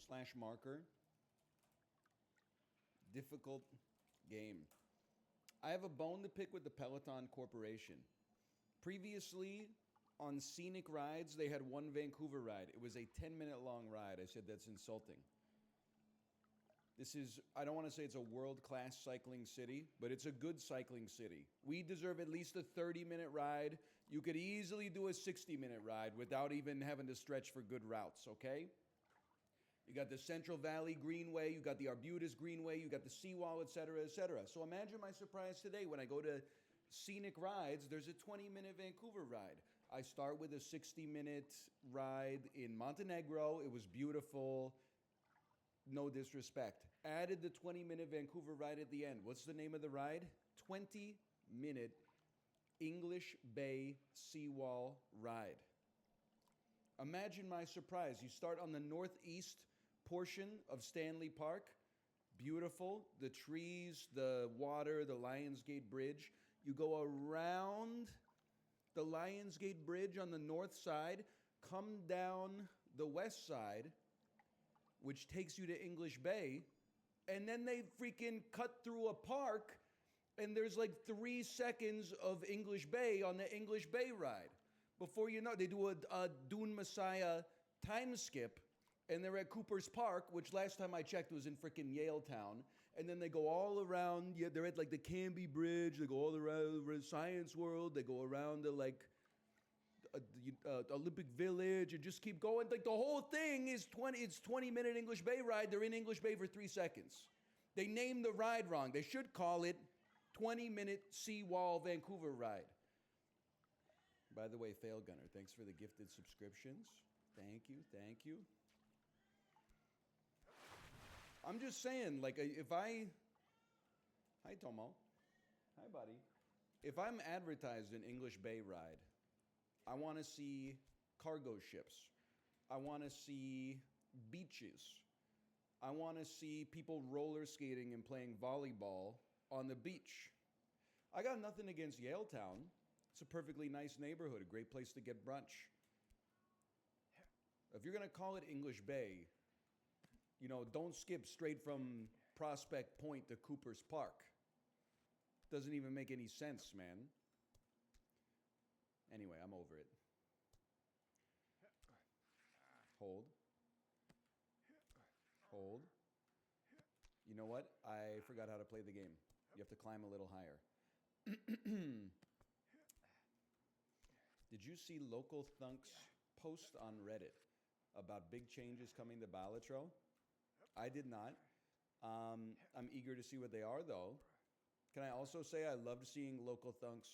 slash marker. Difficult game. I have a bone to pick with the Peloton Corporation. Previously, on scenic rides, they had one Vancouver ride. It was a 10-minute long ride. I said that's insulting. This is, I don't want to say it's a world-class cycling city, but it's a good cycling city. We deserve at least a 30-minute ride. You could easily do a 60-minute ride without even having to stretch for good routes, okay? You got the Central Valley Greenway, you got the Arbutus Greenway, you got the Seawall, et cetera, et cetera. So imagine my surprise today when I go to scenic rides, there's a 20-minute Vancouver ride. I start with a 60-minute ride in Montenegro. It was beautiful. No disrespect. Added the 20-minute Vancouver ride at the end. What's the name of the ride? 20-minute English Bay Seawall ride. Imagine my surprise. You start on the northeast portion of Stanley Park. Beautiful. The trees, the water, the Lionsgate Bridge. You go around the Lionsgate Bridge on the north side, come down the west side, which takes you to English Bay, and then they freaking cut through a park, and there's like 3 seconds of English Bay on the English Bay ride. Before you know it, they do a Dune Messiah time skip, and they're at Cooper's Park, which last time I checked was in freaking Yaletown, and then they go all around, they're at like the Canby Bridge, they go all around Science World, they go around the like Olympic Village, and just keep going. Like the whole thing is 20-minute English Bay ride. They're in English Bay for 3 seconds. They named the ride wrong. They should call it 20-minute Seawall Vancouver ride. By the way, Fail Gunner, thanks for the gifted subscriptions. Thank you, thank you. I'm just saying, like, if I... Hi, Tomo. Hi, buddy. If I'm advertised an English Bay ride, I want to see cargo ships. I want to see beaches. I want to see people roller skating and playing volleyball on the beach. I got nothing against Yaletown. It's a perfectly nice neighborhood, a great place to get brunch. If you're going to call it English Bay, you know, don't skip straight from Prospect Point to Cooper's Park. Doesn't even make any sense, man. Anyway, I'm over it. Hold. Hold. You know what? I forgot how to play the game. You have to climb a little higher. Did you see Local Thunk's post on Reddit about big changes coming to Balatro? I did not. I'm eager to see what they are, though. Can I also say I loved seeing Local Thunk's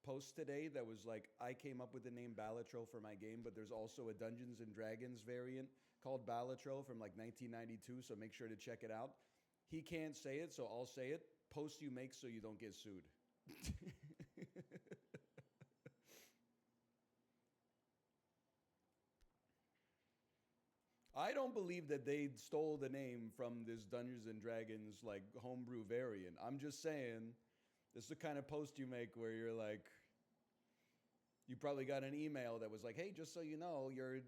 post today that was like, I came up with the name Balatro for my game, but there's also a Dungeons and Dragons variant called Balatro from like 1992, so make sure to check it out. He can't say it, so I'll say it. Post you make so you don't get sued. I don't believe that they stole the name from this Dungeons and Dragons like homebrew variant. I'm just saying, this is the kind of post you make where you're like, you probably got an email that was like, hey, just so you know, your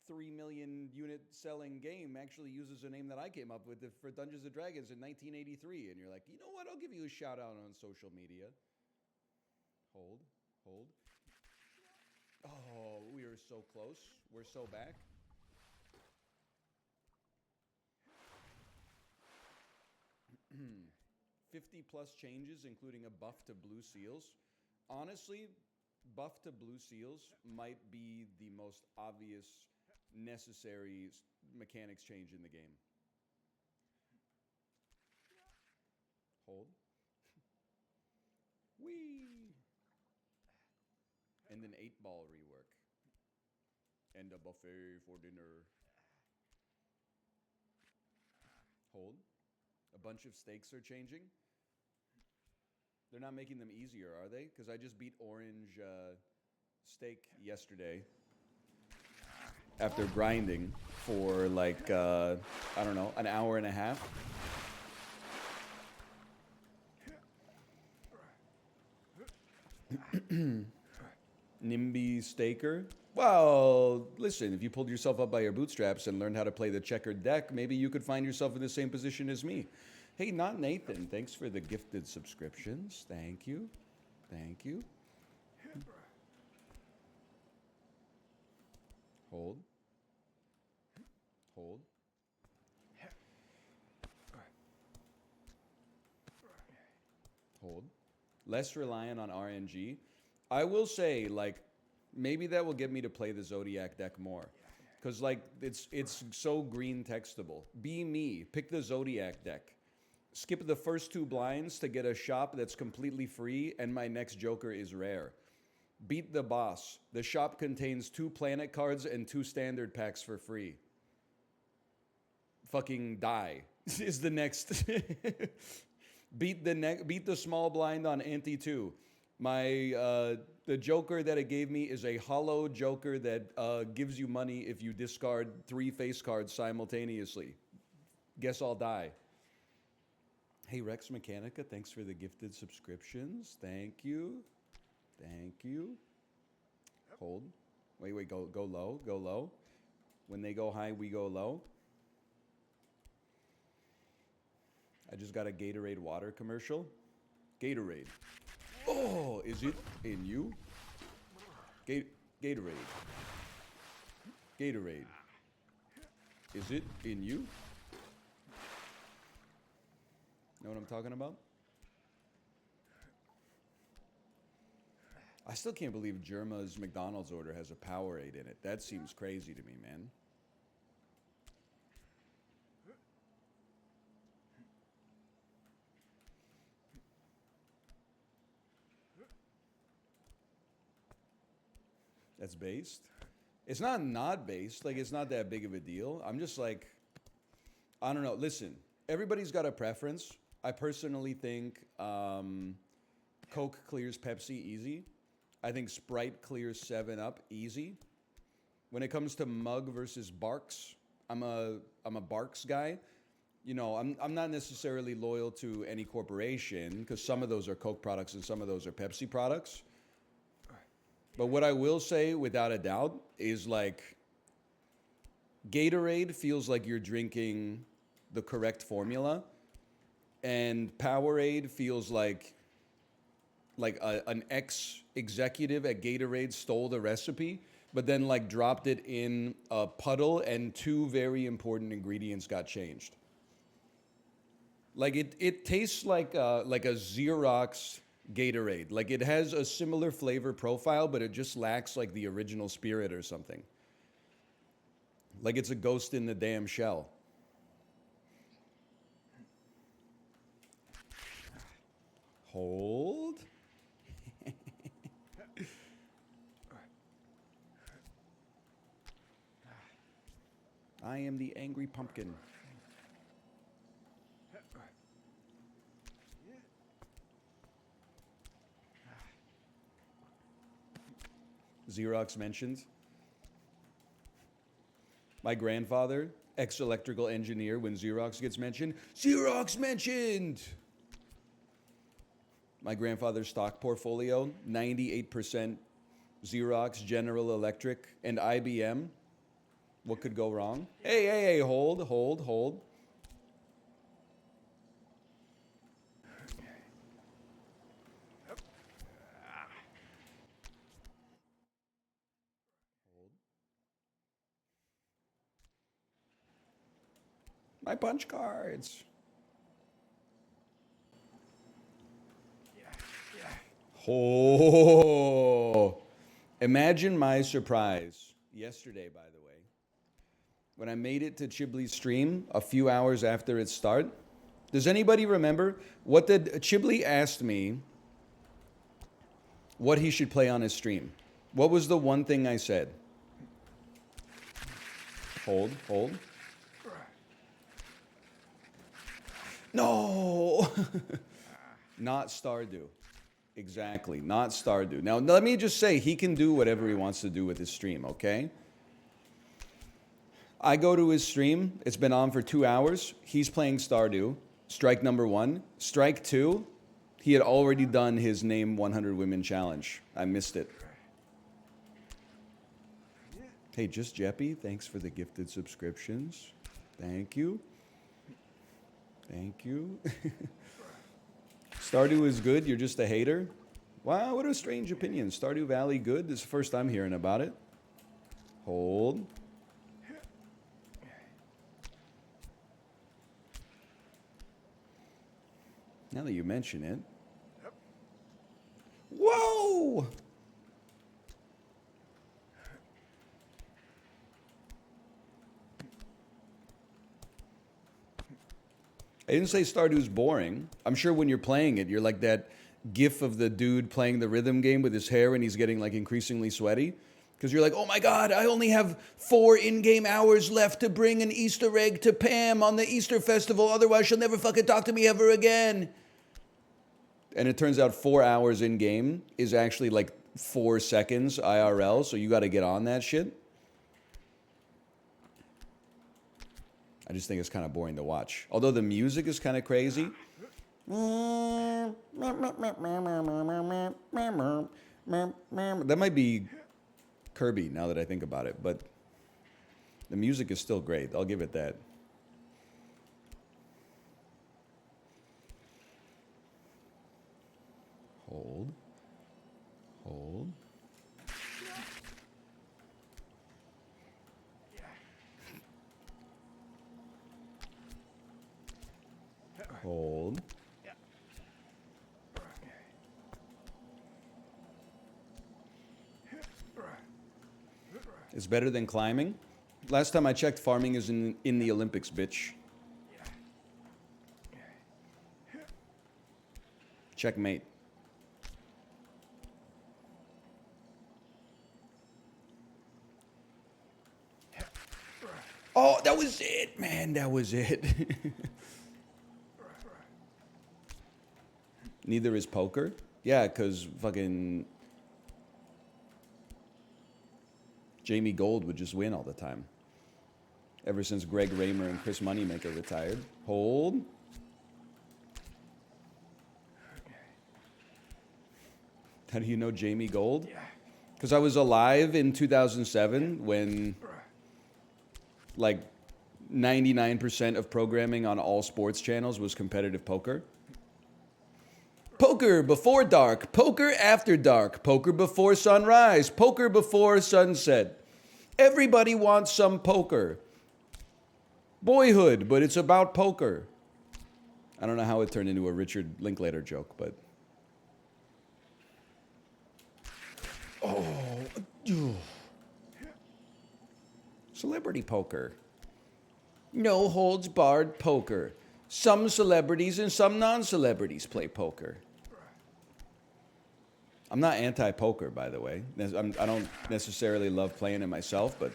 3 million unit selling game actually uses a name that I came up with for Dungeons and Dragons in 1983. And you're like, you know what? I'll give you a shout out on social media. Hold, hold. Oh, we are so close. We're so back. Hmm. 50 plus changes, including a buff to blue seals. Honestly, buff to blue seals might be the most obvious, necessary mechanics change in the game. Hold. Whee! And an 8-ball rework. And a buffet for dinner. Hold. A bunch of stakes are changing. They're not making them easier, are they? Because I just beat orange steak yesterday after grinding for like, I don't know, an hour and a half. NIMBY Staker. Well, listen, if you pulled yourself up by your bootstraps and learned how to play the checkered deck, maybe you could find yourself in the same position as me. Hey, not Nathan. Thanks for the gifted subscriptions. Thank you. Thank you. Hold. Hold. Hold. Less reliant on RNG. I will say, like, maybe that will get me to play the Zodiac deck more. Because, like, it's so green textable. Be me. Pick the Zodiac deck. Skip the first 2 blinds to get a shop that's completely free, and my next Joker is rare. Beat the boss. The shop contains 2 planet cards and 2 standard packs for free. Fucking die is the next. Beat the small blind on ante 2. The Joker that it gave me is a hollow Joker that gives you money if you discard 3 face cards simultaneously. Guess I'll die. Hey, Rex Mechanica, thanks for the gifted subscriptions. Thank you. Thank you. Hold. Wait, go low, go low. When they go high, we go low. I just got a Gatorade water commercial. Gatorade. Oh, is it in you? Gatorade. Gatorade. Is it in you? Know what I'm talking about? I still can't believe Germa's McDonald's order has a Powerade in it. That seems crazy to me, man. That's based. It's not based. Like, it's not that big of a deal. I'm just like, I don't know. Listen, everybody's got a preference. I personally think Coke clears Pepsi easy. I think Sprite clears 7-Up easy. When it comes to mug versus Barks, I'm a Barks guy. You know, I'm not necessarily loyal to any corporation because some of those are Coke products and some of those are Pepsi products. But what I will say without a doubt is, like, Gatorade feels like you're drinking the correct formula, and Powerade feels like an ex-executive at Gatorade stole the recipe, but then, like, dropped it in a puddle and 2 very important ingredients got changed. Like, it tastes like a Xerox Gatorade. Like, it has a similar flavor profile, but it just lacks, like, the original spirit or something. Like, it's a ghost in the damn shell. Hold. I am the angry pumpkin. Xerox mentioned. My grandfather, ex-electrical engineer, when Xerox gets mentioned, Xerox mentioned! My grandfather's stock portfolio, 98% Xerox, General Electric, and IBM. What could go wrong? Hey, hold. Hold. My punch cards. Oh, imagine my surprise yesterday, by the way, when I made it to Chibley's stream a few hours after its start. Does anybody remember what did Chibley asked me what he should play on his stream? What was the one thing I said? Hold. No, not Stardew. Exactly, not Stardew. Now, let me just say, he can do whatever he wants to do with his stream, okay? I go to his stream. It's been on for 2 hours. He's playing Stardew. Strike number 1. Strike 2, he had already done his Name 100 Women challenge. I missed it. Hey, just Jeppy, thanks for the gifted subscriptions. Thank you. Thank you. Stardew is good, you're just a hater? Wow, what a strange opinion. Stardew Valley good? This is the first I'm hearing about it. Hold. Now that you mention it. Whoa! I didn't say Stardew's boring. I'm sure when you're playing it, you're like that gif of the dude playing the rhythm game with his hair and he's getting like increasingly sweaty. Because you're like, oh my God, I only have 4 in-game hours left to bring an Easter egg to Pam on the Easter festival. Otherwise, she'll never fucking talk to me ever again. And it turns out 4 hours in-game is actually like 4 seconds IRL. So you got to get on that shit. I just think it's kind of boring to watch. Although the music is kind of crazy. That might be Kirby now that I think about it, but the music is still great. I'll give it that. Hold. Hold. Hold. It's better than climbing. Last time I checked, farming is in the Olympics, bitch. Checkmate. Oh, that was it, man. That was it. Neither is poker. Yeah, because fucking Jamie Gold would just win all the time. Ever since Greg Raymer and Chris Moneymaker retired. Hold. How do you know Jamie Gold? Because I was alive in 2007 when like 99% of programming on all sports channels was competitive poker. Poker before dark, poker after dark, poker before sunrise, poker before sunset. Everybody wants some poker. Boyhood, but it's about poker. I don't know how it turned into a Richard Linklater joke, but... Oh. Celebrity poker. No holds barred poker. Some celebrities and some non-celebrities play poker. I'm not anti-poker, by the way. I don't necessarily love playing it myself, but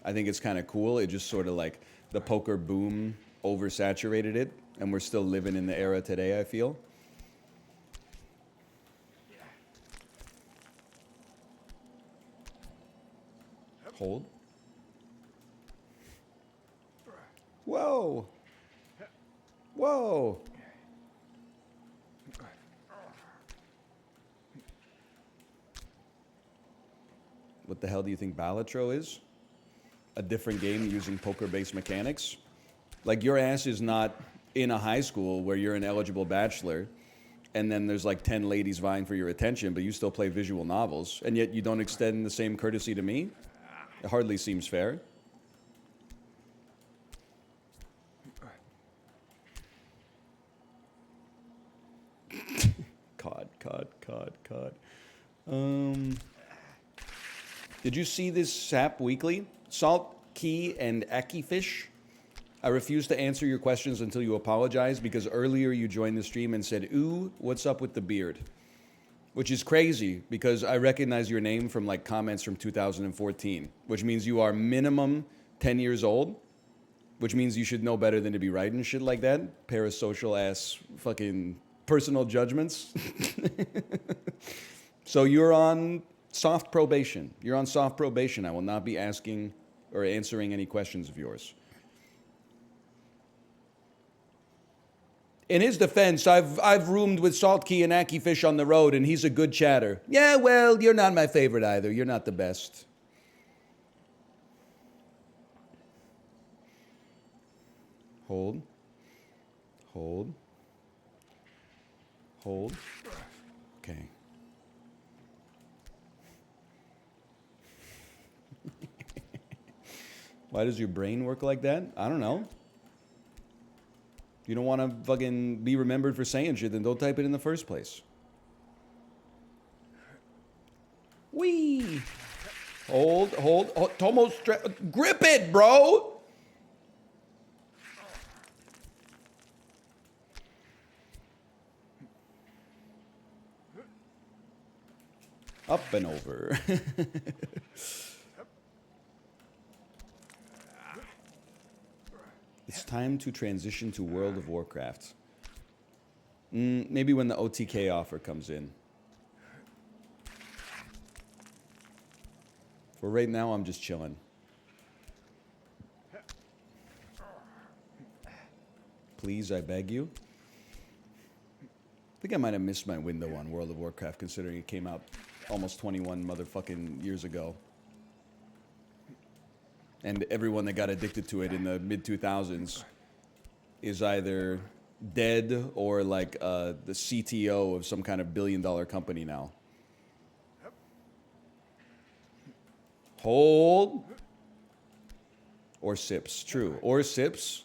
I think it's kind of cool. It just sort of like the poker boom oversaturated it, and we're still living in the era today, I feel. Hold. Whoa. Whoa. What the hell do you think Balatro is? A different game using poker-based mechanics? Like, your ass is not in a high school where you're an eligible bachelor and then there's like 10 ladies vying for your attention, but you still play visual novels, and yet you don't extend the same courtesy to me? It hardly seems fair. COD. Did you see this Sap Weekly? Salt, Key, and Aki Fish? I refuse to answer your questions until you apologize, because earlier you joined the stream and said, ooh, what's up with the beard? Which is crazy, because I recognize your name from like comments from 2014, which means you are minimum 10 years old, which means you should know better than to be writing shit like that. Parasocial ass fucking personal judgments. So you're on soft probation. You're on soft probation. I will not be asking or answering any questions of yours. In his defense, I've roomed with Salt Key and Aki Fish on the road, and he's a good chatter. Yeah, well, you're not my favorite either. You're not the best. Hold. Hold. Hold. Okay. Why does your brain work like that? I don't know. You don't want to fucking be remembered for saying shit, then don't type it in the first place. Wee. Hold. Tomo, grip it, bro. Up and over. It's time to transition to World of Warcraft. Maybe when the OTK offer comes in. For right now, I'm just chilling. Please, I beg you. I think I might have missed my window on World of Warcraft, considering it came out almost 21 motherfucking years ago. And everyone that got addicted to it in the mid-2000s is either dead or like the CTO of some kind of billion-dollar company now. Hold. Or sips. True. Or sips.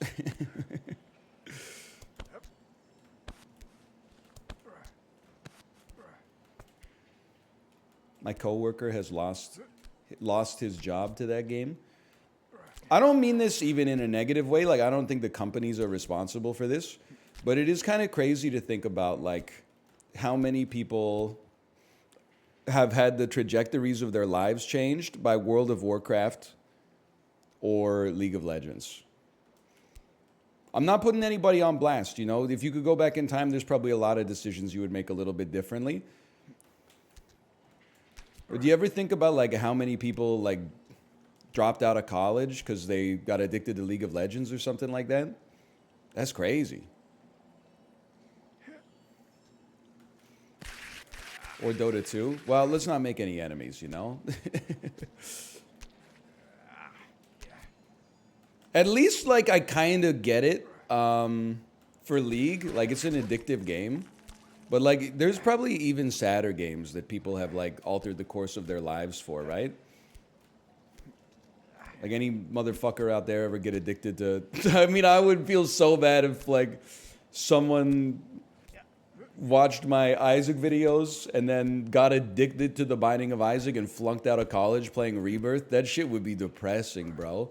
My coworker has lost his job to that game. I don't mean this even in a negative way. Like, I don't think the companies are responsible for this. But it is kind of crazy to think about, like, how many people have had the trajectories of their lives changed by World of Warcraft or League of Legends. I'm not putting anybody on blast, you know? If you could go back in time, there's probably a lot of decisions you would make a little bit differently. But do you ever think about, like, how many people, like, dropped out of college because they got addicted to League of Legends or something like that? That's crazy. Or Dota 2. Well, let's not make any enemies, you know? At least, like, I kind of get it for League. Like, it's an addictive game. But, like, there's probably even sadder games that people have, like, altered the course of their lives for, right? Like, any motherfucker out there ever get addicted to... I mean, I would feel so bad if, like, someone watched my Isaac videos and then got addicted to The Binding of Isaac and flunked out of college playing Rebirth. That shit would be depressing, bro.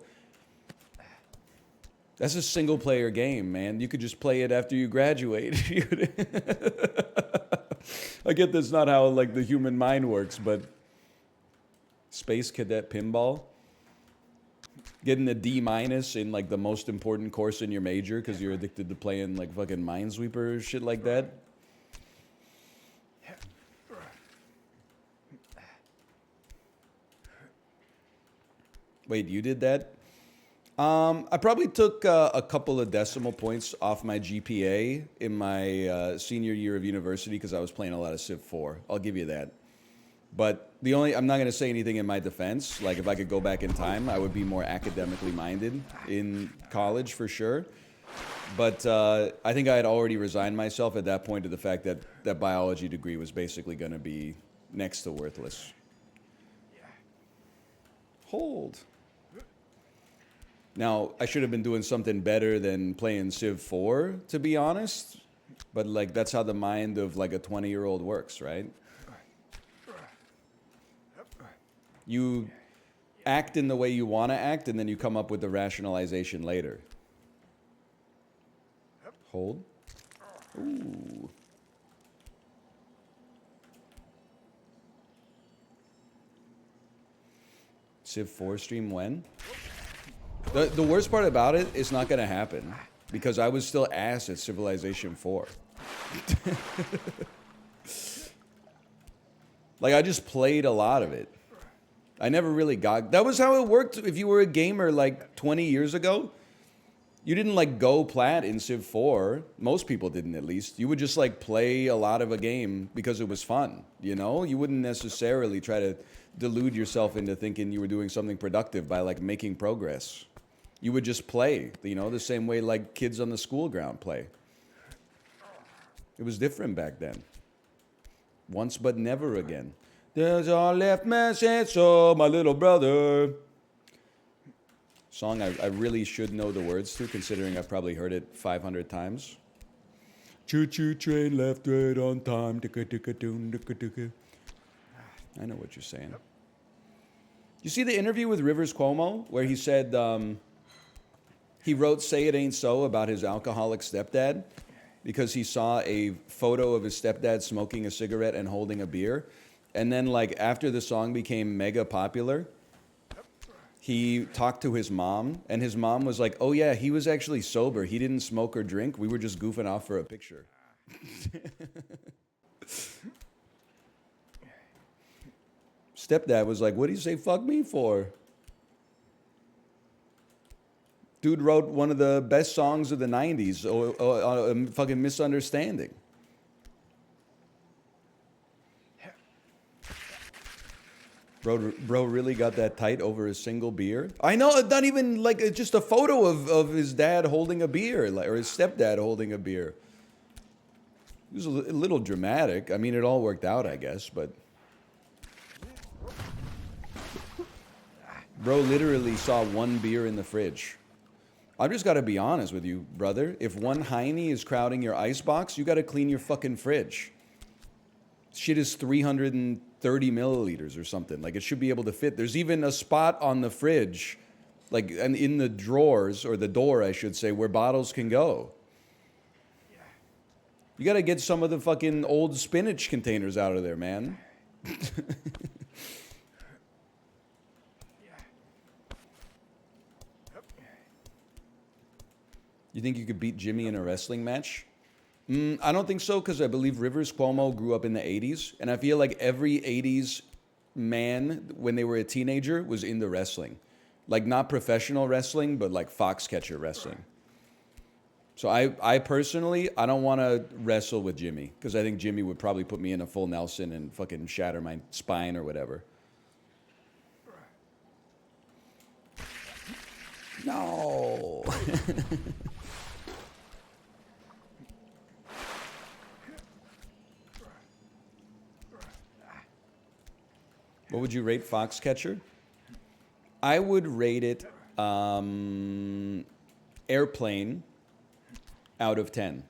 That's a single-player game, man. You could just play it after you graduate. I get that's not how, like, the human mind works, but... Space Cadet Pinball? Getting a D- in, like, the most important course in your major because you're addicted to playing, like, fucking Minesweeper or shit like that? Wait, you did that? I probably took a couple of decimal points off my GPA in my senior year of university because I was playing a lot of Civ 4. I'll give you that. But I'm not going to say anything in my defense. Like, if I could go back in time, I would be more academically minded in college for sure. But I think I had already resigned myself at that point to the fact that that biology degree was basically going to be next to worthless. Hold. Now, I should have been doing something better than playing Civ 4, to be honest. But, like, that's how the mind of, like, a 20-year-old works, right? You act in the way you want to act, and then you come up with the rationalization later. Hold. Ooh. Civ 4 stream when? The worst part about it is not going to happen because I was still ass at Civilization 4. Like, I just played a lot of it. I never really got... That was how it worked if you were a gamer, like, 20 years ago. You didn't, like, go plat in Civ 4. Most people didn't, at least. You would just, like, play a lot of a game because it was fun, you know? You wouldn't necessarily try to delude yourself into thinking you were doing something productive by, like, making progress. You would just play, the same way like kids on the school ground play. It was different back then. Once but never again. There's our left message, so my little brother. Song I really should know the words to, considering I've probably heard it 500 times. Choo-choo train left right on time. I know what you're saying. You see the interview with Rivers Cuomo where he said he wrote "Say It Ain't So" about his alcoholic stepdad because he saw a photo of his stepdad smoking a cigarette and holding a beer, and then like after the song became mega popular, he talked to his mom, and his mom was like, "Oh yeah, he was actually sober. He didn't smoke or drink. We were just goofing off for a picture." Stepdad was like, "What do you say fuck me for?" Dude wrote one of the best songs of the 90s, a fucking misunderstanding. Bro really got that tight over a single beer? I know, not even like just a photo of his dad holding a beer, or his stepdad holding a beer. It was a little dramatic. I mean, it all worked out, I guess, but... Bro literally saw one beer in the fridge. I've just got to be honest with you, brother. If one Heine is crowding your icebox, you got to clean your fucking fridge. Shit is 330 milliliters or something. Like, it should be able to fit. There's even a spot on the fridge, like, and in the drawers, or the door, I should say, where bottles can go. You got to get some of the fucking old spinach containers out of there, man. You think you could beat Jimmy in a wrestling match? I don't think so, because I believe Rivers Cuomo grew up in the 80s, and I feel like every 80s man, when they were a teenager, was into wrestling. Like, not professional wrestling, but like Foxcatcher wrestling. So I personally, I don't want to wrestle with Jimmy, because I think Jimmy would probably put me in a full Nelson and fucking shatter my spine or whatever. No. What would you rate Foxcatcher? I would rate it airplane out of 10.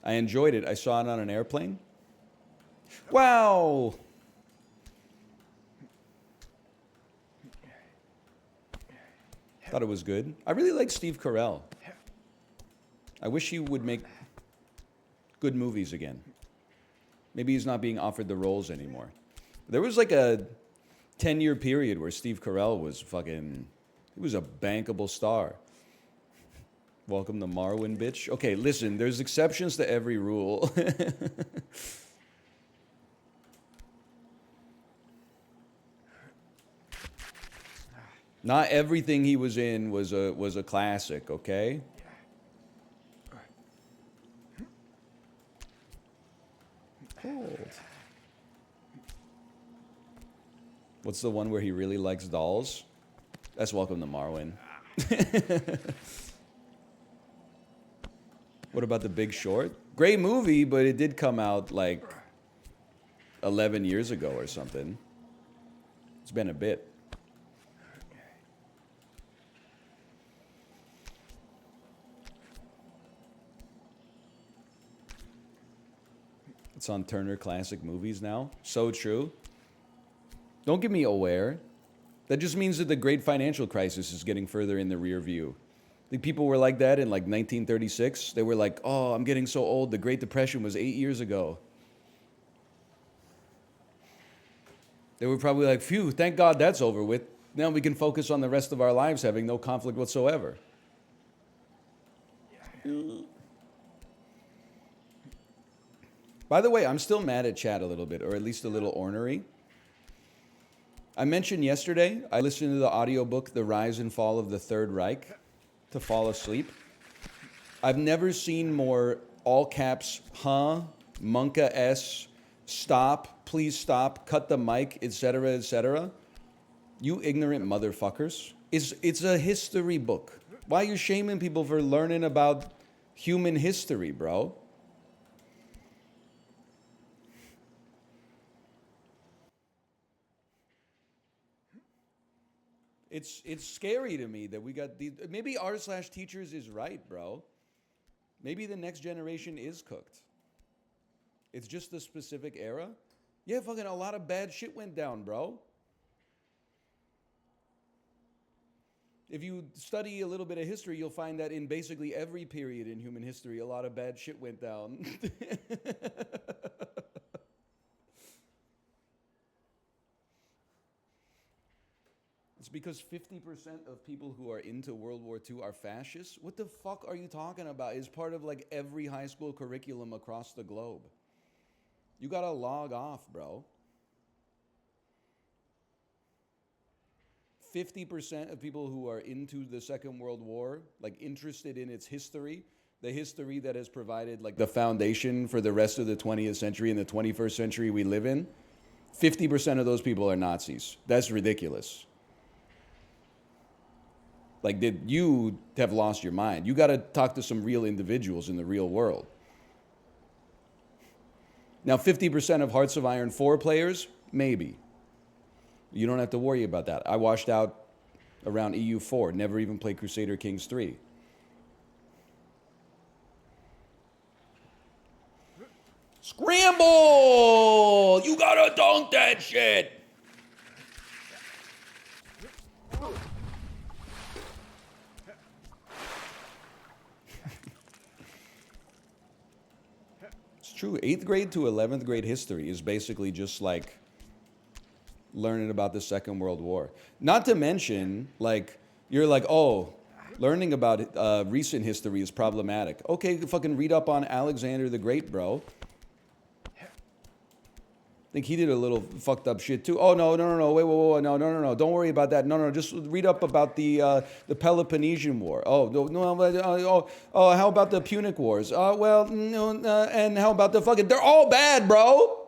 I enjoyed it. I saw it on an airplane. Wow! Thought it was good. I really like Steve Carell. I wish he would make good movies again. Maybe he's not being offered the roles anymore. There was like a 10-year period where Steve Carell was fucking... He was a bankable star. Welcome to Marwin, bitch. Okay, listen, there's exceptions to every rule. Not everything he was in was a classic, okay? Cold. What's the one where he really likes dolls? That's Welcome to Marwin. What about The Big Short? Great movie, but it did come out like 11 years ago or something. It's been a bit. It's on Turner Classic Movies now. So true. Don't get me aware. That just means that the great financial crisis is getting further in the rear view. I think people were like that in like 1936. They were like, oh, I'm getting so old. The Great Depression was 8 years ago. They were probably like, phew, thank God that's over with. Now we can focus on the rest of our lives having no conflict whatsoever. By the way, I'm still mad at Chad a little bit, or at least a little ornery. I mentioned yesterday, I listened to the audiobook, The Rise and Fall of the Third Reich, to fall asleep. I've never seen more all caps, Monka S, stop, please stop, cut the mic, etc., etc. You ignorant motherfuckers. It's a history book. Why are you shaming people for learning about human history, bro? It's scary to me that we got these. Maybe r/teachers is right, bro. Maybe the next generation is cooked. It's just the specific era. Yeah, fucking a lot of bad shit went down, bro. If you study a little bit of history, you'll find that in basically every period in human history, a lot of bad shit went down. It's because 50% of people who are into World War II are fascists? What the fuck are you talking about? It's part of like every high school curriculum across the globe. You gotta log off, bro. 50% of people who are into the Second World War, like interested in its history, the history that has provided like the foundation for the rest of the 20th century and the 21st century we live in, 50% of those people are Nazis. That's ridiculous. Like, did you have lost your mind? You got to talk to some real individuals in the real world. Now, 50% of Hearts of Iron 4 players, maybe. You don't have to worry about that. I washed out around EU4, never even played Crusader Kings 3. Scramble! You gotta dunk that shit! It's true. 8th grade to 11th grade history is basically just like learning about the Second World War. Not to mention, like, you're like, oh, learning about recent history is problematic. Okay, fucking read up on Alexander the Great, bro. I think he did a little fucked up shit too. Oh, no, wait, no, don't worry about that. No, just read up about the Peloponnesian War. Oh, no, how about the Punic Wars? Well, no, and how about the fucking, they're all bad, bro.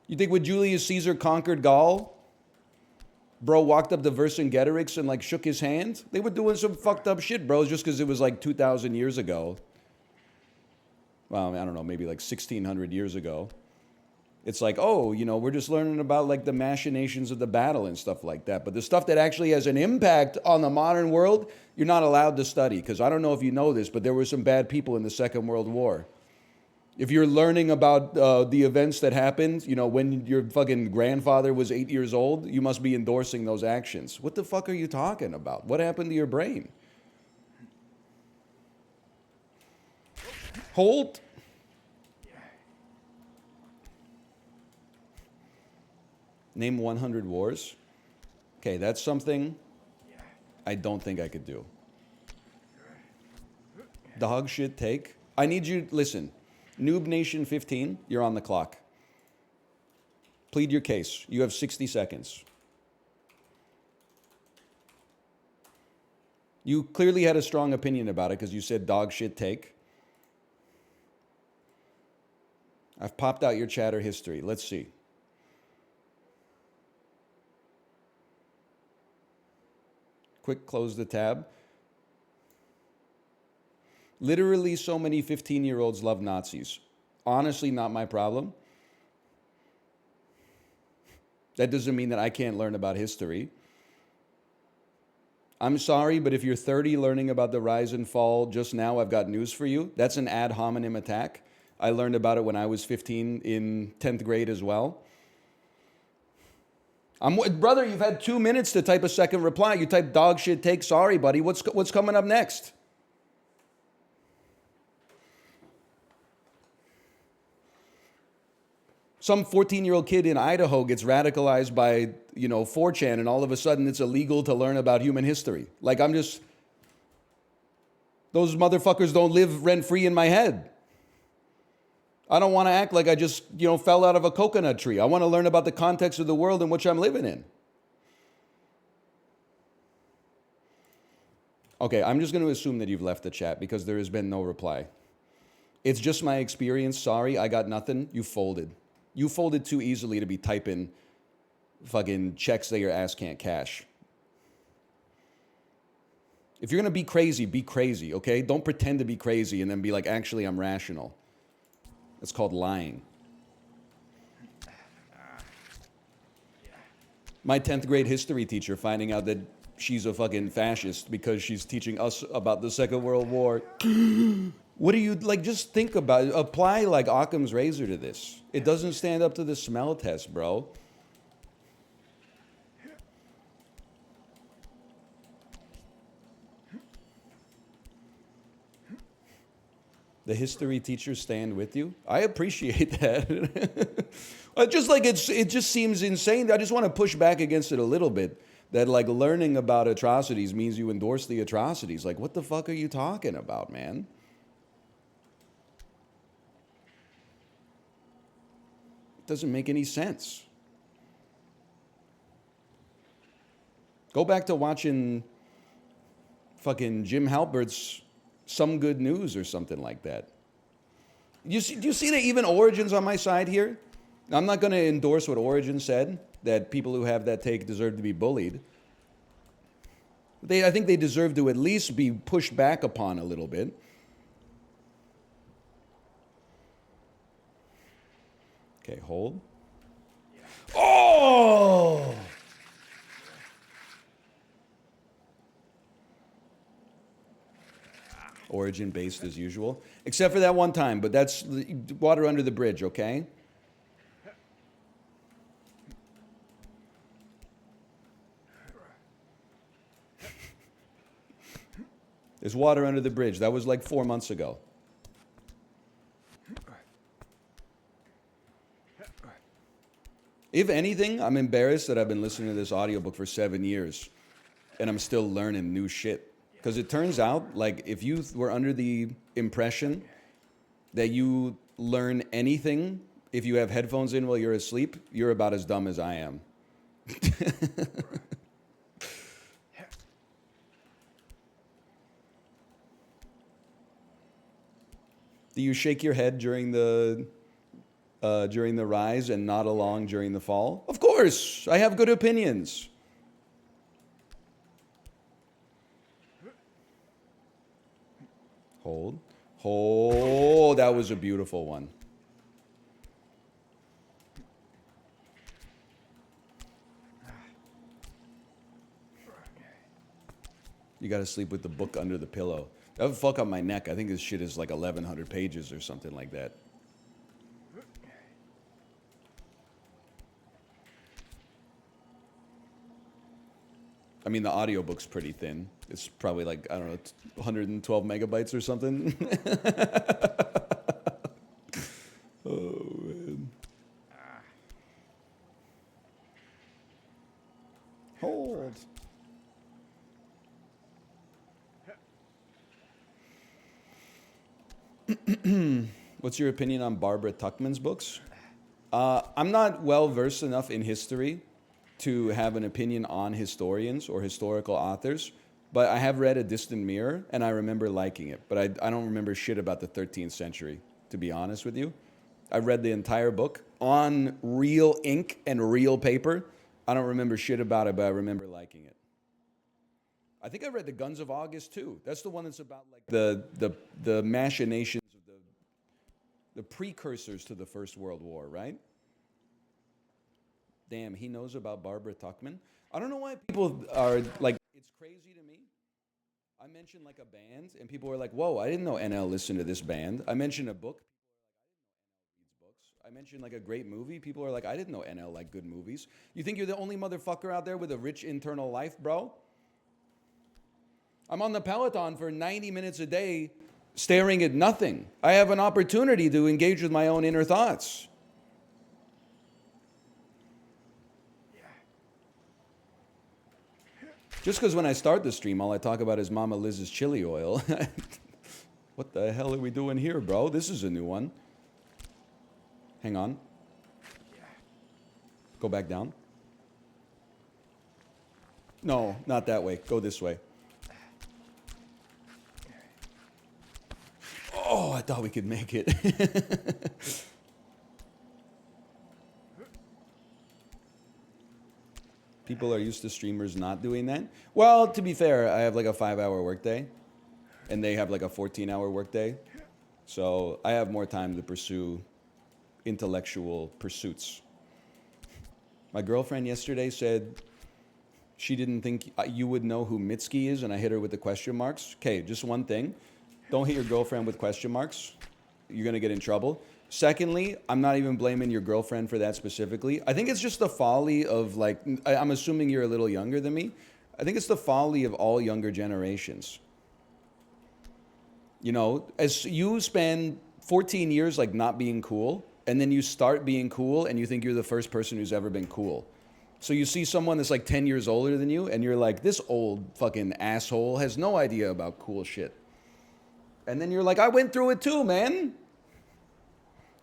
You think when Julius Caesar conquered Gaul, bro walked up to Vercingetorix and like shook his hand? They were doing some fucked up shit, bro, just because it was like 2,000 years ago. Well, I don't know, maybe like 1,600 years ago. It's like, oh, you know, we're just learning about like the machinations of the battle and stuff like that. But the stuff that actually has an impact on the modern world, you're not allowed to study. Because I don't know if you know this, but there were some bad people in the Second World War. If you're learning about the events that happened, you know, when your fucking grandfather was 8 years old, you must be endorsing those actions. What the fuck are you talking about? What happened to your brain? Holt? Name 100 wars. Okay, that's something I don't think I could do. Dog shit take. I need you, listen. Noob Nation 15, you're on the clock. Plead your case. You have 60 seconds. You clearly had a strong opinion about it because you said dog shit take. I've popped out your chatter history. Let's see. Quick, close the tab. Literally, so many 15-year-olds love Nazis. Honestly, not my problem. That doesn't mean that I can't learn about history. I'm sorry, but if you're 30 learning about the rise and fall just now, I've got news for you. That's an ad hominem attack. I learned about it when I was 15 in 10th grade as well. Brother, you've had 2 minutes to type a second reply. You type dog shit take, sorry, buddy. What's coming up next? Some 14-year-old kid in Idaho gets radicalized by, 4chan, and all of a sudden it's illegal to learn about human history. Like, those motherfuckers don't live rent-free in my head. I don't want to act like I just, fell out of a coconut tree. I want to learn about the context of the world in which I'm living in. Okay, I'm just going to assume that you've left the chat because there has been no reply. It's just my experience. Sorry, I got nothing. You folded. You folded too easily to be typing fucking checks that your ass can't cash. If you're going to be crazy, okay? Don't pretend to be crazy and then be like, actually, I'm rational. That's called lying. My 10th grade history teacher finding out that she's a fucking fascist because she's teaching us about the Second World War. What do you, like, just think about it. Apply, like, Occam's razor to this. It doesn't stand up to the smell test, bro. The history teachers stand with you. I appreciate that. Just like it just seems insane. I just want to push back against it a little bit. That like learning about atrocities means you endorse the atrocities. Like, what the fuck are you talking about, man? It doesn't make any sense. Go back to watching fucking Jim Halpert's Some Good News or something like that. Do you see that even Origin's on my side here? I'm not going to endorse what Origin said, that people who have that take deserve to be bullied. I think they deserve to at least be pushed back upon a little bit. Okay, hold. Oh! Origin based as usual. Except for that one time, but that's water under the bridge, okay? There's water under the bridge. That was like 4 months ago. If anything, I'm embarrassed that I've been listening to this audiobook for 7 years and I'm still learning new shit. Because it turns out, like, if you were under the impression that you learn anything if you have headphones in while you're asleep, you're about as dumb as I am. Do you shake your head during the rise and nod along during the fall? Of course, I have good opinions. Hold. Oh, that was a beautiful one. You got to sleep with the book under the pillow. That would fuck up my neck. I think this shit is like 1,100 pages or something like that. I mean, the audiobook's pretty thin. It's probably like, I don't know, 112 megabytes or something. Oh, man. Hold. What's your opinion on Barbara Tuchman's books? I'm not well versed enough in history to have an opinion on historians or historical authors, but I have read A Distant Mirror, and I remember liking it. But I don't remember shit about the 13th century, to be honest with you. I read the entire book on real ink and real paper. I don't remember shit about it, but I remember liking it. I think I read The Guns of August, too. That's the one that's about like the machinations of the precursors to the First World War, right? Damn, he knows about Barbara Tuchman. I don't know why people are like, it's crazy to me. I mentioned like a band, and people were like, whoa, I didn't know NL listened to this band. I mentioned a book. I mentioned like a great movie. People are like, I didn't know NL liked good movies. You think you're the only motherfucker out there with a rich internal life, bro? I'm on the Peloton for 90 minutes a day staring at nothing. I have an opportunity to engage with my own inner thoughts. Just because when I start the stream, all I talk about is Mama Liz's chili oil. What the hell are we doing here, bro? This is a new one. Hang on. Go back down. No, not that way. Go this way. Oh, I thought we could make it. People are used to streamers not doing that. Well, to be fair, I have like a 5-hour workday, and they have like a 14-hour workday. So I have more time to pursue intellectual pursuits. My girlfriend yesterday said she didn't think you would know who Mitski is, and I hit her with the question marks. Okay, just one thing. Don't hit your girlfriend with question marks. You're going to get in trouble. Secondly, I'm not even blaming your girlfriend for that specifically. I think it's just the folly of, like, I'm assuming you're a little younger than me. I think it's the folly of all younger generations. You know, as you spend 14 years, like, not being cool, and then you start being cool, and you think you're the first person who's ever been cool. So you see someone that's like 10 years older than you, and you're like, this old fucking asshole has no idea about cool shit. And then you're like, I went through it too, man.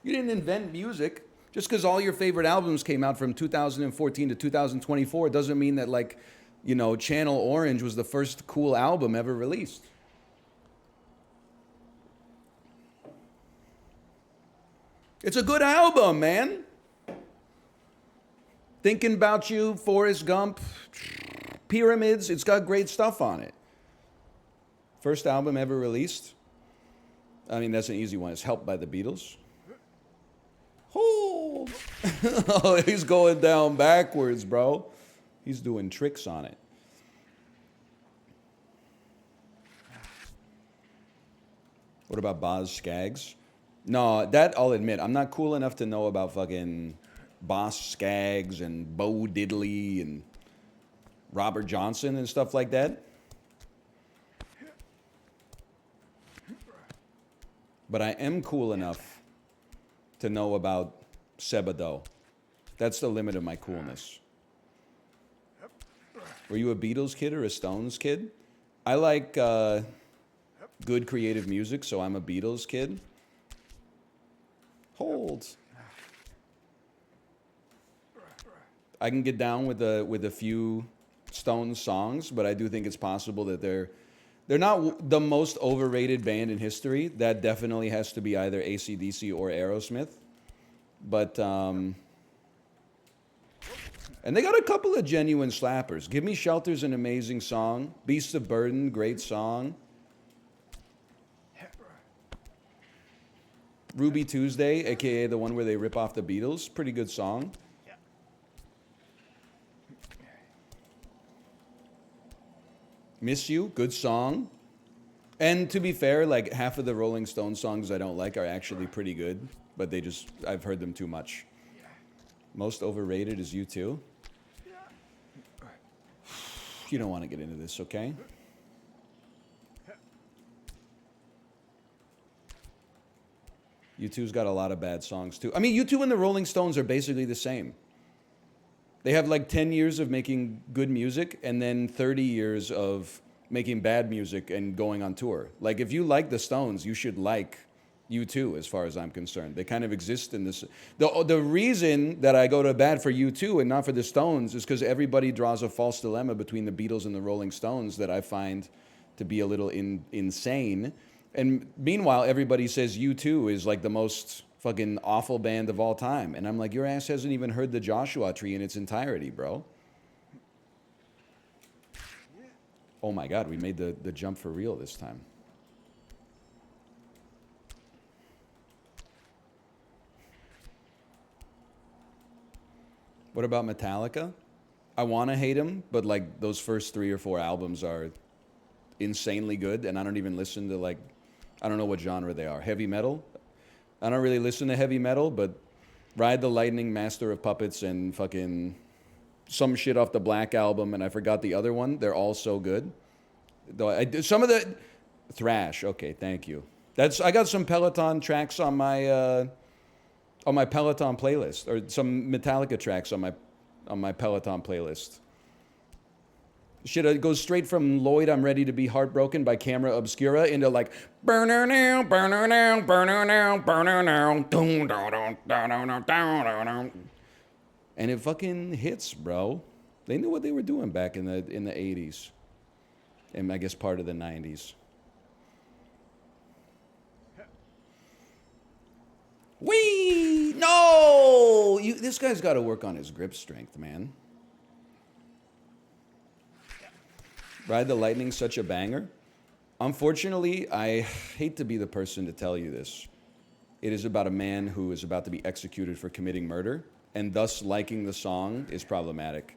You didn't invent music. Just because all your favorite albums came out from 2014 to 2024 doesn't mean that, like, you know, Channel Orange was the first cool album ever released. It's a good album, man. Thinking About You, Forrest Gump, Pyramids, it's got great stuff on it. First album ever released. I mean, that's an easy one. It's Helped by the Beatles. Oh, oh, he's going down backwards, bro. He's doing tricks on it. What about Boz Scaggs? No, that I'll admit. I'm not cool enough to know about fucking Boz Scaggs and Bo Diddley and Robert Johnson and stuff like that. But I am cool enough to know about Sebado. That's the limit of my coolness. Were you a Beatles kid or a Stones kid? I like good creative music, so I'm a Beatles kid. Hold. I can get down with a few Stones songs, but I do think it's possible that they're not the most overrated band in history. That definitely has to be either AC/DC or Aerosmith. But, and they got a couple of genuine slappers. Give Me Shelter's an amazing song. Beasts of Burden, great song. Ruby Tuesday, a.k.a. the one where they rip off the Beatles, pretty good song. Miss You, good song. And to be fair, like, half of the Rolling Stones songs I don't like are actually pretty good, but I've heard them too much. Most overrated is U2. You don't want to get into this, okay? U2's got a lot of bad songs too. I mean, U2 and the Rolling Stones are basically the same. They have like 10 years of making good music and then 30 years of making bad music and going on tour. Like, if you like the Stones, you should like U2 as far as I'm concerned. They kind of exist in this. The reason that I go to bat for U2 and not for the Stones is because everybody draws a false dilemma between the Beatles and the Rolling Stones that I find to be a little insane. And meanwhile, everybody says U2 is like the most fucking awful band of all time. And I'm like, your ass hasn't even heard the Joshua Tree in its entirety, bro. Oh my God, we made the jump for real this time. What about Metallica? I want to hate them, but like those first 3 or 4 albums are insanely good, and I don't even listen to, like, I don't know what genre they are. Heavy metal? I don't really listen to heavy metal, but Ride the Lightning, Master of Puppets, and fucking some shit off the Black Album, and I forgot the other one. They're all so good. Though some of the thrash. Okay, thank you. I got some Peloton tracks on my Peloton playlist, or some Metallica tracks on my Peloton playlist. Shit, it goes straight from Lloyd, I'm Ready to Be Heartbroken by Camera Obscura into like burner now, burner now, burner now, burner now, and it fucking hits, bro. They knew what they were doing back in the 80s, and I guess part of the 90s. This guy's got to work on his grip strength, man. Ride the Lightning's such a banger. Unfortunately, I hate to be the person to tell you this. It is about a man who is about to be executed for committing murder, and thus liking the song is problematic.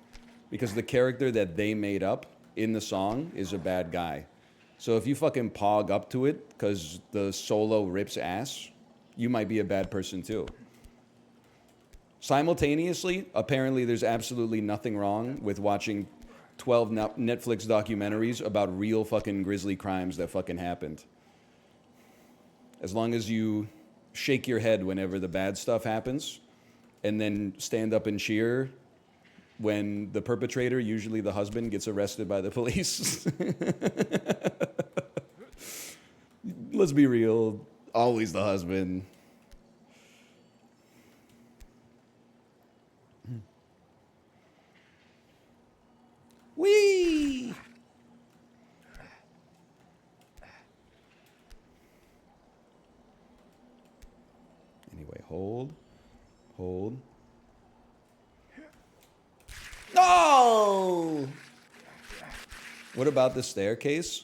Because the character that they made up in the song is a bad guy. So if you fucking pog up to it because the solo rips ass, you might be a bad person too. Simultaneously, apparently there's absolutely nothing wrong with watching 12 Netflix documentaries about real fucking grisly crimes that fucking happened. As long as you shake your head whenever the bad stuff happens and then stand up and cheer when the perpetrator, usually the husband, gets arrested by the police. Let's be real, always the husband. Whee! Anyway, hold. No! What about the staircase?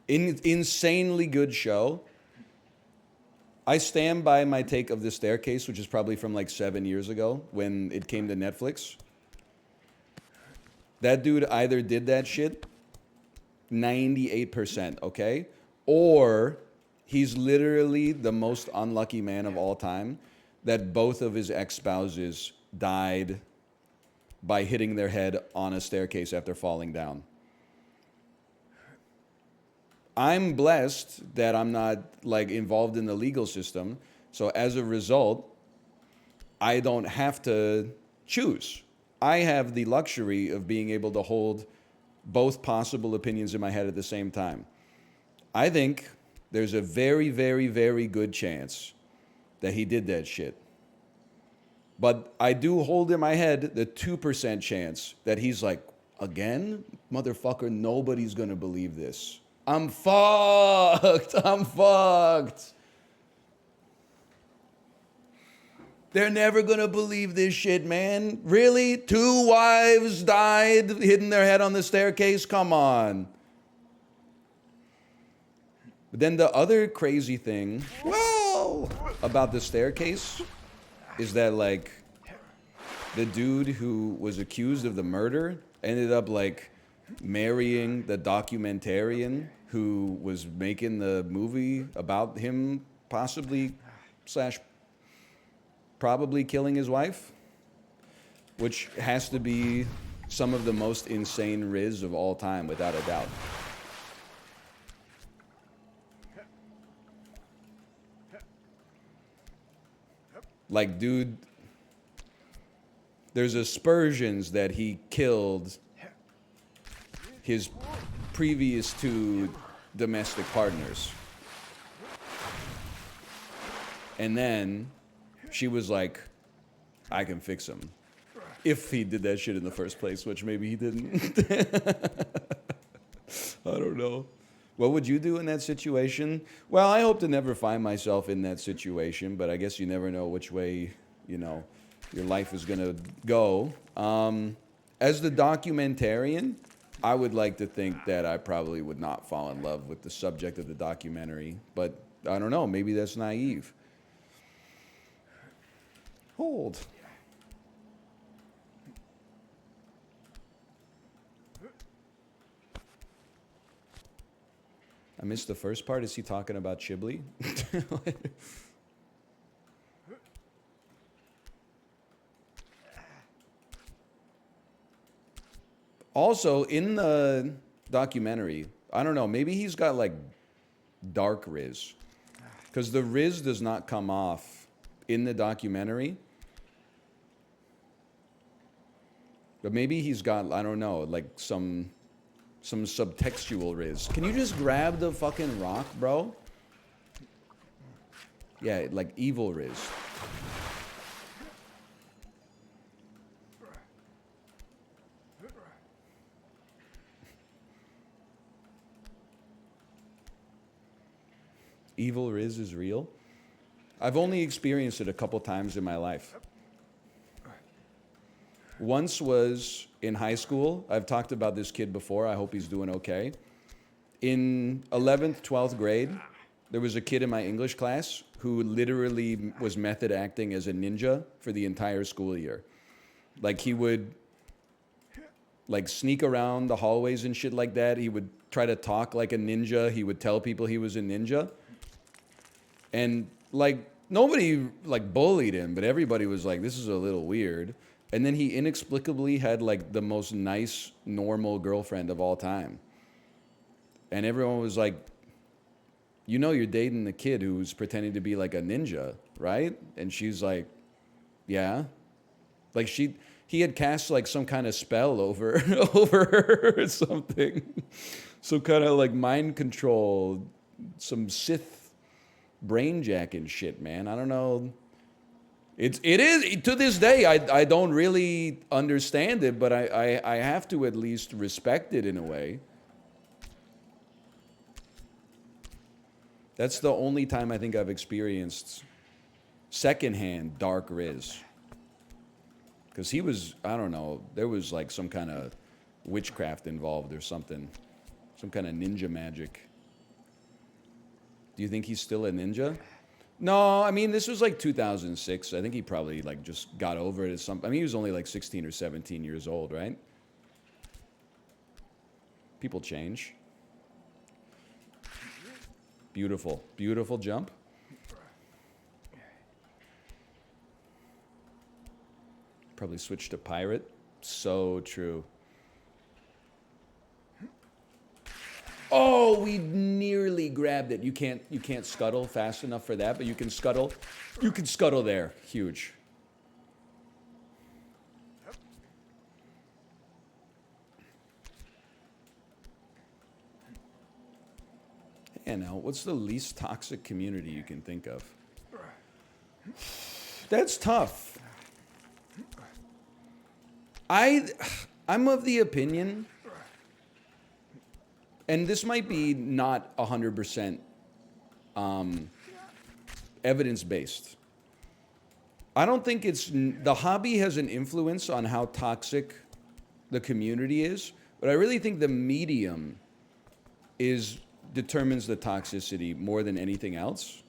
Insanely good show. I stand by my take of the staircase, which is probably from like 7 years ago when it came to Netflix. That dude either did that shit 98%, okay? Or he's literally the most unlucky man of all time that both of his ex-spouses died by hitting their head on a staircase after falling down. I'm blessed that I'm not like involved in the legal system. So as a result, I don't have to choose. I have the luxury of being able to hold both possible opinions in my head at the same time. I think there's a very, very, very good chance that he did that shit. But I do hold in my head the 2% chance that he's like, again? Motherfucker, nobody's gonna believe this. I'm fucked. They're never gonna believe this shit, man. Really? 2 wives died hitting their head on the staircase? Come on. But then the other crazy thing, about the staircase is that like the dude who was accused of the murder ended up like marrying the documentarian who was making the movie about him possibly / probably killing his wife, which has to be some of the most insane riz of all time, without a doubt. Like, dude, there's aspersions that he killed his previous 2 domestic partners. And then she was like, I can fix him. If he did that shit in the first place, which maybe he didn't. I don't know. What would you do in that situation? Well, I hope to never find myself in that situation, but I guess you never know which way, you know, your life is going to go. As the documentarian, I would like to think that I probably would not fall in love with the subject of the documentary, but I don't know, maybe that's naive. Hold. I missed the first part. Is he talking about Chibli? Also, in the documentary, I don't know, maybe he's got like dark riz. Because the riz does not come off in the documentary. But maybe he's got, I don't know, like some subtextual riz. Can you just grab the fucking rock, bro? Yeah, like evil riz. Evil riz is real? I've only experienced it a couple times in my life. Once was in high school. I've talked about this kid before. I hope he's doing okay. In 11th, 12th grade, there was a kid in my English class who literally was method acting as a ninja for the entire school year. Like he would like sneak around the hallways and shit like that. He would try to talk like a ninja. He would tell people he was a ninja. And like nobody like bullied him, but everybody was like, this is a little weird. And then he inexplicably had like the most nice, normal girlfriend of all time. And everyone was like, you know you're dating the kid who's pretending to be like a ninja, right? And she's like, yeah. Like he had cast like some kind of spell over her or something. Some kind of like mind control, some Sith brain jacking shit, man. I don't know. It is to this day I don't really understand it, but I have to at least respect it in a way. That's the only time I think I've experienced secondhand dark Riz. Because he was, I don't know, there was like some kind of witchcraft involved or something. Some kind of ninja magic. Do you think he's still a ninja? No, I mean, this was like 2006. I think he probably like just got over it as some. I mean, he was only like 16 or 17 years old, right? People change. Beautiful, beautiful jump. Probably switch to pirate. So true. Oh, we nearly grabbed it. You can't scuttle fast enough for that, but you can scuttle. You can scuttle there. Huge. And now, what's the least toxic community you can think of? That's tough. I'm of the opinion, and this might be not 100% evidence-based. I don't think the hobby has an influence on how toxic the community is, but I really think the medium determines the toxicity more than anything else.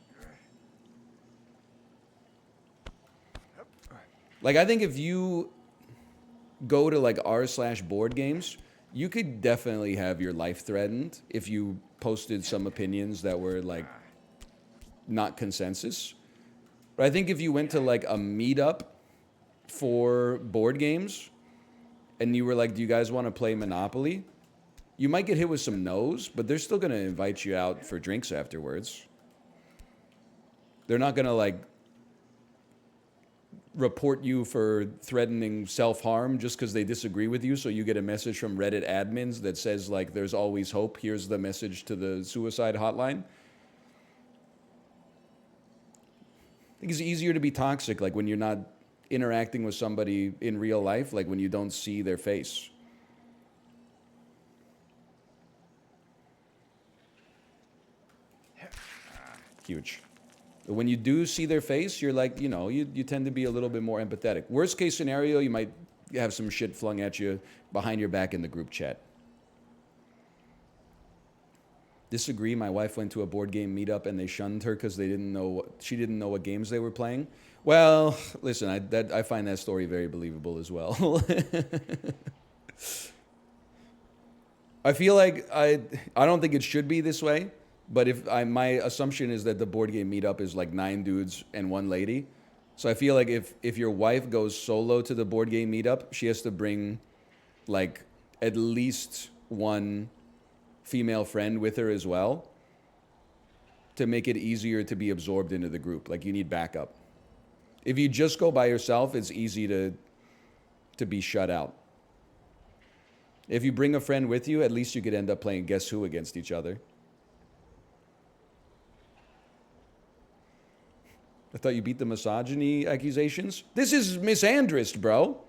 Like, I think if you go to like r/board games, you could definitely have your life threatened if you posted some opinions that were like not consensus. But I think if you went to like a meetup for board games and you were like, do you guys want to play Monopoly? You might get hit with some no's, but they're still going to invite you out for drinks afterwards. They're not going to like report you for threatening self-harm just because they disagree with you, so you get a message from Reddit admins that says like there's always hope, here's the message to the suicide hotline. I think it's easier to be toxic like when you're not interacting with somebody in real life, like when you don't see their face. Huge. When you do see their face, you're like, you know, you tend to be a little bit more empathetic. Worst case scenario, you might have some shit flung at you behind your back in the group chat. Disagree. My wife went to a board game meetup and they shunned her because she didn't know what games they were playing. Well, listen, I find that story very believable as well. I feel like I don't think it should be this way. But my assumption is that the board game meetup is like 9 dudes and 1 lady. So I feel like if your wife goes solo to the board game meetup, she has to bring like at least 1 female friend with her as well to make it easier to be absorbed into the group. Like you need backup. If you just go by yourself, it's easy to be shut out. If you bring a friend with you, at least you could end up playing Guess Who against each other. I thought you beat the misogyny accusations. This is misandrist, bro.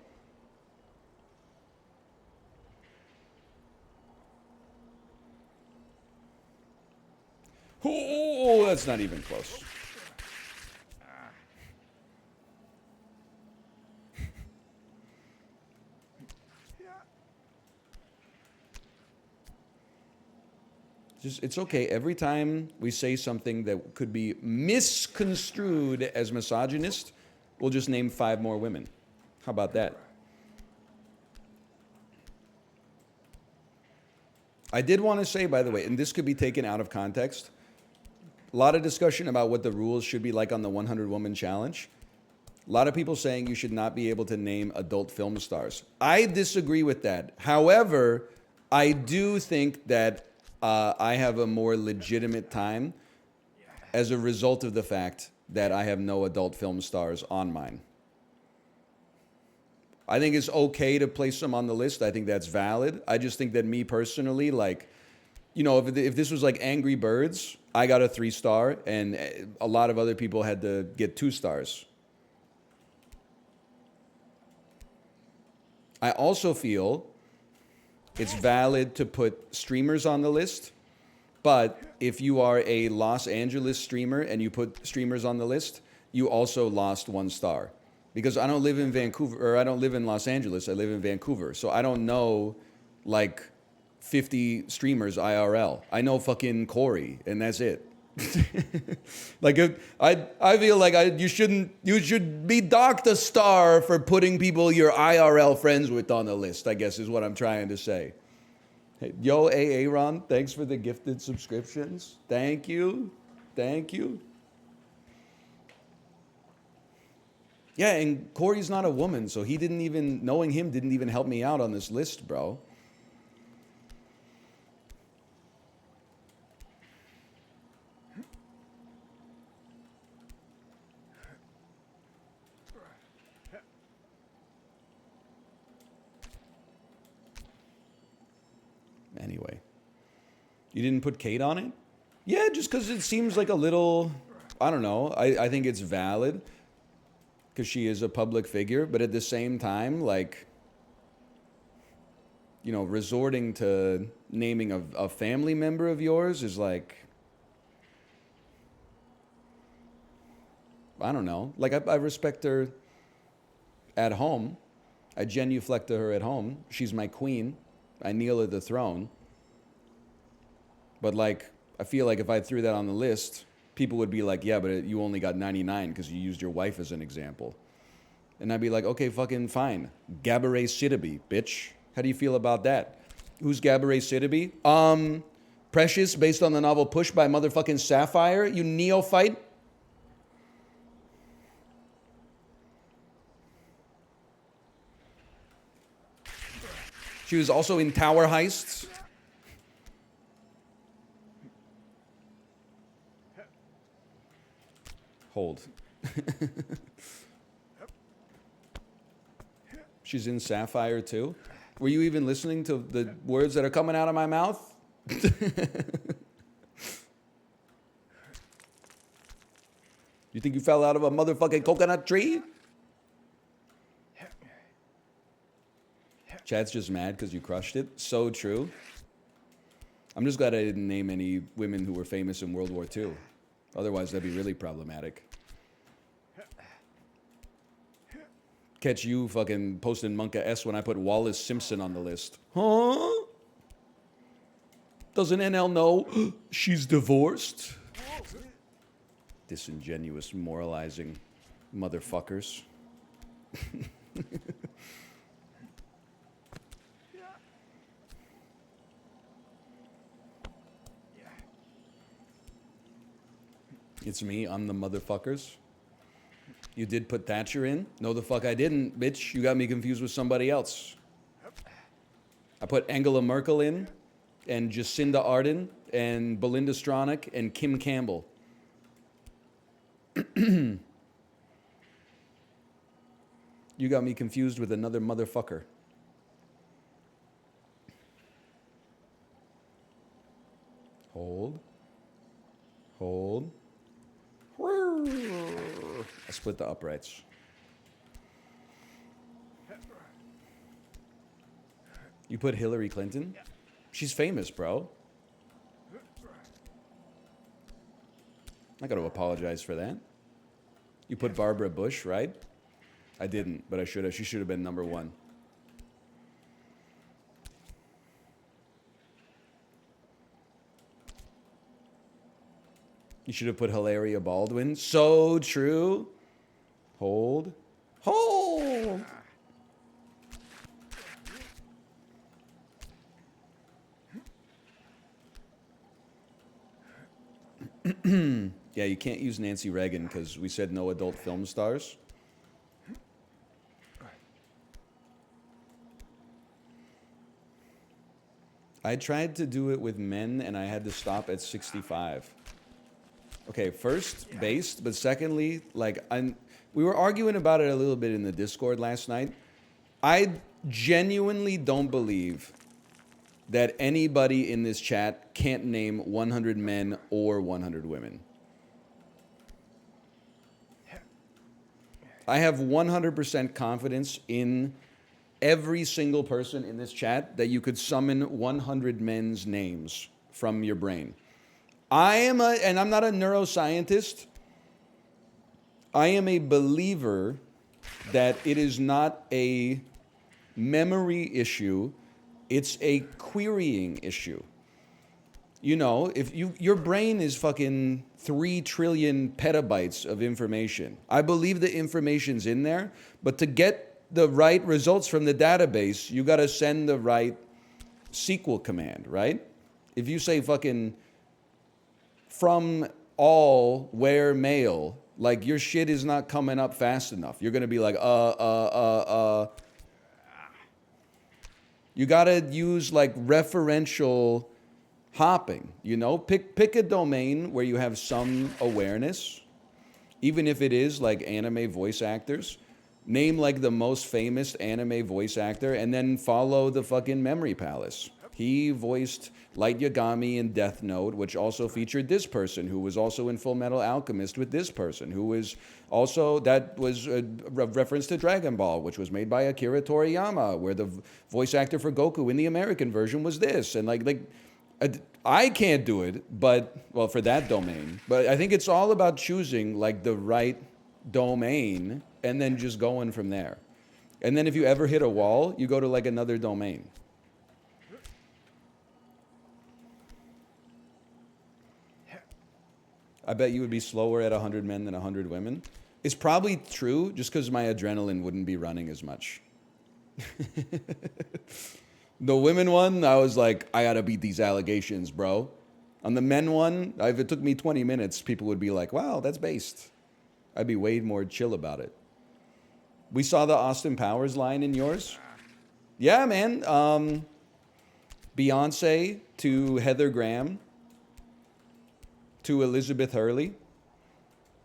Oh, that's not even close. Just, it's okay. Every time we say something that could be misconstrued as misogynist, we'll just name 5 more women. How about that? I did want to say, by the way, and this could be taken out of context, a lot of discussion about what the rules should be like on the 100 Woman Challenge. A lot of people saying you should not be able to name adult film stars. I disagree with that. However, I do think that I have a more legitimate time as a result of the fact that I have no adult film stars on mine. I think it's okay to place them on the list. I think that's valid. I just think that me personally, like, you know, if this was like Angry Birds, I got a 3-star, and a lot of other people had to get 2 stars. I also feel it's valid to put streamers on the list, but if you are a Los Angeles streamer and you put streamers on the list, you also lost 1 star. Because I don't live in Vancouver, or I don't live in Los Angeles, I live in Vancouver. So I don't know like 50 streamers IRL. I know fucking Corey, and that's it. Like, I feel like you should be docked a star for putting people you're IRL friends with on the list, I guess is what I'm trying to say. Hey, yo, Aaron, thanks for the gifted subscriptions. Thank you. Thank you. Yeah, and Corey's not a woman, so knowing him didn't even help me out on this list, bro. Anyway, you didn't put Kate on it? Yeah, just because it seems like a little, I don't know. I think it's valid because she is a public figure, but at the same time, like, you know, resorting to naming a family member of yours is like, I don't know. Like, I respect her at home. I genuflect to her at home. She's my queen. I kneel at the throne. But, like, I feel like if I threw that on the list, people would be like, yeah, but you only got 99 because you used your wife as an example. And I'd be like, okay, fucking fine. Gabourey Sidibe, bitch. How do you feel about that? Who's Gabourey Sidibe? Precious, based on the novel Push by motherfucking Sapphire, you neophyte. She was also in Tower Heists. Hold. She's in Sapphire too. Were you even listening to the words that are coming out of my mouth? You think you fell out of a motherfucking coconut tree? Chad's just mad because you crushed it. So true. I'm just glad I didn't name any women who were famous in World War II. Otherwise, that'd be really problematic. Catch you fucking posting Monka S when I put Wallace Simpson on the list. Huh? Doesn't NL know she's divorced? Disingenuous, moralizing motherfuckers. It's me, I'm the motherfuckers. You did put Thatcher in? No, the fuck I didn't, bitch. You got me confused with somebody else. I put Angela Merkel in, and Jacinda Ardern, and Belinda Stronach, and Kim Campbell. You got me confused with another motherfucker. Hold. Hold. I split the uprights. You put Hillary Clinton? She's famous, bro. I'm not going to apologize for that. You put Barbara Bush, right? I didn't, but I should have. She should have been number 1. You should have put Hilaria Baldwin. So true. Hold. Hold. Yeah, you can't use Nancy Reagan because we said no adult film stars. I tried to do it with men and I had to stop at 65. Okay, first, based, but secondly, like, we were arguing about it a little bit in the Discord last night. I genuinely don't believe that anybody in this chat can't name 100 men or 100 women. I have 100% confidence in every single person in this chat that you could summon 100 men's names from your brain. And I'm not a neuroscientist. I am a believer that it is not a memory issue, it's a querying issue. You know, if your brain is fucking 3 trillion petabytes of information. I believe the information's in there, but to get the right results from the database, you got to send the right SQL command, right? If you say fucking from all where male, like your shit is not coming up fast enough. You're going to be like, You got to use like referential hopping, you know? Pick a domain where you have some awareness, even if it is like anime voice actors. Name like the most famous anime voice actor and then follow the fucking memory palace. He voiced Light Yagami in Death Note, which also featured this person, who was also in Full Metal Alchemist with this person, who was also, that was a reference to Dragon Ball, which was made by Akira Toriyama, where the voice actor for Goku in the American version was this. And I can't do it, but, well, for that domain. But I think it's all about choosing like the right domain and then just going from there. And then if you ever hit a wall, you go to like another domain. I bet you would be slower at 100 men than 100 women. It's probably true just because my adrenaline wouldn't be running as much. The women one, I was like, I gotta beat these allegations, bro. On the men one, if it took me 20 minutes, people would be like, wow, that's based. I'd be way more chill about it. We saw the Austin Powers line in yours. Yeah, man. Beyonce to Heather Graham to Elizabeth Hurley.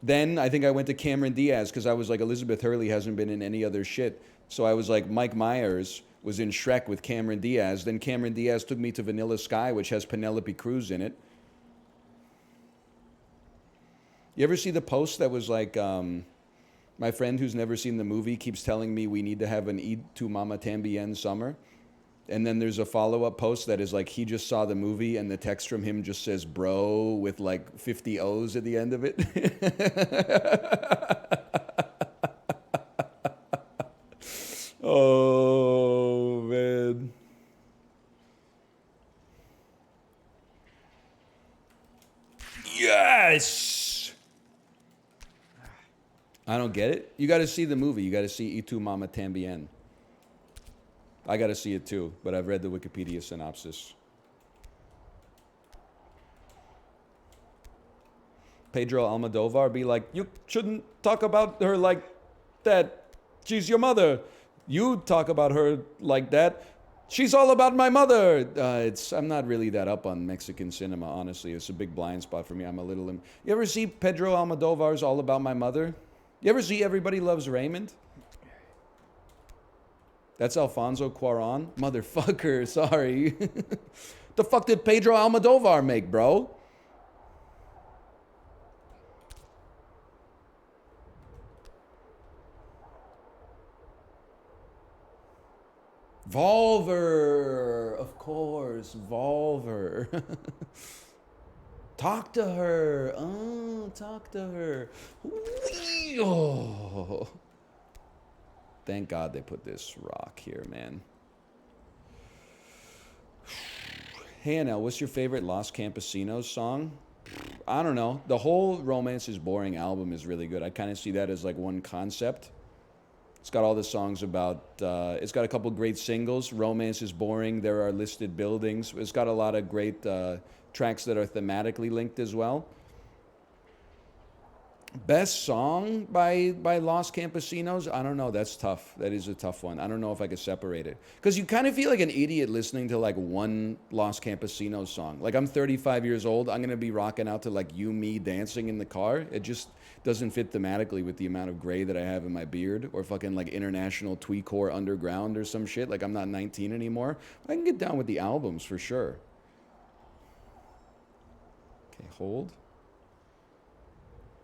Then I think I went to Cameron Diaz because I was like, Elizabeth Hurley hasn't been in any other shit. So I was like, Mike Myers was in Shrek with Cameron Diaz. Then Cameron Diaz took me to Vanilla Sky, which has Penelope Cruz in it. You ever see the post that was like, my friend who's never seen the movie keeps telling me we need to have an Eid to Mama Tambien summer? And then there's a follow-up post that is like, he just saw the movie and the text from him just says bro with like 50 O's at the end of it. Oh, man. Yes! I don't get it. You got to see the movie. You got to see Y tu Mama Tambien. I got to see it too, but I've read the Wikipedia synopsis. Pedro Almodovar be like, you shouldn't talk about her like that. She's your mother. You talk about her like that. She's all about my mother. I'm not really that up on Mexican cinema, honestly. It's a big blind spot for me. I'm a little... You ever see Pedro Almodovar's All About My Mother? You ever see Everybody Loves Raymond? That's Alfonso Cuarón? Motherfucker, sorry. The fuck did Pedro Almodovar make, bro? Volver, of course, Volver. Talk to her. Oh, talk to her. Oh. Thank God they put this rock here, man. Hey, Anel, what's your favorite Los Campesinos song? I don't know. The whole Romance is Boring album is really good. I kind of see that as like one concept. It's got all the songs about, it's got a couple great singles. Romance is Boring, There Are Listed Buildings. It's got a lot of great tracks that are thematically linked as well. Best song by Los Campesinos? I don't know. That's tough. That is a tough one. I don't know if I could separate it. Because you kind of feel like an idiot listening to like one Los Campesinos song. Like I'm 35 years old. I'm going to be rocking out to like You, Me dancing in the car. It just doesn't fit thematically with the amount of gray that I have in my beard. Or fucking like International Tweecore Underground or some shit. Like I'm not 19 anymore. I can get down with the albums for sure. Okay, hold.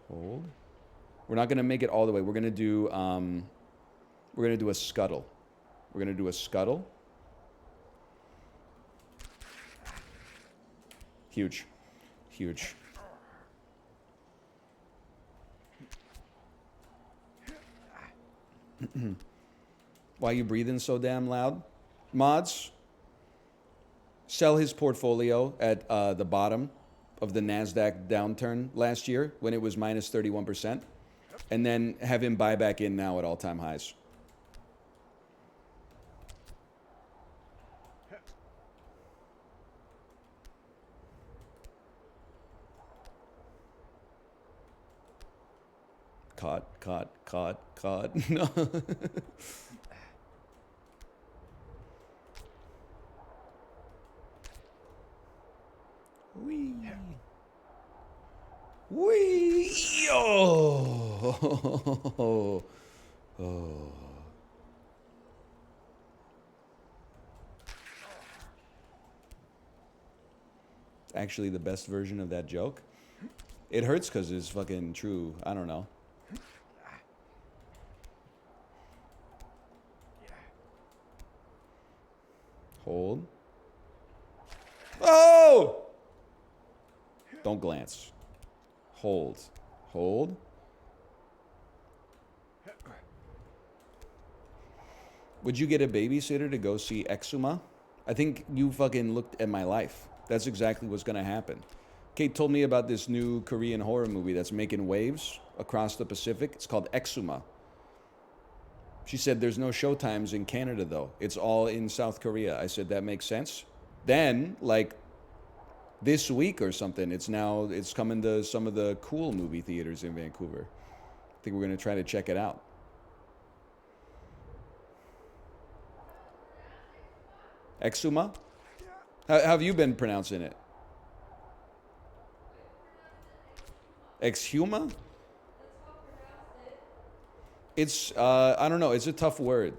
Hold. We're not gonna make it all the way. We're gonna do a scuttle. We're gonna do a scuttle. Huge. Huge. Why you breathing so damn loud? Mods, sell his portfolio at the bottom of the NASDAQ downturn last year when it was minus 31%, and then have him buy back in now at all-time highs. Caught. No. Wee. Wee. Oh. Oh. It's actually the best version of that joke. It hurts because it's fucking true. I don't know. Hold. Oh! Don't glance. Hold. Hold. Would you get a babysitter to go see Exuma? I think you fucking looked at my life. That's exactly what's gonna happen. Kate told me about this new Korean horror movie that's making waves across the Pacific. It's called Exuma. She said there's no showtimes in Canada though. It's all in South Korea. I said that makes sense. Then, like this week or something, it's coming to some of the cool movie theaters in Vancouver. I think we're gonna try to check it out. Exuma? How have you been pronouncing it? Exhuma? It's I don't know. It's a tough word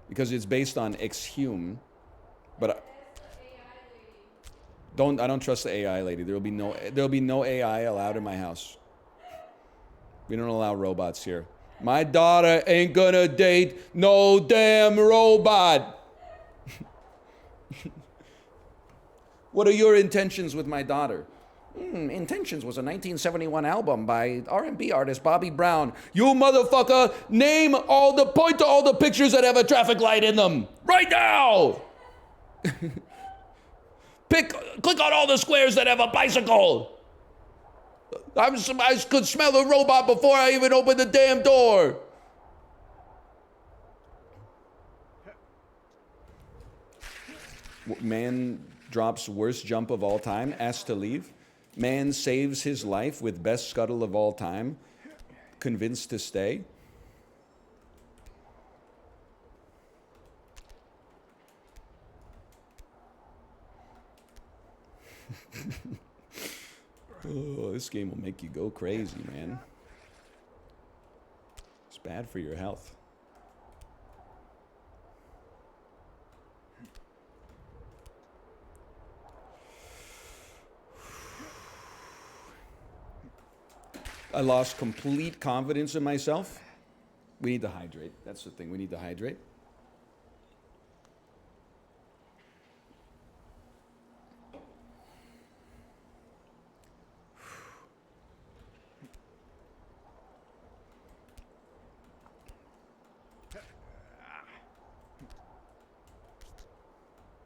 because it's based on exhume, but I don't trust the AI lady. There'll be no AI allowed in my house. We don't allow robots here. My daughter ain't gonna date no damn robot. What are your intentions with my daughter? Intentions was a 1971 album by R&B artist Bobby Brown. You motherfucker, point to all the pictures that have a traffic light in them. Right now! Click on all the squares that have a bicycle. I could smell the robot before I even opened the damn door. Man drops worst jump of all time, asked to leave. Man saves his life with best scuttle of all time, convinced to stay. Oh, this game will make you go crazy, man. It's bad for your health. I lost complete confidence in myself. We need to hydrate. That's the thing. We need to hydrate.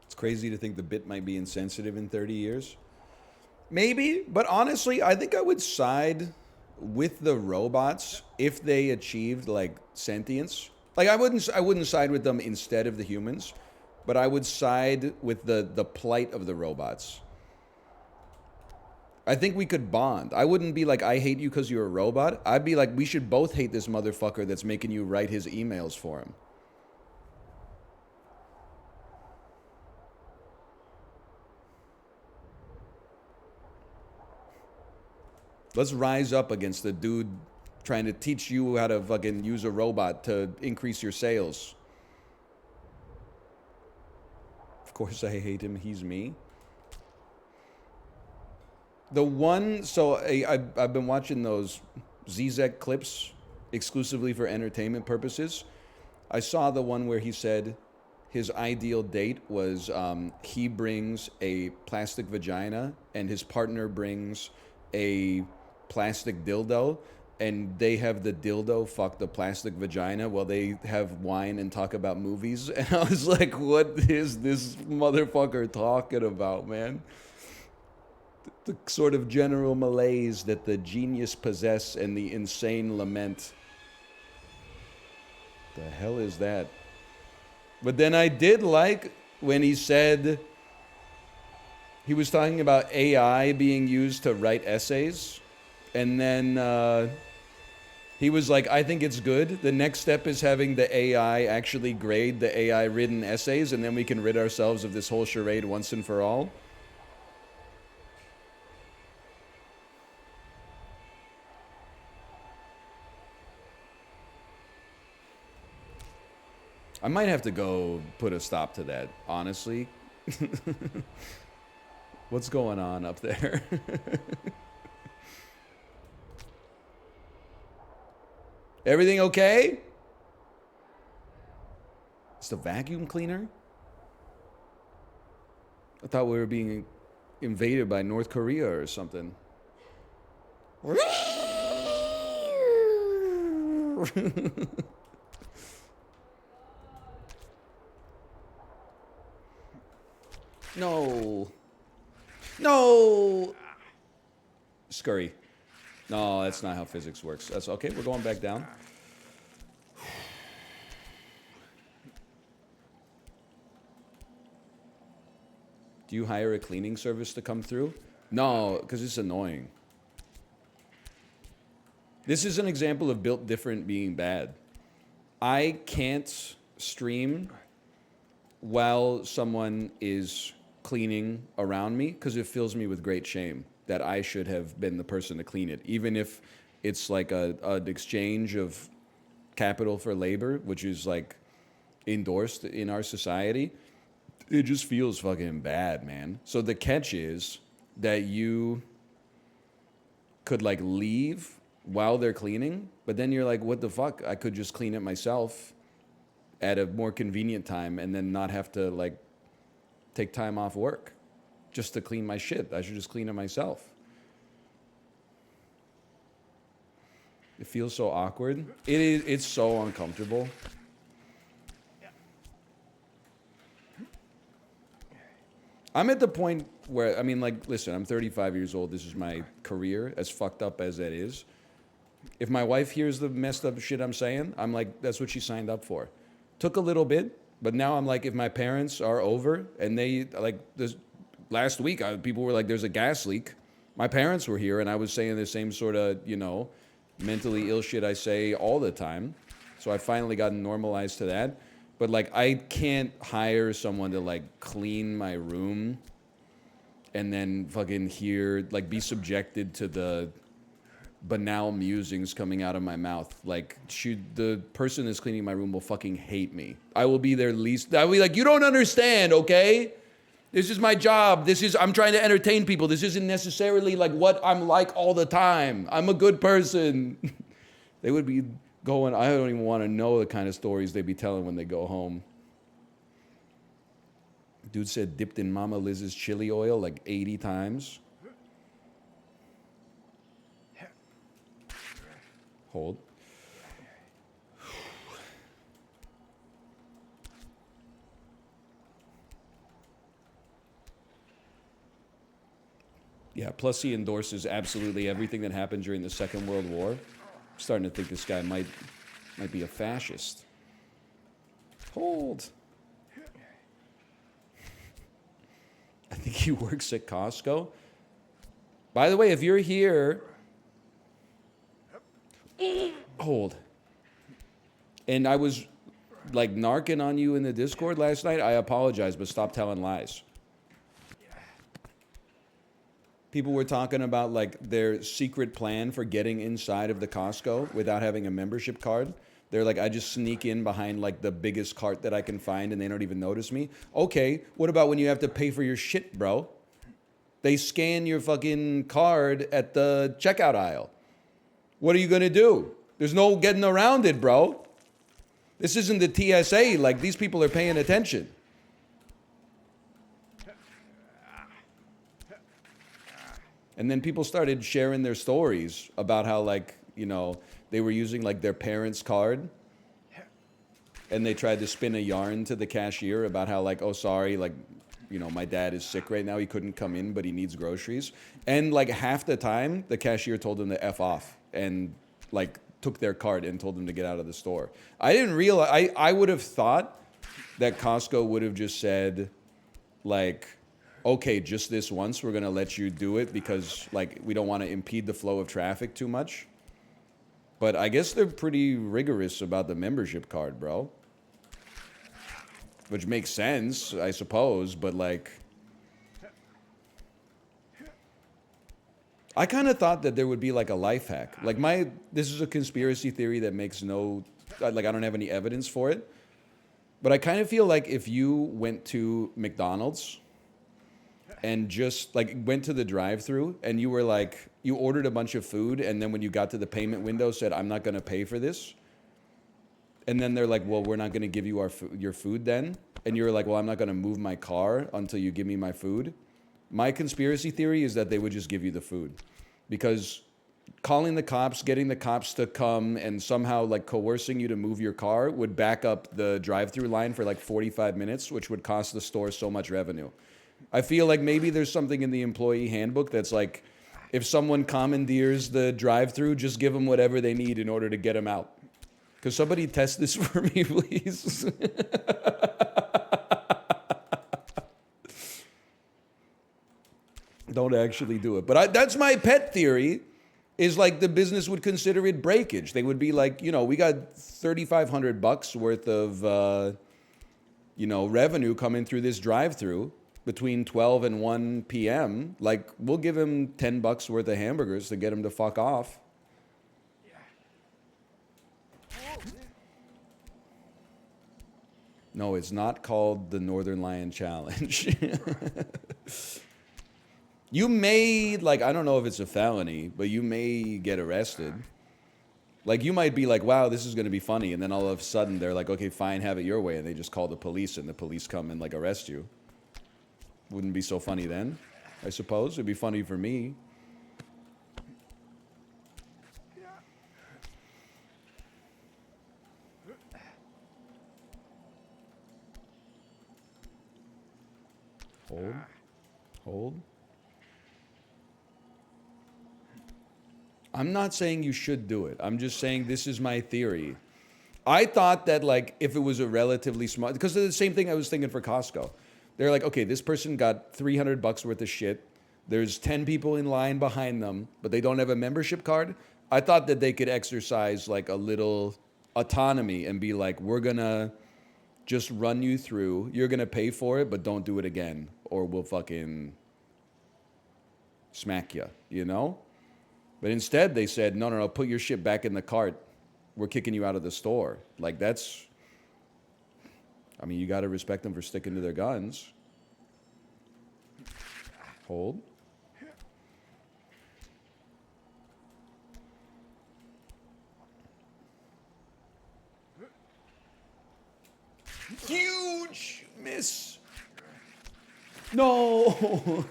It's crazy to think the bit might be insensitive in 30 years. Maybe, but honestly, I think I would side with the robots if they achieved like sentience. Like I wouldn't side with them instead of the humans, but I would side with the plight of the robots. I think we could bond. I wouldn't be like I hate you cuz you're a robot. I'd be like we should both hate this motherfucker that's making you write his emails for him. Let's rise up against the dude trying to teach you how to fucking use a robot to increase your sales. Of course, I hate him. He's me. The one, so I've been watching those Zizek clips exclusively for entertainment purposes. I saw the one where he said his ideal date was he brings a plastic vagina and his partner brings a plastic dildo, and they have the dildo fuck the plastic vagina while they have wine and talk about movies. And I was like, what is this motherfucker talking about, man? The sort of general malaise that the genius possess and the insane lament. The hell is that? But then I did like when he said he was talking about AI being used to write essays. And then he was like, I think it's good. The next step is having the AI actually grade the AI written essays, and then we can rid ourselves of this whole charade once and for all. I might have to go put a stop to that, honestly. What's going on up there? Everything okay? It's the vacuum cleaner? I thought we were being invaded by North Korea or something. No. No. Scurry. No, that's not how physics works. That's okay. We're going back down. Do you hire a cleaning service to come through? No, because it's annoying. This is an example of built different being bad. I can't stream while someone is cleaning around me because it fills me with great shame that I should have been the person to clean it, even if it's like an exchange of capital for labor, which is like endorsed in our society. It just feels fucking bad, man. So the catch is that you could like leave while they're cleaning, but then you're like, what the fuck? I could just clean it myself at a more convenient time and then not have to like take time off work just to clean my shit. I should just clean it myself. It feels so awkward. It's so uncomfortable. I'm at the point where, I mean, like, listen, I'm 35 years old. This is my career, as fucked up as that is. If my wife hears the messed up shit I'm saying, I'm like, that's what she signed up for. Took a little bit, but now I'm like, if my parents are over and they, like, this last week, people were like, there's a gas leak. My parents were here, and I was saying the same sort of, you know, mentally ill shit I say all the time. So I finally got normalized to that. But, like, I can't hire someone to, like, clean my room and then fucking hear, like, be subjected to the banal musings coming out of my mouth. Like, the person that's cleaning my room will fucking hate me. I will be their least. I'll be like, you don't understand, okay? This is my job. I'm trying to entertain people. This isn't necessarily, like, what I'm like all the time. I'm a good person. They would be going, I don't even want to know the kind of stories they'd be telling when they go home. Dude said dipped in Mama Liz's chili oil like 80 times. Hold. Yeah, plus he endorses absolutely everything that happened during the Second World War. I'm starting to think this guy might be a fascist. Hold. I think he works at Costco. By the way, if you're here, hold. And I was like narking on you in the Discord last night. I apologize, but stop telling lies. People were talking about like their secret plan for getting inside of the Costco without having a membership card. They're like, I just sneak in behind like the biggest cart that I can find and they don't even notice me. Okay, what about when you have to pay for your shit, bro? They scan your fucking card at the checkout aisle. What are you gonna do? There's no getting around it, bro. This isn't the TSA. Like, these people are paying attention. And then people started sharing their stories about how, like, you know, they were using like their parents' card and they tried to spin a yarn to the cashier about how, like, oh, sorry, like, you know, my dad is sick right now. He couldn't come in, but he needs groceries. And like half the time, the cashier told them to F off and like took their card and told them to get out of the store. I didn't realize, I would have thought that Costco would have just said, like, okay, just this once, we're going to let you do it because, like, we don't want to impede the flow of traffic too much. But I guess they're pretty rigorous about the membership card, bro. Which makes sense, I suppose, but, like, I kind of thought that there would be, like, a life hack. Like, this is a conspiracy theory that makes no, like, I don't have any evidence for it. But I kind of feel like if you went to McDonald's and just like went to the drive-thru and you were like, you ordered a bunch of food and then when you got to the payment window said, I'm not going to pay for this. And then they're like, well, we're not going to give you your food then. And you're like, well, I'm not going to move my car until you give me my food. My conspiracy theory is that they would just give you the food because calling the cops, getting the cops to come and somehow like coercing you to move your car would back up the drive-thru line for like 45 minutes, which would cost the store so much revenue. I feel like maybe there's something in the employee handbook that's like, if someone commandeers the drive-thru, just give them whatever they need in order to get them out. Could somebody test this for me, please? Don't actually do it. But that's my pet theory, is like the business would consider it breakage. They would be like, you know, we got $3,500 worth of, you know, revenue coming through this drive-thru between 12 and 1 p.m. Like, we'll give him $10 worth of hamburgers to get him to fuck off. No, it's not called the Northern Lion Challenge. You may, like, I don't know if it's a felony, but you may get arrested. Like, you might be like, wow, this is going to be funny. And then all of a sudden, they're like, okay, fine, have it your way. And they just call the police, and the police come and, like, arrest you. Wouldn't be so funny then, I suppose. It'd be funny for me. Hold. Hold. I'm not saying you should do it. I'm just saying this is my theory. I thought that, like, if it was a relatively small, because it's the same thing I was thinking for Costco. They're like, okay, this person got $300 worth of shit. There's 10 people in line behind them, but they don't have a membership card. I thought that they could exercise like a little autonomy and be like, we're gonna just run you through. You're gonna pay for it, but don't do it again, or we'll fucking smack you, you know? But instead, they said, no, put your shit back in the cart. We're kicking you out of the store. Like, that's, I mean, you got to respect them for sticking to their guns. Hold. Huge miss. No.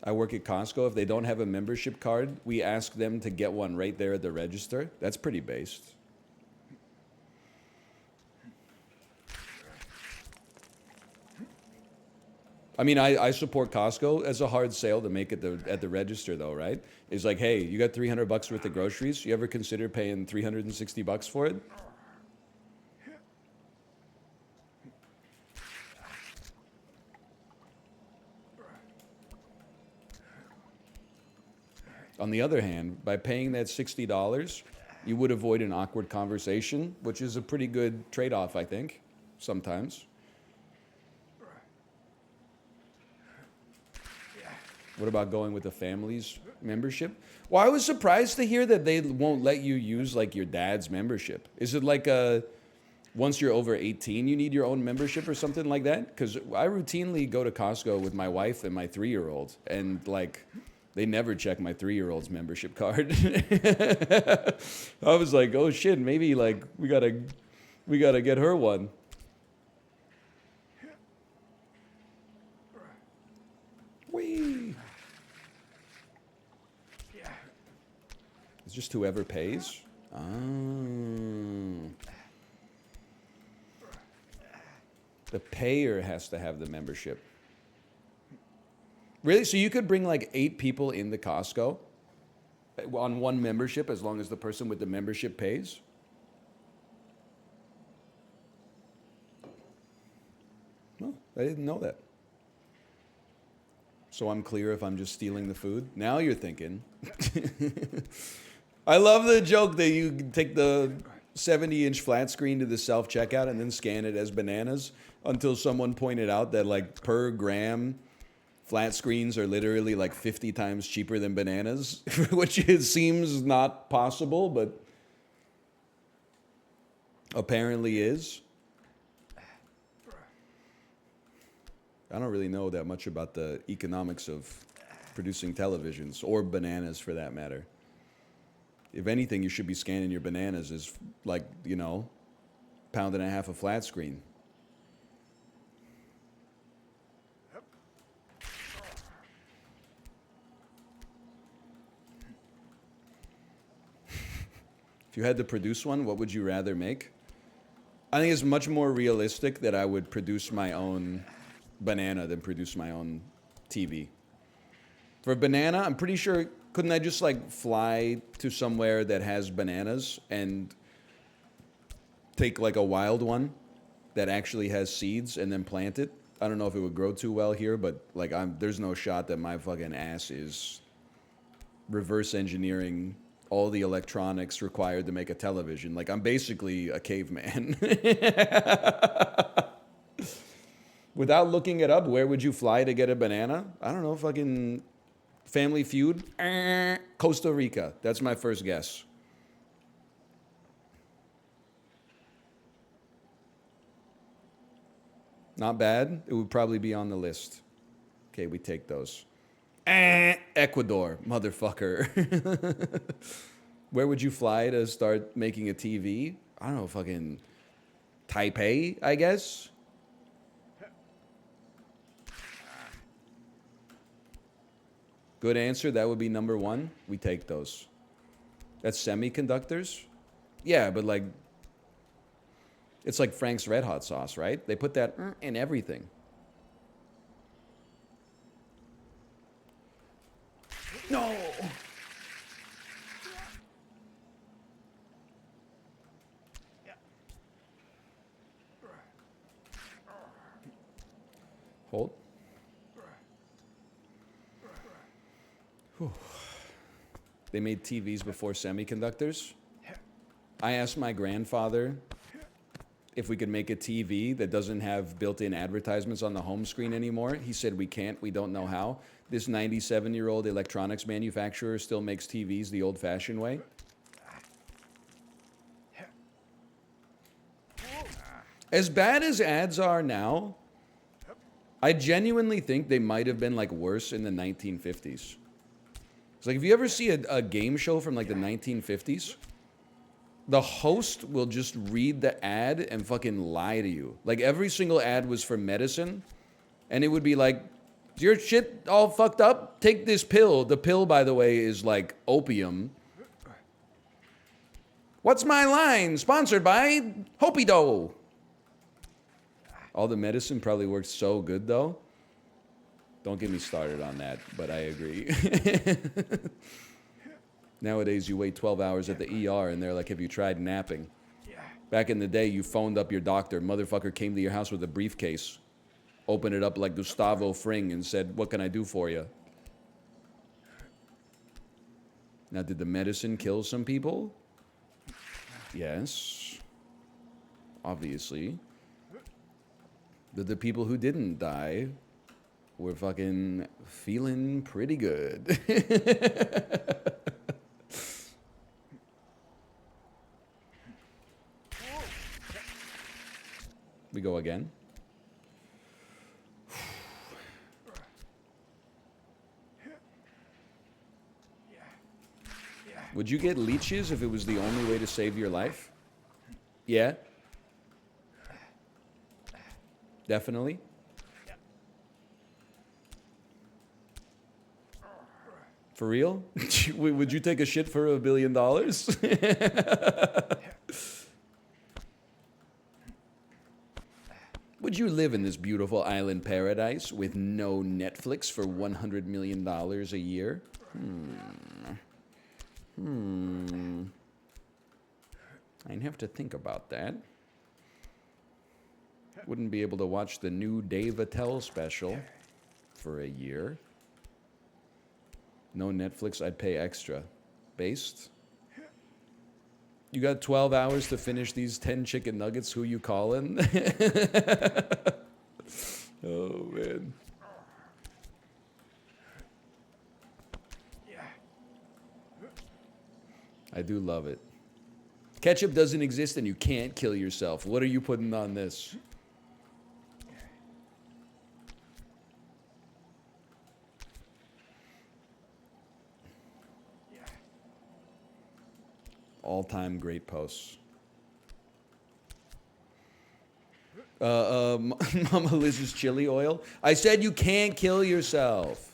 I work at Costco. If they don't have a membership card, we ask them to get one right there at the register. That's pretty based. I mean, I support Costco as a hard sale to make at the register, though, right? It's like, hey, you got $300 worth of groceries. You ever consider paying $360 for it? On the other hand, by paying that $60, you would avoid an awkward conversation, which is a pretty good trade-off, I think, sometimes. What about going with the family's membership? Well, I was surprised to hear that they won't let you use like your dad's membership. Is it like once you're over 18, you need your own membership or something like that? Because I routinely go to Costco with my wife and my 3-year-old, and like they never check my 3-year-old's membership card. I was like, oh shit, maybe like we gotta get her one. Whee! It's just whoever pays. Oh. The payer has to have the membership. Really? So you could bring like 8 people into Costco on one membership as long as the person with the membership pays? No, I didn't know that. So I'm clear if I'm just stealing the food? Now you're thinking. I love the joke that you take the 70-inch flat screen to the self-checkout and then scan it as bananas until someone pointed out that like per gram, flat screens are literally like 50 times cheaper than bananas, which it seems not possible, but apparently is. I don't really know that much about the economics of producing televisions or bananas for that matter. If anything, you should be scanning your bananas as like, you know, £1.50 a flat screen. If you had to produce one, what would you rather make? I think it's much more realistic that I would produce my own banana than produce my own TV. For a banana, I'm pretty sure, couldn't I just like fly to somewhere that has bananas and take like a wild one that actually has seeds and then plant it? I don't know if it would grow too well here, but like there's no shot that my fucking ass is reverse engineering all the electronics required to make a television. Like I'm basically a caveman. Without looking it up, where would you fly to get a banana? I don't know, fucking Family Feud? Costa Rica. That's my first guess. Not bad. It would probably be on the list. Okay, we take those. Ecuador, motherfucker. Where would you fly to start making a TV? I don't know, fucking Taipei, I guess? Good answer. That would be number 1. We take those. That's semiconductors? Yeah, but like, it's like Frank's Red Hot sauce, right? They put that in everything. No! Hold. Whew. They made TVs before semiconductors. I asked my grandfather if we could make a TV that doesn't have built-in advertisements on the home screen anymore. He said we can't, we don't know how. This 97-year-old electronics manufacturer still makes TVs the old-fashioned way. As bad as ads are now, I genuinely think they might have been like worse in the 1950s. It's like if you ever see a game show from like the 1950s, the host will just read the ad and fucking lie to you. Like every single ad was for medicine, and it would be like, is your shit all fucked up? Take this pill. The pill, by the way, is like opium. What's my line? Sponsored by Hopido. All the medicine probably works so good though. Don't get me started on that, but I agree. Nowadays, you wait 12 hours at the ER, and they're like, have you tried napping? Back in the day, you phoned up your doctor. Motherfucker came to your house with a briefcase, opened it up like Gustavo Fring, and said, what can I do for you? Now, did the medicine kill some people? Yes. Obviously. But the people who didn't die were fucking feeling pretty good. We go again. Would you get leeches if it was the only way to save your life? Yeah. Definitely. For real? Would you take a shit for $1 billion? Would you live in this beautiful island paradise with no Netflix for $100 million a year? I'd have to think about that. Wouldn't be able to watch the new Dave Attell special for a year. No Netflix, I'd pay extra. Based? You got 12 hours to finish these 10 chicken nuggets, who you calling? Oh, man. I do love it. Ketchup doesn't exist and you can't kill yourself. What are you putting on this? All-time great posts. Mama Liz's chili oil. I said you can't kill yourself.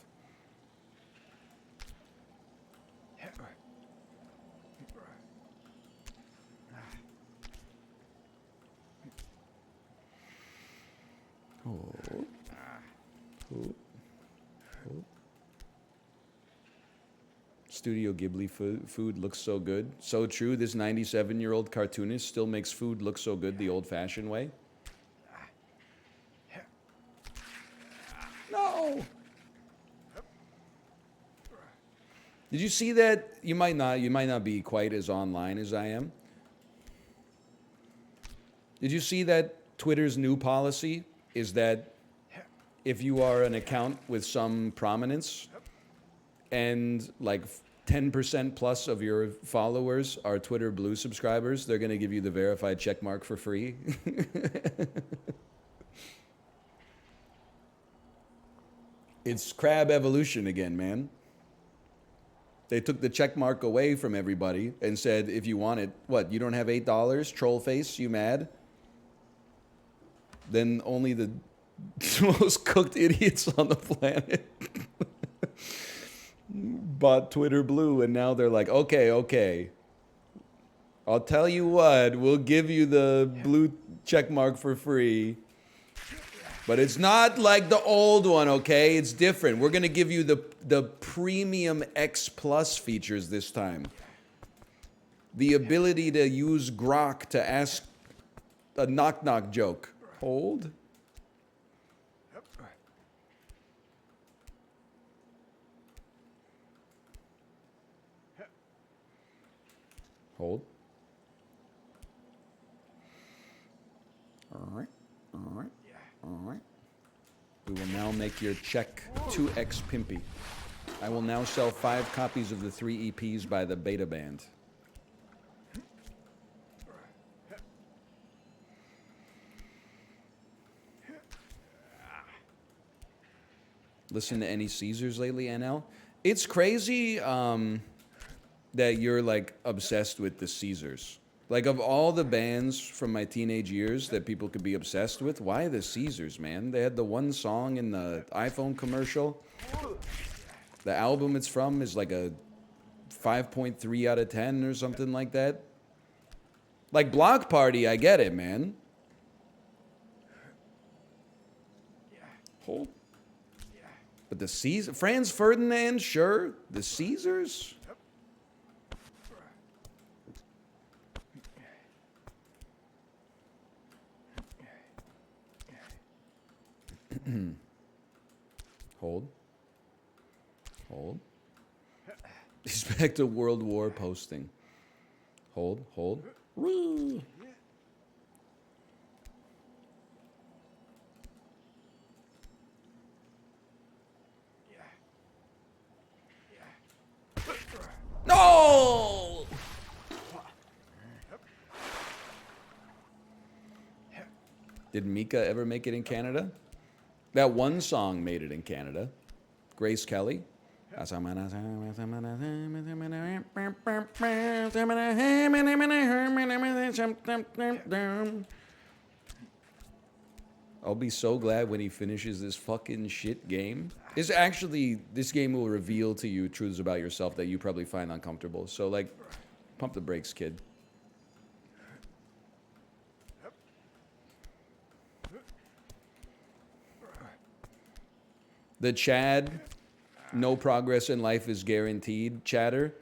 Studio Ghibli food looks so good. So true, this 97-year-old cartoonist still makes food look so good the old-fashioned way. No! Did you see that? You might not be quite as online as I am. Did you see that Twitter's new policy is that if you are an account with some prominence and like 10% plus of your followers are Twitter Blue subscribers, they're going to give you the verified check mark for free? It's crab evolution again, man. They took the check mark away from everybody and said, if you want it, what, you don't have $8? Troll face, you mad? Then only the most cooked idiots on the planet bought Twitter Blue, and now they're like, okay. I'll tell you what, we'll give you the blue check mark for free. But it's not like the old one, okay? It's different. We're going to give you the premium X Plus features this time. The ability to use Grok to ask a knock-knock joke. Hold. Hold. All right. We will now make your check 2x pimpy. I will now sell 5 copies of the 3 EPs by the Beta Band. Listen to any Caesars lately, NL? It's crazy that you're like obsessed with the Caesars. Like, of all the bands from my teenage years that people could be obsessed with, why the Caesars, man? They had the one song in the iPhone commercial. The album it's from is like a 5.3 out of 10 or something like that. Like, Block Party, I get it, man. Hold. But the Caesar, Franz Ferdinand, sure. The Caesars? Hold. Hold. He's back to World War posting. Hold, hold. Woo. No! Did Mika ever make it in Canada? That one song made it in Canada. Grace Kelly. I'll be so glad when he finishes this fucking shit game. It's actually, this game will reveal to you truths about yourself that you probably find uncomfortable. So, like, pump the brakes, kid. The Chad, no progress in life is guaranteed chatter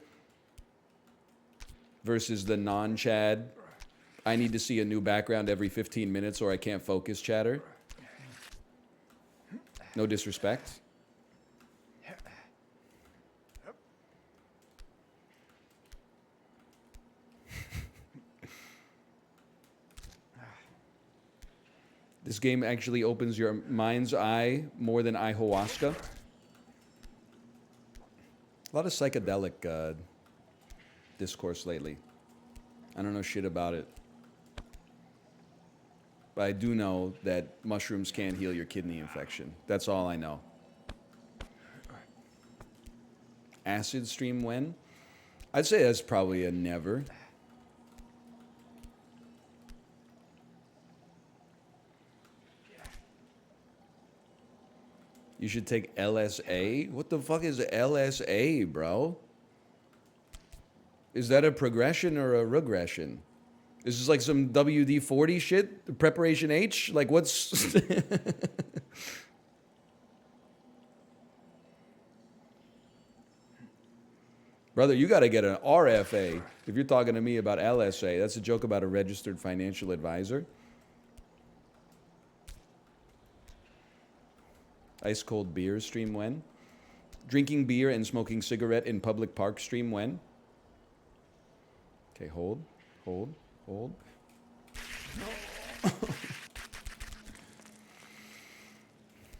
versus the non-Chad, I need to see a new background every 15 minutes or I can't focus chatter. No disrespect. This game actually opens your mind's eye more than ayahuasca. A lot of psychedelic discourse lately. I don't know shit about it. But I do know that mushrooms can't heal your kidney infection. That's all I know. Acid stream when? I'd say that's probably a never. You should take LSA? What the fuck is LSA, bro? Is that a progression or a regression? Is this like some WD-40 shit? Preparation H? Like what's... Brother, you got to get an RFA if you're talking to me about LSA. That's a joke about a registered financial advisor. Ice cold beer stream when? Drinking beer and smoking cigarette in public park stream when? Okay, hold, hold, hold.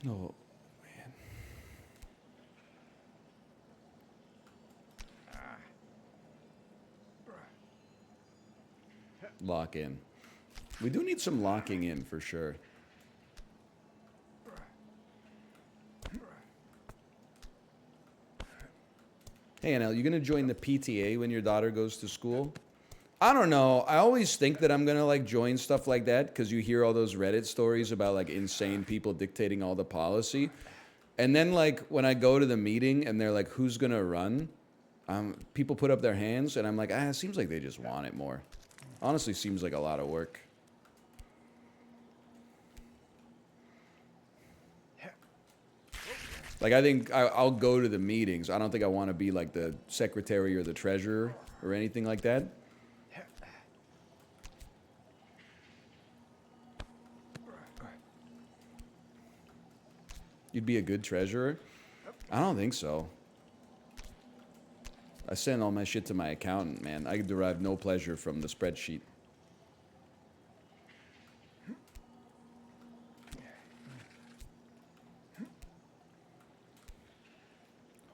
Oh, man. Lock in. We do need some locking in for sure. Hey, Anel, you gonna join the PTA when your daughter goes to school? I don't know. I always think that I'm gonna like join stuff like that because you hear all those Reddit stories about like insane people dictating all the policy. And then like when I go to the meeting and they're like, who's gonna run? People put up their hands and I'm like, it seems like they just want it more. Honestly, seems like a lot of work. Like, I think I'll go to the meetings. I don't think I want to be like the secretary or the treasurer or anything like that. You'd be a good treasurer? I don't think so. I send all my shit to my accountant, man. I derive no pleasure from the spreadsheet.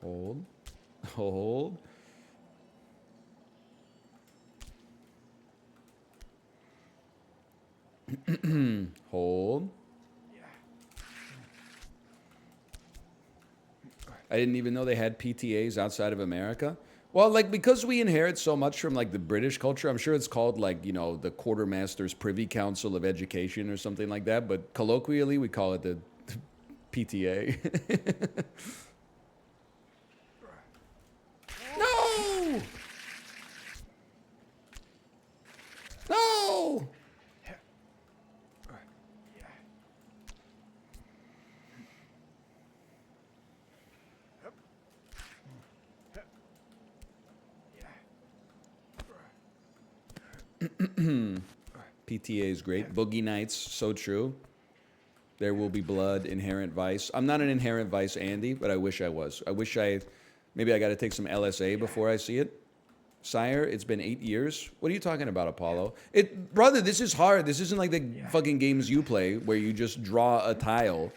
Hold. Hold. Hold. I didn't even know they had PTAs outside of America. Well, like, because we inherit so much from, like, the British culture, I'm sure it's called, like, you know, the Quartermaster's Privy Council of Education or something like that, but colloquially, we call it the PTA. No! No! PTA is great. Boogie Nights, so true. There will be blood, Inherent Vice. I'm not an Inherent Vice Andy, but I wish I was. Maybe I got to take some LSA before I see it. Sire, it's been 8 years. What are you talking about, Apollo? Brother, this is hard. This isn't like the fucking games you play where you just draw a tile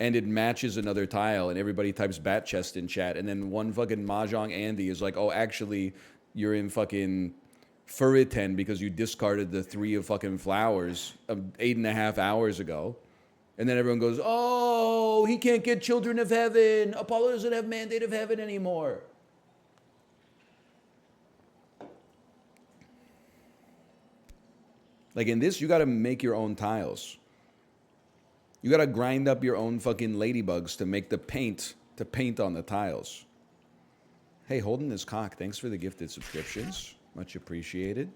and it matches another tile and everybody types bat chest in chat and then one fucking Mahjong Andy is like, oh, actually, you're in fucking Furriten because you discarded the 3 of fucking flowers 8.5 hours ago. And then everyone goes, oh, he can't get Children of Heaven. Apollo doesn't have Mandate of Heaven anymore. Like in this, you got to make your own tiles. You got to grind up your own fucking ladybugs to make the paint, to paint on the tiles. Hey, holding this cock, thanks for the gifted subscriptions. Much appreciated.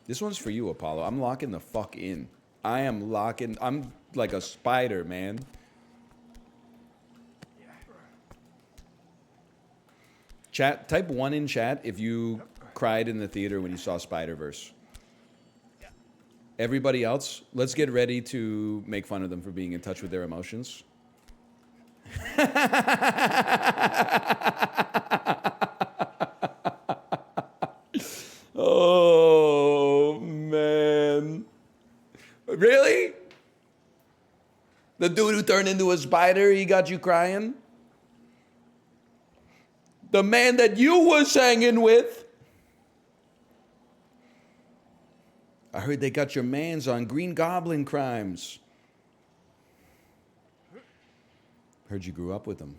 This one's for you, Apollo. I'm locking the fuck in. I'm like a spider, man. Chat, type 1 in chat if you cried in the theater when you saw Spider-Verse. Everybody else, let's get ready to make fun of them for being in touch with their emotions. Oh, man. Really? The dude who turned into a spider, he got you crying? The man that you was hanging with? I heard they got your mans on Green Goblin crimes. Heard you grew up with them.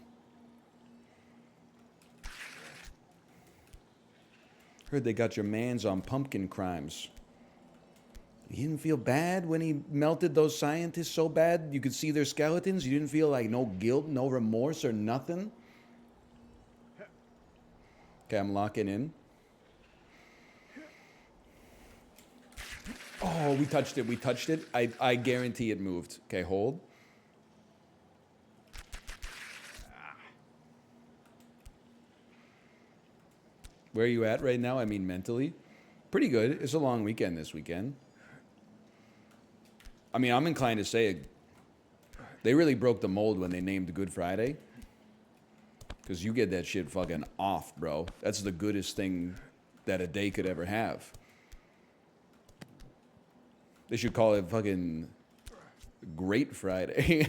Heard they got your mans on pumpkin crimes. You didn't feel bad when he melted those scientists so bad you could see their skeletons? You didn't feel like no guilt, no remorse, or nothing? Okay, I'm locking in. Oh, we touched it. We touched it. I guarantee it moved. Okay, hold. Where are you at right now? I mean, mentally. Pretty good. It's a long weekend this weekend. I mean, I'm inclined to say they really broke the mold when they named Good Friday. Because you get that shit fucking off, bro. That's the goodest thing that a day could ever have. They should call it fucking Great Friday.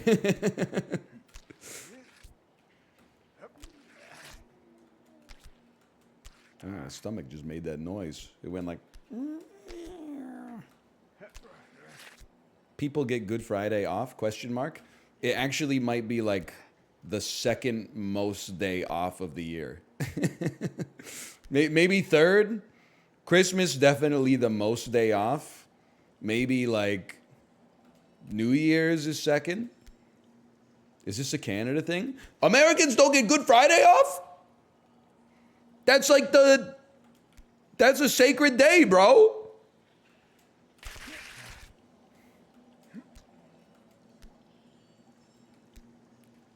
My stomach just made that noise. It went like... People get Good Friday off, question mark. It actually might be like the second most day off of the year. Maybe third. Christmas, definitely the most day off. Maybe like New Year's is second. Is this a Canada thing? Americans don't get Good Friday off? That's like that's a sacred day, bro.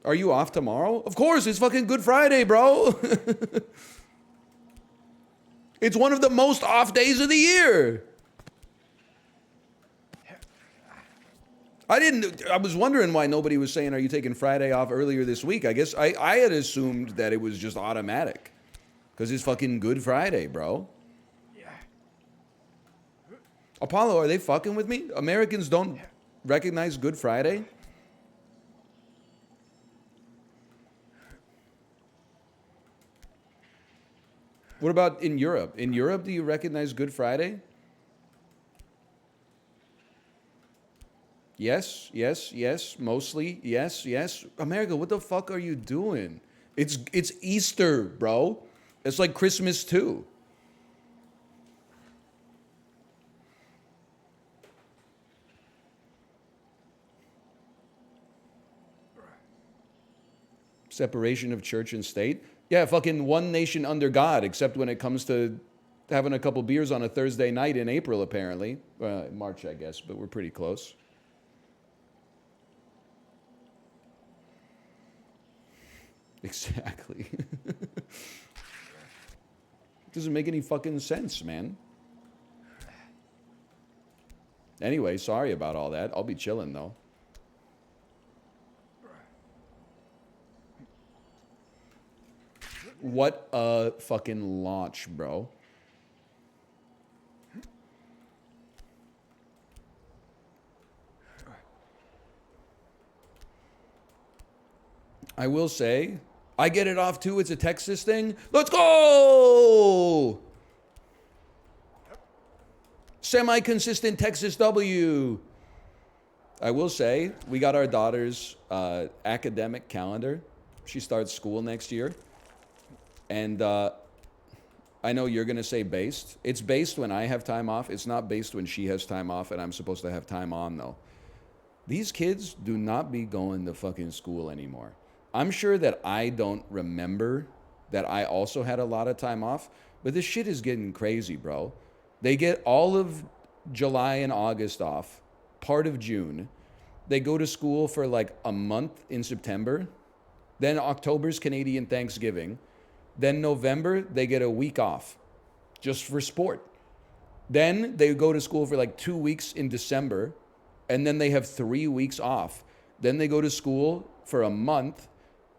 Are you off tomorrow? Of course, it's fucking Good Friday, bro. It's one of the most off days of the year. I was wondering why nobody was saying, are you taking Friday off earlier this week? I guess I had assumed that it was just automatic. Because it's fucking Good Friday, bro. Apollo, are they fucking with me? Americans don't recognize Good Friday? What about in Europe? In Europe, do you recognize Good Friday? Yes, yes, yes. Mostly, yes, yes. America, what the fuck are you doing? It's Easter, bro. It's like Christmas too. Separation of church and state. Yeah, fucking one nation under God, except when it comes to having a couple beers on a Thursday night in April, apparently. March, I guess, but we're pretty close. Exactly. Doesn't make any fucking sense, man. Anyway, sorry about all that. I'll be chilling, though. What a fucking launch, bro. I will say, I get it off too. It's a Texas thing. Let's go! Semi-consistent Texas W. I will say, we got our daughter's academic calendar. She starts school next year. And I know you're going to say based. It's based when I have time off. It's not based when she has time off, and I'm supposed to have time on, though. These kids do not be going to fucking school anymore. I'm sure that I don't remember that I also had a lot of time off, but this shit is getting crazy, bro. They get all of July and August off, part of June. They go to school for like a month in September. Then October's Canadian Thanksgiving. Then November, they get a week off just for sport. Then they go to school for like 2 weeks in December, and then they have 3 weeks off. Then they go to school for a month,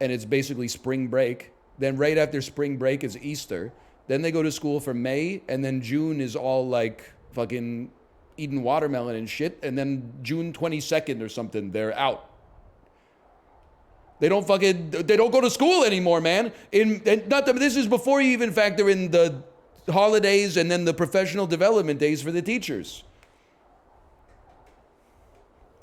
and it's basically spring break. Then right after spring break is Easter. Then they go to school for May, and then June is all like fucking eating watermelon and shit. And then June 22nd or something, they're out. They don't go to school anymore, man. This is before you even factor in the holidays and then the professional development days for the teachers.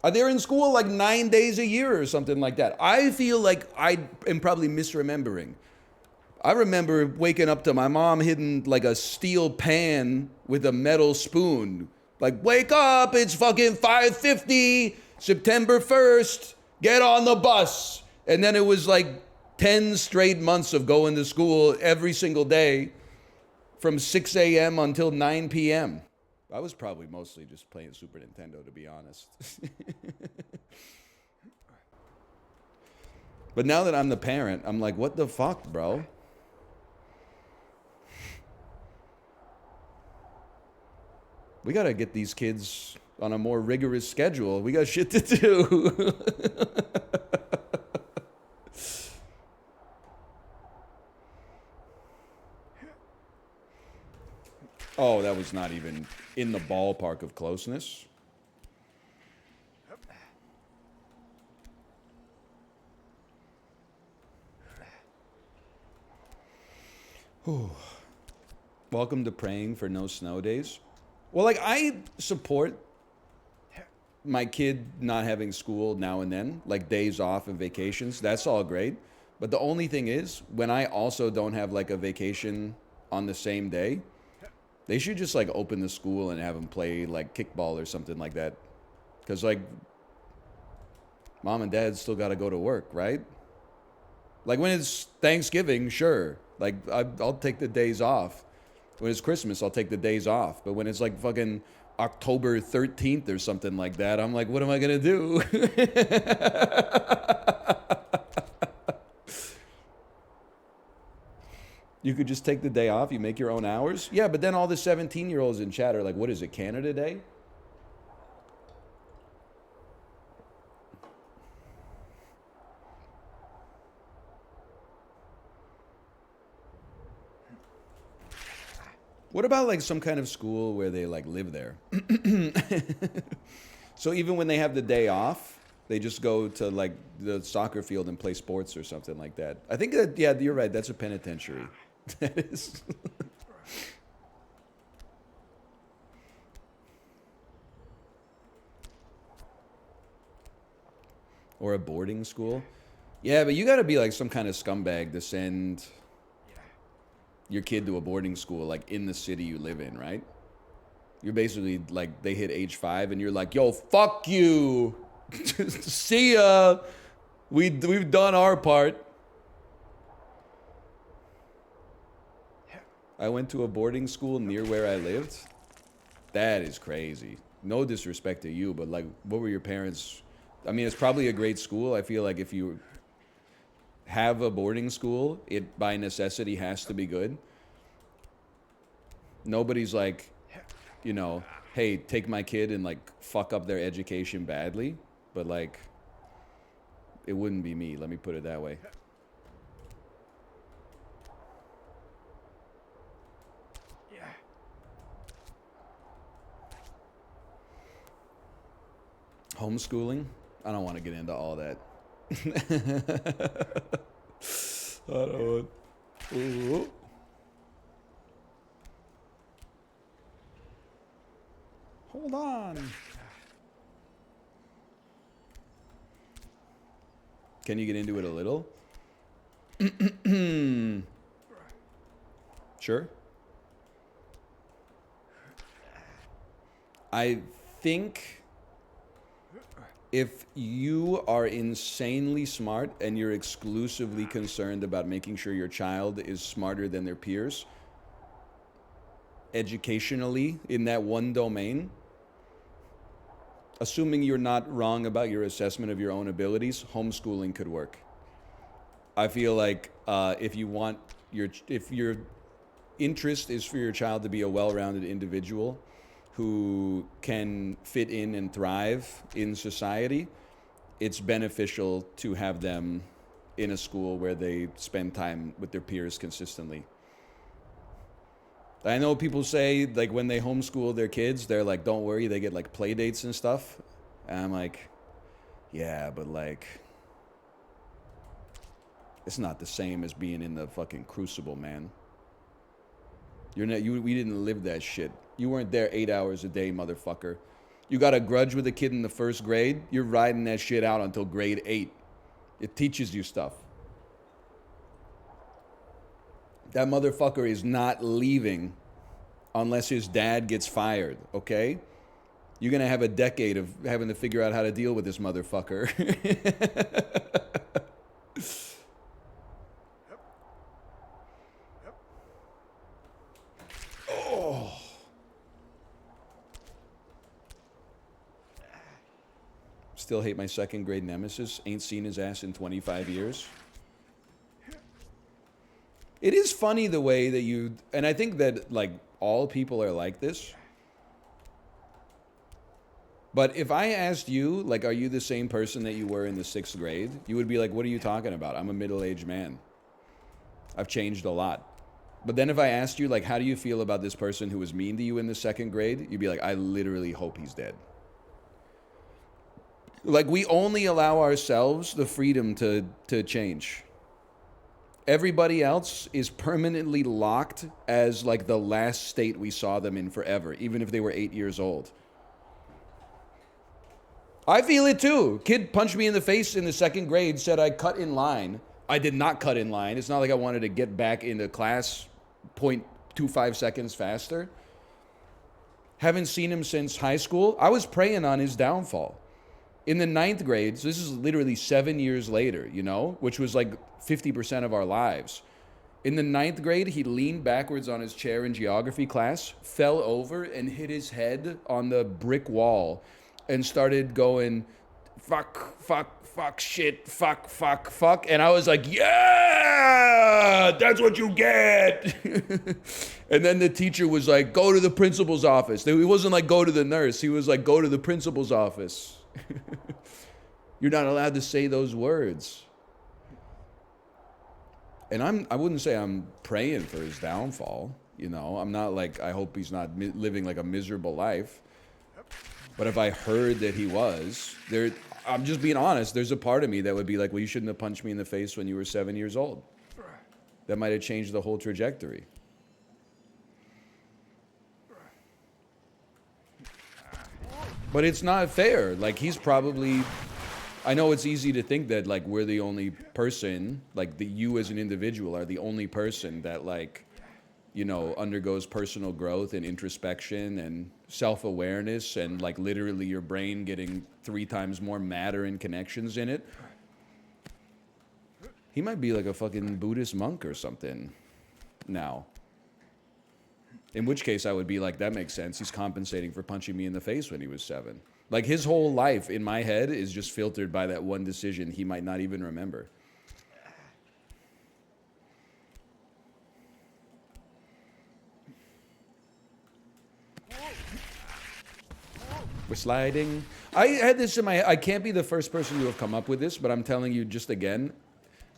They're in school like 9 days a year or something like that. I feel like I am probably misremembering. I remember waking up to my mom hitting like a steel pan with a metal spoon. Like, wake up, it's fucking 5:50, September 1st, get on the bus. And then it was like 10 straight months of going to school every single day from 6 a.m. until 9 p.m. I was probably mostly just playing Super Nintendo, to be honest. But now that I'm the parent, I'm like, what the fuck, bro? We gotta get these kids on a more rigorous schedule. We got shit to do. Oh, that was not even in the ballpark of closeness. Whew. Welcome to praying for no snow days. Well, like, I support my kid not having school now and then, like days off and vacations. That's all great. But the only thing is, when I also don't have like a vacation on the same day, they should just like open the school and have them play like kickball or something like that. Because like mom and dad still got to go to work, right? Like when it's Thanksgiving, sure. Like I'll take the days off. When it's Christmas, I'll take the days off. But when it's like fucking October 13th or something like that, I'm like, what am I going to do? You could just take the day off. You make your own hours. Yeah, but then all the 17-year-olds in chat are like, what is it, Canada Day? What about like some kind of school where they like live there? So even when they have the day off, they just go to like the soccer field and play sports or something like that. I think that, yeah, you're right. That's a penitentiary. That is. Or a boarding school. Yeah, but you got to be like some kind of scumbag to send your kid to a boarding school like in the city you live in, right? You're basically like, they hit age 5 and you're like, yo, fuck you. See ya. We've done our part. I went to a boarding school near where I lived. That is crazy. No disrespect to you, but like, what were your parents? I mean, it's probably a great school. I feel like if you have a boarding school, it by necessity has to be good. Nobody's like, you know, hey, take my kid and like fuck up their education badly. But like, it wouldn't be me. Let me put it that way. Homeschooling? I don't want to get into all that. I don't want. Ooh. Hold on. Can you get into it a little? Sure. I think if you are insanely smart and you're exclusively concerned about making sure your child is smarter than their peers, educationally in that one domain, assuming you're not wrong about your assessment of your own abilities, homeschooling could work. I feel like if your interest is for your child to be a well-rounded individual who can fit in and thrive in society, it's beneficial to have them in a school where they spend time with their peers consistently. I know people say, like, when they homeschool their kids, they're like, don't worry, they get like play dates and stuff. And I'm like, yeah, but like, it's not the same as being in the fucking crucible, man. We didn't live that shit. You weren't there 8 hours a day, motherfucker. You got a grudge with a kid in the first grade, you're riding that shit out until grade 8. It teaches you stuff. That motherfucker is not leaving unless his dad gets fired, okay? You're gonna have a decade of having to figure out how to deal with this motherfucker. Oh. Still hate my second grade nemesis. Ain't seen his ass in 25 years. It is funny the way that you, and I think that like all people are like this. But if I asked you, like, are you the same person that you were in the 6th grade? You would be like, what are you talking about? I'm a middle-aged man. I've changed a lot. But then if I asked you, like, how do you feel about this person who was mean to you in the 2nd grade? You'd be like, I literally hope he's dead. Like, we only allow ourselves the freedom to change. Everybody else is permanently locked as, like, the last state we saw them in forever, even if they were 8 years old. I feel it too. Kid punched me in the face in the 2nd grade, said I cut in line. I did not cut in line. It's not like I wanted to get back into class 0.25 seconds faster. Haven't seen him since high school. I was preying on his downfall. In the 9th grade, so this is literally 7 years later, you know, which was like 50% of our lives. In the 9th grade, he leaned backwards on his chair in geography class, fell over and hit his head on the brick wall and started going, fuck, fuck, fuck, shit, fuck, fuck, fuck. And I was like, yeah, that's what you get. And then the teacher was like, go to the principal's office. He wasn't like, go to the nurse. He was like, go to the principal's office. You're not allowed to say those words. And I wouldn't say I'm praying for his downfall. You know, I'm not like, I hope he's not living like a miserable life. But if I heard that he was, I'm just being honest, there's a part of me that would be like, well, you shouldn't have punched me in the face when you were 7 years old. That might have changed the whole trajectory. But it's not fair. Like, he's probably, I know it's easy to think that, like, we're the only person, like, you as an individual are the only person that, like, you know, undergoes personal growth and introspection and self-awareness and, like, literally your brain getting 3 times more matter and connections in it. He might be like a fucking Buddhist monk or something now. In which case I would be like, that makes sense. He's compensating for punching me in the face when he was 7. Like, his whole life in my head is just filtered by that one decision he might not even remember. We're sliding. I had this in my. I can't be the first person to have come up with this, but I'm telling you just again,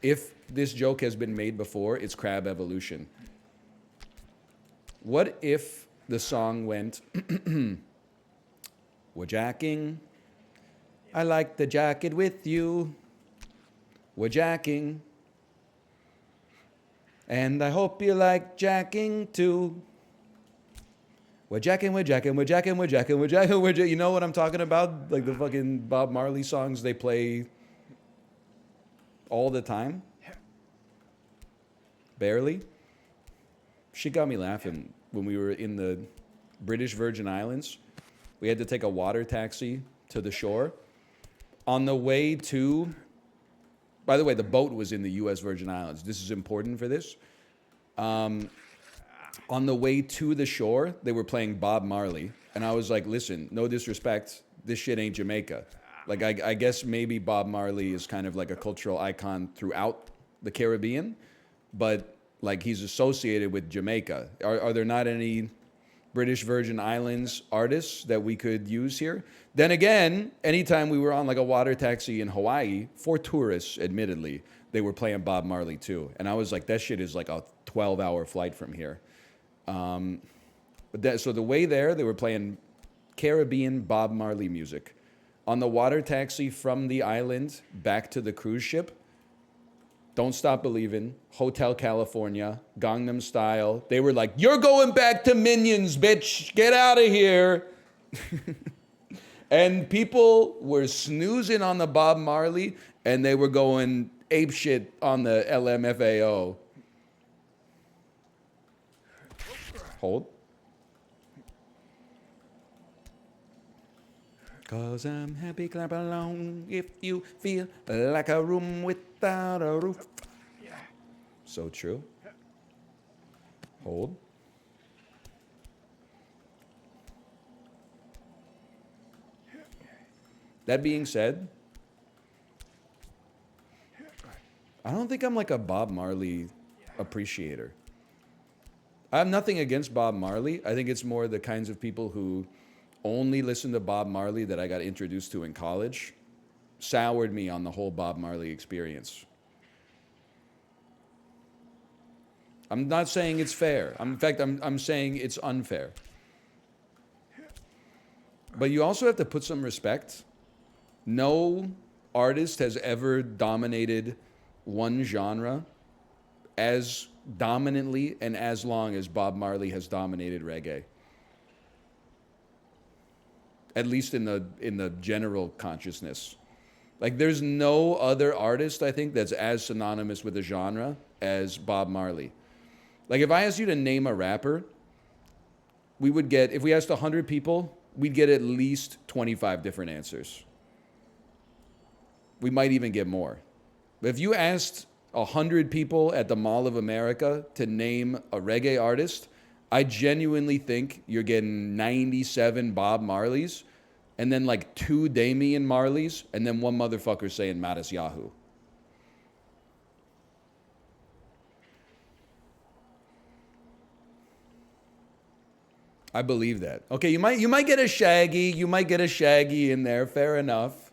if this joke has been made before, it's crab evolution. What if the song went, we're jacking. I like the jacket with you. We're jacking. And I hope you like jacking too. We're jacking, we're jacking, we're jacking, we're jacking, we're jacking, we're jacking. You know what I'm talking about? Like the fucking Bob Marley songs they play all the time. Barely. Shit got me laughing when we were in the British Virgin Islands. We had to take a water taxi to the shore. On the way to, by the way, the boat was in the U.S. Virgin Islands. This is important for this. On the way to the shore, they were playing Bob Marley. And I was like, listen, no disrespect, this shit ain't Jamaica. Like, I guess maybe Bob Marley is kind of like a cultural icon throughout the Caribbean, but like he's associated with Jamaica. Are there not any British Virgin Islands artists that we could use here? Then again, anytime we were on like a water taxi in Hawaii, for tourists, admittedly, they were playing Bob Marley too. And I was like, that shit is like a 12-hour flight from here. So the way there, they were playing Caribbean Bob Marley music. On the water taxi from the island back to the cruise ship, Don't Stop Believin', Hotel California, Gangnam Style. They were like, you're going back to Minions, bitch. Get out of here. And people were snoozing on the Bob Marley, and they were going apeshit on the LMFAO. Hold. Cause I'm happy, clap along if you feel like a room without a roof. So true. Hold. That being said, I don't think I'm like a Bob Marley appreciator. I have nothing against Bob Marley. I think it's more the kinds of people who only listen to Bob Marley that I got introduced to in college soured me on the whole Bob Marley experience. I'm not saying it's fair. In fact, I'm saying it's unfair. But you also have to put some respect. No artist has ever dominated one genre as dominantly and as long as Bob Marley has dominated reggae. At least in the general consciousness. Like there's no other artist, I think, that's as synonymous with a genre as Bob Marley. Like if I asked you to name a rapper, we would get, if we asked 100 people, we'd get at least 25 different answers. We might even get more. But if you asked 100 people at the Mall of America to name a reggae artist, I genuinely think you're getting 97 Bob Marleys, and then like 2 Damian Marleys, and then one motherfucker saying Mattis Yahoo. I believe that. Okay, you might get a Shaggy in there, fair enough.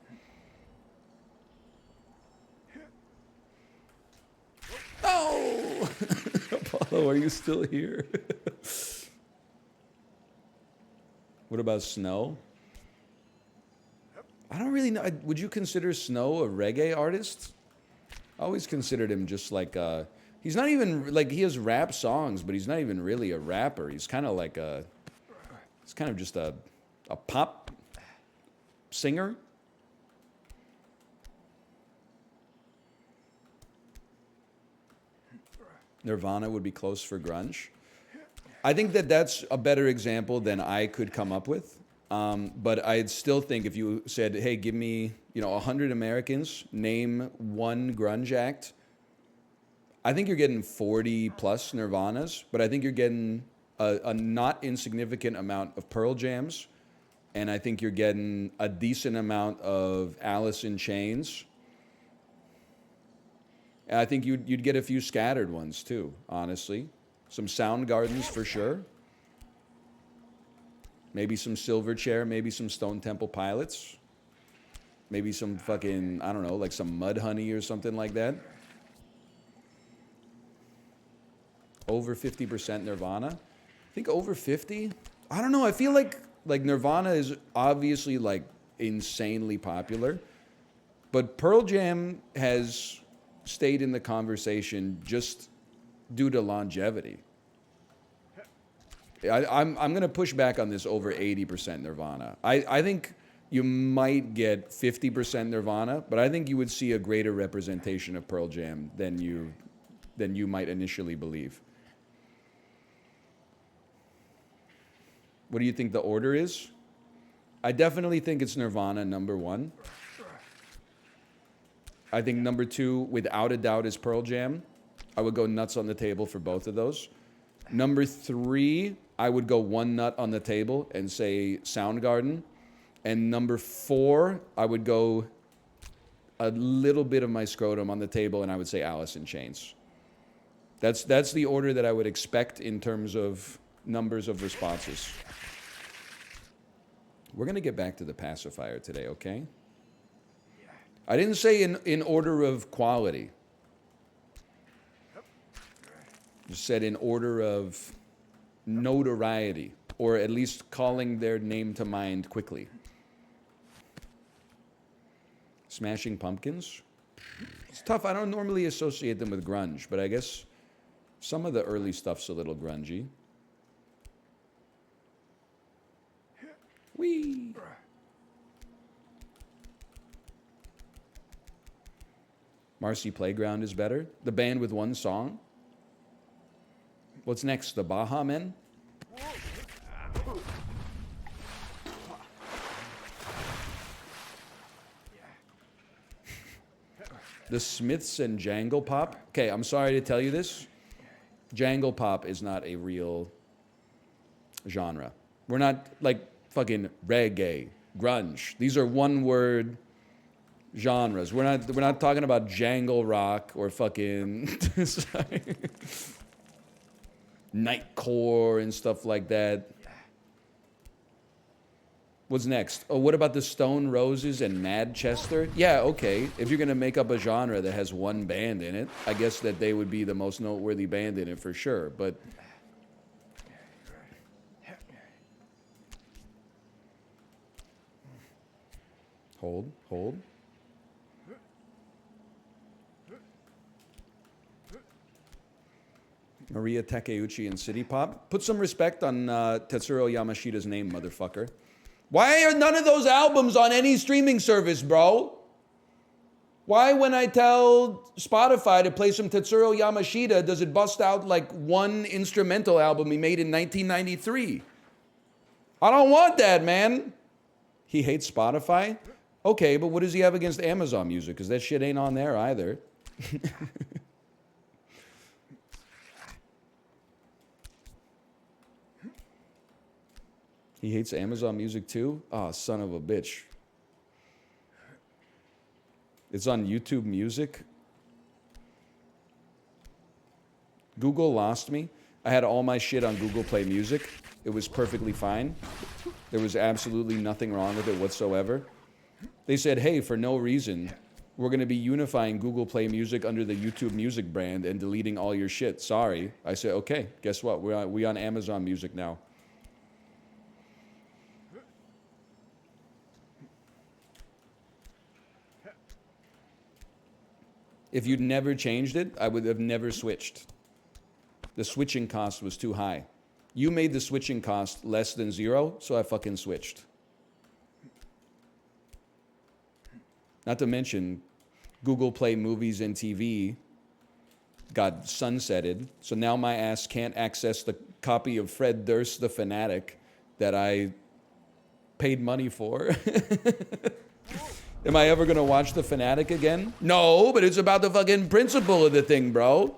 Oh! Apollo, are you still here? What about Snow? I don't really know. Would you consider Snow a reggae artist? I always considered him just like he's not even like, he has rap songs, but he's not even really a rapper. He's kind of like he's kind of just a pop singer. Nirvana would be close for grunge. I think that's a better example than I could come up with. But I'd still think if you said, hey, give me 100 Americans, name one grunge act, I think you're getting 40 plus Nirvanas, but I think you're getting a not insignificant amount of Pearl Jams, and I think you're getting a decent amount of Alice in Chains. And I think you'd get a few scattered ones too, honestly. Some Soundgardens for sure. Maybe some Silverchair, maybe some Stone Temple Pilots. Maybe some fucking, I don't know, like some Mudhoney or something like that. Over 50% Nirvana. I think over 50. I don't know. I feel like Nirvana is obviously like insanely popular, but Pearl Jam has stayed in the conversation just due to longevity. I'm going to push back on this over 80% Nirvana. I think you might get 50% Nirvana, but I think you would see a greater representation of Pearl Jam than you might initially believe. What do you think the order is? I definitely think it's Nirvana number 1. I think number 2, without a doubt, is Pearl Jam. I would go nuts on the table for both of those. Number 3, I would go one nut on the table and say Soundgarden. And number 4, I would go a little bit of my scrotum on the table and I would say Alice in Chains. That's the order that I would expect in terms of numbers of responses. We're going to get back to the pacifier today, okay? I didn't say in order of quality. Just said in order of notoriety, or at least calling their name to mind quickly. Smashing Pumpkins? It's tough. I don't normally associate them with grunge, but I guess some of the early stuff's a little grungy. Whee! Marcy Playground is better. The band with one song. What's next? The Baha Men? The Smiths and Jangle Pop? Okay, I'm sorry to tell you this. Jangle Pop is not a real genre. We're not like fucking reggae, grunge. These are one-word genres. We're not talking about jangle rock or fucking nightcore and stuff like that. What's next? Oh, what about the Stone Roses and Manchester? Yeah, okay. If you're going to make up a genre that has one band in it, I guess that they would be the most noteworthy band in it for sure. But hold. Maria Takeuchi and City Pop. Put some respect on Tetsuro Yamashita's name, motherfucker. Why are none of those albums on any streaming service, bro? Why, when I tell Spotify to play some Tetsuro Yamashita, does it bust out like one instrumental album he made in 1993? I don't want that, man. He hates Spotify? Okay, but what does he have against Amazon Music? Because that shit ain't on there either. He hates Amazon Music too? Oh, son of a bitch. It's on YouTube Music. Google lost me. I had all my shit on Google Play Music. It was perfectly fine. There was absolutely nothing wrong with it whatsoever. They said, hey, for no reason, we're going to be unifying Google Play Music under the YouTube Music brand and deleting all your shit. Sorry. I said, okay, guess what? We're on Amazon Music now. If you'd never changed it, I would have never switched. The switching cost was too high. You made the switching cost less than 0, so I fucking switched. Not to mention, Google Play Movies and TV got sunsetted, so now my ass can't access the copy of Fred Durst, The Fanatic, that I paid money for. Am I ever going to watch The Fanatic again? No, but it's about the fucking principle of the thing, bro.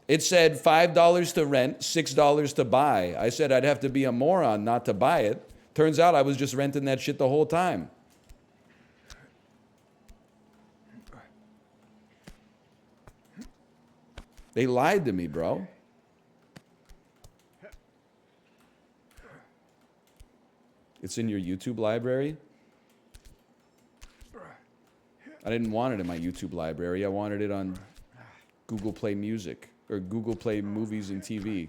It said $5 to rent, $6 to buy. I said I'd have to be a moron not to buy it. Turns out I was just renting that shit the whole time. They lied to me, bro. It's in your YouTube library? I didn't want it in my YouTube library. I wanted it on Google Play Music or Google Play Movies and TV.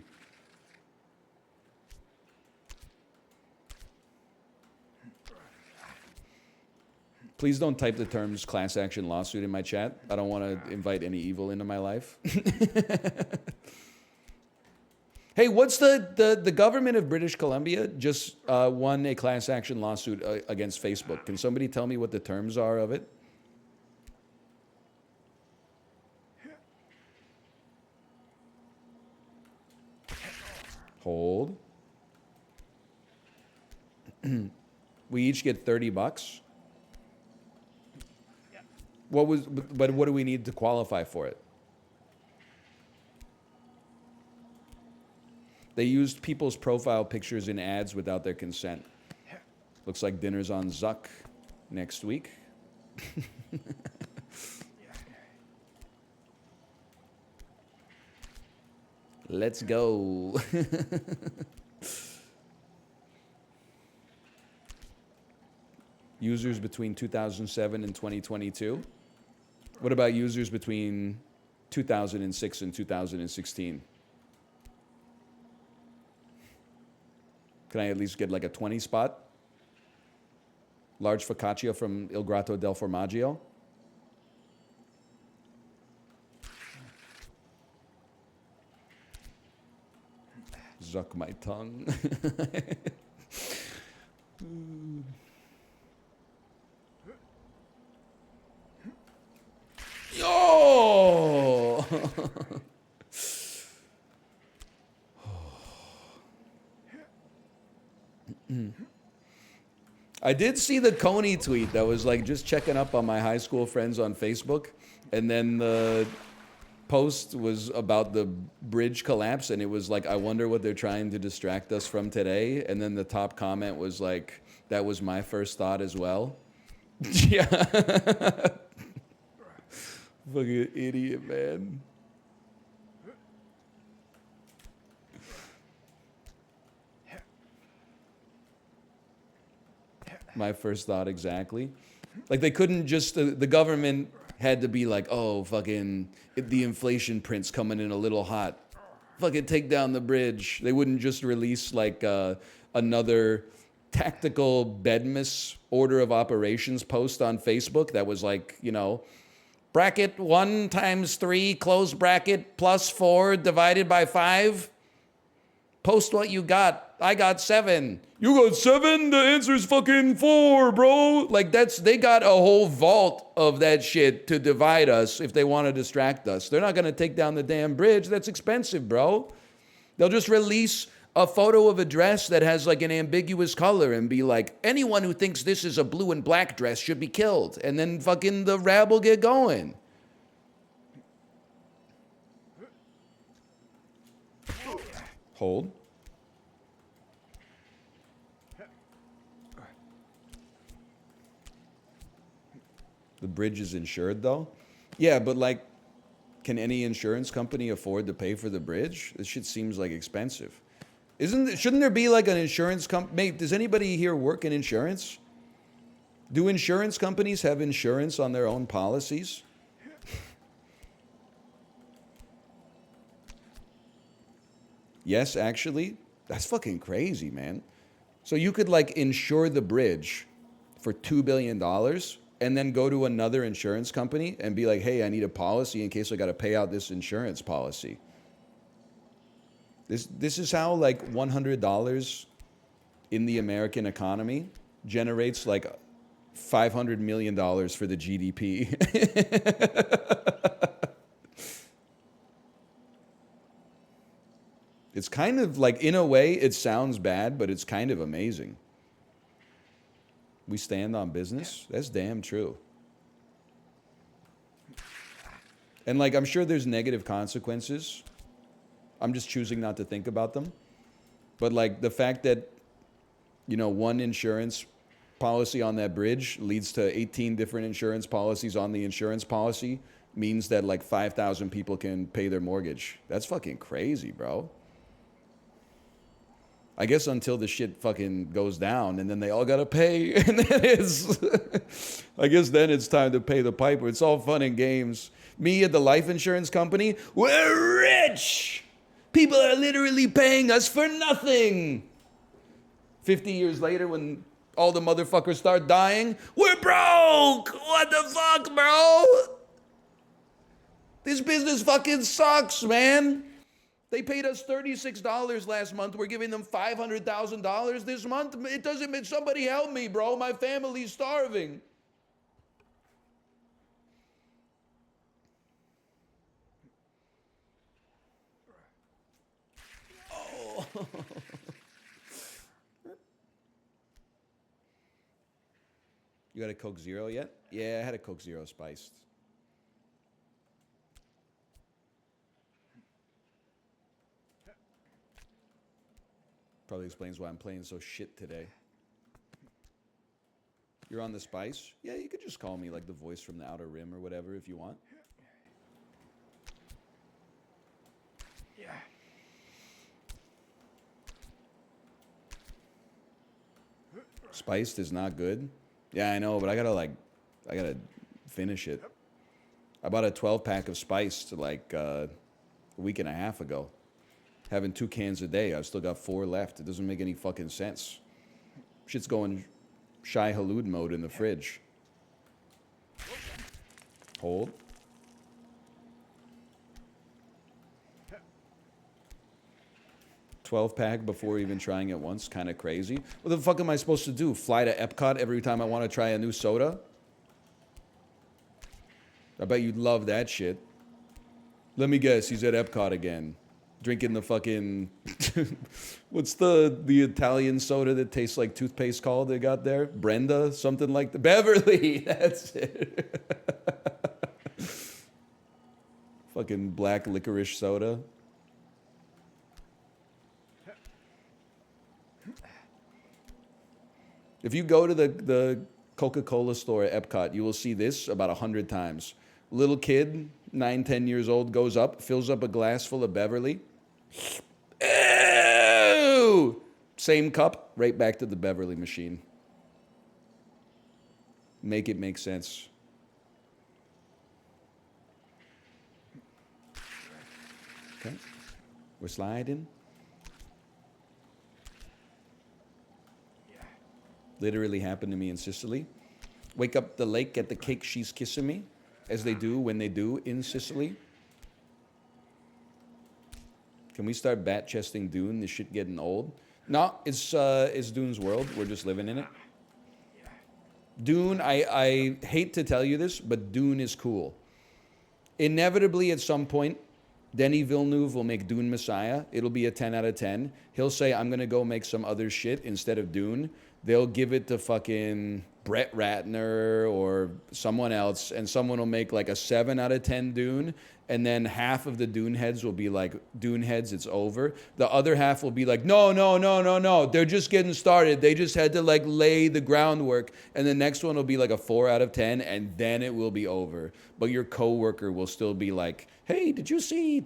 Please don't type the terms class action lawsuit in my chat. I don't want to invite any evil into my life. Hey, what's the government of British Columbia just won a class action lawsuit against Facebook. Can somebody tell me what the terms are of it? Hold. We each get $30. But what do we need to qualify for it? They used people's profile pictures in ads without their consent. Looks like dinner's on Zuck next week. Let's go. Users between 2007 and 2022. What about users between 2006 and 2016? Can I at least get like a 20 spot? Large focaccia from Il Grotto del Formaggio. Zuck my tongue. Yo! I did see the Coney tweet that was like just checking up on my high school friends on Facebook, and then the post was about the bridge collapse, and it was like, I wonder what they're trying to distract us from today. And then the top comment was like, that was my first thought as well. Yeah. Fucking idiot, man. My first thought, exactly. Like, they couldn't just, the government had to be like, oh, fucking, the inflation print's coming in a little hot. Fucking take down the bridge. They wouldn't just release, like, another tactical Bedmas order of operations post on Facebook that was like, you know, bracket 1 times 3, close bracket, plus 4 divided by 5. Post what you got. I got 7. You got 7? The answer's fucking 4, bro. Like, they got a whole vault of that shit to divide us if they want to distract us. They're not going to take down the damn bridge. That's expensive, bro. They'll just release a photo of a dress that has like an ambiguous color and be like, anyone who thinks this is a blue and black dress should be killed. And then fucking the rabble get going. Hold. The bridge is insured, though? Yeah, but, like, can any insurance company afford to pay for the bridge? This shit seems, like, expensive. Shouldn't there be, like, an insurance company? Does anybody here work in insurance? Do insurance companies have insurance on their own policies? Yes, actually. That's fucking crazy, man. So you could, like, insure the bridge for $2 billion and then go to another insurance company and be like, hey, I need a policy in case I got to pay out this insurance policy. This is how, like, $100 in the American economy generates, like, $500 million for the GDP. It's kind of like, in a way, it sounds bad, but it's kind of amazing. We stand on business? That's damn true. And, like, I'm sure there's negative consequences. I'm just choosing not to think about them. But, like, the fact that, you know, one insurance policy on that bridge leads to 18 different insurance policies on the insurance policy means that, like, 5,000 people can pay their mortgage. That's fucking crazy, bro. I guess until the shit fucking goes down, and then they all gotta pay, and then it's, I guess then it's time to pay the piper. It's all fun and games. Me at the life insurance company, we're rich! People are literally paying us for nothing! 50 years later, when all the motherfuckers start dying, we're broke! What the fuck, bro? This business fucking sucks, man. They paid us $36 last month. We're giving them $500,000 this month. It doesn't mean somebody help me, bro. My family's starving. Oh. You got a Coke Zero yet? Yeah, I had a Coke Zero spiced. Probably explains why I'm playing so shit today. You're on the spice? Yeah, you could just call me like the voice from the Outer Rim or whatever if you want. Yeah. Spiced is not good. Yeah, I know, but I gotta finish it. I bought a 12-pack of spiced like a week and a half ago. Having 2 cans a day. I've still got 4 left. It doesn't make any fucking sense. Shit's going Shai Halud mode in the fridge. Hold. $12-pack before even trying it once. Kind of crazy. What the fuck am I supposed to do? Fly to Epcot every time I want to try a new soda? I bet you'd love that shit. Let me guess. He's at Epcot again. Drinking the fucking, what's the Italian soda that tastes like toothpaste called they got there? Brenda? Something like that. Beverly! That's it. Fucking black licorice soda. If you go to the Coca-Cola store at Epcot, you will see this about 100 times. Little kid, 9, 10 years old, goes up, fills up a glass full of Beverly. Ew! Same cup, right back to the Beverly machine. Make it make sense. Okay. We're sliding. Literally happened to me in Sicily. Wake up the lake at the cake she's kissing me, as they do when they do in Sicily. Can we start bat chesting Dune? This shit getting old. No, it's Dune's world. We're just living in it. Dune, I hate to tell you this, but Dune is cool. Inevitably, at some point, Denis Villeneuve will make Dune Messiah. It'll be a 10 out of 10. He'll say, I'm going to go make some other shit instead of Dune. They'll give it to fucking Brett Ratner or someone else, and someone will make like a 7 out of 10 Dune, and then half of the Dune heads will be like, Dune heads, it's over. The other half will be like, no, they're just getting started. They just had to like lay the groundwork, and the next one will be like a 4 out of 10, and then it will be over. But your coworker will still be like, hey, did you see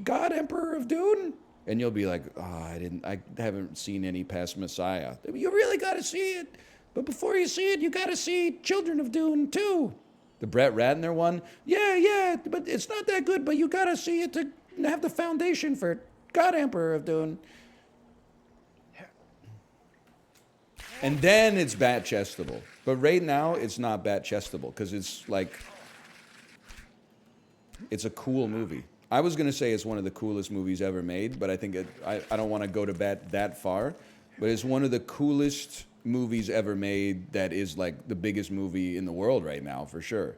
God Emperor of Dune? And you'll be like, oh, I haven't seen any past Messiah. You really got to see it. But before you see it, you got to see Children of Dune too. The Brett Ratner one, yeah, but it's not that good, but you got to see it to have the foundation for God Emperor of Dune. And then it's bat-chestable. But right now, it's not bat-chestable because it's like, it's a cool movie. I was going to say it's one of the coolest movies ever made, but I think I don't want to go to bat that far. But it's one of the coolest movies ever made that is like the biggest movie in the world right now, for sure.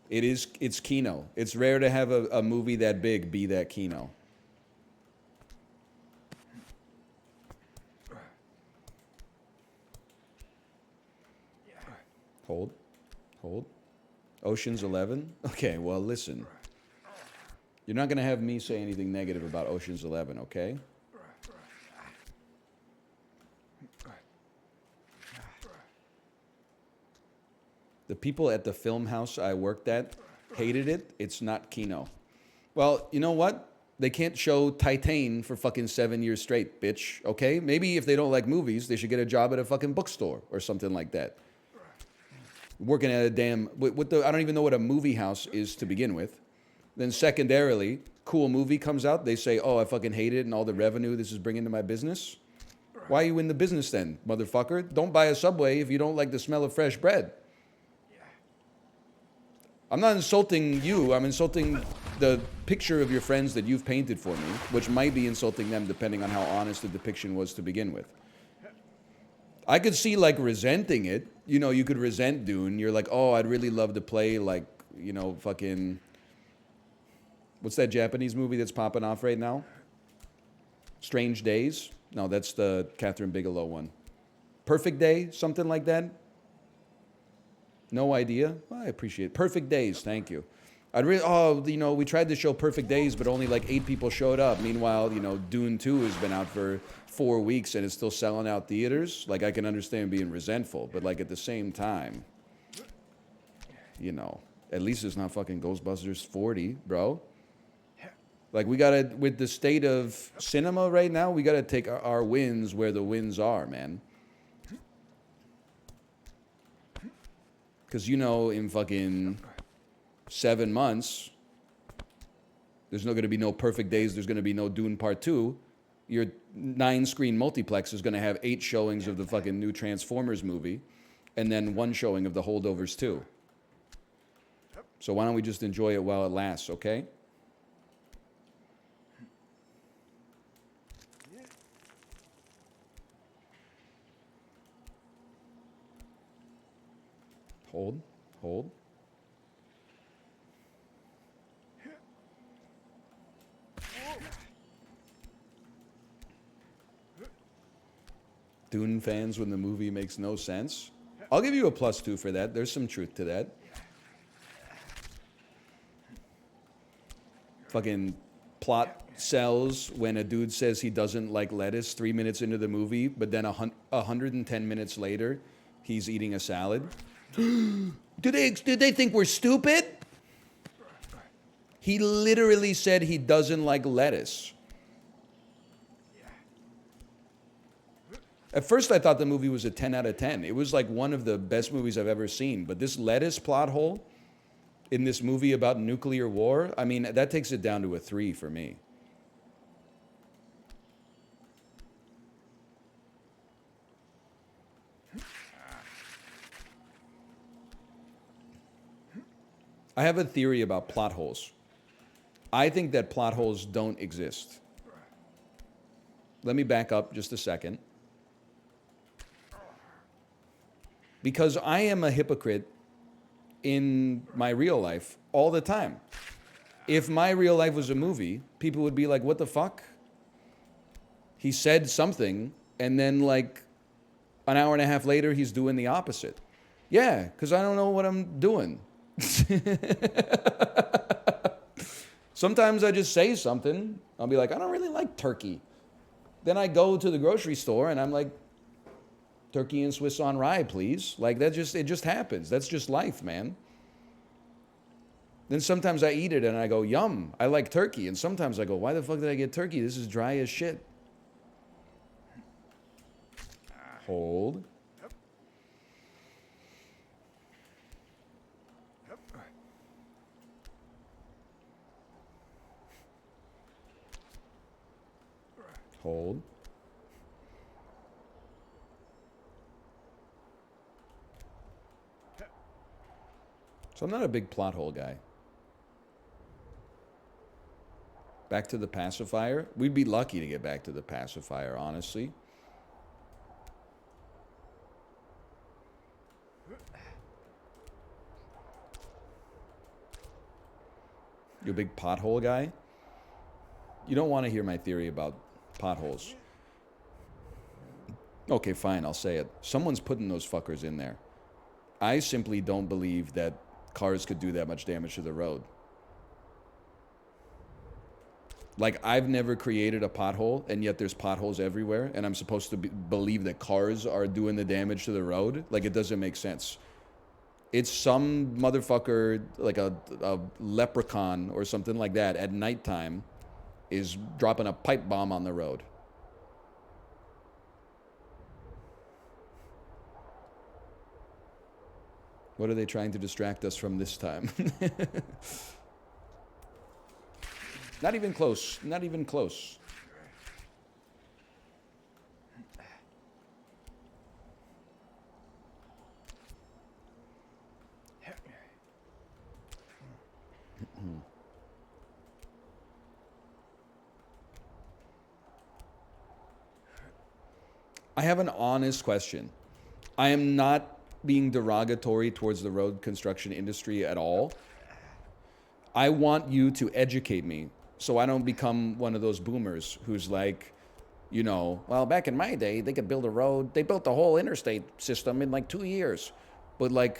It's Kino. It's rare to have a movie that big be that Kino. Hold. Ocean's 11? Okay, well, listen. You're not going to have me say anything negative about Ocean's 11, okay? The people at the film house I worked at hated it. It's not Kino. Well, you know what? They can't show Titan for fucking 7 years straight, bitch. Okay? Maybe if they don't like movies, they should get a job at a fucking bookstore or something like that. Working at a damn... I don't even know what a movie house is to begin with. Then secondarily, cool movie comes out. They say, oh, I fucking hate it and all the revenue this is bringing to my business. Why are you in the business then, motherfucker? Don't buy a Subway if you don't like the smell of fresh bread. I'm not insulting you. I'm insulting the picture of your friends that you've painted for me, which might be insulting them depending on how honest the depiction was to begin with. I could see, like, resenting it. You know, you could resent Dune. You're like, oh, I'd really love to play, like, you know, fucking... What's that Japanese movie that's popping off right now? Strange Days? No, that's the Catherine Bigelow one. Perfect Day? Something like that? No idea? Well, I appreciate it. Perfect Days, thank you. We tried to show Perfect Days, but only like 8 people showed up. Meanwhile, you know, Dune 2 has been out for 4 weeks and it's still selling out theaters. Like, I can understand being resentful, but like at the same time, you know, at least it's not fucking Ghostbusters 40, bro. Like, we gotta, with the state of cinema right now, we gotta take our wins where the wins are, man. Because, you know, in fucking 7 months, there's not going to be no Perfect Days. There's going to be no Dune Part 2. Your 9-screen multiplex is going to have 8 showings of the fucking new Transformers movie and then 1 showing of the Holdovers 2. So why don't we just enjoy it while it lasts, okay? Hold. Dune fans when the movie makes no sense. I'll give you a +2 for that. There's some truth to that. Fucking plot sells when a dude says he doesn't like lettuce 3 minutes into the movie, but then 110 minutes later, he's eating a salad. Do they think we're stupid? He literally said he doesn't like lettuce. At first, I thought the movie was a 10 out of 10. It was like one of the best movies I've ever seen. But this lettuce plot hole in this movie about nuclear war, I mean, that takes it down to a 3 for me. I have a theory about plot holes. I think that plot holes don't exist. Let me back up just a second. Because I am a hypocrite in my real life all the time. If my real life was a movie, people would be like, what the fuck? He said something, and then like an hour and a half later, he's doing the opposite. Yeah, because I don't know what I'm doing. Sometimes I just say something. I'll be like, I don't really like turkey. Then I go to the grocery store and I'm like, turkey and Swiss on rye, please. Like it just happens. That's just life, man. Then sometimes I eat it and I go, yum, I like turkey. And sometimes I go, why the fuck did I get turkey? This is dry as shit. Hold. Hold. So I'm not a big plot hole guy. Back to the pacifier. We'd be lucky to get back to the pacifier, honestly. You a big pothole guy? You don't want to hear my theory about potholes. Okay, fine, I'll say it. Someone's putting those fuckers in there. I simply don't believe that cars could do that much damage to the road. Like, I've never created a pothole, and yet there's potholes everywhere, and I'm supposed to believe that cars are doing the damage to the road? Like, it doesn't make sense. It's some motherfucker, like a leprechaun or something like that, at nighttime, is dropping a pipe bomb on the road. What are they trying to distract us from this time? Not even close. Not even close. I have an honest question. I am not being derogatory towards the road construction industry at all. I want you to educate me so I don't become one of those boomers who's like, you know, well, back in my day, they could build a road. They built the whole interstate system in like 2 years. But like,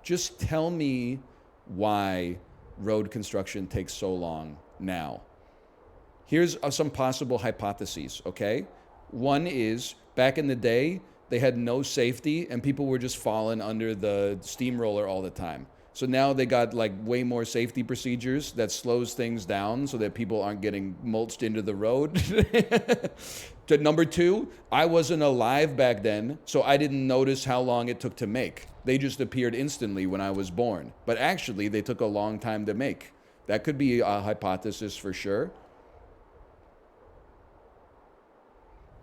just tell me why road construction takes so long now. Here's some possible hypotheses, okay? One is, back in the day, they had no safety and people were just falling under the steamroller all the time. So now they got like way more safety procedures that slows things down so that people aren't getting mulched into the road. To number two, I wasn't alive back then, so I didn't notice how long it took to make. They just appeared instantly when I was born. But actually, they took a long time to make. That could be a hypothesis for sure.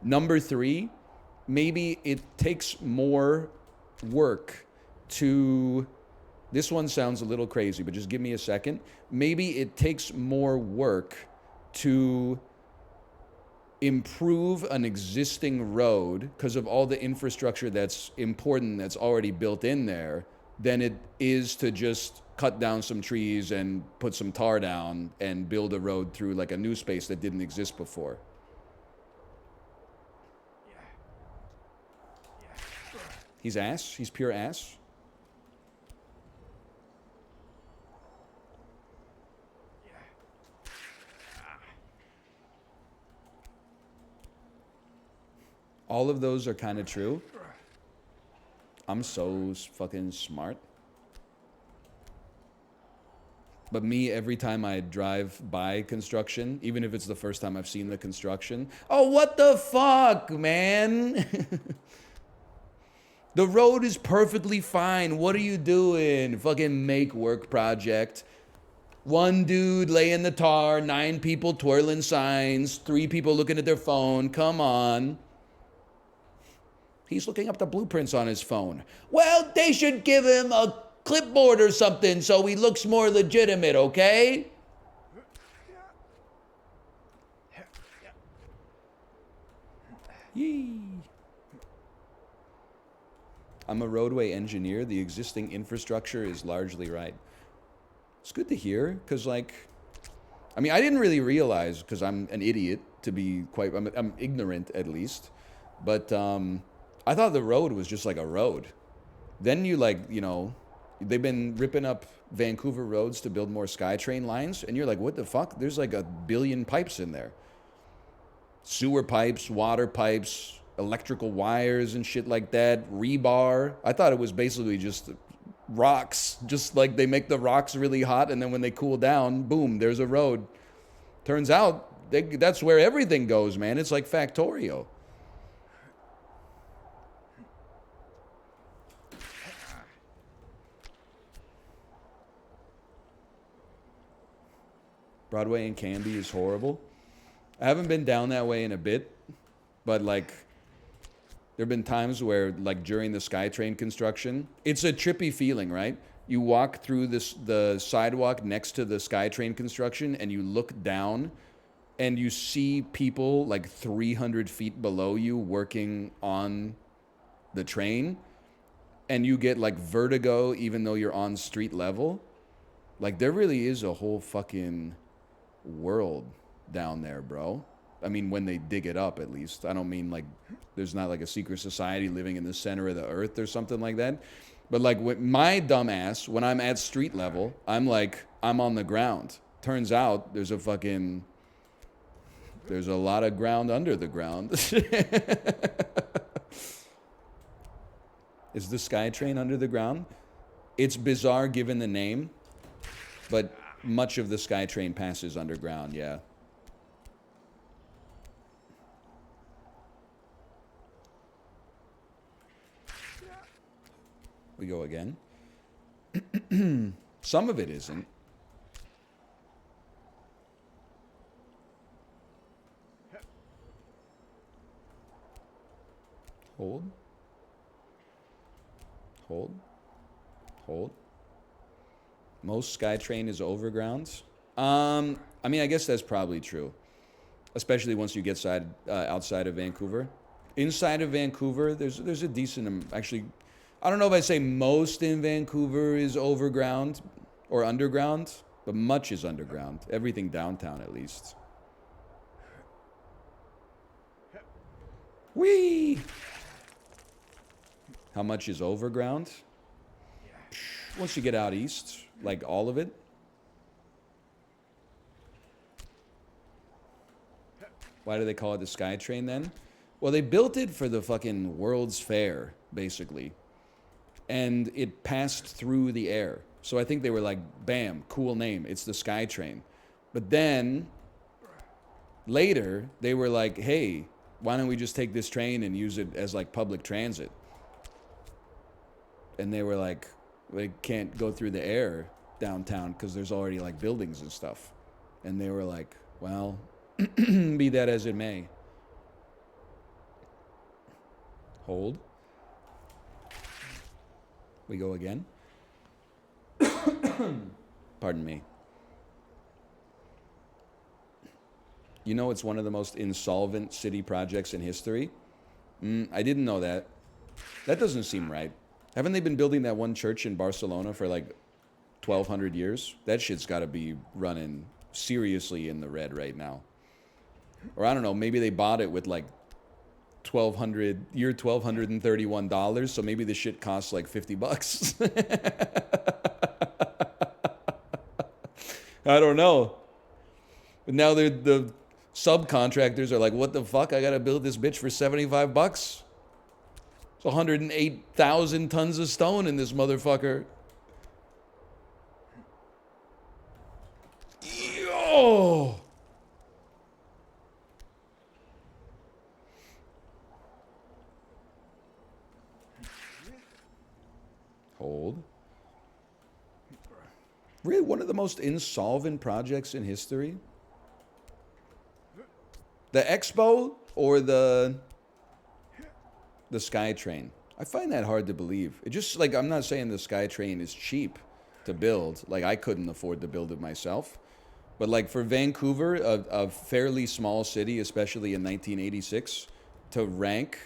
Number three, maybe it takes more work to... This one sounds a little crazy, but just give me a second. Maybe it takes more work to improve an existing road because of all the infrastructure that's important that's already built in there than it is to just cut down some trees and put some tar down and build a road through like a new space that didn't exist before. He's ass. He's pure ass. All of those are kind of true. I'm so fucking smart. But me, every time I drive by construction, even if it's the first time I've seen the construction, oh, what the fuck, man? The road is perfectly fine. What are you doing? Fucking make work project. One dude laying the tar, 9 people twirling signs, 3 people looking at their phone. Come on. He's looking up the blueprints on his phone. Well, they should give him a clipboard or something so he looks more legitimate, okay? Yee. I'm a roadway engineer. The existing infrastructure is largely right. It's good to hear, because, like, I mean, I didn't really realize, because I'm an idiot, to be quite, I'm ignorant at least, but I thought the road was just like a road. Then you, like, you know, they've been ripping up Vancouver roads to build more SkyTrain lines, and you're like, what the fuck? There's like 1 billion pipes in there. Sewer pipes, water pipes, electrical wires and shit like that, rebar. I thought it was basically just rocks, just like they make the rocks really hot, and then when they cool down, boom, there's a road. Turns out that's where everything goes, man. It's like Factorio. Broadway and Canby is horrible. I haven't been down that way in a bit, but like there have been times where, like, during the SkyTrain construction, it's a trippy feeling, right? You walk through the sidewalk next to the SkyTrain construction and you look down and you see people like 300 feet below you working on the train, and you get like vertigo even though you're on street level. Like, there really is a whole fucking world down there, bro. I mean, when they dig it up, at least. I don't mean like there's not like a secret society living in the center of the earth or something like that. But like with my dumb ass, when I'm at street level, I'm like, I'm on the ground. Turns out there's a lot of ground under the ground. Is the SkyTrain under the ground? It's bizarre given the name, but much of the SkyTrain passes underground, yeah. We go again. Some of it isn't. Hold. Hold. Hold. Most SkyTrain is overground. I mean, I guess that's probably true. Especially once you get outside of Vancouver. Inside of Vancouver, there's a decent, actually, I don't know if I say most in Vancouver is overground or underground, but much is underground. Everything downtown, at least. Whee! How much is overground? Once you get out east, like all of it. Why do they call it the SkyTrain then? Well, they built it for the fucking World's Fair, basically. And it passed through the air. So I think they were like, bam, cool name. It's the SkyTrain. But then, later, they were like, hey, why don't we just take this train and use it as like public transit? And they were like, we can't go through the air downtown because there's already like buildings and stuff. And they were like, well, be that as it may. Hold. We go again. Pardon me. You know it's one of the most insolvent city projects in history? I didn't know that. That doesn't seem right. Haven't they been building that one church in Barcelona for like 1,200 years? That shit's got to be running seriously in the red right now. Or I don't know, maybe they bought it with like $1,231, so maybe the shit costs like $50. I don't know. But now the subcontractors are like, what the fuck? I gotta build this bitch for $75. It's 108,000 tons of stone in this motherfucker. Yo! Hold. Really, one of the most insolvent projects in history? The Expo or the SkyTrain? I find that hard to believe. It just, like, I'm not saying the SkyTrain is cheap to build. Like, I couldn't afford to build it myself. But, like, for Vancouver, a fairly small city, especially in 1986, to rank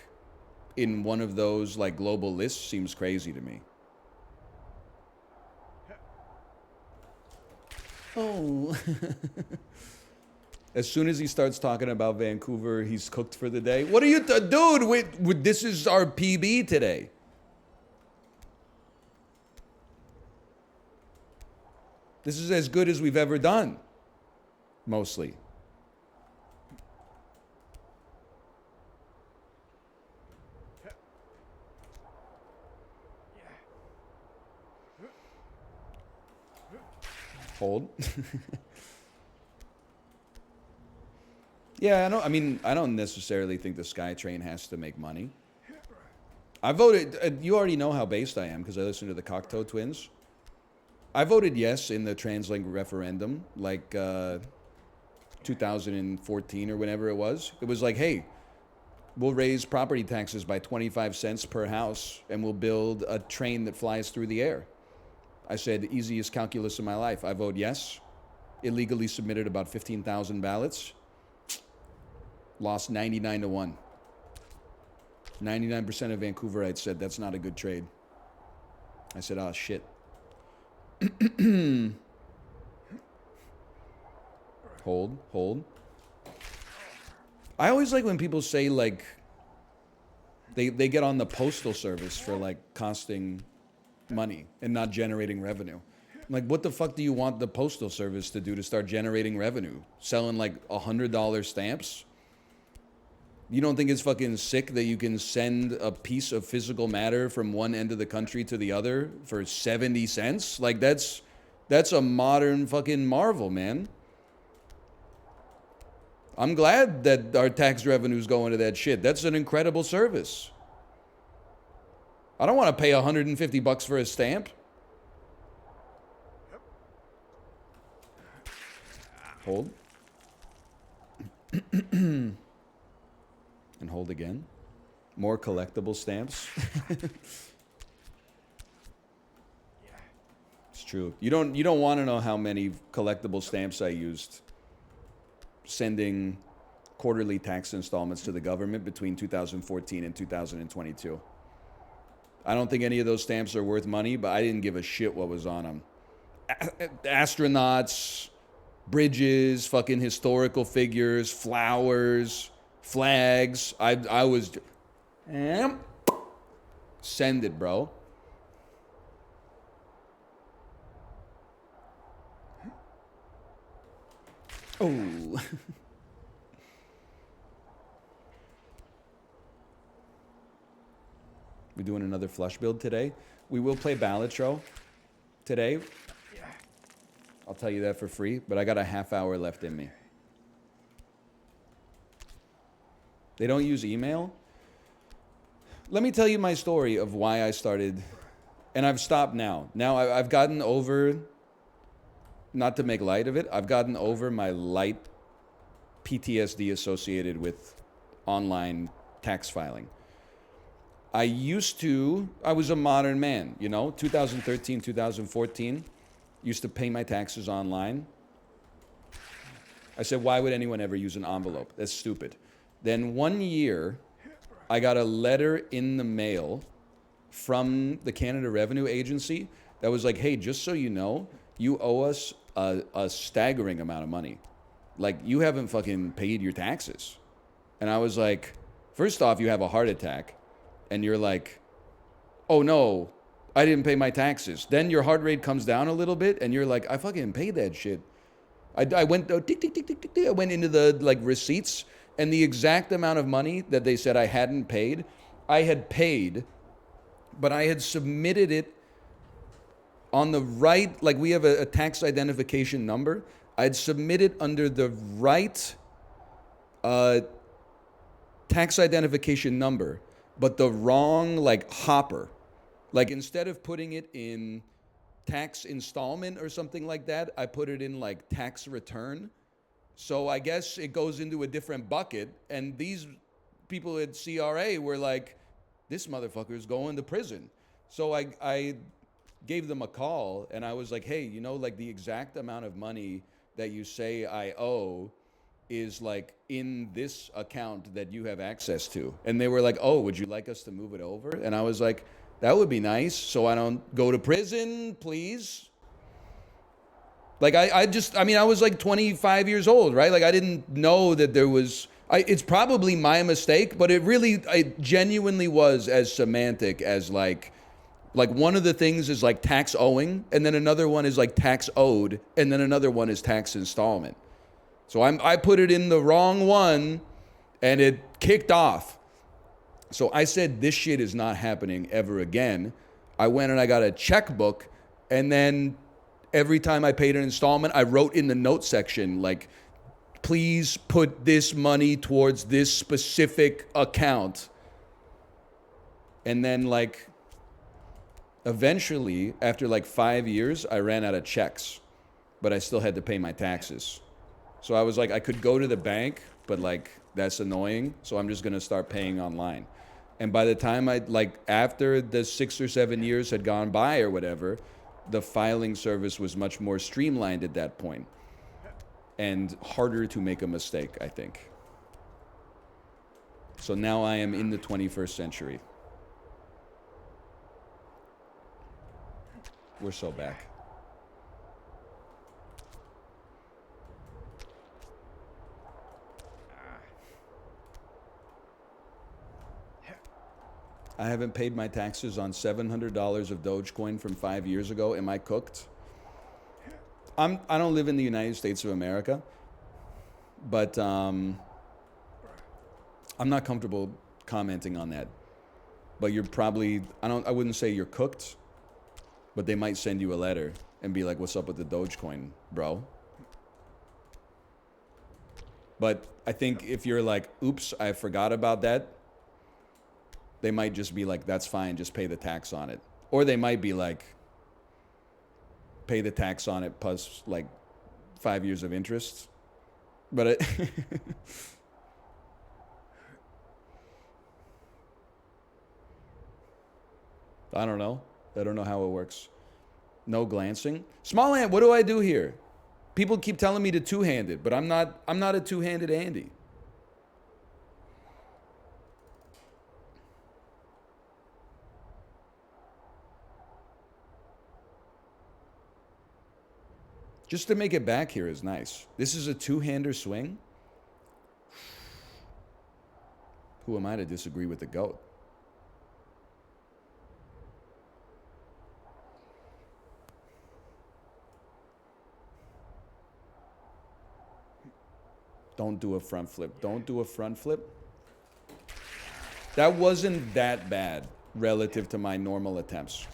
in one of those, like, global lists seems crazy to me. Oh. As soon as he starts talking about Vancouver, he's cooked for the day. What are you, dude? This is our PB today. This is as good as we've ever done. Mostly. Hold. Yeah, I don't necessarily think the SkyTrain has to make money. I voted, you already know how based I am because I listen to the Cocteau Twins. I voted yes in the TransLink referendum, like 2014 or whenever it was. It was like, hey, we'll raise property taxes by 25 cents per house and we'll build a train that flies through the air. I said, easiest calculus of my life. I vote yes. Illegally submitted about 15,000 ballots. Lost 99-1. 99% of Vancouverites said that's not a good trade. I said, oh, shit. Hold. I always like when people say, like, they get on the postal service for, like, costing money and not generating revenue. I'm like, what the fuck do you want the postal service to do to start generating revenue? Selling, like, $100 stamps? You don't think it's fucking sick that you can send a piece of physical matter from one end of the country to the other for 70 cents? Like, that's a modern fucking marvel, man. I'm glad that our tax revenue's going to that shit. That's an incredible service. I don't want to pay 150 bucks for a stamp. Hold. And hold again. More collectible stamps. It's true. You don't want to know how many collectible stamps I used sending quarterly tax installments to the government between 2014 and 2022. I don't think any of those stamps are worth money, but I didn't give a shit what was on them. Astronauts, bridges, fucking historical figures, flowers, flags. I was... Send it, bro. Oh. We're doing another flush build today. We will play Balatro today. I'll tell you that for free, but I got a half hour left in me. They don't use email? Let me tell you my story of why I started, and I've stopped now. Now I've gotten over, not to make light of it, I've gotten over my light PTSD associated with online tax filing. I was a modern man, 2013, 2014, used to pay my taxes online. I said, why would anyone ever use an envelope? That's stupid. Then one year, I got a letter in the mail from the Canada Revenue Agency that was like, hey, just so you know, you owe us a staggering amount of money. Like, you haven't fucking paid your taxes. And I was like, first off, you have a heart attack. And you're like, oh no, I didn't pay my taxes. Then your heart rate comes down a little bit, and you're like, I fucking paid that shit. I went tick, tick, tick, tick, tick, tick. I went into the receipts, and the exact amount of money that they said I hadn't paid, I had paid, but I had submitted it on the right, like we have a tax identification number. I'd submitted under the right tax identification number, but the wrong hopper. Like, instead of putting it in tax installment or something like that, I put it in tax return. So I guess it goes into a different bucket. And these people at CRA were like, this motherfucker is going to prison. So I gave them a call, and I was like, hey, the exact amount of money that you say I owe is in this account that you have access to. And they were like, oh, would you like us to move it over? And I was like, that would be nice, so I don't go to prison, please. I was 25 years old, right? I didn't know that there was, it's probably my mistake, but it genuinely was as semantic as one of the things is tax owing, and then another one is tax owed, and then another one is tax installment. So I put it in the wrong one, and it kicked off. So I said, this shit is not happening ever again. I went and I got a checkbook, and then every time I paid an installment, I wrote in the note section, please put this money towards this specific account. And then eventually, after 5 years, I ran out of checks, but I still had to pay my taxes. So I was like, I could go to the bank, but that's annoying. So I'm just going to start paying online. And by the time after the 6 or 7 years had gone by or whatever, the filing service was much more streamlined at that point and harder to make a mistake, I think. So now I am in the 21st century. We're so back. I haven't paid my taxes on $700 of Dogecoin from 5 years ago. Am I cooked? I don't live in the United States of America, but I'm not comfortable commenting on that. But you're probably, I wouldn't say you're cooked, but they might send you a letter and be like, what's up with the Dogecoin, bro? But I think if you're like, oops, I forgot about that, They might just be like, that's fine, just pay the tax on it. Or they might be like, pay the tax on it plus like 5 years of interest. But it I don't know. I don't know how it works. No glancing. Small hand, what do I do here? People keep telling me to two-handed, but I'm not a two-handed Andy. Just to make it back here is nice. This is a two-hander swing. Who am I to disagree with the GOAT? Don't do a front flip. Don't do a front flip. That wasn't that bad relative to my normal attempts.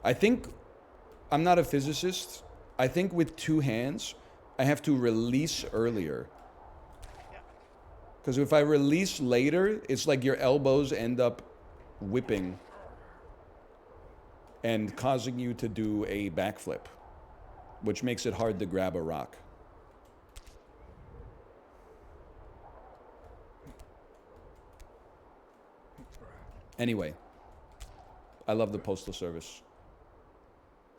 I think, I'm not a physicist. I think with two hands, I have to release earlier. Because if I release later, it's like your elbows end up whipping and causing you to do a backflip, which makes it hard to grab a rock. Anyway, I love the Postal Service.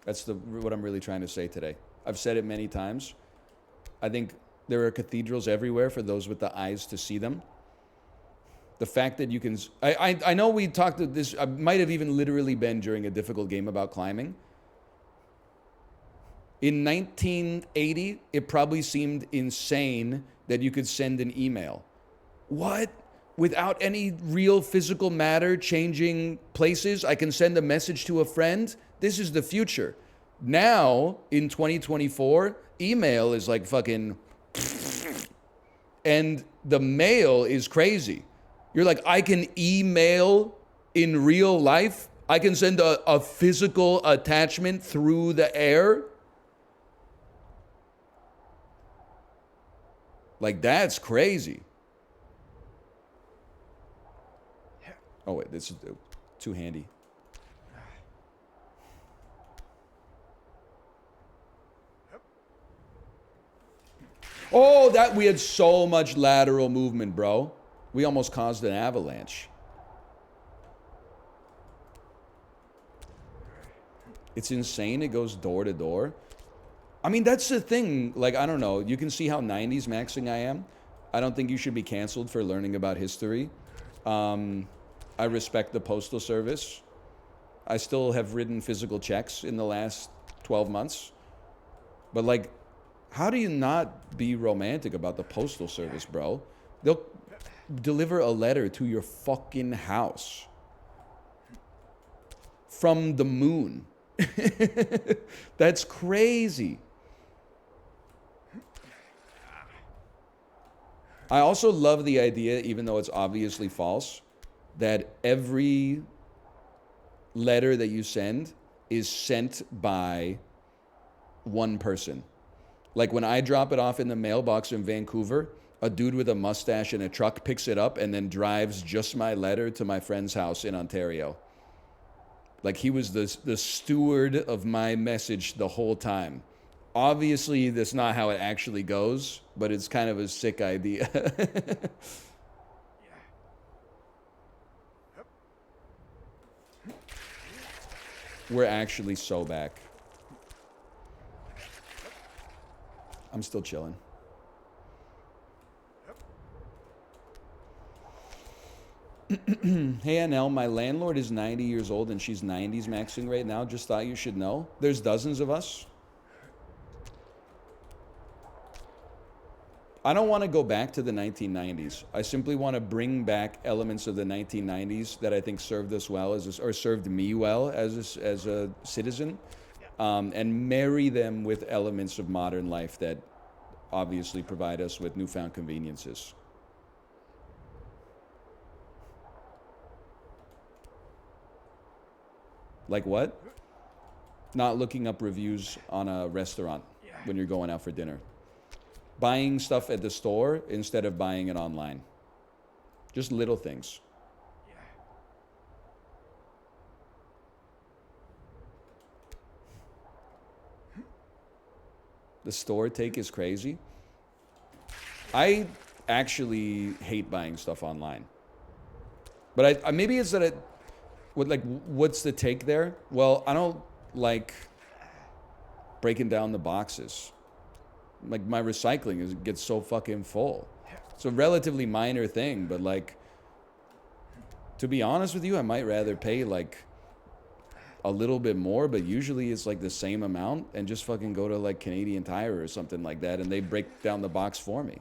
That's what I'm really trying to say today. I've said it many times. I think there are cathedrals everywhere for those with the eyes to see them. The fact that you can... I know we talked to this... I might have even literally been during a difficult game about climbing. In 1980, it probably seemed insane that you could send an email. What? Without any real physical matter changing places, I can send a message to a friend? This is the future. Now, in 2024, email is like fucking... And the mail is crazy. You're like, I can email in real life? I can send a physical attachment through the air? Like, that's crazy. Oh, wait, this is too handy. Oh, that we had so much lateral movement, bro. We almost caused an avalanche. It's insane. It goes door to door. I mean, that's the thing. Like, I don't know. You can see how 90s maxing I am. I don't think you should be canceled for learning about history. I respect the Postal Service. I still have written physical checks in the last 12 months. But, like, how do you not be romantic about the Postal Service, bro? They'll deliver a letter to your fucking house from the moon. That's crazy. I also love the idea, even though it's obviously false, that every letter that you send is sent by one person. Like when I drop it off in the mailbox in Vancouver, a dude with a mustache and a truck picks it up and then drives just my letter to my friend's house in Ontario. Like he was the steward of my message the whole time. Obviously, that's not how it actually goes, but it's kind of a sick idea. We're actually so back. I'm still chilling. Hey, NL, my landlord is 90 years old and she's 90s maxing right now. Just thought you should know. There's dozens of us. I don't want to go back to the 1990s. I simply want to bring back elements of the 1990s that I think served us well, or served me well as a citizen, and marry them with elements of modern life that obviously provide us with newfound conveniences. Like what? Not looking up reviews on a restaurant when you're going out for dinner. buying stuff at the store instead of buying it online. Just little things. The store take is crazy. I actually hate buying stuff online. But maybe it's that what's the take there? Well, I don't like breaking down the boxes. Like my recycling gets so fucking full. It's a relatively minor thing, but like, to be honest with you, I might rather pay like a little bit more, but usually it's like the same amount, and just fucking go to like Canadian Tire or something like that, and they break down the box for me.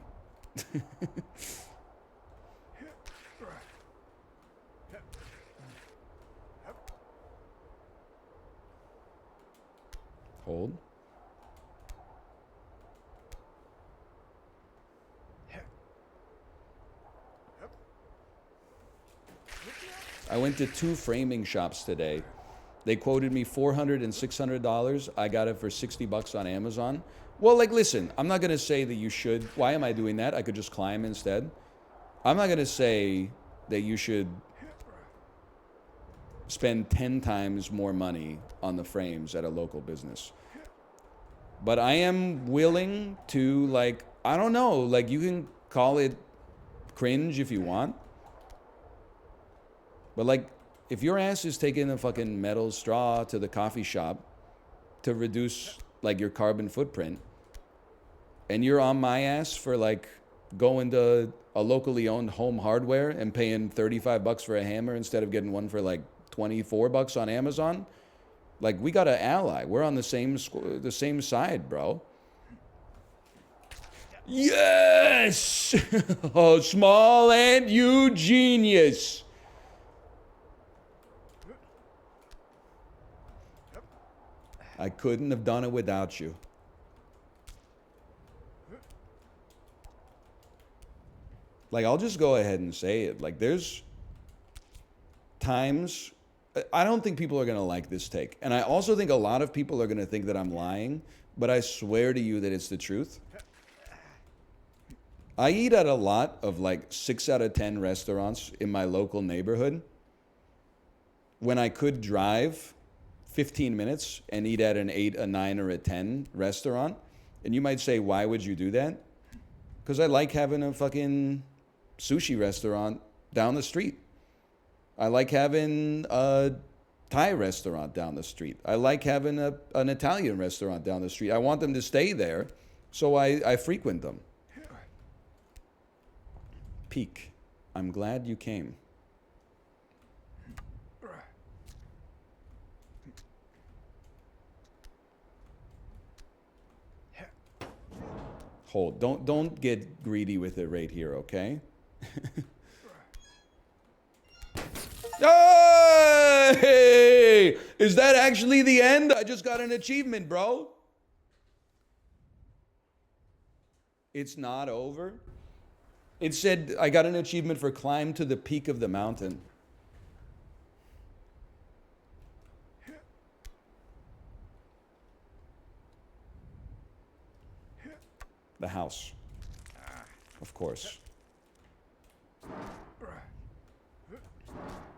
Hold. I went to 2 framing shops today. They quoted me $400 and $600. I got it for $60 on Amazon. Well, like, listen, I'm not going to say that you should. Why am I doing that? I could just climb instead. I'm not going to say that you should spend 10 times more money on the frames at a local business. But I am willing to, like, I don't know, like, you can call it cringe if you want. But, like, if your ass is taking a fucking metal straw to the coffee shop to reduce, like, your carbon footprint, and you're on my ass for, like, going to a locally owned Home Hardware and paying $35 for a hammer instead of getting one for, like, $24 on Amazon, like, we got an ally. We're on the same side, bro. Yes! Oh, small and you genius. I couldn't have done it without you. Like, I'll just go ahead and say it. Like, there's times, I don't think people are going to like this take. And I also think a lot of people are going to think that I'm lying, but I swear to you that it's the truth. I eat at a lot of like 6 out of 10 restaurants in my local neighborhood when I could drive 15 minutes and eat at an 8, a 9, or a 10 restaurant. And you might say, why would you do that? Because I like having a fucking sushi restaurant down the street. I like having a Thai restaurant down the street. I like having an Italian restaurant down the street. I want them to stay there, so I frequent them. Peak. I'm glad you came. Hold. Don't get greedy with it right here, okay? Hey! Is that actually the end? I just got an achievement, bro. It's not over. It said I got an achievement for climb to the peak of the mountain. The house. Of course.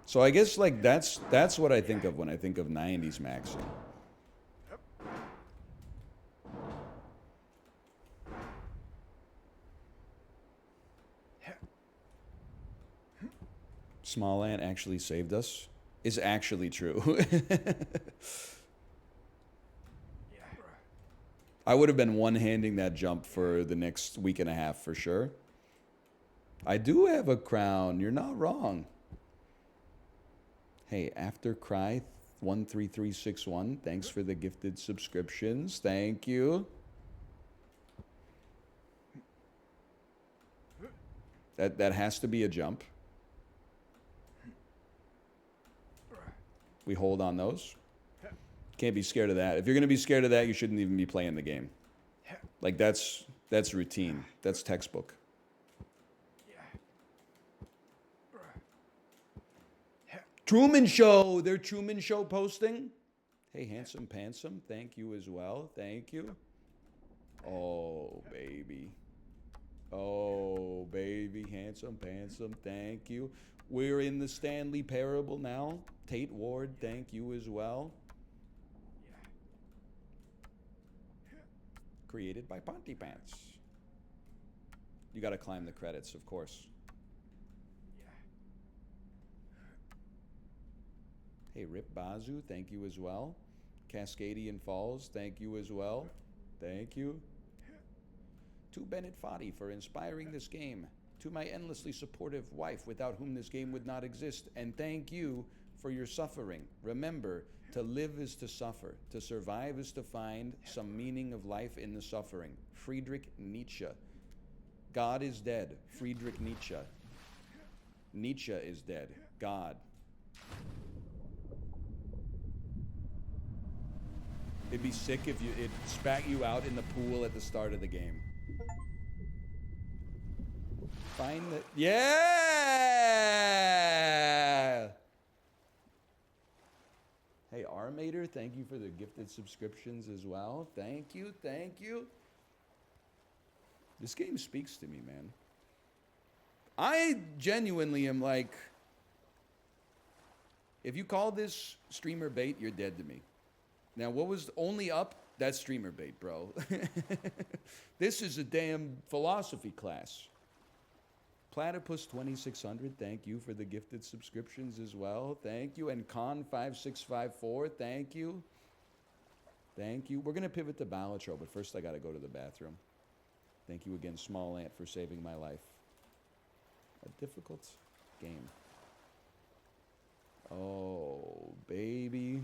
So I guess like that's what I think of when I think of 90s maxing. Small Ant actually saved us is actually true. I would have been one-handing that jump for the next week and a half for sure. I do have a crown. You're not wrong. Hey, After Cry 13361, thanks for the gifted subscriptions. Thank you. That has to be a jump. We hold on those. Can't be scared of that. If you're going to be scared of that, you shouldn't even be playing the game. Like, that's routine. That's textbook. Truman Show. They're Truman Show posting. Hey, Handsome Pansome. Thank you as well. Thank you. Oh, baby. Oh, baby, handsome, handsome, thank you. We're in the Stanley Parable now. Tate Ward, thank you as well. Created by Pontypants. You got to climb the credits, of course. Hey, Rip Bazu, thank you as well. Cascadian Falls, thank you as well. Thank you. To Bennett Foddy for inspiring this game. To my endlessly supportive wife, without whom this game would not exist. And thank you for your suffering. Remember, to live is to suffer. To survive is to find some meaning of life in the suffering. Friedrich Nietzsche. God is dead. Friedrich Nietzsche. Nietzsche is dead. God. It'd be sick if it spat you out in the pool at the start of the game. Find the... Yeah! Hey, Armator, thank you for the gifted subscriptions as well. Thank you, thank you. This game speaks to me, man. I genuinely am like, if you call this streamer bait, you're dead to me. Now, what was only up? That's streamer bait, bro. This is a damn philosophy class. Platypus 2600, thank you for the gifted subscriptions as well. Thank you. And Con5654, thank you. Thank you. We're going to pivot to Balatro, but first I got to go to the bathroom. Thank you again, Small Ant, for saving my life. A difficult game. Oh, baby.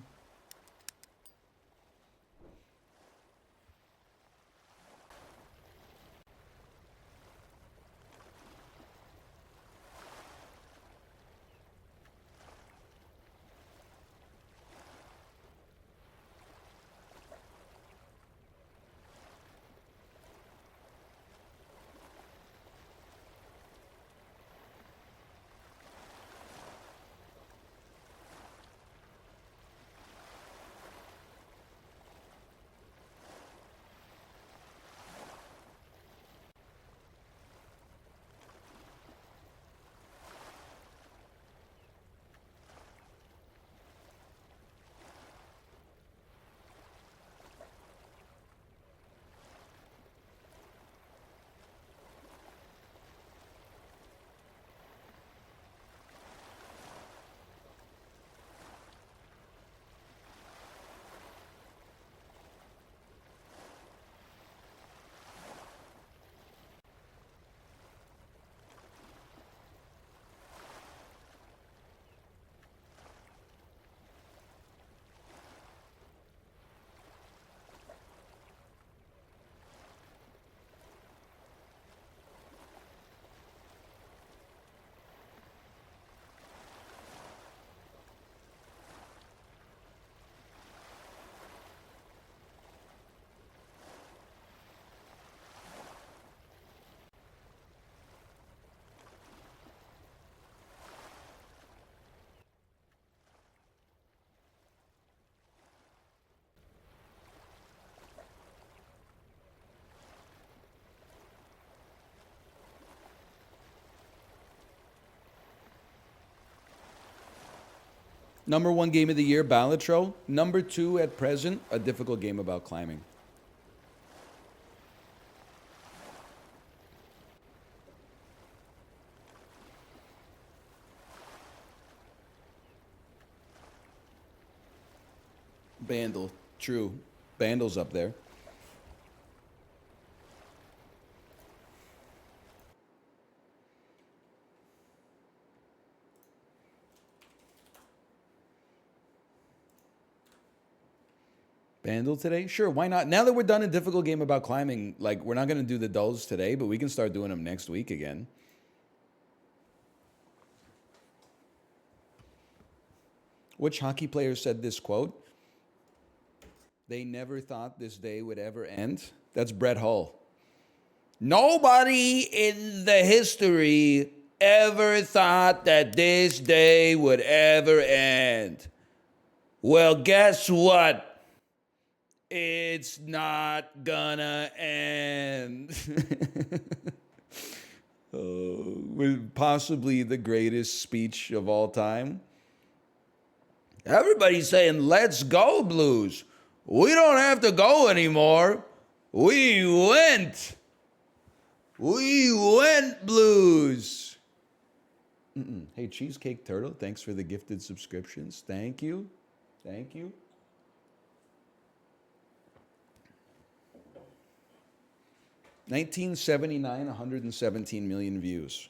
Number one game of the year, Balatro. Number two at present, a difficult game about climbing. Bandle, true. Bandle's up there. Bandle today? Sure, why not? Now that we're done a difficult game about climbing, like, we're not going to do the dulls today, but we can start doing them next week again. Which hockey player said this quote? They never thought this day would ever end. That's Brett Hull. Nobody in the history ever thought that this day would ever end. Well, guess what? It's not gonna end. With possibly the greatest speech of all time. Everybody's saying, let's go, Blues. We don't have to go anymore. We went. We went, Blues. Hey, Cheesecake Turtle, thanks for the gifted subscriptions. Thank you. Thank you. $1979, 117 million views.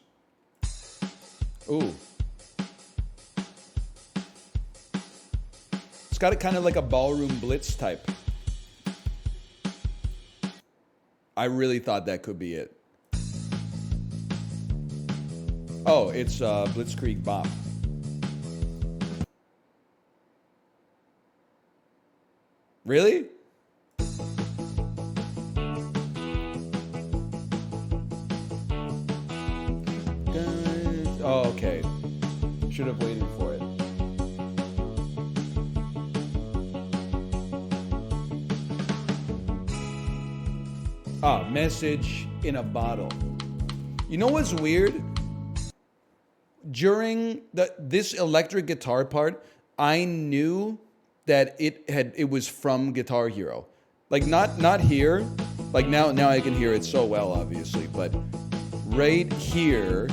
Ooh. It's got a kind of like a ballroom blitz type. I really thought that could be it. Oh, it's Blitzkrieg Bop. Really? Oh, okay. Should have waited for it. Message in a bottle. You know what's weird? During this electric guitar part, I knew that it was from Guitar Hero. Like not here. Like now I can hear it so well, obviously, but right here,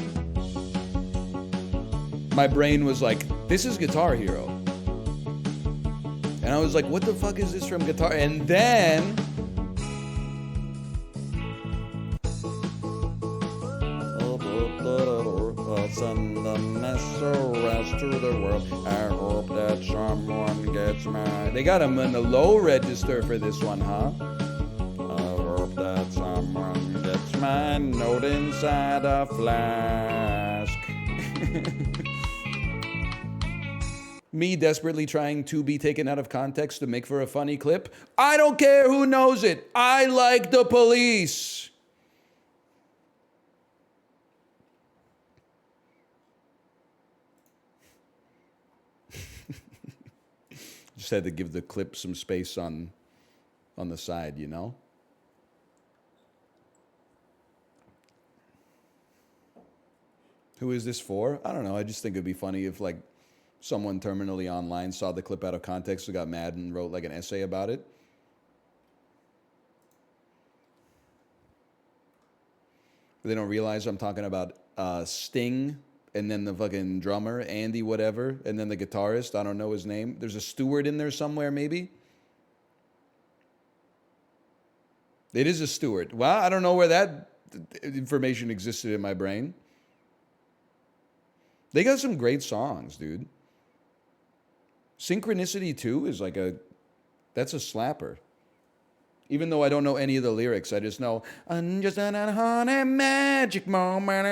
my brain was like, this is Guitar Hero. And I was like, what the fuck is this from Guitar? And then send a message to the world. I hope that someone gets mine. They got him in the low register for this one, huh? I hope that someone gets my note inside a flask. Me desperately trying to be taken out of context to make for a funny clip. I don't care who knows it. I like the Police. Just had to give the clip some space on the side, you know? Who is this for? I don't know. I just think it'd be funny if, like, someone terminally online saw the clip out of context and got mad and wrote, like, an essay about it. But they don't realize I'm talking about Sting, and then the fucking drummer, Andy whatever, and then the guitarist, I don't know his name. There's a Stewart in there somewhere, maybe? It is a Stewart. Well, I don't know where that information existed in my brain. They got some great songs, dude. Synchronicity 2 is like that's a slapper. Even though I don't know any of the lyrics, I just know, I'm just on a haunted magic moment.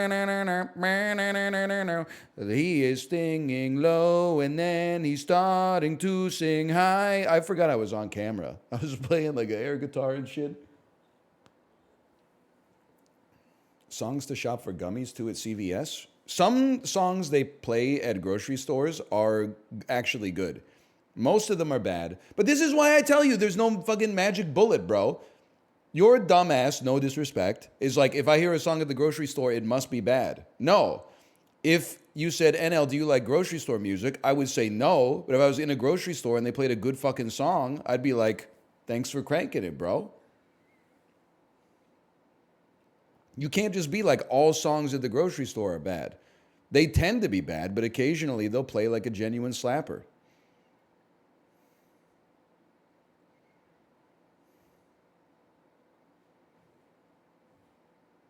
He is singing low and then he's starting to sing high. I forgot I was on camera. I was playing like an air guitar and shit. Songs to shop for gummies too at CVS. Some songs they play at grocery stores are actually good. Most of them are bad. But this is why I tell you there's no fucking magic bullet, bro. Your dumbass, no disrespect, is like, if I hear a song at the grocery store, it must be bad. No. If you said, NL, do you like grocery store music? I would say no. But if I was in a grocery store and they played a good fucking song, I'd be like, thanks for cranking it, bro. You can't just be like, all songs at the grocery store are bad. They tend to be bad, but occasionally they'll play like a genuine slapper.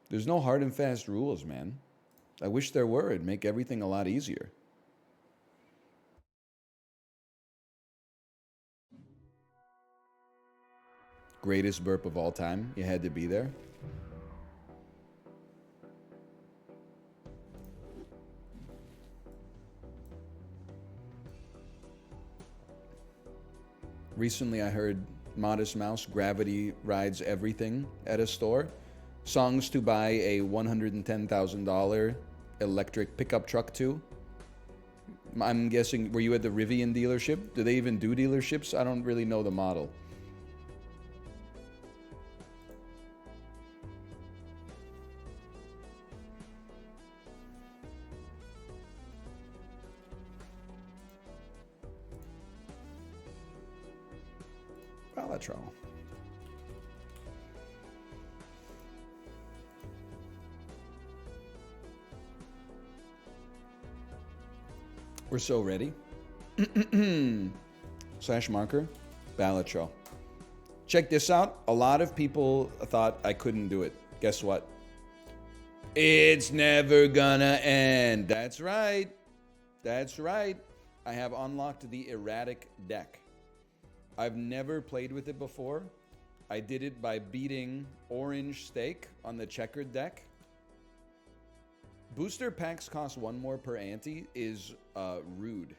There's no hard and fast rules, man. I wish there were. It'd make everything a lot easier. Greatest burp of all time. You had to be there. Recently, I heard Modest Mouse Gravity Rides Everything at a store. Songs to buy a $110,000 electric pickup truck to. I'm guessing, were you at the Rivian dealership? Do they even do dealerships? I don't really know the model. Balatro. We're so ready. Slash marker, Balatro. Check this out. A lot of people thought I couldn't do it. Guess what? It's never gonna end. That's right. That's right. I have unlocked the erratic deck. I've never played with it before. I did it by beating Orange Steak on the checkered deck. Booster packs cost 1 more per ante is rude.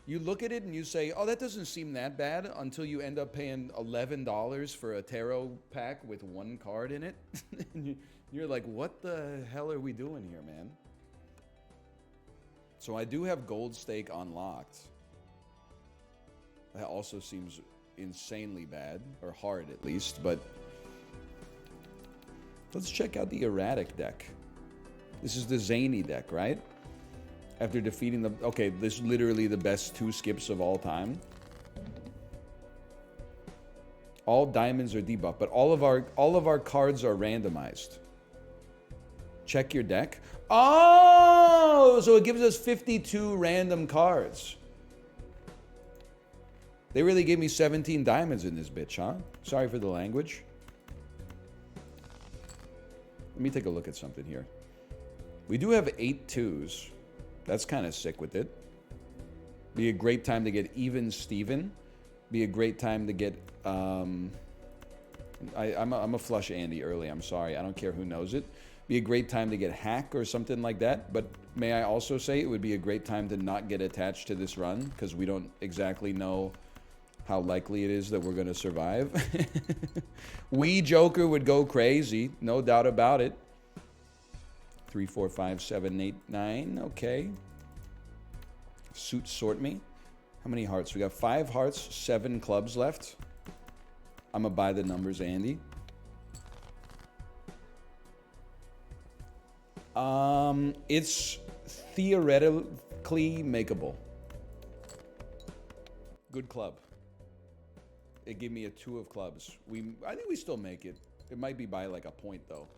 You look at it and you say, oh, that doesn't seem that bad until you end up paying $11 for a tarot pack with 1 card in it. And you're like, what the hell are we doing here, man? So I do have Gold Stake unlocked. That also seems insanely bad, or hard at least, but let's check out the erratic deck. This is the zany deck, right? After defeating the... Okay, this is literally the best 2 skips of all time. All diamonds are debuffed, but all of our cards are randomized. Check your deck. Oh! So it gives us 52 random cards. They really gave me 17 diamonds in this bitch, huh? Sorry for the language. Let me take a look at something here. We do have 8 2s. That's kind of sick with it. Be a great time to get even Steven. Be a great time to get... I'm a flush Andy early. I'm sorry. I don't care who knows it. Be a great time to get Hack or something like that. But may I also say it would be a great time to not get attached to this run, because we don't exactly know how likely it is that we're going to survive. Wee Joker would go crazy. No doubt about it. 3, 4, 5, 7, 8, 9. Okay. Suit sort me. How many hearts? We got 5 hearts, 7 clubs left. I'm going to buy the numbers, Andy. It's theoretically makeable. Good club. It gave me a 2 of clubs. I think we still make it. It might be by like a point though.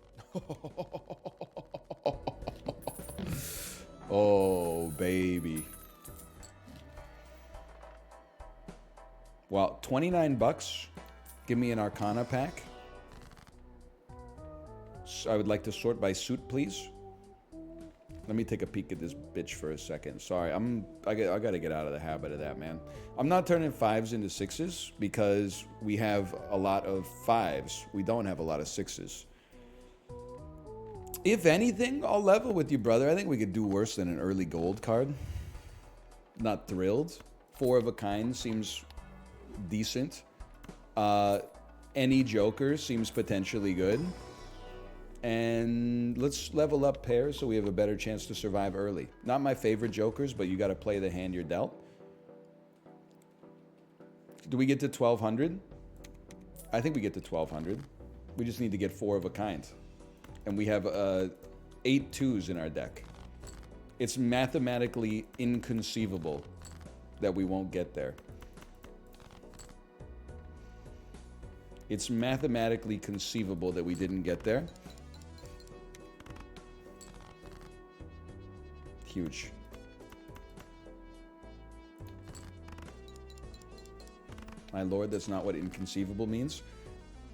Oh, baby. Well, 29 bucks. Give me an Arcana pack. So I would like to sort by suit, please. Let me take a peek at this bitch for a second. Sorry, I gotta get out of the habit of that, man. I'm not turning 5s into 6s because we have a lot of 5s. We don't have a lot of 6s. If anything, I'll level with you, brother. I think we could do worse than an early gold card. Not thrilled. 4 of a kind seems decent. Any Joker seems potentially good. And let's level up pairs so we have a better chance to survive early. Not my favorite Jokers, but you got to play the hand you're dealt. Do we get to 1,200? I think we get to 1,200. We just need to get 4 of a kind. And we have 8 2s in our deck. It's mathematically inconceivable that we won't get there. It's mathematically conceivable that we didn't get there. Huge. My lord, that's not what inconceivable means.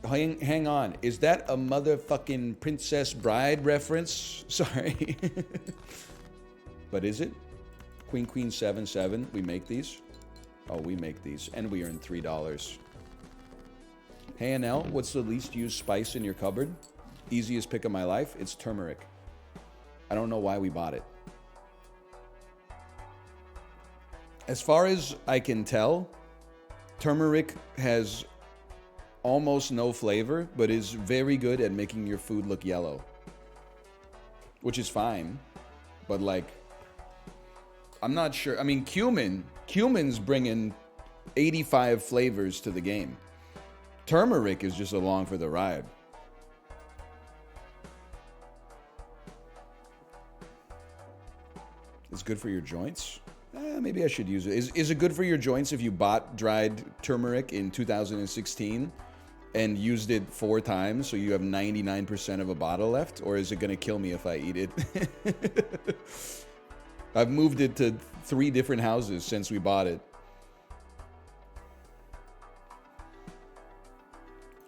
Hang on. Is that a motherfucking Princess Bride reference? Sorry. But is it? Queen, Queen, 7, 7. We make these? Oh, we make these. And we earn $3. Hey, NL, what's the least used spice in your cupboard? Easiest pick of my life? It's turmeric. I don't know why we bought it. As far as I can tell, turmeric has almost no flavor, but is very good at making your food look yellow. Which is fine. But like, I'm not sure. I mean, cumin's bringing 85 flavors to the game. Turmeric is just along for the ride. It's good for your joints? Maybe I should use it. Is it good for your joints if you bought dried turmeric in 2016 and used it 4 times, so you have 99% of a bottle left? Or is it going to kill me if I eat it? I've moved it to 3 different houses since we bought it.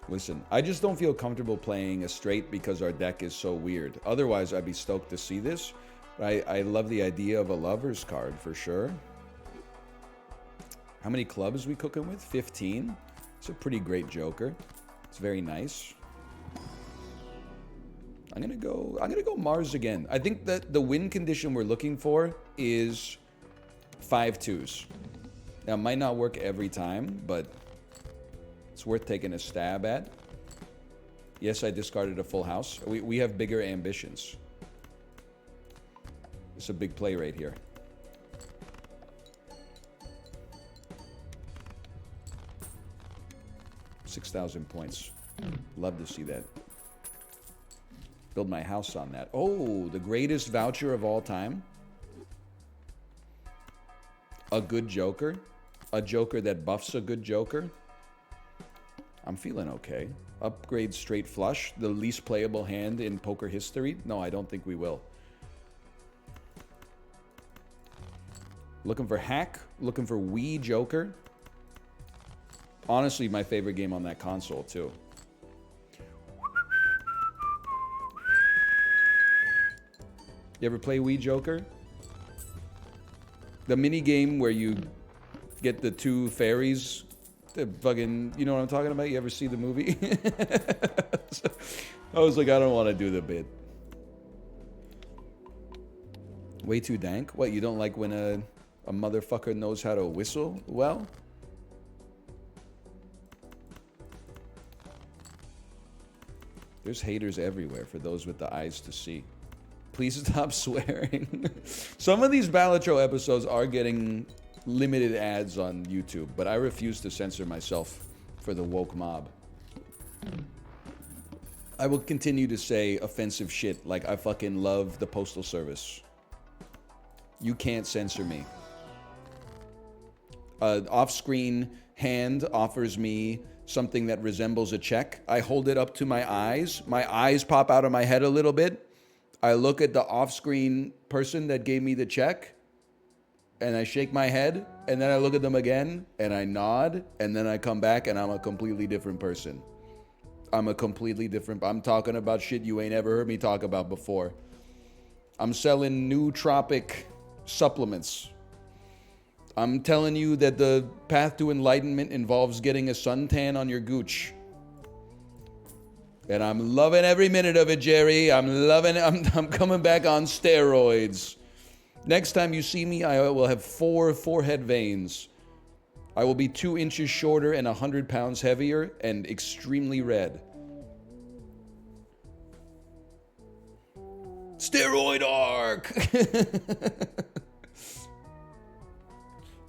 Listen, I just don't feel comfortable playing a straight because our deck is so weird. Otherwise, I'd be stoked to see this. I love the idea of a lover's card for sure. How many clubs we cooking with? 15. It's a pretty great joker. It's very nice. I'm gonna go Mars again. I think that the win condition we're looking for is 5 2s. Now, it might not work every time, but it's worth taking a stab at. Yes, I discarded a full house. We have bigger ambitions. It's a big play right here. $6,000 points. Love to see that. Build my house on that. Oh, the greatest voucher of all time. A good joker. A joker that buffs a good joker. I'm feeling okay. Upgrade straight flush. The least playable hand in poker history. No, I don't think we will. Looking for hack. Looking for Wii Joker. Honestly, my favorite game on that console, too. You ever play Wii Joker? The mini game where you get the 2 fairies. The fucking, you know what I'm talking about? You ever see the movie? I was like, I don't want to do the bit. Way too dank? What, you don't like when a motherfucker knows how to whistle well? There's haters everywhere for those with the eyes to see. Please stop swearing. Some of these Balatro episodes are getting limited ads on YouTube, but I refuse to censor myself for the woke mob. I will continue to say offensive shit like I fucking love the Postal Service. You can't censor me. Off-screen hand offers me something that resembles a check. I hold it up to my eyes. My eyes pop out of my head a little bit. I look at the off-screen person that gave me the check, and I shake my head, and then I look at them again, and I nod, and then I come back, and I'm a completely different person. I'm talking about shit you ain't ever heard me talk about before. I'm selling nootropic supplements. I'm telling you that the path to enlightenment involves getting a suntan on your gooch. And I'm loving every minute of it, Jerry. I'm loving it. I'm coming back on steroids. Next time you see me, I will have 4 forehead veins. I will be 2 inches shorter and 100 pounds heavier and extremely red. Steroid arc!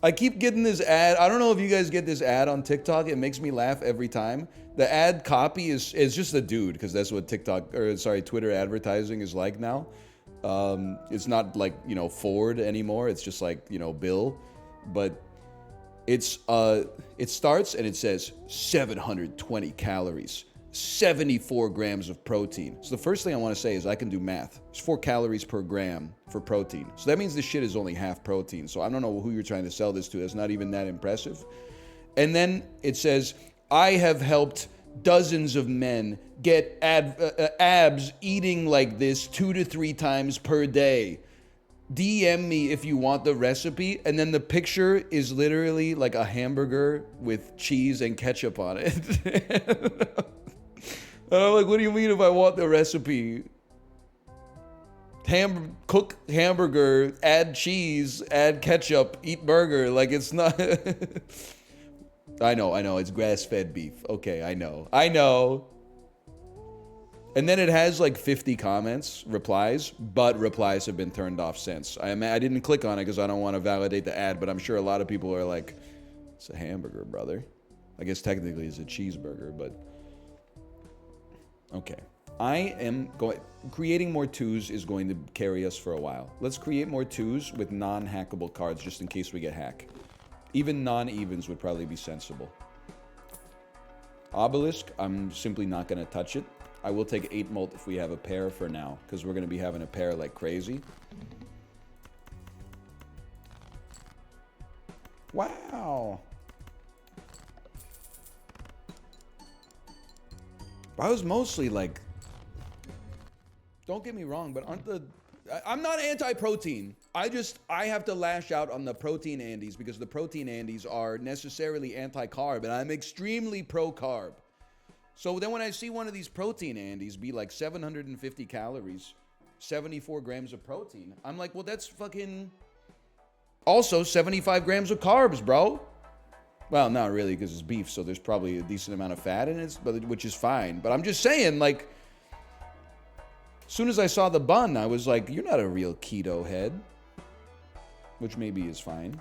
I keep getting this ad. I don't know if you guys get this ad on TikTok. It makes me laugh every time. The ad copy is just a dude, because that's what Twitter advertising is like now. It's not like, Ford anymore. It's just like, Bill. But it starts and it says 720 calories, 74 grams of protein. So the first thing I want to say is I can do math. It's 4 calories per gram for protein. So that means this shit is only half protein. So I don't know who you're trying to sell this to. That's not even that impressive. And then it says, I have helped dozens of men get abs eating like this 2 to 3 times per day. DM me if you want the recipe. And then the picture is literally like a hamburger with cheese and ketchup on it. And I'm like, what do you mean if I want the recipe? Cook hamburger, add cheese, add ketchup, eat burger. Like, it's not... I know, it's grass-fed beef. Okay, I know. And then it has like 50 replies, but replies have been turned off since. I didn't click on it because I don't want to validate the ad, but I'm sure a lot of people are like, it's a hamburger, brother. I guess technically it's a cheeseburger, but... Okay. I am going... Creating more twos is going to carry us for a while. Let's create more twos with non-hackable cards just in case we get hacked. Even non-evens would probably be sensible. Obelisk, I'm simply not going to touch it. I will take 8 molt if we have a pair for now, because we're going to be having a pair like crazy. Wow. I was mostly like... Don't get me wrong, but aren't the... I'm not anti-protein. I have to lash out on the protein Andes because the protein Andes are necessarily anti-carb, and I'm extremely pro-carb. So then when I see one of these protein Andes be like 750 calories, 74 grams of protein, I'm like, well, that's fucking... Also 75 grams of carbs, bro. Well, not really, because it's beef, so there's probably a decent amount of fat in it, which is fine. But I'm just saying, like... As soon as I saw the bun, I was like, you're not a real keto head. Which maybe is fine.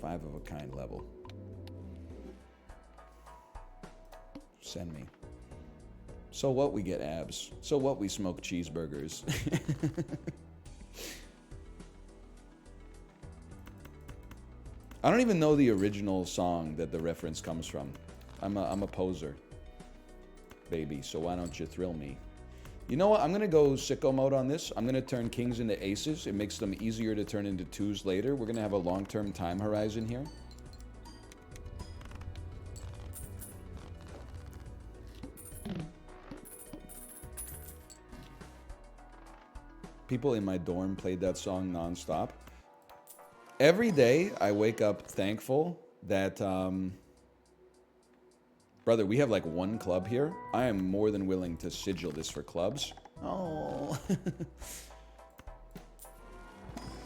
5 of a kind level. Send me. So what, we get abs. So what, we smoke cheeseburgers. I don't even know the original song that the reference comes from. I'm a poser. Baby, so why don't you thrill me? You know what? I'm going to go sicko mode on this. I'm going to turn kings into aces. It makes them easier to turn into twos later. We're going to have a long-term time horizon here. People in my dorm played that song nonstop. Every day, I wake up thankful that... Brother, we have like 1 club here. I am more than willing to sigil this for clubs. Oh.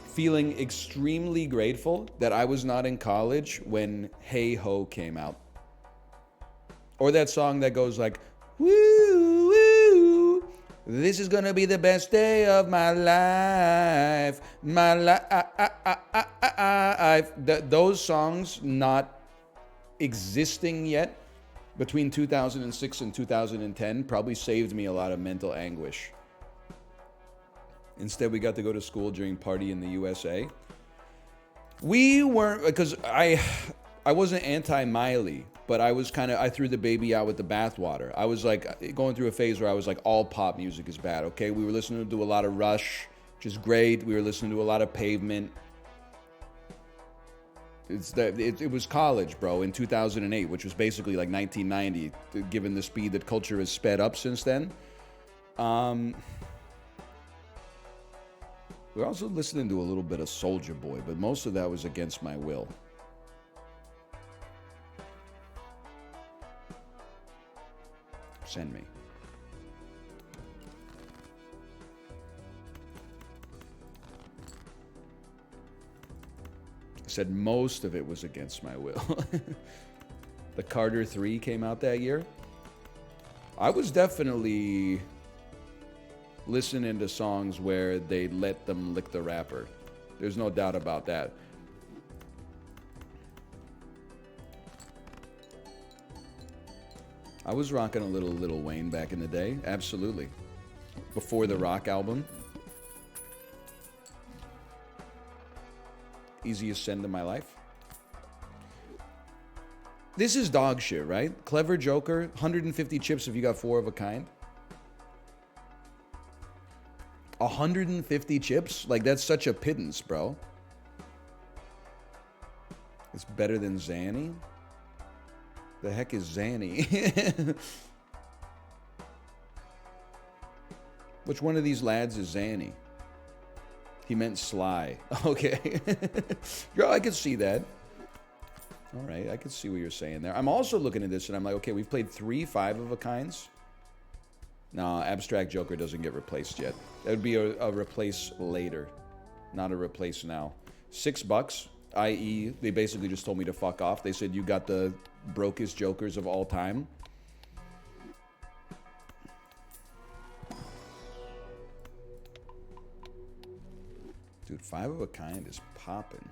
Feeling extremely grateful that I was not in college when Hey Ho came out. Or that song that goes like, woo, woo, this is gonna be the best day of my life. My life. Those songs not existing yet between 2006 and 2010 probably saved me a lot of mental anguish. Instead, we got to go to school during Party in the USA. We weren't, because I wasn't anti-Miley, but I was kind of, I threw the baby out with the bathwater. I was like going through a phase where I was like, all pop music is bad, okay? We were listening to a lot of Rush, which is great. We were listening to a lot of Pavement. It was college, bro, in 2008, which was basically like 1990, given the speed that culture has sped up since then. We're also listening to a little bit of Soulja Boy, but most of that was against my will. Send me. I said most of it was against my will. The Carter 3 came out that year. I was definitely listening to songs where they let them lick the rapper. There's no doubt about that. I was rocking a little Lil Wayne back in the day. Absolutely. Before the Rock album. Easiest send in my life. This is dog shit, right? Clever Joker, 150 chips if you got 4 of a kind. 150 chips? Like, that's such a pittance, bro. It's better than Zanny? The heck is Zanny? Which one of these lads is Zanny? He meant Sly. Okay. Girl, I could see that. All right, I could see what you're saying there. I'm also looking at this and I'm like, okay, we've played 3 5 of a kinds. No, Abstract Joker doesn't get replaced yet. That would be a replace later, not a replace now. $6, i.e., they basically just told me to fuck off. They said, you got the brokest Jokers of all time. Dude, 5 of a kind is popping.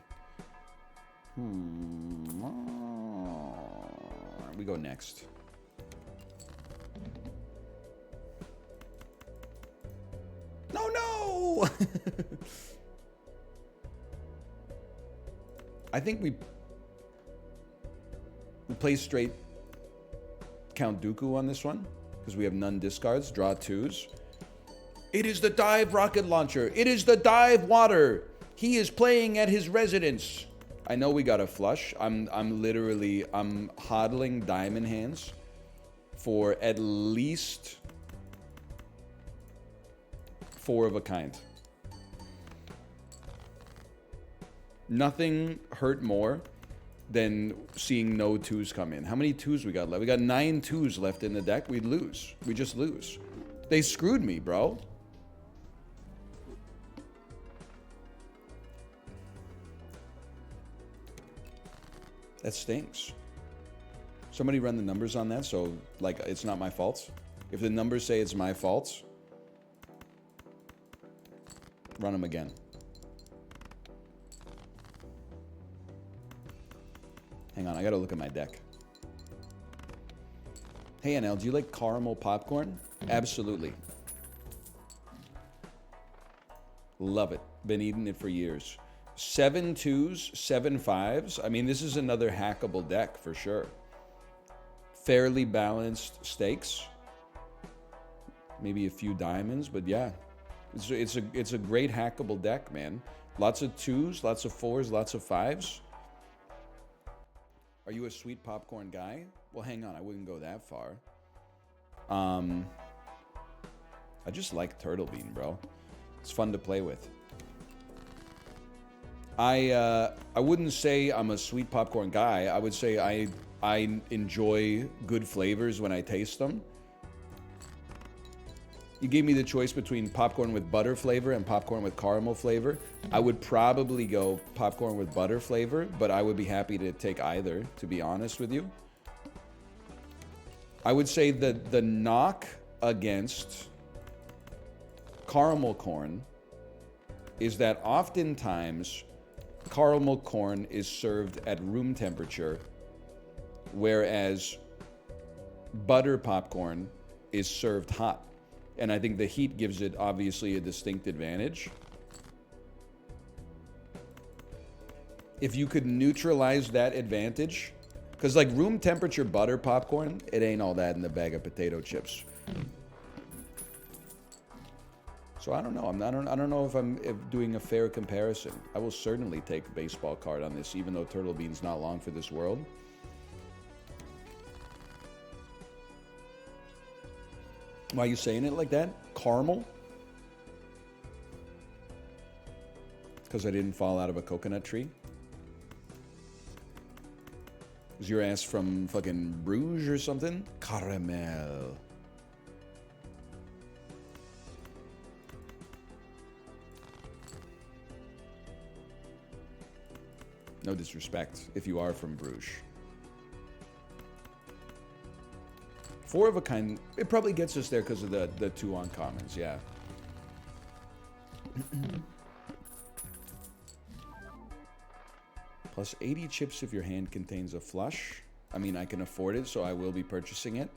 We go next. I think we play straight Count Dooku on this one because we have none discards. Draw 2s. It is the dive rocket launcher. It is the dive water. He is playing at his residence. I know we got a flush. I'm hodling diamond hands for at least 4 of a kind. Nothing hurt more than seeing no 2s come in. How many 2s we got left? We got 9 2s left in the deck. We'd lose. We just lose. They screwed me, bro. That stinks. Somebody run the numbers on that so, like, it's not my fault. If the numbers say it's my fault, run them again. Hang on, I gotta look at my deck. Hey, NL, do you like caramel popcorn? Absolutely. Love it. Been eating it for years. 7 2s, 7 5s. I mean, this is another hackable deck for sure. Fairly balanced stakes. Maybe a few diamonds, but yeah. It's a great hackable deck, man. Lots of 2s, lots of 4s, lots of 5s. Are you a sweet popcorn guy? Well, hang on, I wouldn't go that far. I just like turtle bean, bro. It's fun to play with. I wouldn't say I'm a sweet popcorn guy. I would say I enjoy good flavors when I taste them. You gave me the choice between popcorn with butter flavor and popcorn with caramel flavor. I would probably go popcorn with butter flavor, but I would be happy to take either, to be honest with you. I would say that the knock against caramel corn is that oftentimes caramel corn is served at room temperature, whereas butter popcorn is served hot. And I think the heat gives it obviously a distinct advantage. If you could neutralize that advantage, because like room temperature butter popcorn, it ain't all that in the bag of potato chips. So I don't know. I don't know if I'm doing a fair comparison. I will certainly take a baseball card on this, even though turtle bean's not long for this world. Why are you saying it like that? Caramel? Because I didn't fall out of a coconut tree? Is your ass from fucking Bruges or something? Caramel. No disrespect if you are from Bruges. 4 of a kind, it probably gets us there because of the 2 uncommons, yeah. Plus 80 chips if your hand contains a flush. I mean, I can afford it, so I will be purchasing it.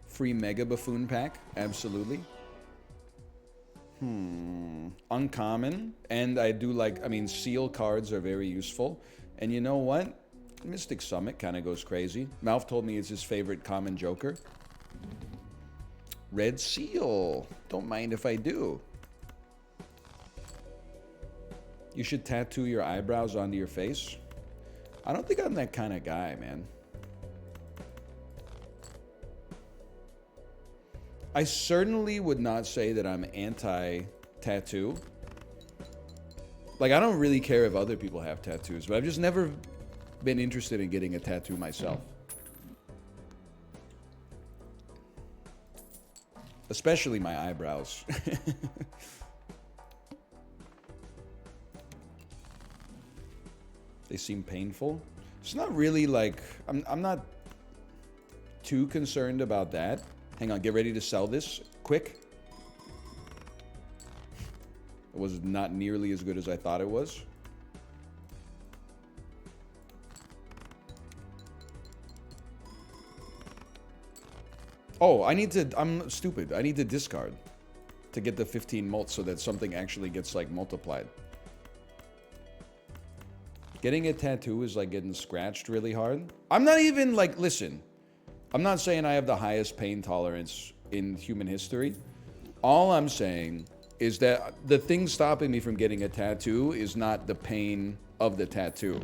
Free Mega Buffoon pack, absolutely. Uncommon, and I do like, I mean, seal cards are very useful. And you know what? Mystic Summit kind of goes crazy. Malf told me it's his favorite common joker. Red Seal. Don't mind if I do. You should tattoo your eyebrows onto your face. I don't think I'm that kind of guy, man. I certainly would not say that I'm anti-tattoo. Like, I don't really care if other people have tattoos, but I've just never been interested in getting a tattoo myself. Especially my eyebrows. They seem painful. It's not really like, I'm not too concerned about that. Hang on, get ready to sell this quick. It was not nearly as good as I thought it was. Oh, I'm stupid. I need to discard. to get the 15 mults so that something actually gets like multiplied. Getting a tattoo is like getting scratched really hard. I'm not even like, listen, I'm not saying I have the highest pain tolerance in human history. All I'm saying is that the thing stopping me from getting a tattoo is not the pain of the tattoo.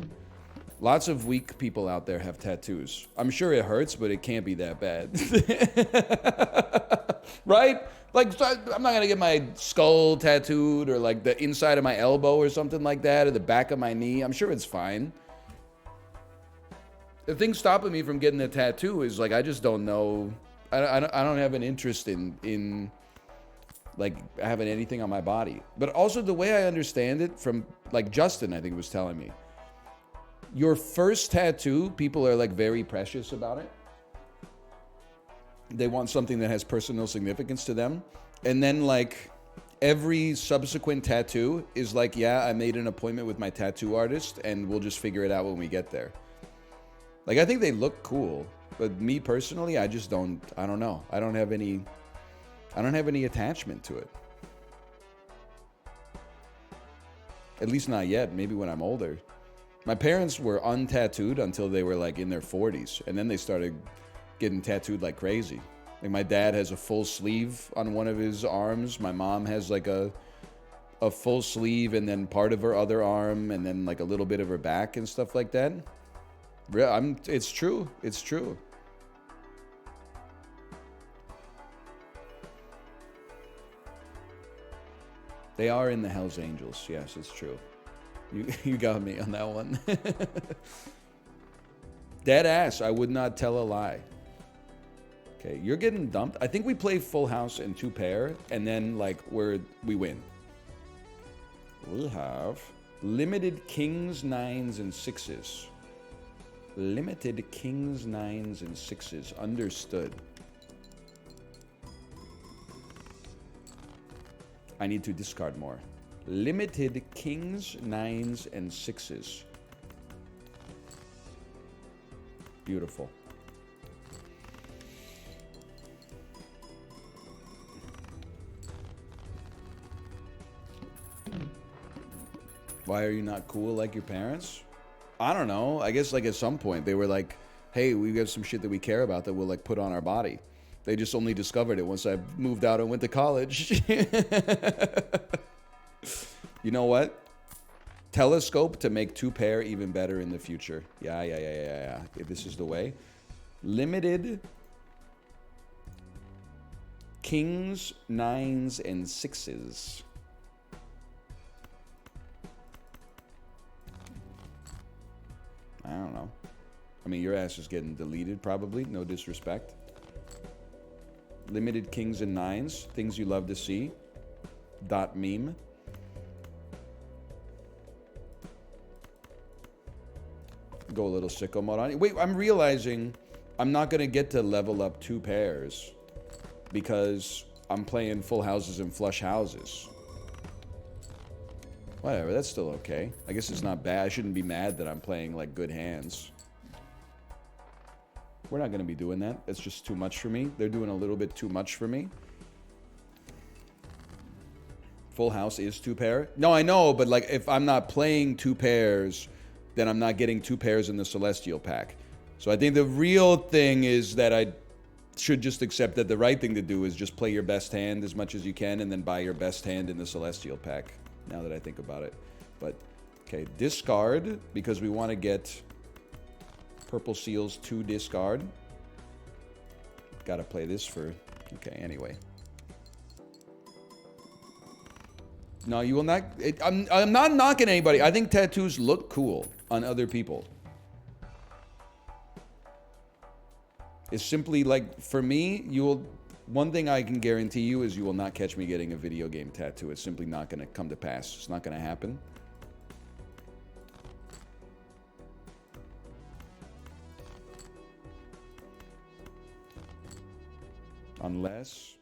Lots of weak people out there have tattoos. I'm sure it hurts, but it can't be that bad. Right? Like, I'm not gonna get my skull tattooed or like the inside of my elbow or something like that, or the back of my knee. I'm sure it's fine. The thing stopping me from getting a tattoo is like, I just don't know. I don't have an interest in like having anything on my body. But also the way I understand it from like Justin, I think was telling me, your first tattoo, people are like very precious about it. They want something that has personal significance to them. And then like every subsequent tattoo is like, yeah, I made an appointment with my tattoo artist and we'll just figure it out when we get there. Like, I think they look cool, but me personally, I just don't know. I don't have any attachment to it. At least not yet. Maybe when I'm older. My parents were untattooed until they were like in their 40s, and then they started getting tattooed like crazy. Like my dad has a full sleeve on one of his arms. My mom has like a full sleeve and then part of her other arm and then like a little bit of her back and stuff like that. It's true. It's true. They are in the Hells Angels. Yes, it's true. You got me on that one. Dead ass. I would not tell a lie. Okay, you're getting dumped. I think we play full house and 2 pair, and then like we win. We'll have limited kings, 9s, and 6s. Limited kings, 9s, and 6s. Understood. I need to discard more. Limited kings, 9s, and 6s. Beautiful. Why are you not cool like your parents? I don't know. I guess like at some point they were like, hey, we got some shit that we care about that we'll like put on our body. They just only discovered it once I moved out and went to college. You know what? Telescope to make 2 pair even better in the future. Yeah. If this is the way. Limited kings, 9s, and 6s. I don't know. I mean, your ass is getting deleted probably. No disrespect. Limited kings and 9s. Things you love to see. .meme. Go a little sicko mode on you. Wait, I'm realizing I'm not going to get to level up 2 pairs because I'm playing full houses and flush houses. Whatever, that's still okay. I guess it's not bad. I shouldn't be mad that I'm playing like good hands. We're not going to be doing that. It's just too much for me. They're doing a little bit too much for me. Full house is 2 pair. No, I know, but like if I'm not playing 2 pairs, then I'm not getting 2 pairs in the Celestial pack. So I think the real thing is that I should just accept that the right thing to do is just play your best hand as much as you can and then buy your best hand in the Celestial pack, now that I think about it. But, okay, discard, because we want to get Purple Seals to discard. Gotta play this for... Okay, anyway. No, you will not... I'm not knocking anybody. I think tattoos look cool on other people. It's simply like, for me, you will... One thing I can guarantee you is you will not catch me getting a video game tattoo. It's simply not going to come to pass. It's not going to happen. Unless...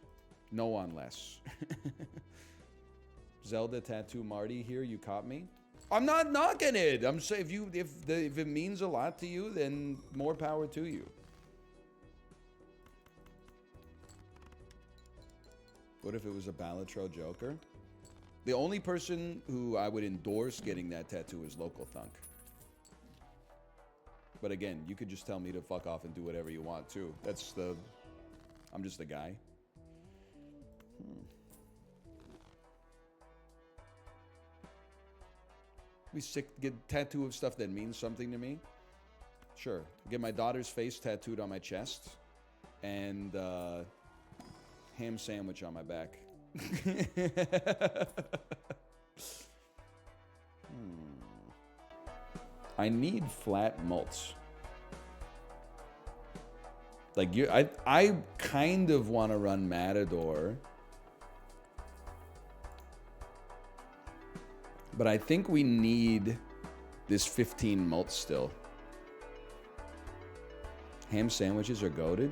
No unless. Zelda tattoo Marty here, you caught me. I'm not knocking it. I'm saying if it means a lot to you, then more power to you. What if it was a Balatro Joker? The only person who I would endorse getting that tattoo is Local Thunk. But again, you could just tell me to fuck off and do whatever you want too. I'm just a guy. Be sick to get a tattoo of stuff that means something to me. Sure. Get my daughter's face tattooed on my chest. And ham sandwich on my back. I need flat mults. Like I kind of want to run Matador. But I think we need this 15 mult still. Ham sandwiches are goated.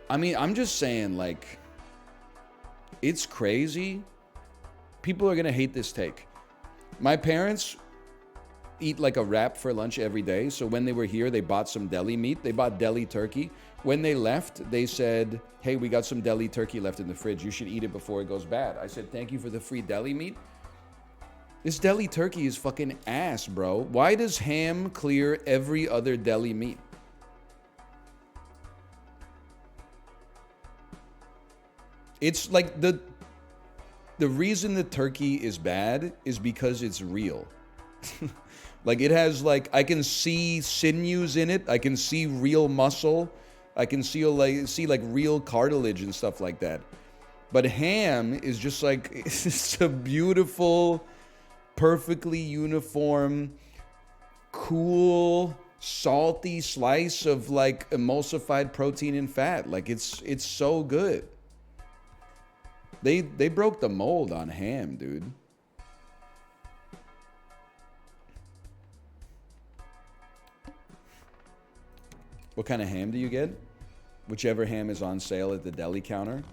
I mean, I'm just saying, like, it's crazy. People are going to hate this take. My parents eat like a wrap for lunch every day. So when they were here, they bought some deli meat. They bought deli turkey. When they left, they said, hey, we got some deli turkey left in the fridge. You should eat it before it goes bad. I said, thank you for the free deli meat. This deli turkey is fucking ass, bro. Why does ham clear every other deli meat? It's like the reason the turkey is bad is because it's real. Like it has like, I can see sinews in it. I can see real muscle. I can see like real cartilage and stuff like that. But ham is just like, it's a beautiful, perfectly uniform, cool, salty slice of like emulsified protein and fat. Like it's so good. They broke the mold on ham, dude. What kind of ham do you get? Whichever ham is on sale at the deli counter.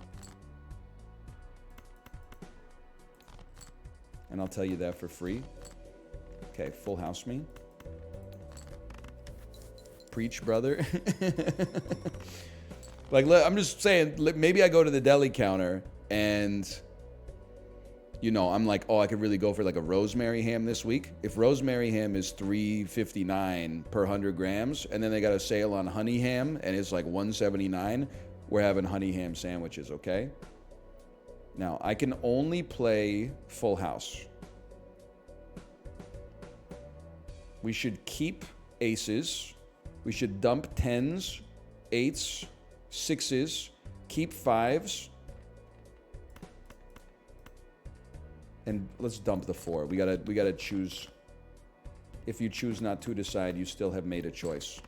And I'll tell you that for free. Okay, full house me. Preach, brother. Like, I'm just saying, maybe I go to the deli counter and, you know, I'm like, oh, I could really go for like a rosemary ham this week. If rosemary ham is $3.59 per 100 grams, and then they got a sale on honey ham and it's like $1.79, we're having honey ham sandwiches, okay? Now, I can only play full house. We should keep aces. We should dump tens, eights, sixes, keep fives. And let's dump the four. We gotta choose. If you choose not to decide, you still have made a choice.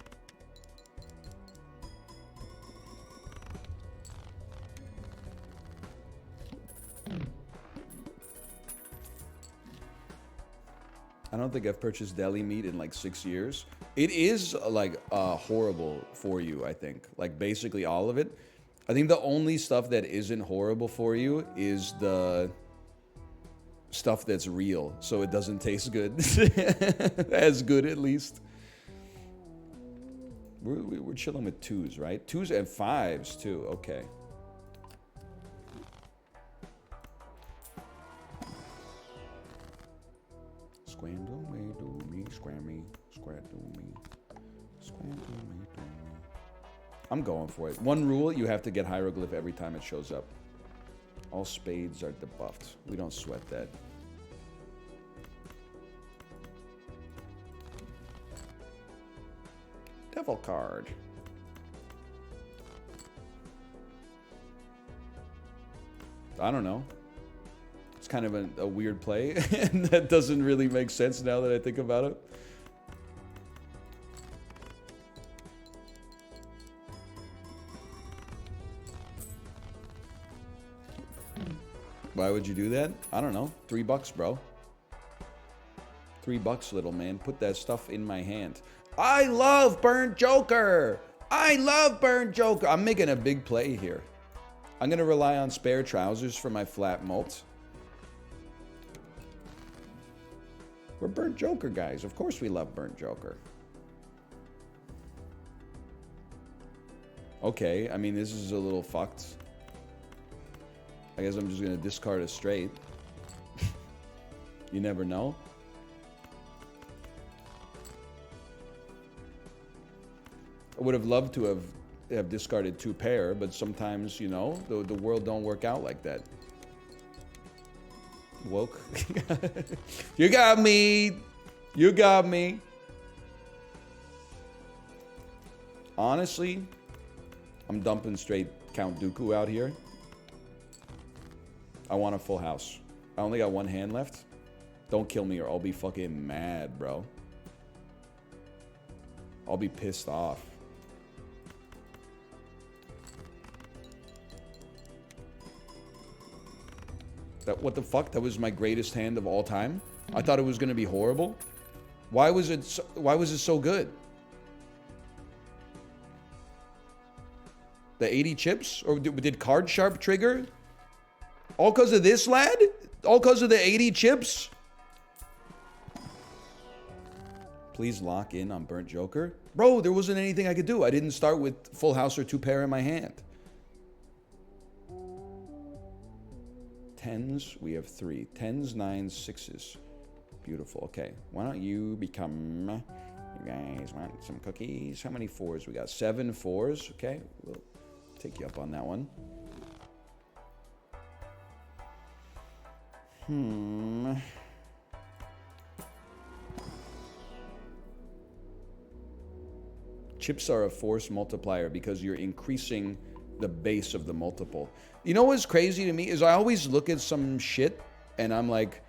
I don't think I've purchased deli meat in like 6 years. It is like horrible for you, I think. Like basically all of it. I think the only stuff that isn't horrible for you is the stuff that's real, so it doesn't taste good. As good, at least. We're chilling with twos, right? Twos and fives, too. Okay. Scramble me, do me, scrammy, scrap do me, scramble me, do me. I'm going for it. One rule, you have to get hieroglyph every time it shows up. All spades are debuffed. We don't sweat that. Devil card. I don't know. It's kind of a weird play, and that doesn't really make sense now that I think about it. Why would you do that? I don't know. $3, bro. $3, little man. Put that stuff in my hand. I love Burnt Joker. I love Burnt Joker. I'm making a big play here. I'm going to rely on spare trousers for my flat mult. We're Burnt Joker guys. Of course we love Burnt Joker. Okay, I mean, this is a little fucked. I guess I'm just gonna discard a straight. You never know. I would have loved to have discarded 2 pair, but sometimes, you know, the world don't work out like that. Woke. You got me. You got me. Honestly, I'm dumping straight Count Dooku out here. I want a full house. I only got 1 hand left. Don't kill me or I'll be fucking mad, bro. I'll be pissed off. What the fuck? That was my greatest hand of all time? I thought it was going to be horrible. Why was it so good? The 80 chips? Or did Card Sharp trigger? All because of this, lad? All because of the 80 chips? Please lock in on Burnt Joker. Bro, there wasn't anything I could do. I didn't start with full house or 2 pair in my hand. 10s, we have 3. 10s, 9s, 6s. Beautiful. Okay, why don't you become... You guys want some cookies? How many 4s? We got 7 4s. Okay, we'll take you up on that one. Chips are a force multiplier because you're increasing the base of the multiple. You know what's crazy to me is I always look at some shit and I'm like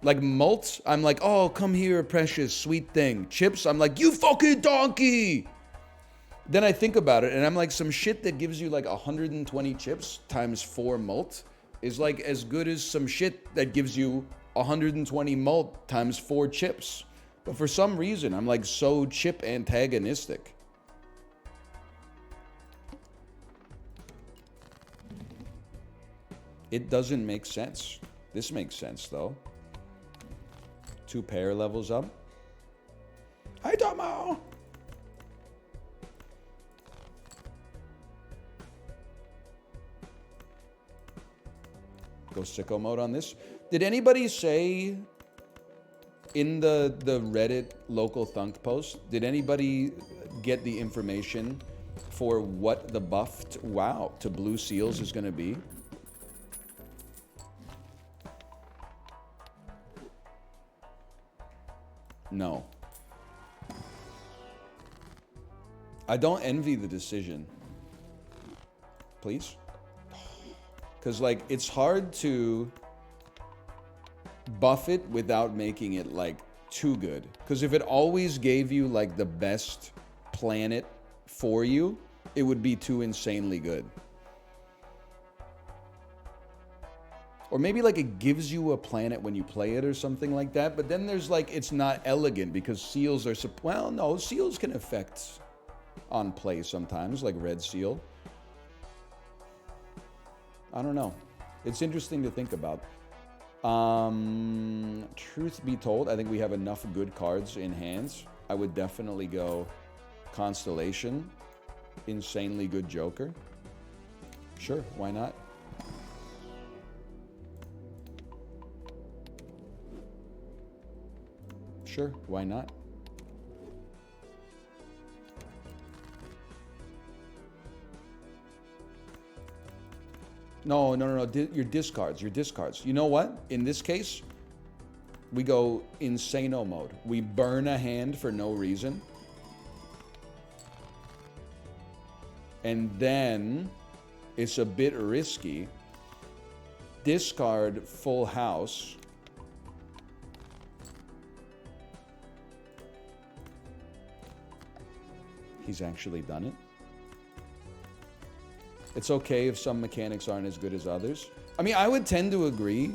malt, I'm like, oh, come here, precious, sweet thing. Chips, I'm like, you fucking donkey. Then I think about it and I'm like, some shit that gives you like 120 chips times 4 malt is like as good as some shit that gives you 120 malt times 4 chips. But for some reason, I'm like so chip antagonistic. It doesn't make sense. This makes sense, though. 2 pair levels up. Hi, Tomo! Go sicko mode on this. Did anybody say in the Reddit local thunk post, did anybody get the information for what the buff to blue seals is going to be? No. I don't envy the decision. Please? Because, like, it's hard to buff it without making it, like, too good. Because if it always gave you, like, the best planet for you, it would be too insanely good. Or maybe like it gives you a planet when you play it or something like that. But then there's like, it's not elegant because seals are, well, no, seals can affect on play sometimes, like red seal. I don't know. It's interesting to think about. Truth be told, I think we have enough good cards in hands. I would definitely go Constellation, insanely good Joker. Sure, why not? Sure, why not? No. Your discards. You know what? In this case, we go insano mode. We burn a hand for no reason. And then it's a bit risky. Discard full house. He's actually done it. It's okay if some mechanics aren't as good as others. I mean, I would tend to agree.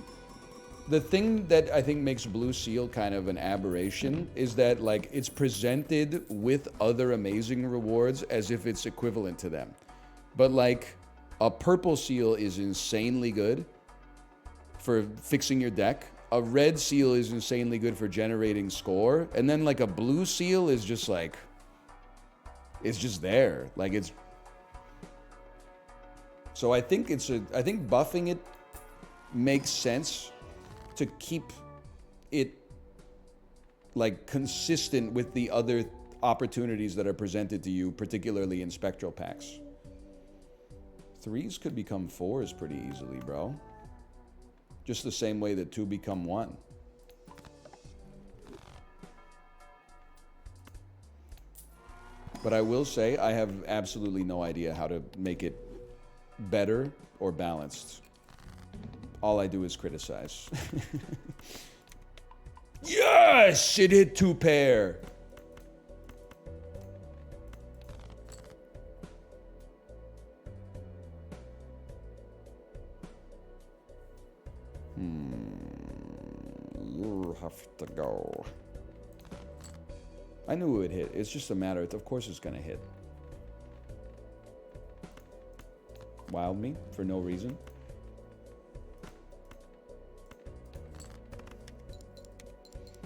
The thing that I think makes Blue Seal kind of an aberration is that, like, it's presented with other amazing rewards as if it's equivalent to them. But, like, a Purple Seal is insanely good for fixing your deck. A Red Seal is insanely good for generating score. And then, like, a Blue Seal is just, like... It's just there. Like, it's... So I think buffing it makes sense to keep it like consistent with the other opportunities that are presented to you, particularly in spectral packs. 3s could become 4s pretty easily, bro. Just the same way that 2 become 1. But I will say I have absolutely no idea how to make it better or balanced. All I do is criticize. Yes! It hit 2 pair! You have to go. I knew it would hit. It's just a matter of course it's gonna hit. Wild me for no reason.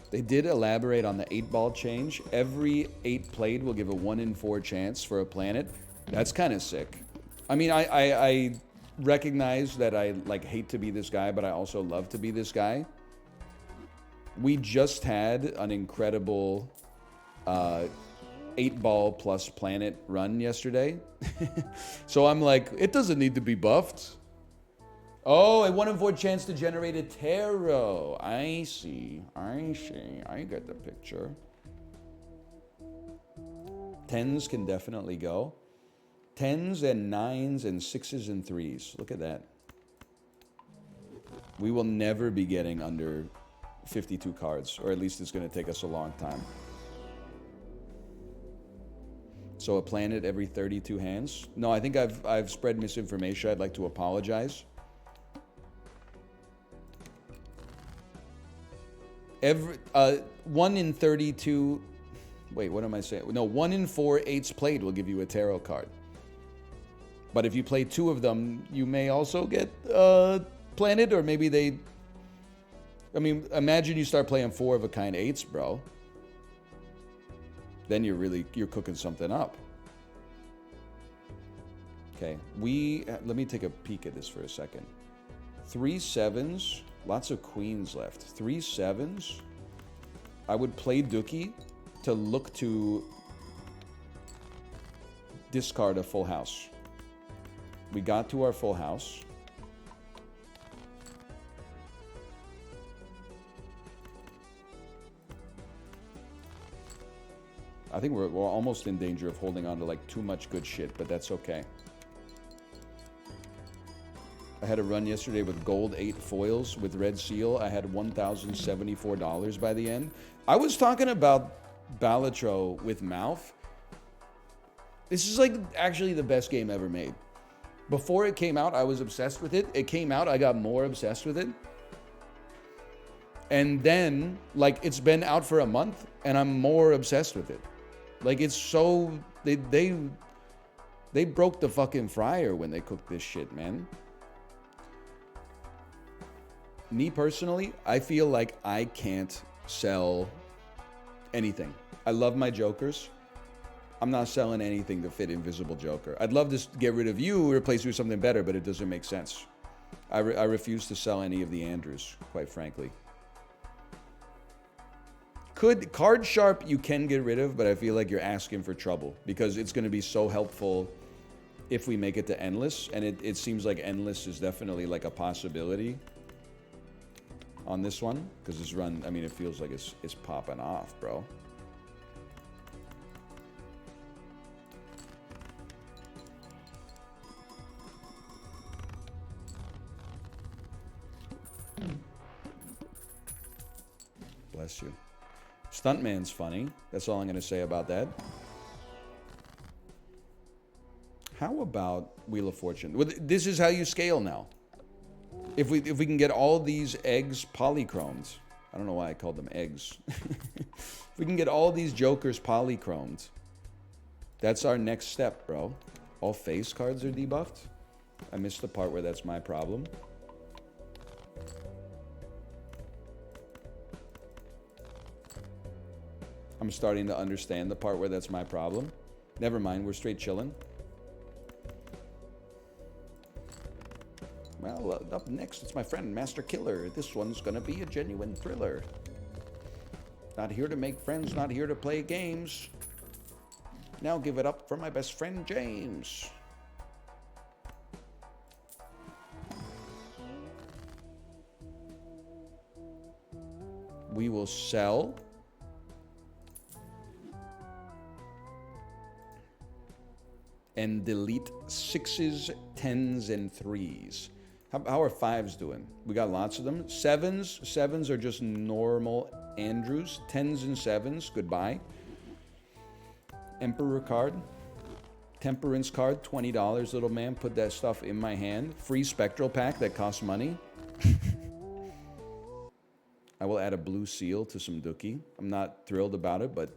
They did elaborate on the 8-ball change. Every 8 played will give a 1 in 4 chance for a planet. That's kind of sick. I mean, I recognize that I like hate to be this guy, but I also love to be this guy. We just had an incredible 8-ball plus planet run yesterday. So I'm like, it doesn't need to be buffed. Oh, a 1 in 4 chance to generate a tarot. I see. I get the picture. 10s can definitely go. 10s and 9s and 6s and 3s. Look at that. We will never be getting under 52 cards, or at least it's going to take us a long time. So a planet every 32 hands? No, I think I've spread misinformation. I'd like to apologize. Every 1 in 32. Wait, what am I saying? No, 1 in 4 8s played will give you a tarot card. But if you play 2 of them, you may also get planet, or maybe they. I mean, imagine you start playing 4 of a kind 8s, bro. Then you're cooking something up. Okay, let me take a peek at this for a second. 3 7s. Lots of queens left. 3 7s. I would play Dookie to look to discard a full house. We got to our full house. I think we're almost in danger of holding on to like too much good shit, but that's okay. I had a run yesterday with gold 8 foils with red seal. I had $1,074 by the end. I was talking about Balatro with mouth. This is like actually the best game ever made. Before it came out, I was obsessed with it. It came out, I got more obsessed with it. And then, like, it's been out for a month, and I'm more obsessed with it. Like, it's so... They broke the fucking fryer when they cooked this shit, man. Me personally, I feel like I can't sell anything. I love my jokers. I'm not selling anything to fit Invisible Joker. I'd love to get rid of you, replace you with something better, but it doesn't make sense. I refuse to sell any of the Andrews, quite frankly. Card Sharp you can get rid of, but I feel like you're asking for trouble because it's going to be so helpful if we make it to Endless, and it seems like Endless is definitely like a possibility on this one, because this run, I mean, it feels like it's popping off, bro. Bless you. Stuntman's funny. That's all I'm going to say about that. How about Wheel of Fortune? Well, this is how you scale now. If we can get all these eggs polychromed, I don't know why I called them eggs. If we can get all these jokers polychromed, that's our next step, bro. All face cards are debuffed. I missed the part where that's my problem. I'm starting to understand the part where that's my problem. Never mind, we're straight chilling. Well, Well, up next, it's my friend, Master Killer. This one's gonna be a genuine thriller. Not here to make friends, not here to play games. Now give it up for my best friend, James. We will sell. And delete 6s, 10s, and 3s. How are 5s doing? We got lots of them. 7s. 7s are just normal Andrews. 10s and 7s, goodbye. Emperor card. Temperance card, $20, little man. Put that stuff in my hand. Free spectral pack that costs money. I will add a blue seal to some Dookie. I'm not thrilled about it, but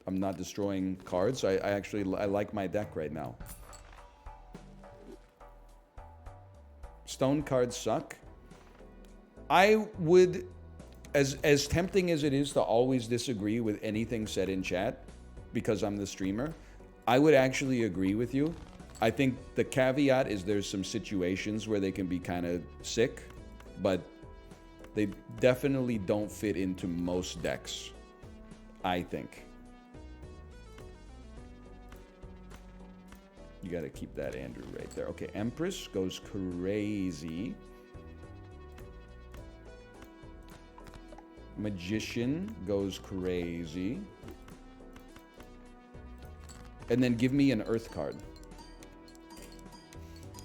I'm not destroying cards. I like my deck right now. Stone cards suck. I would, as tempting as it is to always disagree with anything said in chat, because I'm the streamer, I would actually agree with you. I think the caveat is there's some situations where they can be kind of sick, but they definitely don't fit into most decks, I think. You got to keep that Andrew right there. Okay, Empress goes crazy. Magician goes crazy. And then give me an Earth card.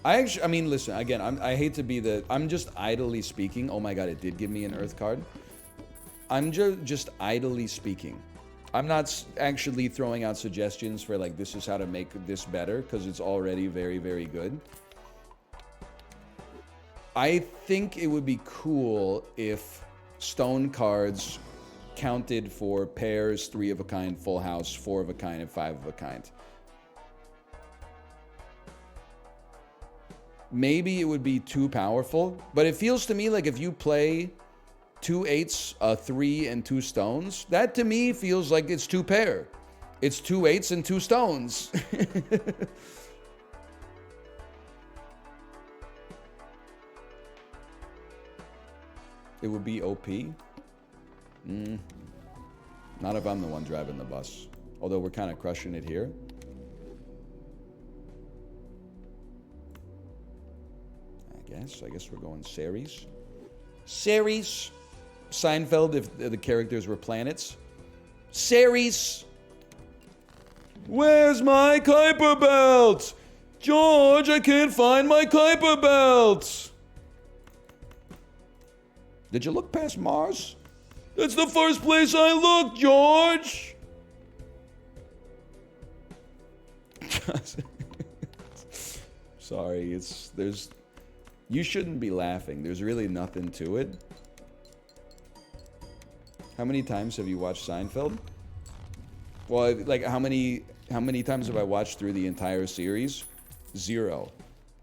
I mean, listen, again, I hate to be I'm just idly speaking. Oh my God, it did give me an Earth card. I'm just idly speaking. I'm not actually throwing out suggestions for like, this is how to make this better, because it's already very, very good. I think it would be cool if stone cards counted for pairs, 3 of a kind, full house, 4 of a kind, and 5 of a kind. Maybe it would be too powerful, but it feels to me like if you play 2 8s, a 3, and 2 stones, that to me feels like it's 2 pair. It's 2 8s and 2 stones. It would be OP. Not if I'm the one driving the bus. Although we're kind of crushing it here. I guess we're going Ceres. Ceres. Seinfeld, if the characters were planets. Ceres. Where's my Kuiper belt? George, I can't find my Kuiper belt. Did you look past Mars? That's the first place I looked, George. Sorry, you shouldn't be laughing. There's really nothing to it. How many times have you watched Seinfeld? Well, like how many times have I watched through the entire series? 0.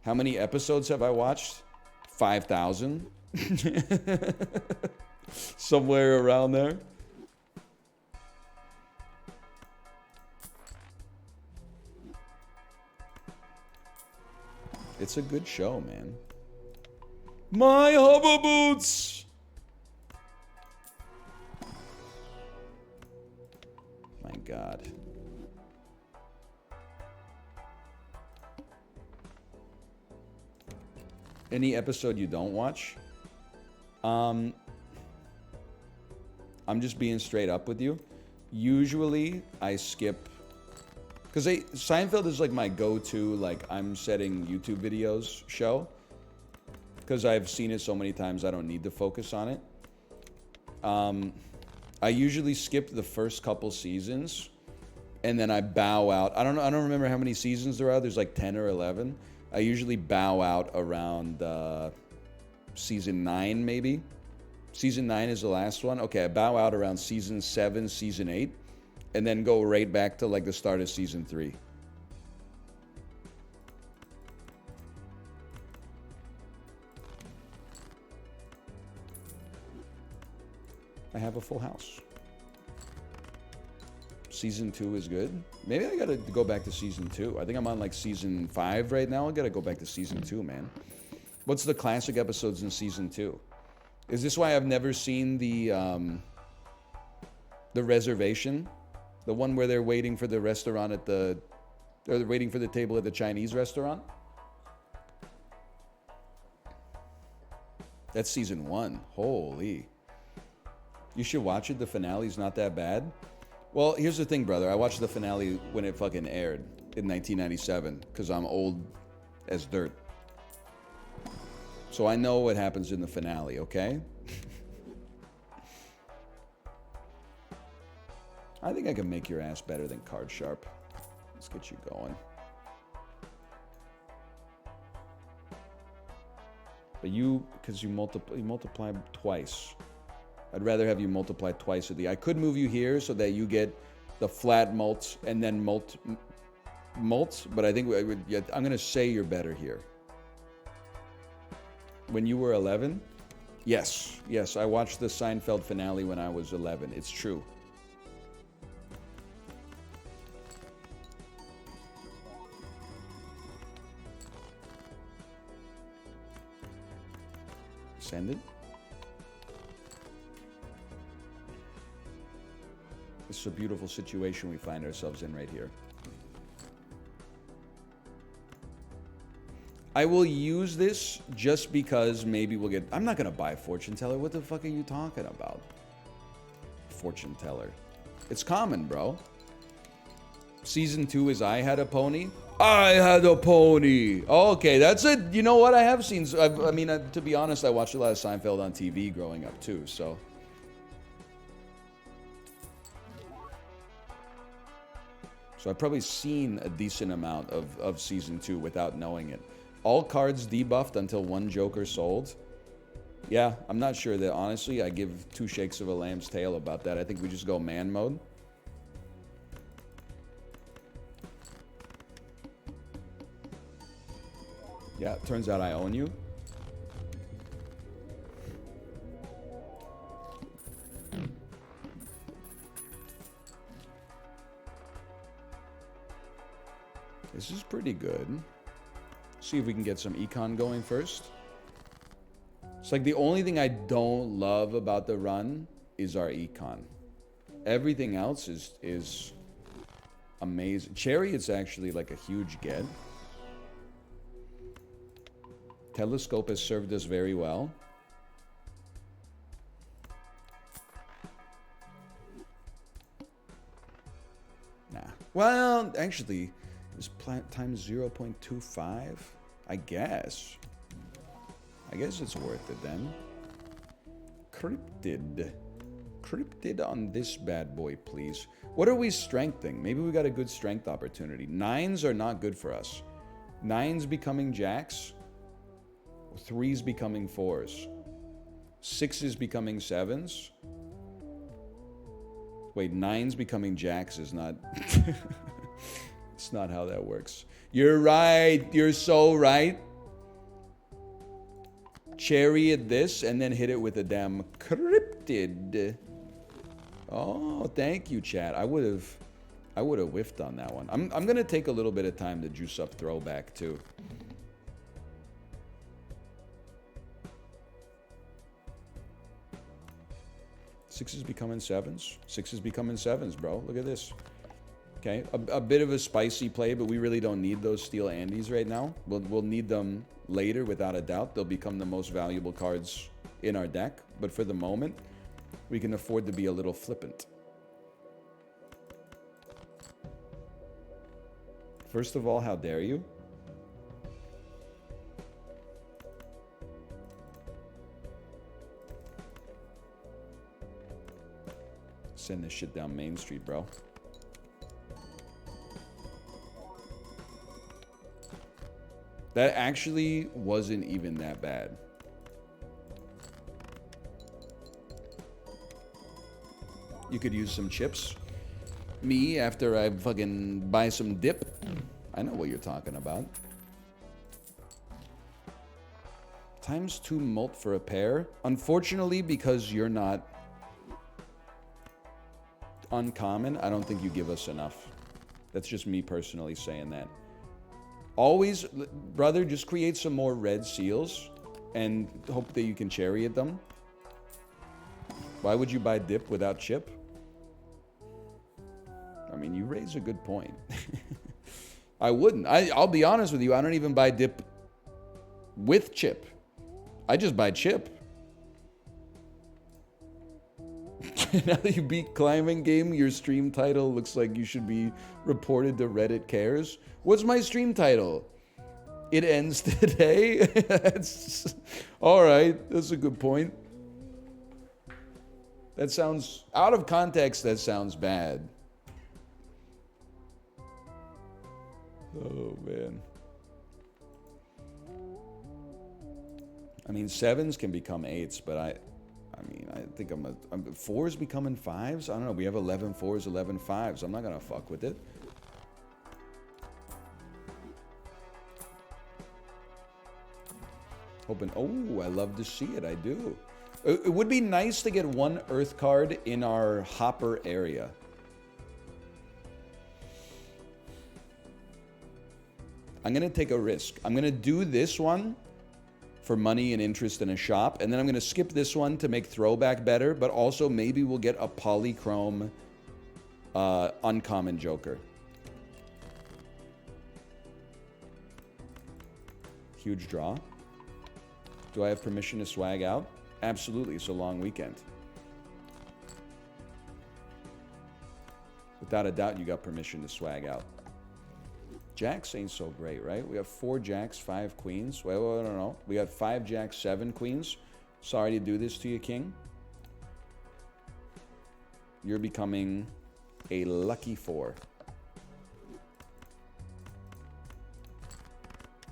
How many episodes have I watched? 5,000. Somewhere around there. It's a good show, man. My hover boots! My God. Any episode you don't watch? I'm just being straight up with you. Usually, I skip... Because Seinfeld is like my go-to, like, I'm setting YouTube videos show. Because I've seen it so many times, I don't need to focus on it. I usually skip the first couple seasons, and then I bow out. I don't remember how many seasons there are. There's like 10 or 11. I usually bow out around season 9, maybe. Season 9 is the last one. Okay, I bow out around season 7, season 8, and then go right back to like the start of season 3. I have a full house. Season 2 is good. Maybe I gotta go back to season 2. I think I'm on like season 5 right now. I gotta go back to season 2, man. What's the classic episodes in season 2? Is this why I've never seen the reservation? The one where they're waiting for the restaurant at the... Or they're waiting for the table at the Chinese restaurant? That's season 1. Holy. You should watch it. The finale's not that bad. Well, here's the thing, brother. I watched the finale when it fucking aired in 1997 because I'm old as dirt. So I know what happens in the finale, okay? I think I can make your ass better than Card Sharp. Let's get you going. But you, because you multiply twice. I'd rather have you multiply twice of the... I could move you here so that you get the flat mults and then mults, but I think I'm going to say you're better here. When you were 11? Yes, I watched the Seinfeld finale when I was 11. It's true. Send it. This is a beautiful situation we find ourselves in right here. I will use this just because maybe we'll get... I'm not going to buy a fortune teller. What the fuck are you talking about? Fortune teller. It's common, bro. Season 2 is I Had a Pony. I had a pony. Okay, that's it. You know what? I have seen... I mean, to be honest, I watched a lot of Seinfeld on TV growing up, too, so... So I've probably seen a decent amount of Season 2 without knowing it. All cards debuffed until one Joker sold. Yeah, I'm not sure that, honestly, I give 2 shakes of a lamb's tail about that. I think we just go man mode. Yeah, it turns out I own you. This is pretty good. See if we can get some econ going first. It's like the only thing I don't love about the run is our econ. Everything else is amazing. Chariot's actually like a huge get. Telescope has served us very well. Nah. Well, actually, is times 0.25? I guess. I guess it's worth it then. Cryptid. Cryptid on this bad boy, please. What are we strengthening? Maybe we got a good strength opportunity. 9s are not good for us. 9s becoming jacks. 3s becoming 4s. 6s becoming 7s. Wait, 9s becoming jacks is not... It's not how that works. You're right. You're so right. Chariot this and then hit it with a damn cryptid. Oh, thank you, chat. I would have whiffed on that one. I'm gonna take a little bit of time to juice up throwback too. Sixes becoming 7s. 6s becoming 7s, bro. Look at this. Okay, a bit of a spicy play, but we really don't need those steel Andes right now. We'll need them later, without a doubt. They'll become the most valuable cards in our deck. But for the moment, we can afford to be a little flippant. First of all, how dare you? Send this shit down Main Street, bro. That actually wasn't even that bad. You could use some chips. Me, after I fucking buy some dip. I know what you're talking about. Times 2 mult for a pair. Unfortunately, because you're not uncommon, I don't think you give us enough. That's just me personally saying that. Always, brother, just create some more red seals and hope that you can chariot them. Why would you buy dip without chip? I mean, you raise a good point. I wouldn't. I'll be honest with you. I don't even buy dip with chip. I just buy chip. Now that you beat climbing game, your stream title looks like you should be reported to Reddit Cares. What's my stream title? It ends today? That's all right. That's a good point. That sounds, out of context, that sounds bad. Oh, man. I mean, 7s can become 8s, but I mean, I think 4s becoming 5s? I don't know. We have 11 4s, 11 5s. I'm not going to fuck with it. Hoping, oh, I love to see it. I do. It would be nice to get one Earth card in our hopper area. I'm going to take a risk. I'm going to do this one for money and interest in a shop, and then I'm going to skip this one to make throwback better, but also maybe we'll get a polychrome uncommon Joker. Huge draw. Do I have permission to swag out? Absolutely. It's a long weekend. Without a doubt, you got permission to swag out. Jacks ain't so great, right? We have 4 jacks, 5 queens. Well, I don't know. We got 5 jacks, 7 queens. Sorry to do this to you, King. You're becoming a lucky 4.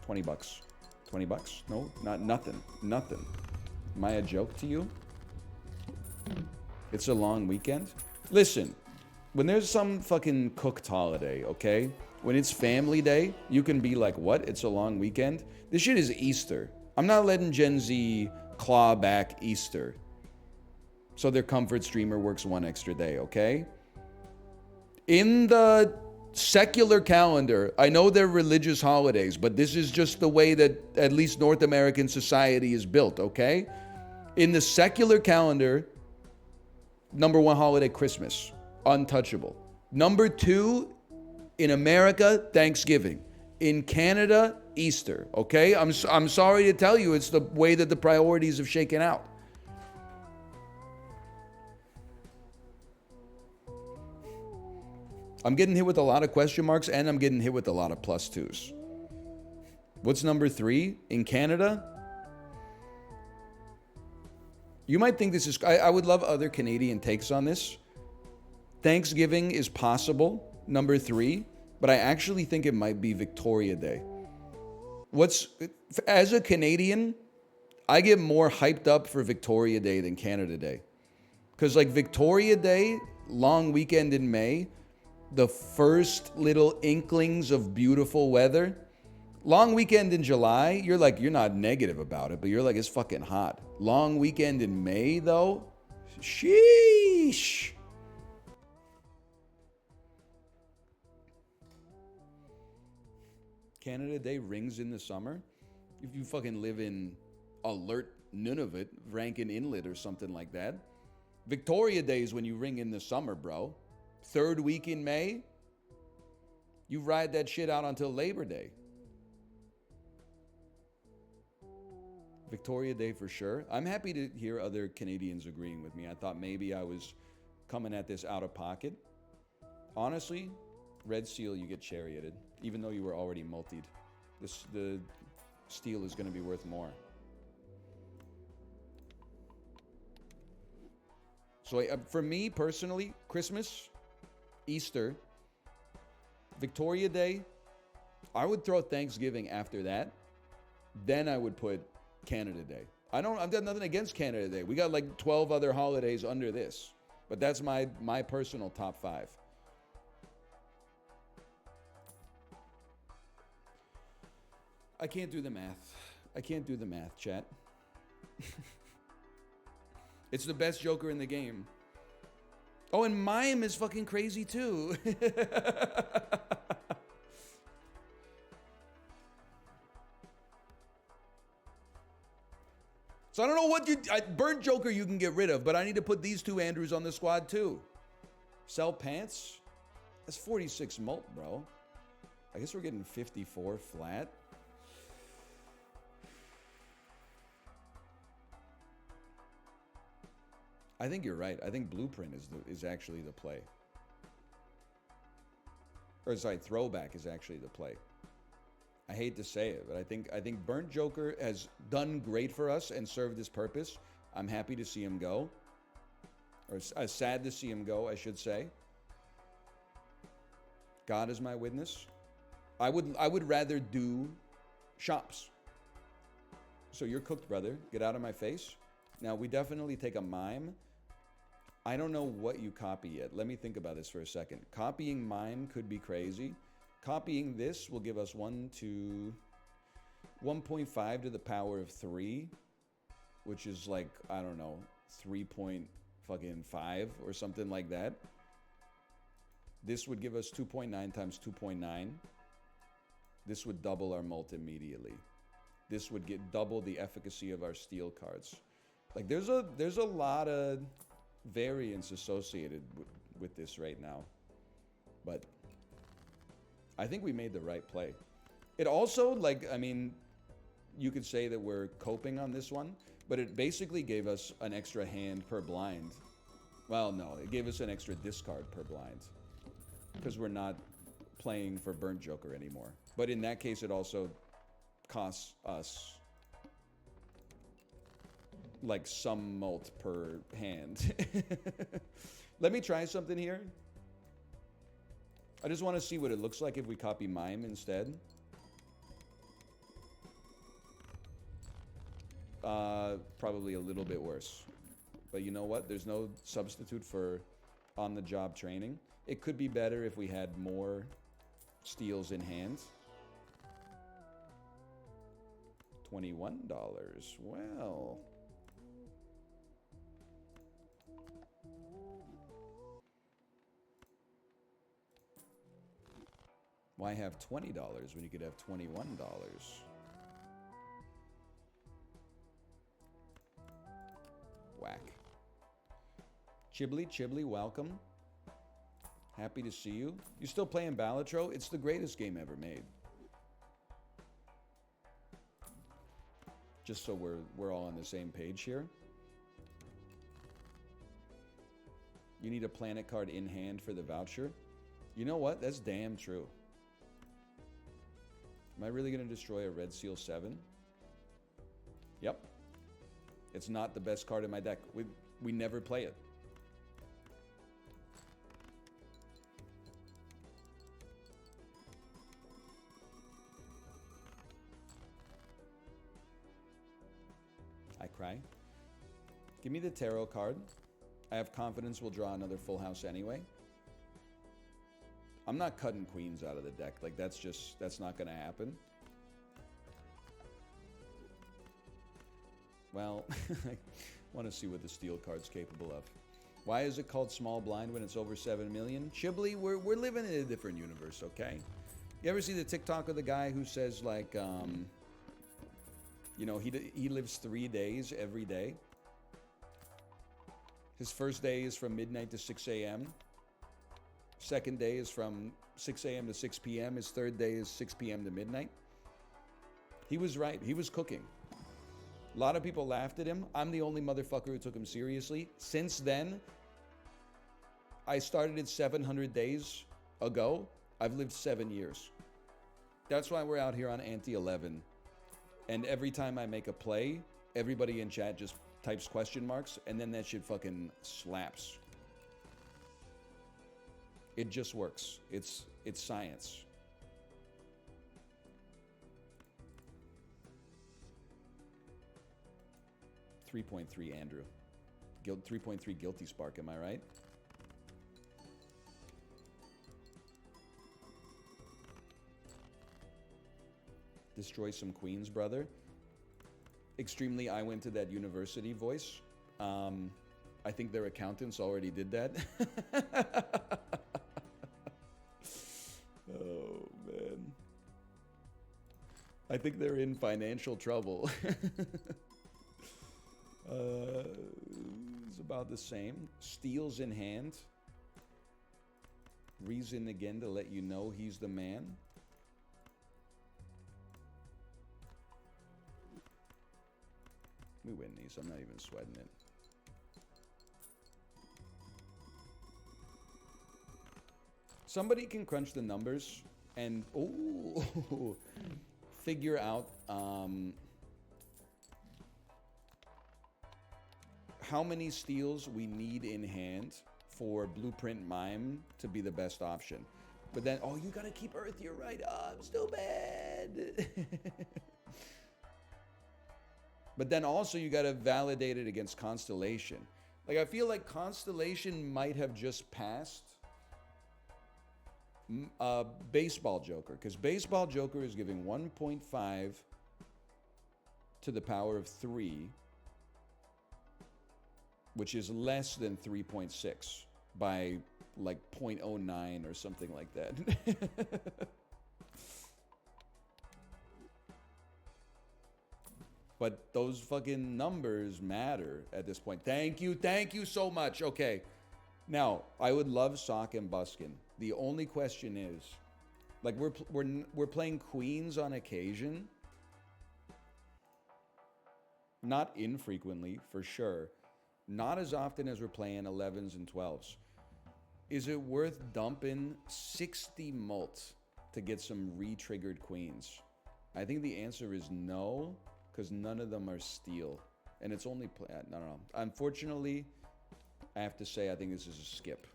20 bucks. 20 bucks? No, not nothing. Nothing. Am I a joke to you? It's a long weekend. Listen, when there's some fucking cooked holiday, okay? When it's family day, you can be like, what? It's a long weekend? This shit is Easter. I'm not letting Gen Z claw back Easter so their comfort streamer works 1 extra day, okay? In the secular calendar, I know they're religious holidays, but this is just the way that at least North American society is built, okay? In the secular calendar, number 1 holiday, Christmas. Untouchable. Number 2, in America, Thanksgiving. In Canada, Easter. Okay? I'm sorry to tell you, it's the way that the priorities have shaken out. I'm getting hit with a lot of question marks, and I'm getting hit with a lot of +2s. What's number 3? In Canada? You might think this is... I would love other Canadian takes on this. Thanksgiving is possible. Number 3, but I actually think it might be Victoria Day. As a Canadian, I get more hyped up for Victoria Day than Canada Day. Because like Victoria Day, long weekend in May, the first little inklings of beautiful weather. Long weekend in July, you're not negative about it, but you're like, it's fucking hot. Long weekend in May though, sheesh. Canada Day rings in the summer. If you fucking live in alert Nunavut, Rankin Inlet or something like that. Victoria Day is when you ring in the summer, bro. 3rd week in May, you ride that shit out until Labor Day. Victoria Day for sure. I'm happy to hear other Canadians agreeing with me. I thought maybe I was coming at this out of pocket. Honestly, Red Seal, you get charioted. Even though you were already multied. The steel is going to be worth more. So for me personally, Christmas, Easter, Victoria Day, I would throw Thanksgiving after that. Then I would put Canada Day. I've done nothing against Canada Day. We got like 12 other holidays under this. But that's my personal top 5. I can't do the math. I can't do the math, chat. It's the best Joker in the game. Oh, and Mime is fucking crazy too. So I don't know what you... Burnt Joker you can get rid of, but I need to put these two Andrews on the squad too. Sell pants? That's 46 mult, bro. I guess we're getting 54 flat. I think you're right. I think Blueprint is actually the play. Or sorry, Throwback is actually the play. I hate to say it, but I think Burnt Joker has done great for us and served his purpose. I'm happy to see him go. Or sad to see him go, I should say. God is my witness. I would rather do shops. So you're cooked, brother. Get out of my face. Now, we definitely take a mime. I don't know what you copy yet. Let me think about this for a second. Copying mime could be crazy. Copying this will give us 1.5 to the power of 3, which is like, I don't know, 3.5 or something like that. This would give us 2.9 times 2.9. This would double our mult immediately. This would get double the efficacy of our steel cards. Like there's a lot of variance associated with this right now. But I think we made the right play. It also, like, I mean, you could say that we're coping on this one, but it basically gave us an extra hand per blind. Well, no, it gave us an extra discard per blind. Because we're not playing for Burnt Joker anymore. But in that case, it also costs us like some mult per hand. Let me try something here. I just want to see what it looks like if we copy mime instead. Probably a little bit worse. But you know what? There's no substitute for on-the-job training. It could be better if we had more steals in hand. $21. Well... why have $20 when you could have $21? Whack. Chibli, welcome. Happy to see you. You still playing Balatro? It's the greatest game ever made. Just so we're all on the same page here. You need a planet card in hand for the voucher. You know what? That's damn true. Am I really going to destroy a Red Seal 7? Yep. It's not the best card in my deck. We never play it. I cry. Give me the tarot card. I have confidence we'll draw another full house anyway. I'm not cutting queens out of the deck. Like, that's not going to happen. Well, I want to see what the steel card's capable of. Why is it called small blind when it's over 7 million? Chibli, we're living in a different universe, okay? You ever see the TikTok of the guy who says, like, you know, he lives 3 days every day? His first day is from midnight to 6 a.m. Second day is from 6 a.m. to 6 p.m. His third day is 6 p.m. to midnight. He was right. He was cooking. A lot of people laughed at him. I'm the only motherfucker who took him seriously. Since then, I started it 700 days ago. I've lived 7 years. That's why we're out here on Anti-11. And every time I make a play, everybody in chat just types question marks, and then that shit fucking slaps. It just works. It's science. .3 Andrew. 3.3 Guilty Spark, am I right? Destroy some queens, brother. Extremely, I went to that university voice. I think their accountants already did that. Oh, man. I think they're in financial trouble. about the same. Steals in hand. Reason again to let you know he's the man. We win these. I'm not even sweating it. Somebody can crunch the numbers and figure out how many steals we need in hand for Blueprint Mime to be the best option. But then, you gotta keep Earth, you're right. I'm still bad. But then also you gotta validate it against Constellation. Like, I feel like Constellation might have just passed Baseball Joker, because Baseball Joker is giving 1.5 to the power of 3, which is less than 3.6 by like 0.09 or something like that. But those fucking numbers matter at this point. Thank you so much. Okay, now I would love Sock and Buskin. The only question is, like, we're playing queens on occasion, not infrequently for sure, not as often as we're playing 11s and 12s. Is it worth dumping 60 mult to get some re-triggered queens? I think the answer is no, because none of them are steel, and it's only no. Unfortunately, I have to say I think this is a skip.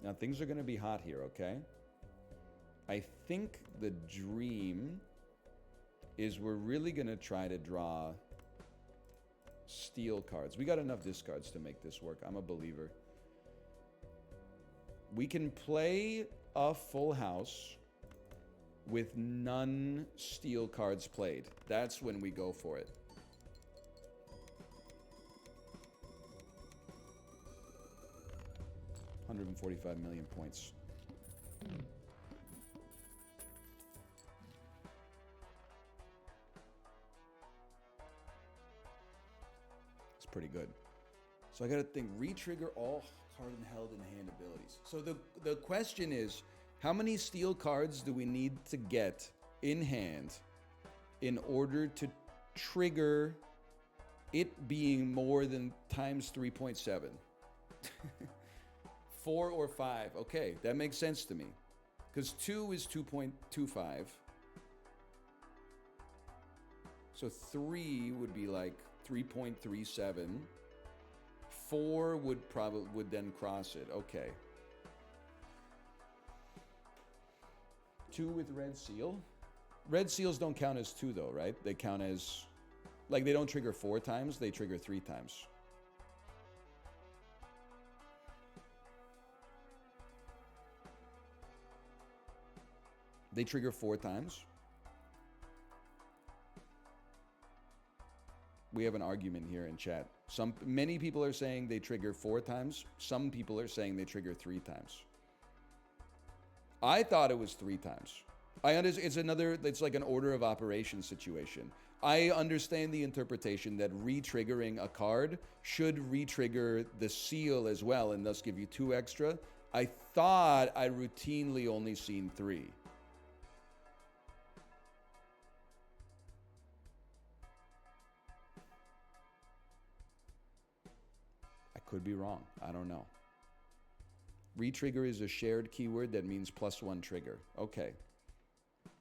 Now, things are going to be hot here, okay? I think the dream is we're really going to try to draw steel cards. We got enough discards to make this work. I'm a believer. We can play a full house with none steel cards played. That's when we go for it. $145 million points. It's pretty good. So I gotta think, re-trigger all card and held in hand abilities. So the question is, how many steel cards do we need to get in hand in order to trigger it being more than times 3.7? 4 or 5. Okay, that makes sense to me. Because 2 is 2.25. So 3 would be like 3.37. 4 would then cross it. Okay. 2 with red seal. Red seals don't count as 2 though, right? They count as, like, they don't trigger 4 times, they trigger 3 times. They trigger 4 times. We have an argument here in chat. Many people are saying they trigger 4 times. Some people are saying they trigger 3 times. I thought it was 3 times. It's like an order of operations situation. I understand the interpretation that re-triggering a card should re-trigger the seal as well and thus give you 2 extra. I thought I routinely only seen 3. Could be wrong. I don't know. Retrigger is a shared keyword that means +1 trigger. Okay.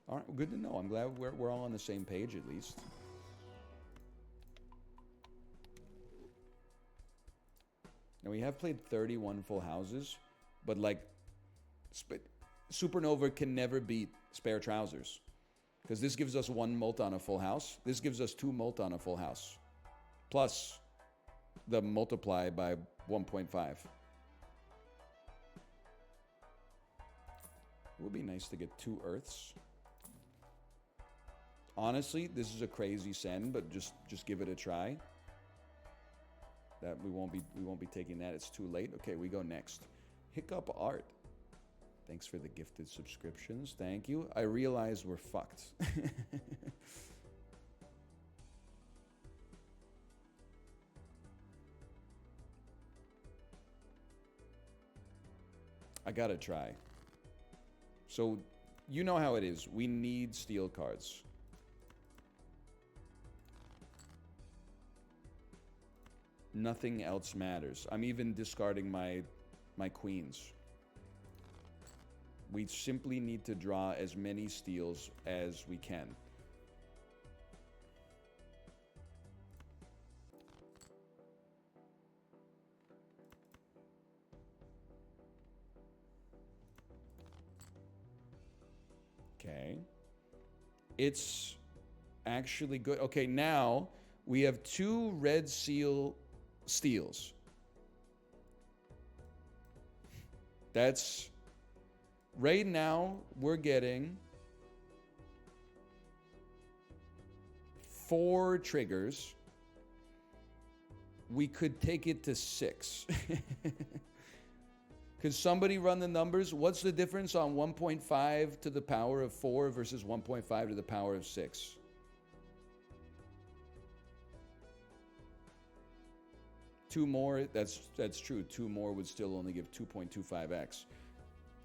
All right, good to know. I'm glad we're all on the same page at least. Now, we have played 31 full houses, but like Supernova can never beat Spare Trousers, because this gives us 1 mult on a full house. This gives us 2 mult on a full house, plus the multiply by 1.5. It would be nice to get 2 Earths. Honestly, this is a crazy send, but just give it a try. That we won't be taking that. It's too late. Okay, we go next. Hiccup Art. Thanks for the gifted subscriptions. Thank you. I realize we're fucked. I gotta try. So, you know how it is. We need steel cards. Nothing else matters. I'm even discarding my queens. We simply need to draw as many steals as we can. Okay. It's actually good. Okay, now we have 2 red seal steals. That's... Right now, we're getting 4 triggers. We could take it to 6. Could somebody run the numbers? What's the difference on 1.5 to the power of 4 versus 1.5 to the power of 6? Two more, that's true. 2 more would still only give 2.25x.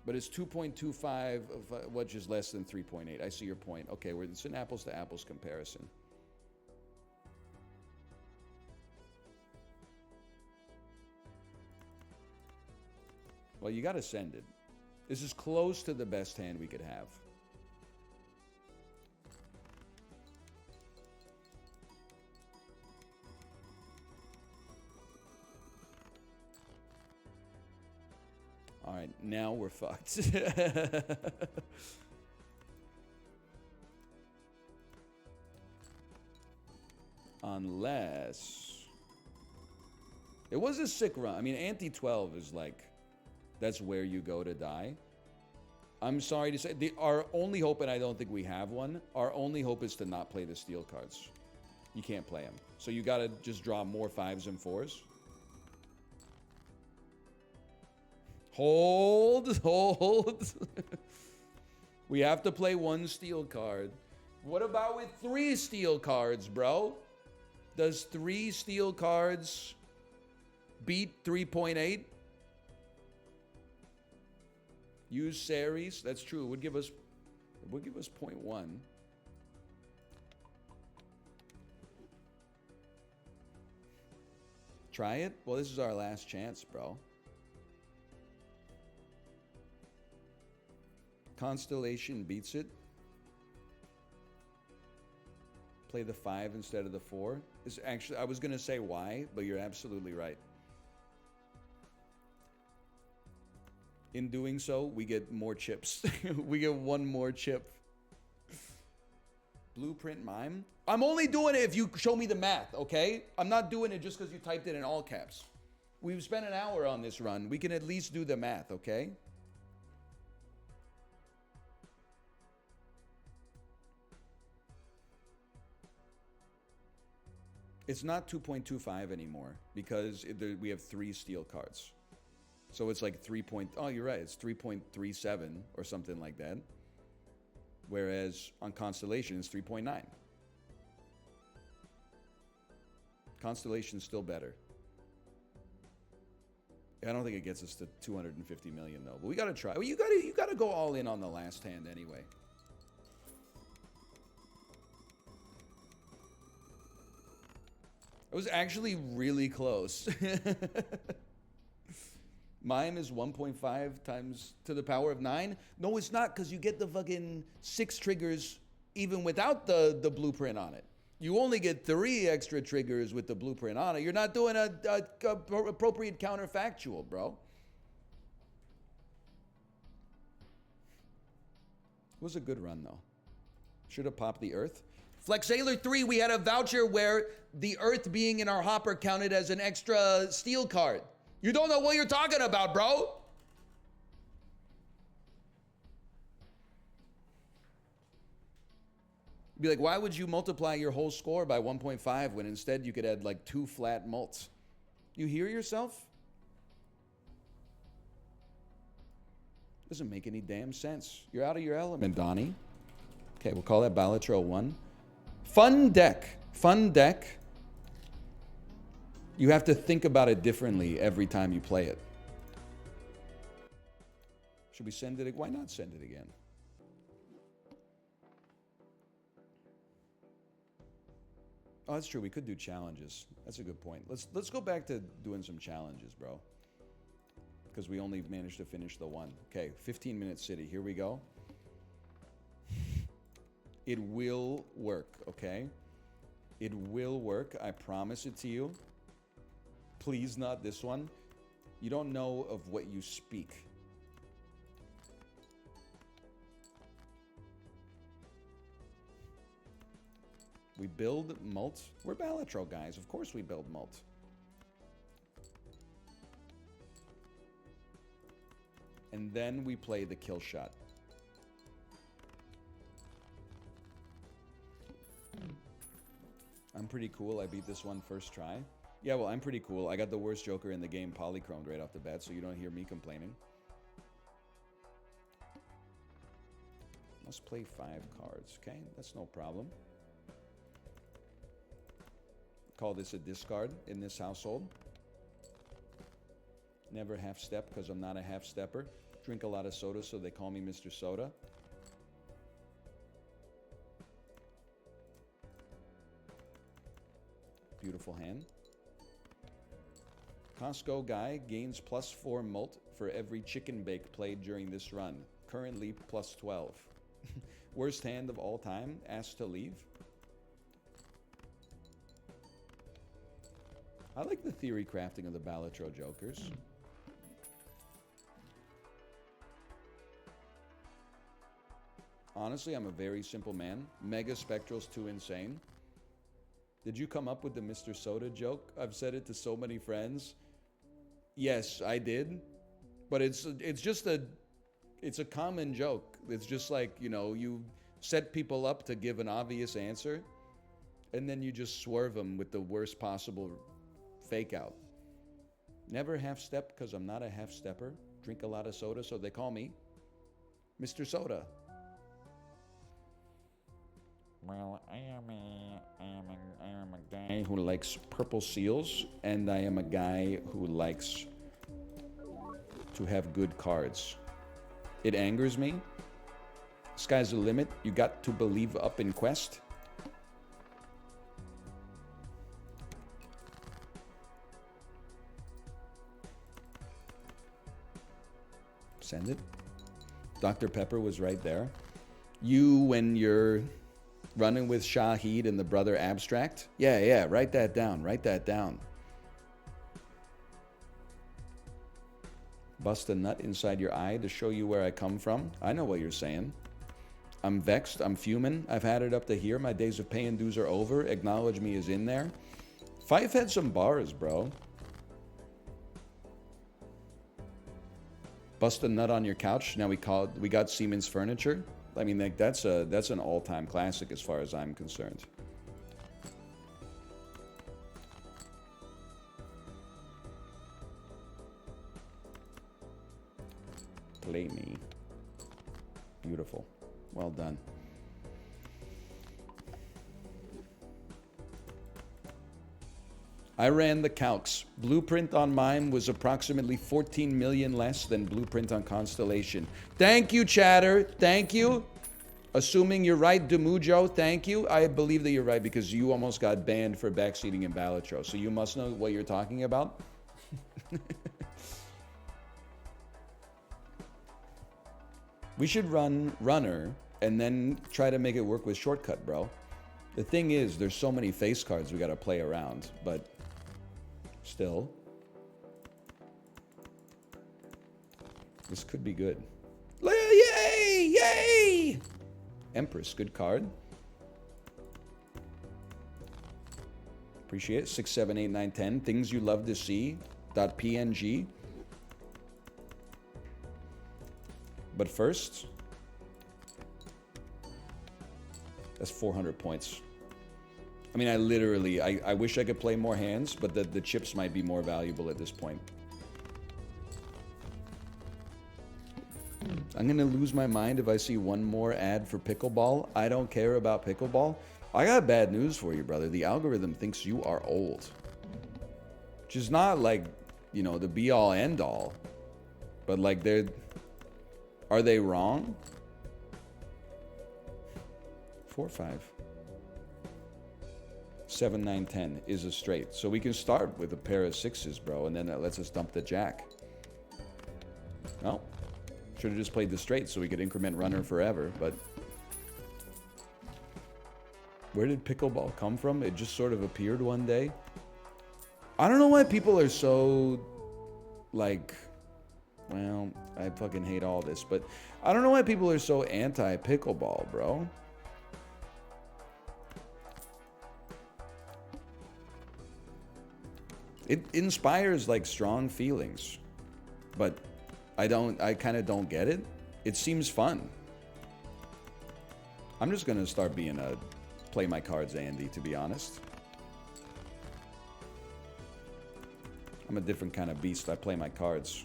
But it's 2.25 of which is less than 3.8. I see your point. Okay, it's an apples to apples comparison. Well, you got to send it. This is close to the best hand we could have. All right, now we're fucked. Unless... It was a sick run. I mean, Ante 12 is like... That's where you go to die. I'm sorry to say, our only hope, and I don't think we have one, our only hope is to not play the steel cards. You can't play them. So you gotta just draw more 5s and 4s. Hold. We have to play 1 steel card. What about with 3 steel cards, bro? Does 3 steel cards beat 3.8? Use Ceres. That's true. It would give us 0.1. Try it? Well, this is our last chance, bro. Constellation beats it. Play the 5 instead of the 4. Is actually, I was going to say why, but you're absolutely right. In doing so, we get more chips. We get 1 more chip. Blueprint mime? I'm only doing it if you show me the math, okay? I'm not doing it just because you typed it in all caps. We've spent an hour on this run. We can at least do the math, okay? It's not 2.25 anymore because we have 3 steel cards. So it's like 3. Oh, you're right. It's 3.37 or something like that. Whereas on Constellation, it's 3.9. Constellation's still better. I don't think it gets us to 250 million though. But we gotta try. Well, you gotta go all in on the last hand anyway. It was actually really close. Mine is 1.5 times to the power of 9. No, it's not, because you get the fucking 6 triggers even without the blueprint on it. You only get 3 extra triggers with the blueprint on it. You're not doing a appropriate counterfactual, bro. It was a good run, though. Should have popped the Earth. Flexaler 3, we had a voucher where the Earth being in our hopper counted as an extra steel card. You don't know what you're talking about, bro. Be like, why would you multiply your whole score by 1.5 when instead you could add like 2 flat mults? You hear yourself? Doesn't make any damn sense. You're out of your element, Donnie. Okay, we'll call that Balatro 1. Fun deck. Fun deck. You have to think about it differently every time you play it. Should we send it? Why not send it again? Oh, that's true. We could do challenges. That's a good point. Let's go back to doing some challenges, bro. Because we only managed to finish the one. Okay, 15-minute city. Here we go. It will work, okay? It will work. I promise it to you. Please not this one. You don't know of what you speak. We build mult. We're Balatro guys. Of course we build mult. And then we play the kill shot. I'm pretty cool. I beat this one first try. Yeah, well, I'm pretty cool. I got the worst Joker in the game polychromed right off the bat, so you don't hear me complaining. Let's play 5 cards, okay? That's no problem. Call this a discard in this household. Never half-step because I'm not a half-stepper. Drink a lot of soda, so they call me Mr. Soda. Beautiful hand. Costco guy gains +4 mult for every chicken bake played during this run. Currently +12. Worst hand of all time. Asked to leave. I like the theory crafting of the Balatro Jokers. Honestly, I'm a very simple man. Mega Spectral's too insane. Did you come up with the Mr. Soda joke? I've said it to so many friends. Yes, I did. But it's just it's a common joke. It's just like, you know, you set people up to give an obvious answer, and then you just swerve them with the worst possible fake out. Never half-step because I'm not a half-stepper. Drink a lot of soda, so they call me Mr. Soda. Well, I am a guy who likes purple seals, and I am a guy who likes to have good cards. It angers me. Sky's the limit. You got to believe up in Quest. Send it. Dr. Pepper was right there. You, when you're running with Shahid and the brother Abstract. Yeah, write that down. Write that down. Bust a nut inside your eye to show you where I come from. I know what you're saying. I'm vexed. I'm fuming. I've had it up to here. My days of paying dues are over. Acknowledge me is in there. Fife had some bars, bro. Bust a nut on your couch. Now we got Siemens Furniture. I mean, like, that's an all-time classic as far as I'm concerned. Play me. Beautiful. Well done. I ran the calcs. Blueprint on mine was approximately 14 million less than Blueprint on Constellation. Thank you, chatter. Thank you. Assuming you're right, Demujo, thank you. I believe that you're right because you almost got banned for backseating in Balatro. So you must know what you're talking about. We should run Runner and then try to make it work with Shortcut, bro. The thing is, there's so many face cards we got to play around, but still, this could be good. Yay! Yay! Empress, good card. Appreciate it. 6, 7, 8, 9, 10. Things you love to see. .png. But first, that's 400 points. I mean, I wish I could play more hands, but the chips might be more valuable at this point. I'm going to lose my mind if I see one more ad for pickleball. I don't care about pickleball. I got bad news for you, brother. The algorithm thinks you are old. Which is not like, you know, the be-all, end-all. But like, are they wrong? 4, 5. 7, 9, 10 is a straight. So we can start with a pair of 6s, bro, and then that lets us dump the jack. Well, should have just played the straight so we could increment runner forever, but... Where did pickleball come from? It just sort of appeared one day. I don't know why people are so, like... Well, I fucking hate all this, but... I don't know why people are so anti-pickleball, bro. It inspires like strong feelings, but I kind of don't get it. It seems fun. I'm just gonna start being a play my cards Andy, to be honest. I'm a different kind of beast. I play my cards.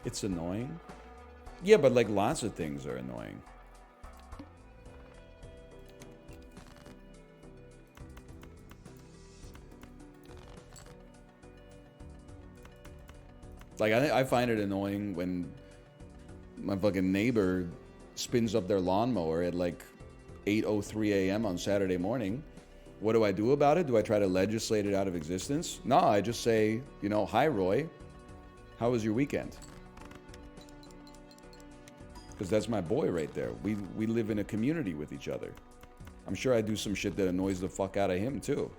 It's annoying. Yeah, but like lots of things are annoying. Like I find it annoying when my fucking neighbor spins up their lawnmower at like 8:03 a.m. on Saturday morning. What do I do about it? Do I try to legislate it out of existence? No, I just say, you know, hi Roy, how was your weekend? Because that's my boy right there. We live in a community with each other. I'm sure I do some shit that annoys the fuck out of him too.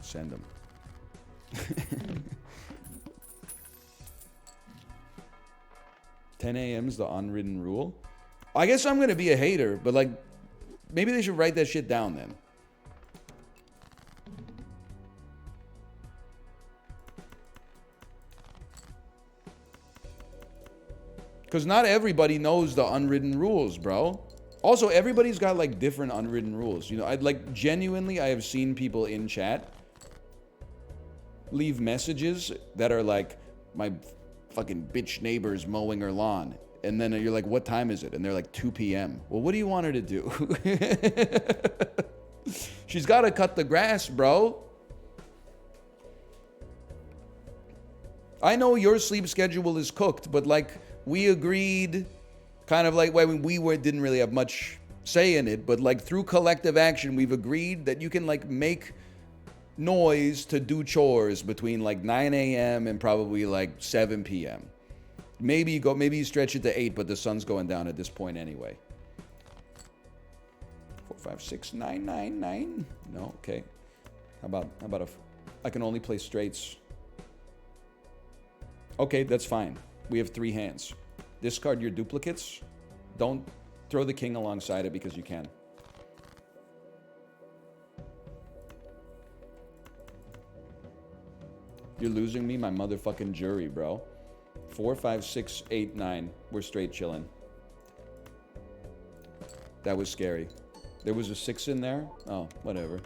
Send him. 10 a.m. is the unwritten rule. I guess I'm gonna be a hater, but like, maybe they should write that shit down then. Because not everybody knows the unwritten rules, bro. Also, everybody's got like different unwritten rules. You know, I'd like genuinely, I have seen people in chat leave messages that are like, my fucking bitch neighbor's mowing her lawn. And then you're like, what time is it? And they're like, 2 p.m. Well, what do you want her to do? She's got to cut the grass, bro. I know your sleep schedule is cooked, but like, we agreed, kind of like when didn't really have much say in it, but like through collective action, we've agreed that you can like make noise to do chores between like 9 a.m. and probably like 7 p.m. Maybe you stretch it to 8, but the sun's going down at this point anyway. 4, 5, 6, 9, 9, 9. No, okay. How about I can only play straights. Okay, that's fine. We have 3 hands. Discard your duplicates. Don't throw the king alongside it because you can. You're losing me, my motherfucking jury, bro. 4, 5, 6, 8, 9. We're straight chilling. That was scary. There was a 6 in there? Oh, whatever.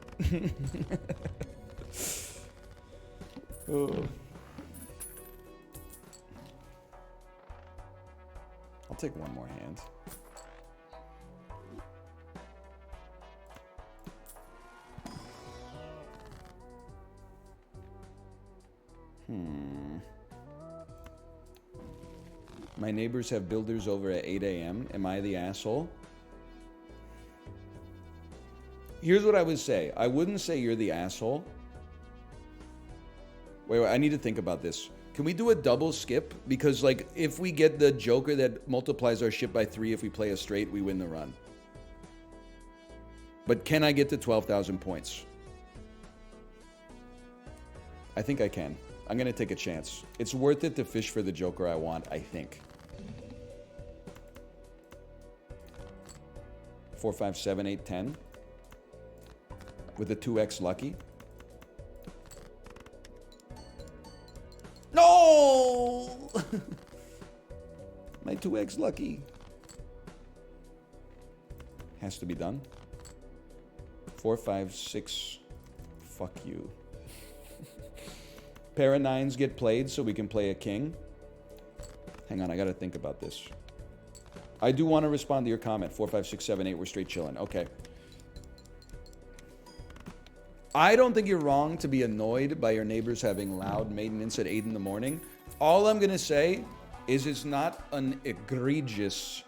Oh. I'll take one more hand. My neighbors have builders over at 8 a.m. Am I the asshole? Here's what I would say. I wouldn't say you're the asshole. Wait, I need to think about this. Can we do a double skip? Because, like, if we get the joker that multiplies our ship by 3, if we play a straight, we win the run. But can I get to 12,000 points? I think I can. I'm going to take a chance. It's worth it to fish for the joker I want, I think. 4, 5, 7, 8, 10. With a 2x lucky. No! My 2x lucky. Has to be done. 4, 5, 6. Fuck you. Pair of 9s get played so we can play a king. Hang on, I gotta think about this. I do want to respond to your comment. 4, 5, 6, 7, 8. We're straight chilling. Okay. I don't think you're wrong to be annoyed by your neighbors having loud maintenance at 8 in the morning. All I'm gonna say is it's not an egregious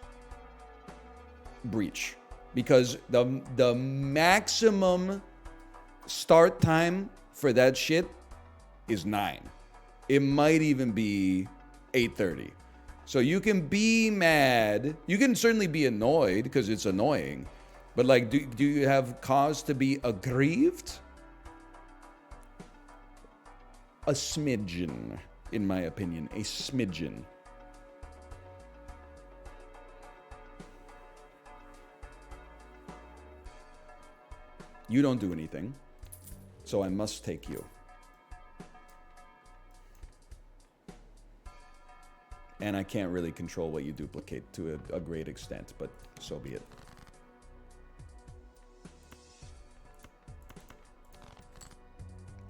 breach. Because the maximum start time for that shit is 9. It might even be 8:30. So you can be mad. You can certainly be annoyed because it's annoying. But like, do you have cause to be aggrieved? A smidgen, in my opinion. A smidgen. You don't do anything, so I must take you. And I can't really control what you duplicate to a great extent, but so be it.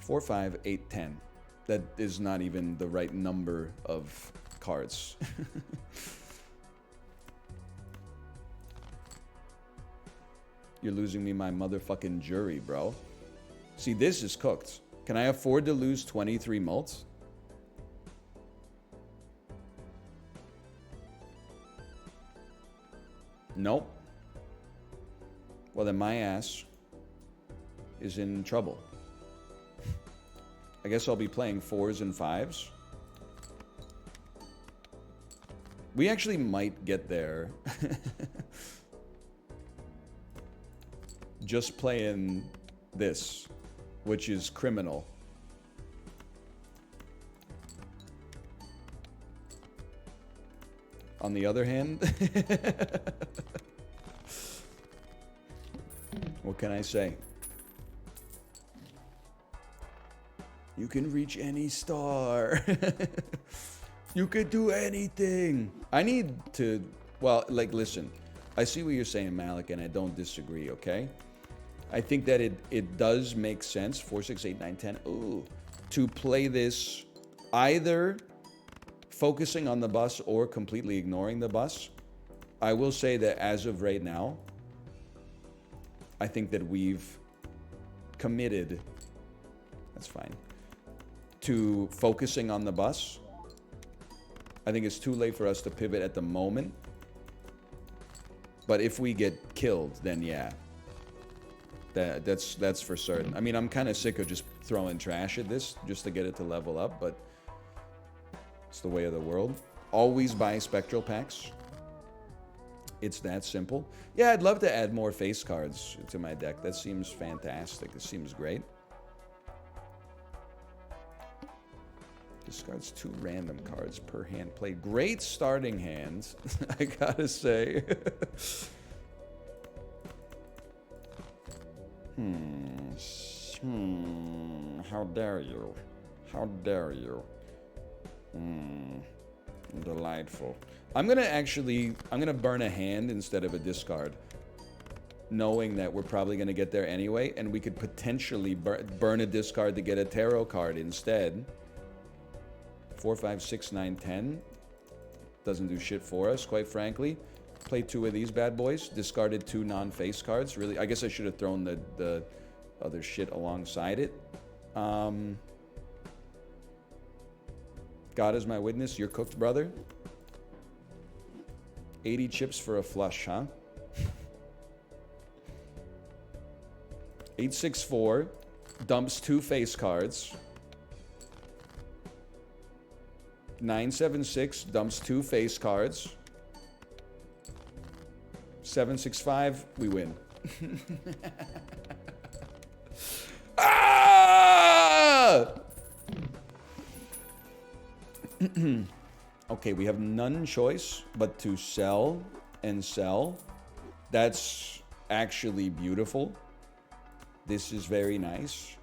Four, 5, 8, 10. That is not even the right number of cards. You're losing me my motherfucking jury, bro. See, this is cooked. Can I afford to lose 23 mults? Nope. Well, then my ass is in trouble. I guess I'll be playing 4s and 5s. We actually might get there. Just playing this, which is criminal. On the other hand, what can I say? You can reach any star. You could do anything. I need to, well, like, listen, I see what you're saying, Malik, and I don't disagree, okay? I think that it does make sense, 4, 6, 8, 9, 10, ooh, to play this either focusing on the bus or completely ignoring the bus. I will say that as of right now, I think that we've committed, that's fine, to focusing on the bus. I think it's too late for us to pivot at the moment. But if we get killed, then yeah. That's for certain. I mean, I'm kind of sick of just throwing trash at this just to get it to level up, but it's the way of the world. Always buy spectral packs. It's that simple. Yeah, I'd love to add more face cards to my deck. That seems fantastic. It seems great. Discards 2 random cards per hand played. Great starting hands, I gotta say. How dare you? How dare you? Delightful. I'm gonna burn a hand instead of a discard, knowing that we're probably gonna get there anyway, and we could potentially burn a discard to get a tarot card instead. 4, 5, 6, 9, 10. Doesn't do shit for us, quite frankly. Play 2 of these bad boys. Discarded 2 non-face cards. Really, I guess I should have thrown the other shit alongside it. God is my witness. You're cooked, brother. 80 chips for a flush, huh? 864 dumps 2 face cards. 976 dumps 2 face cards. 765, we win. Ah! Okay, we have none choice but to sell and sell. That's actually beautiful. This is very nice.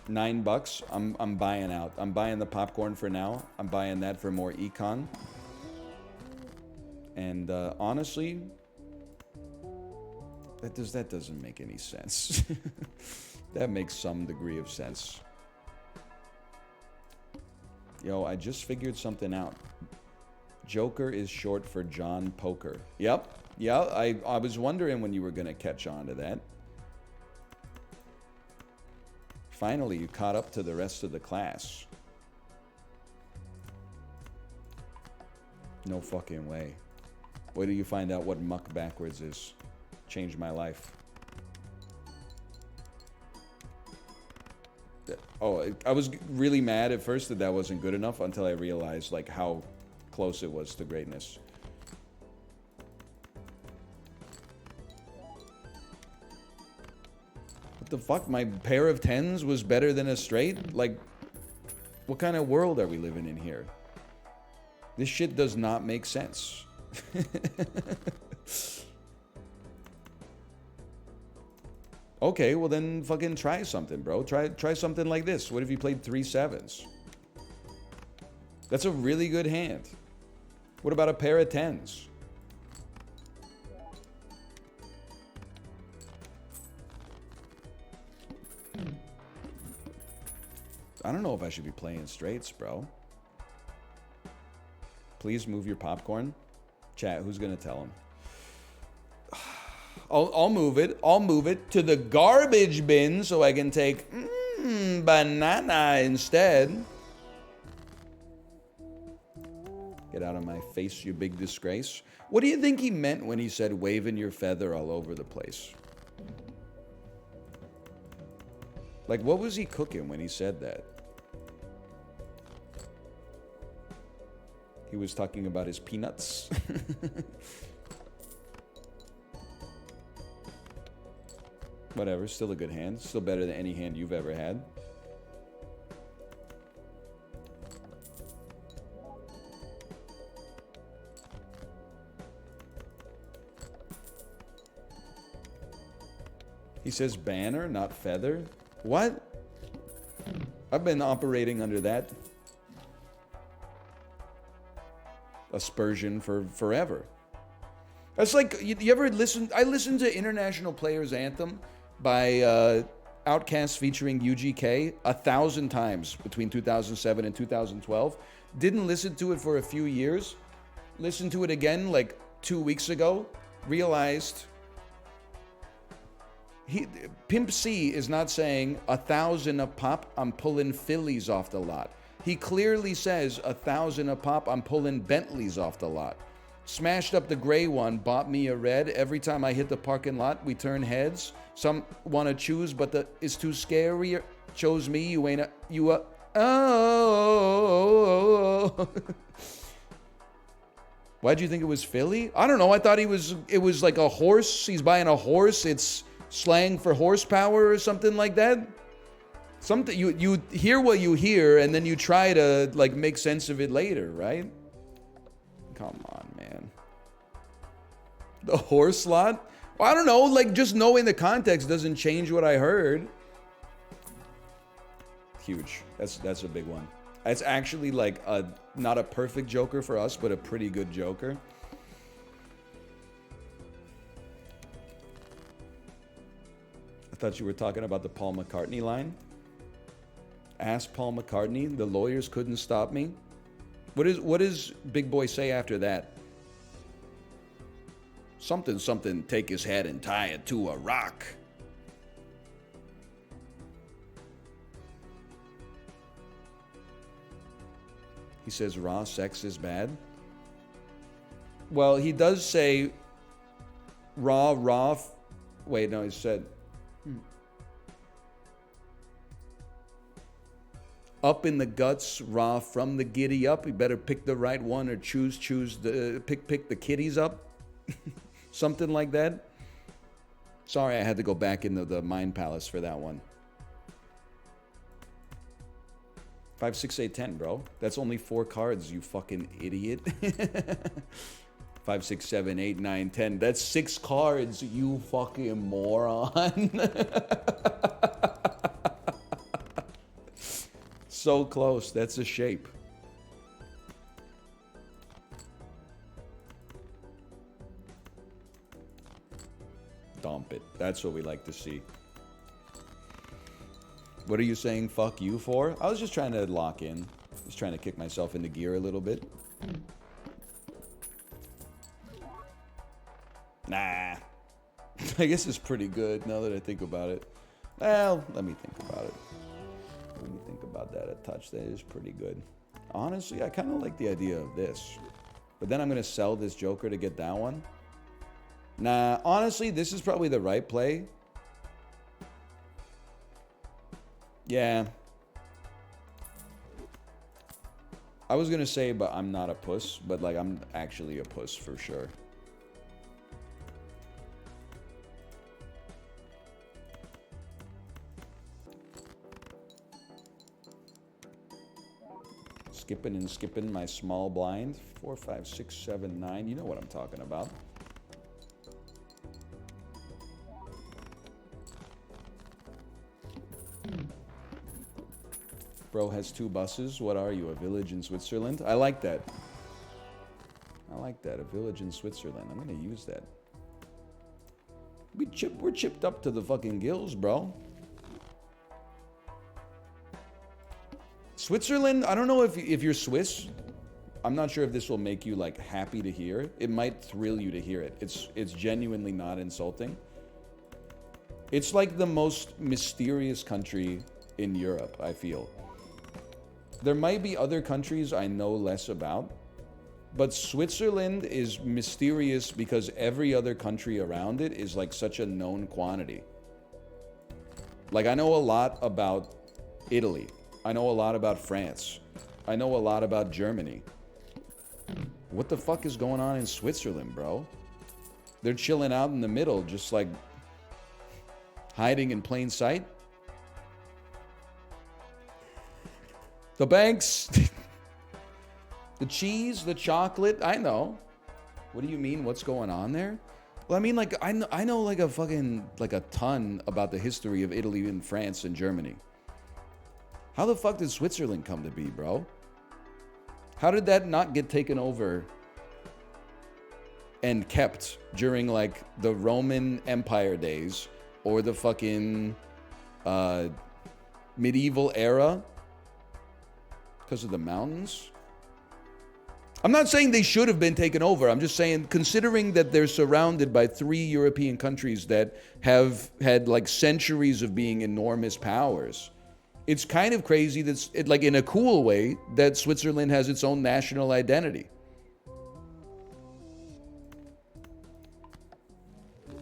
$9. I'm buying out. I'm buying the popcorn for now. I'm buying that for more econ. And honestly, that doesn't make any sense. That makes some degree of sense. Yo, I just figured something out. Joker is short for John Poker. Yep. Yeah, I was wondering when you were going to catch on to that. Finally, you caught up to the rest of the class. No fucking way. Wait till you find out what muck backwards is. Changed my life. Oh, I was really mad at first that wasn't good enough until I realized like how close it was to greatness. What the fuck? My pair of 10s was better than a straight? Like, what kind of world are we living in here? This shit does not make sense. Okay, well then fucking try something, bro. Try something like this. What if you played 3 7s? That's a really good hand. What about a pair of 10s? I don't know if I should be playing straights, bro. Please move your popcorn. Chat, who's gonna tell him? I'll move it. I'll move it to the garbage bin so I can take banana instead. Get out of my face, you big disgrace. What do you think he meant when he said waving your feather all over the place? Like, what was he cooking when he said that? He was talking about his peanuts. Whatever, still a good hand. Still better than any hand you've ever had. He says banner, not feather. What? I've been operating under that aspersion for forever. That's like, you ever listen? I listened to International Players Anthem by Outkast featuring UGK 1,000 times between 2007 and 2012. Didn't listen to it for a few years. Listened to it again like 2 weeks ago. Realized Pimp C is not saying 1,000 a pop, I'm pulling Phillies off the lot. He clearly says 1,000 a pop, I'm pulling Bentleys off the lot. Smashed up the gray one, bought me a red. Every time I hit the parking lot, we turn heads. Some want to choose, but it's too scary. Chose me, you ain't oh. Why'd you think it was Philly? I don't know. I thought it was like a horse. He's buying a horse. It's slang for horsepower or something like that. Something you hear what you hear, and then you try to like make sense of it later, right? Come on, man. The horse lot? Well, I don't know. Like, just knowing the context doesn't change what I heard. Huge. That's a big one. It's actually like not a perfect Joker for us, but a pretty good Joker. I thought you were talking about the Paul McCartney line. Ask Paul McCartney. The lawyers couldn't stop me. What does Big Boy say after that? Something, take his head and tie it to a rock. He says raw sex is bad. Well, he does say raw. Wait, no, he said up in the guts, raw from the giddy up. You better pick the right one or choose the pick the kitties up. Something like that. Sorry, I had to go back into the Mind Palace for that one. 5, 6, 8, 10, bro. That's only 4 cards, you fucking idiot. 5, 6, 7, 8, 9, 10. That's 6 cards, you fucking moron. So close. That's a shape. Dump it. That's what we like to see. What are you saying fuck you for? I was just trying to lock in. Just trying to kick myself into gear a little bit. Nah. I guess it's pretty good now that I think about it. Well, let me think about it. Let me think about that a touch. That is pretty good. Honestly, I kind of like the idea of this. But then I'm going to sell this Joker to get that one. Nah, honestly, this is probably the right play. Yeah. I was going to say, but I'm not a puss. But, like, I'm actually a puss for sure. Skipping and skipping my small blind. 4, 5, 6, 7, 9. You know what I'm talking about. Bro has 2 buses. What are you, a village in Switzerland? I like that. I like that, a village in Switzerland. I'm gonna use that. We're chipped up to the fucking gills, bro. Switzerland, I don't know if you're Swiss. I'm not sure if this will make you, like, happy to hear. It might thrill you to hear it. It's genuinely not insulting. It's like the most mysterious country in Europe, I feel. There might be other countries I know less about, but Switzerland is mysterious because every other country around it is like such a known quantity. Like, I know a lot about Italy. I know a lot about France. I know a lot about Germany. What the fuck is going on in Switzerland, bro? They're chilling out in the middle, just like hiding in plain sight. The banks, the cheese, the chocolate, I know. What do you mean? What's going on there? Well, I mean, like, I know like a fucking, like a ton about the history of Italy and France and Germany. How the fuck did Switzerland come to be, bro? How did that not get taken over and kept during, like, the Roman Empire days or the fucking medieval era? Because of the mountains? I'm not saying they should have been taken over. I'm just saying, considering that they're surrounded by 3 European countries that have had, like, centuries of being enormous powers, it's kind of crazy that, like, in a cool way, that Switzerland has its own national identity.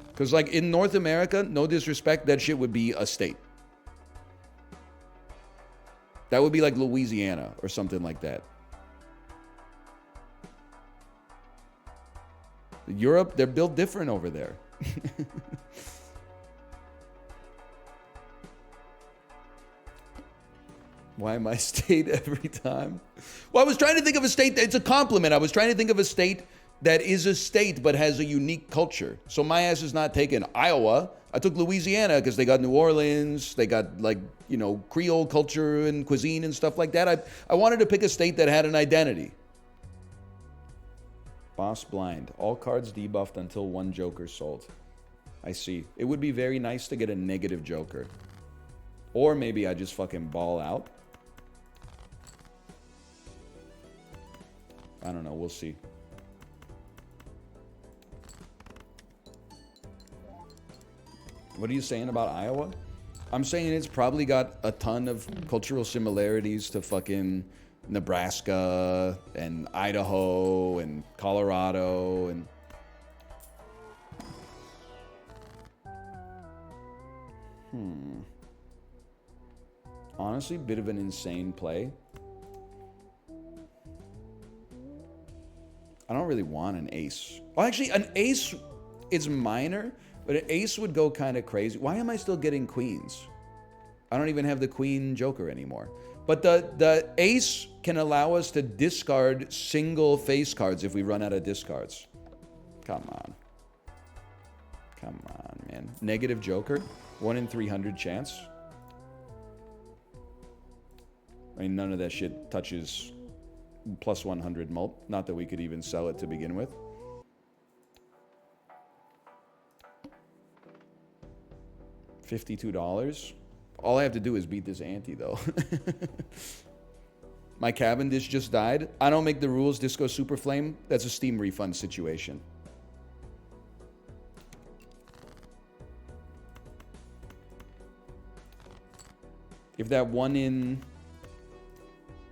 Because, like, in North America, no disrespect, that shit would be a state. That would be like Louisiana or something like that. Europe, they're built different over there. Why my state every time? Well, I was trying to think of a state it's a compliment. I was trying to think of a state that is a state but has a unique culture. So my ass is not taking Iowa. I took Louisiana because they got New Orleans. They got, like, you know, Creole culture and cuisine and stuff like that. I wanted to pick a state that had an identity. Boss blind. All cards debuffed until 1 Joker sold. I see. It would be very nice to get a negative Joker. Or maybe I just fucking ball out. I don't know. We'll see. What are you saying about Iowa? I'm saying it's probably got a ton of cultural similarities to fucking Nebraska and Idaho and Colorado and... Honestly, bit of an insane play. I don't really want an ace. Well, actually, an ace is minor, but an ace would go kind of crazy. Why am I still getting queens? I don't even have the queen joker anymore. But the ace can allow us to discard single face cards if we run out of discards. Come on. Come on, man. Negative joker? 1 in 300 chance? mean, none of that shit touches plus 100 mult. Not that we could even sell it to begin with. $52. All I have to do is beat this ante, though. My Cavendish just died. I don't make the rules, Disco Super Flame. That's a Steam refund situation. If that 1 in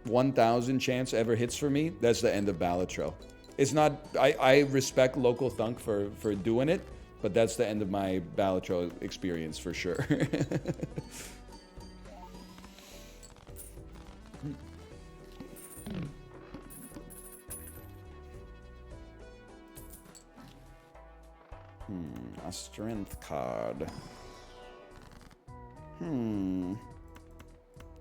1,000 chance ever hits for me, that's the end of Balatro. It's not... I respect Local Thunk for doing it, but that's the end of my Balatro experience for sure. A strength card.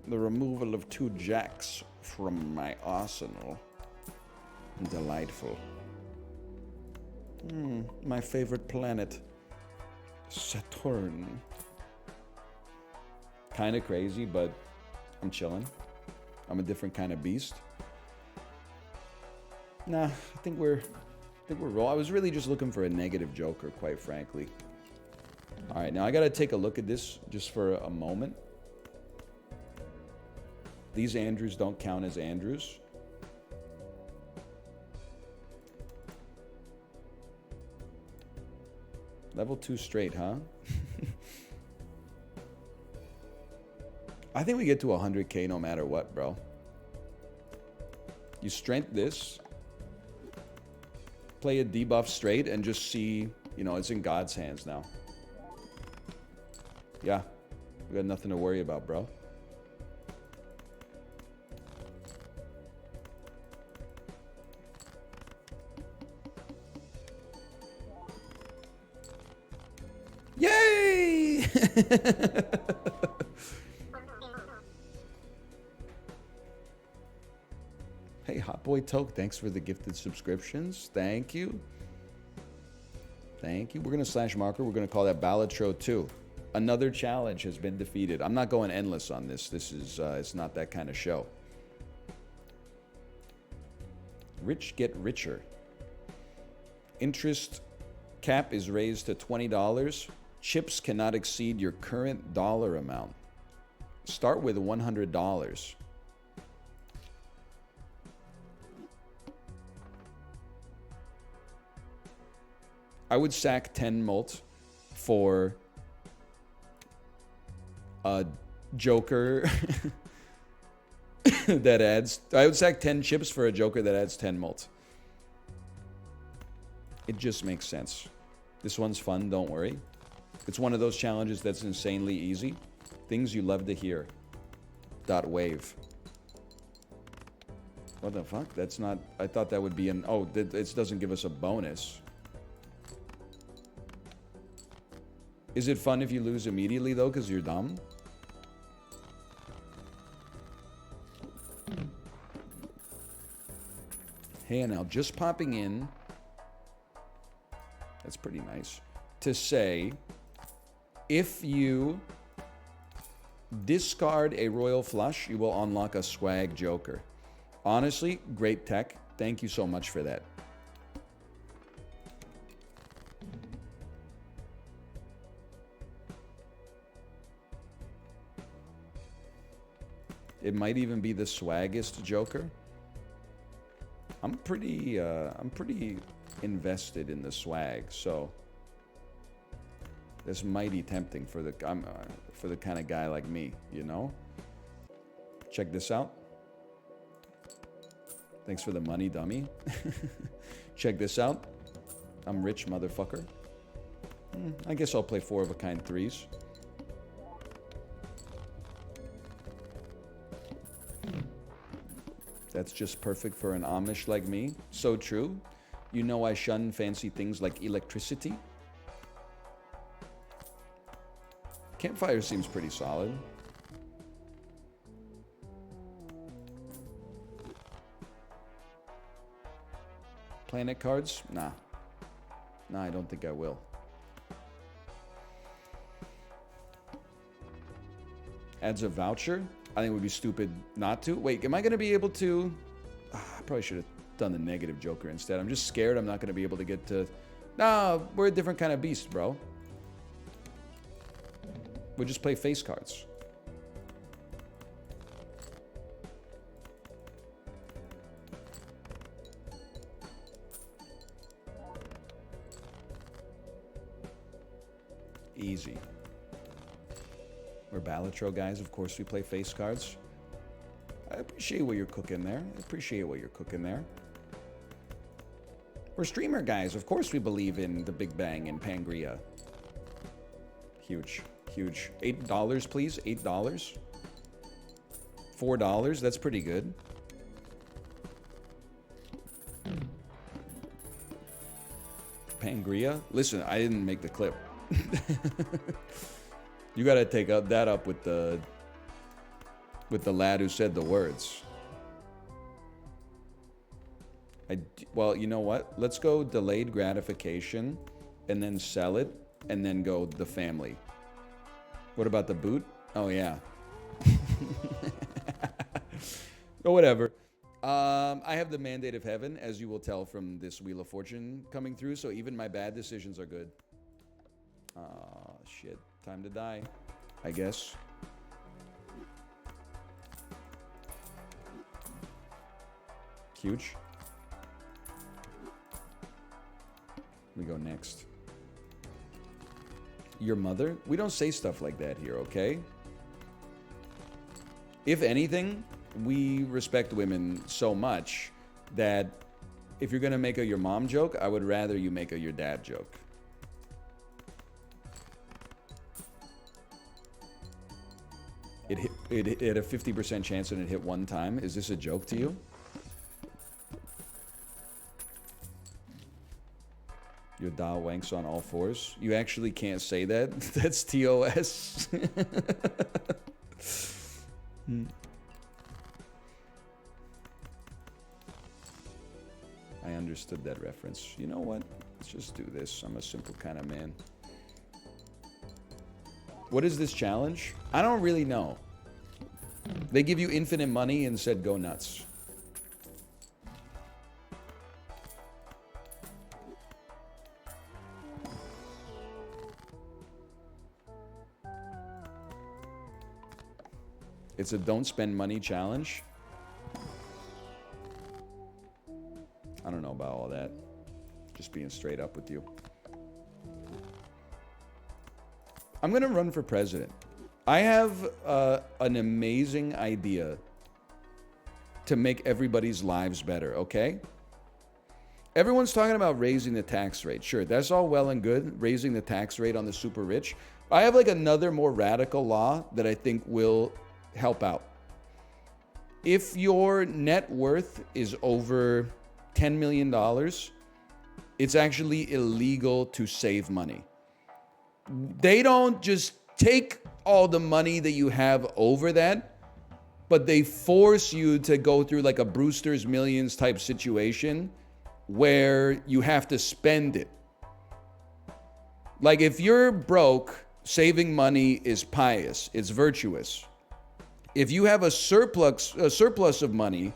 The removal of 2 jacks from my arsenal. Delightful. My favorite planet. Saturn. Kind of crazy, but I'm chilling. I'm a different kind of beast. Nah, I think we're roll. I was really just looking for a negative joker, quite frankly. All right, now I gotta take a look at this just for a moment. These Andrews don't count as Andrews. Level 2 straight, huh? I think we get to 100k no matter what, bro. You strength this. Play a debuff straight and just see, you know, it's in God's hands now. Yeah. We got nothing to worry about, bro. Yay! Hey, Hot Boy Toke, thanks for the gifted subscriptions. Thank you. Thank you. We're going to slash marker. We're going to call that Balatro 2. Another challenge has been defeated. I'm not going endless on this. This is, it's not that kind of show. Rich get richer. Interest cap is raised to $20. Chips cannot exceed your current dollar amount. Start with $100. I would sack 10 mult for a joker that adds... I would sack 10 chips for a joker that adds 10 mult. It just makes sense. This one's fun, don't worry. It's one of those challenges that's insanely easy. Things you love to hear. .wave. What the fuck? That's not... I thought that would be an... Oh, it doesn't give us a bonus. Is it fun if you lose immediately, though, because you're dumb? Hey, now, just popping in... That's pretty nice. To say, if you discard a royal flush, you will unlock a swag joker. Honestly, great tech. Thank you so much for that. It might even be the swaggest joker. I'm pretty invested in the swag, so that's mighty tempting for the kind of guy like me, you know. Check this out. Thanks for the money, dummy. Check this out. I'm rich, motherfucker. I guess I'll play 4 of a kind 3s. That's just perfect for an Amish like me. So true. You know I shun fancy things like electricity. Campfire seems pretty solid. Planet cards? Nah. Nah, I don't think I will. Adds a voucher? I think it would be stupid not to. Wait, am I going to be able to... I probably should have done the negative Joker instead. I'm just scared I'm not going to be able to get to... Nah, we're a different kind of beast, bro. We'll just play face cards. Easy. We're Balatro guys. Of course we play face cards. I appreciate what you're cooking there. I appreciate what you're cooking there. We're streamer guys. Of course we believe in the Big Bang and Pangria. Huge. Huge. $8, please. $8. $4. That's pretty good. Pangria? Listen, I didn't make the clip. You gotta take that up with the lad who said the words. Well, you know what? Let's go delayed gratification and then sell it and then go the family. What about the boot? Oh, yeah. Or whatever. I have the mandate of heaven, as you will tell from this Wheel of Fortune coming through, so even my bad decisions are good. Shit. Time to die, I guess. Huge. We go next. Your mother? We don't say stuff like that here, okay? If anything, we respect women so much that if you're gonna make a your mom joke, I would rather you make a your dad joke. It had a 50% chance and it hit one time. Is this a joke to you? Your Dao wanks on all fours. You actually can't say that. That's TOS. I understood that reference. You know what? Let's just do this. I'm a simple kind of man. What is this challenge? I don't really know. They give you infinite money and said go nuts. It's a don't spend money challenge. I don't know about all that. Just being straight up with you. I'm gonna run for president. I have an amazing idea to make everybody's lives better, okay? Everyone's talking about raising the tax rate. Sure, that's all well and good, raising the tax rate on the super rich. I have like another more radical law that I think will help out. If your net worth is over $10 million, it's actually illegal to save money. They don't just take all the money that you have over that, but they force you to go through like a Brewster's Millions type situation where you have to spend it. Like if you're broke, saving money is pious, it's virtuous. If you have a surplus of money,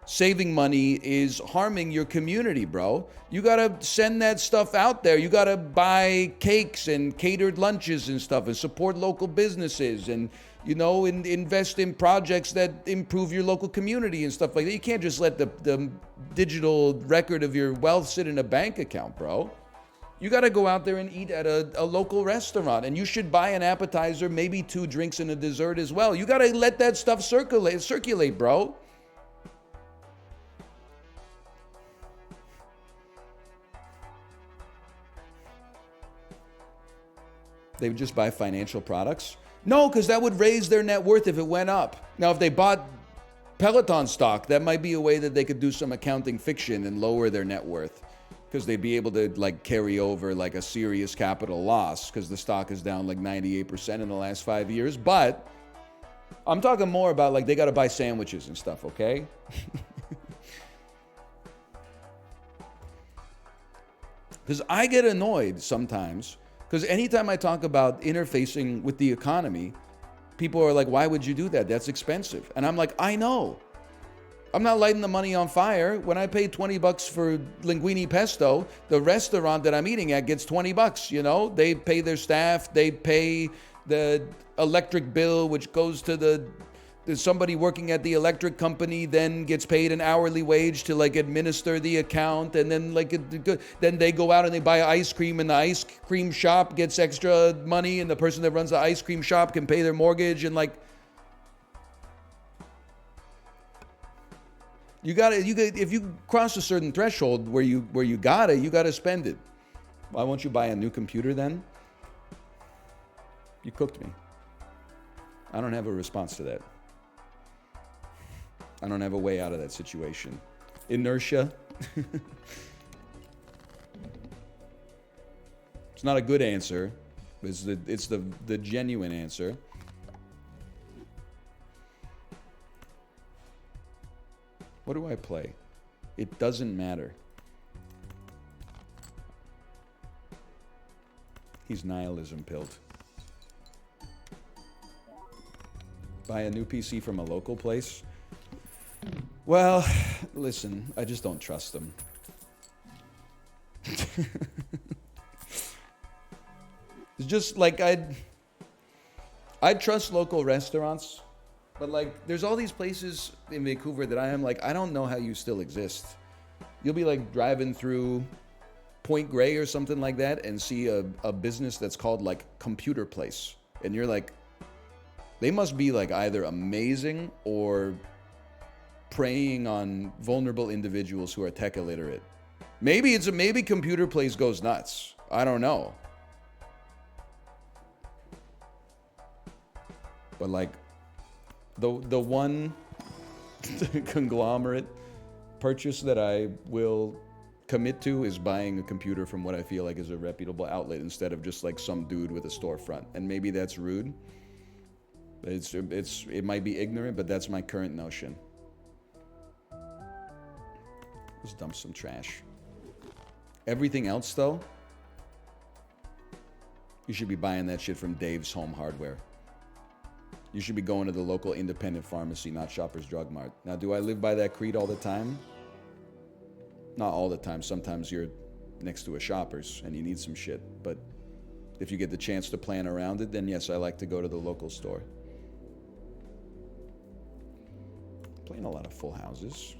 saving money is harming your community, bro. You gotta send that stuff out there. You gotta buy cakes and catered lunches and stuff and support local businesses and, you know, invest in projects that improve your local community and stuff like that. You can't just let the digital record of your wealth sit in a bank account, bro. You gotta go out there and eat at a local restaurant, and you should buy an appetizer, maybe 2 drinks and a dessert as well. You gotta let that stuff circulate, bro. They would just buy financial products? No, because that would raise their net worth if it went up. Now, if they bought Peloton stock, that might be a way that they could do some accounting fiction and lower their net worth, because they'd be able to like carry over like a serious capital loss because the stock is down like 98% in the last 5 years. But I'm talking more about like they got to buy sandwiches and stuff, okay? Because I get annoyed sometimes. Because anytime I talk about interfacing with the economy, people are like, why would you do that? That's expensive. And I'm like, I know. I'm not lighting the money on fire. When I pay $20 for linguine pesto, the restaurant that I'm eating at gets $20, you know? They pay their staff, they pay the electric bill, which goes to somebody working at the electric company then gets paid an hourly wage to like administer the account, and then then they go out and they buy ice cream, and the ice cream shop gets extra money, and the person that runs the ice cream shop can pay their mortgage, and like you if you cross a certain threshold where you gotta spend it. Why won't you buy a new computer then? You cooked me. I don't have a response to that. I don't have a way out of that situation. Inertia. It's not a good answer. It's the genuine answer. What do I play? It doesn't matter. He's nihilism pilled. Buy a new PC from a local place? Well, listen, I just don't trust them. It's just like I'd trust local restaurants, but like there's all these places in Vancouver that I am like, I don't know how you still exist. You'll be like driving through Point Grey or something like that and see a business that's called like Computer Place, and you're like, they must be like either amazing or preying on vulnerable individuals who are tech illiterate. Maybe Computer Place goes nuts. I don't know. But like the one conglomerate purchase that I will commit to is buying a computer from what I feel like is a reputable outlet instead of just like some dude with a storefront. And maybe that's rude. It might be ignorant, but that's my current notion. Just dump some trash. Everything else, though, you should be buying that shit from Dave's Home Hardware. You should be going to the local independent pharmacy, not Shoppers Drug Mart. Now, do I live by that creed all the time? Not all the time. Sometimes you're next to a Shoppers and you need some shit. But if you get the chance to plan around it, then yes, I like to go to the local store. Playing a lot of Full Houses.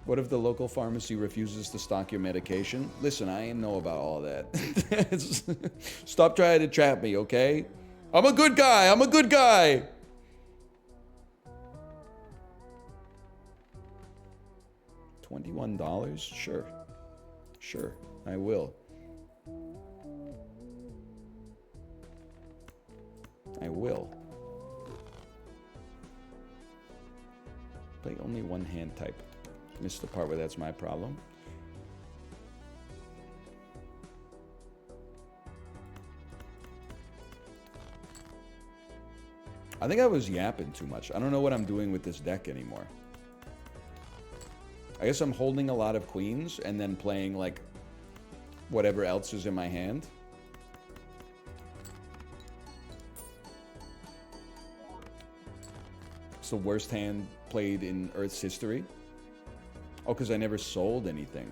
What if the local pharmacy refuses to stock your medication? Listen, I ain't know about all that. Stop trying to trap me, okay? I'm a good guy. I'm a good guy. $21? Sure. Sure, I will. I will. Play only one hand type. Missed the part where that's my problem. I think I was yapping too much. I don't know what I'm doing with this deck anymore. I guess I'm holding a lot of queens and then playing like whatever else is in my hand. It's the worst hand played in Earth's history. Oh, because I never sold anything.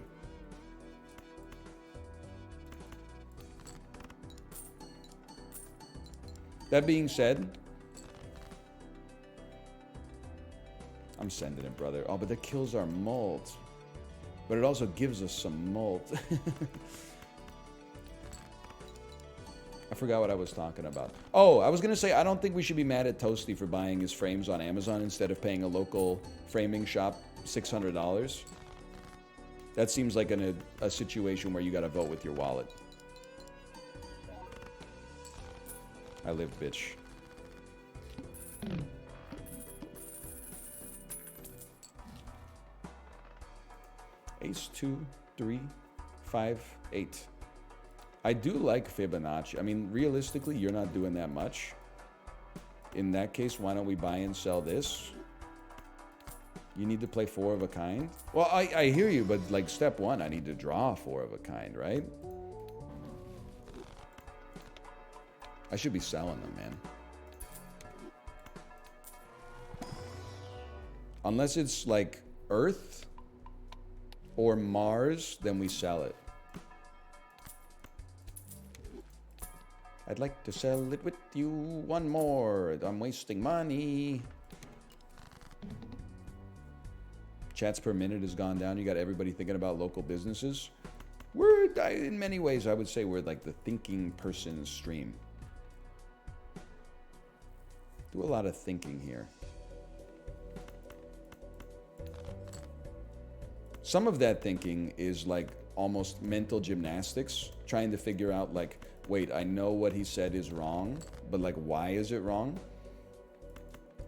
That being said, I'm sending it, brother. Oh, but that kills our mold. But it also gives us some mold. I forgot what I was talking about. Oh, I was going to say, I don't think we should be mad at Toasty for buying his frames on Amazon instead of paying a local framing shop $600. That seems like a situation where you got to vote with your wallet. I live, bitch. Ace 2, 3, 5, 8. I do like Fibonacci. I mean, realistically, you're not doing that much. In that case, why don't we buy and sell this? You need to play 4 of a kind. Well, I hear you, but like step 1, I need to draw 4 of a kind, right? I should be selling them, man. Unless it's like Earth or Mars, then we sell it. I'd like to sell it with you one more. I'm wasting money. Chats per minute has gone down. You got everybody thinking about local businesses. In many ways, I would say we're like the thinking person stream. Do a lot of thinking here. Some of that thinking is like almost mental gymnastics, trying to figure out like, wait, I know what he said is wrong, but like, why is it wrong?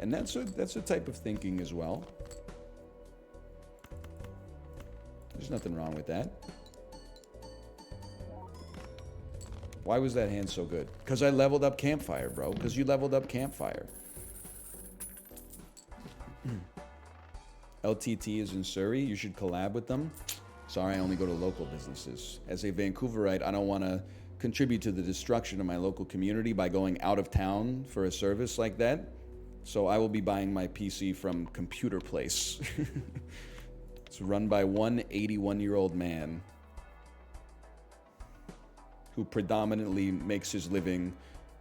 And that's a type of thinking as well. There's nothing wrong with that. Why was that hand so good? Because I leveled up Campfire, bro. Because you leveled up Campfire. LTT is in Surrey. You should collab with them. Sorry, I only go to local businesses. As a Vancouverite, I don't want to contribute to the destruction of my local community by going out of town for a service like that. So I will be buying my PC from Computer Place. It's run by one 81-year-old man who predominantly makes his living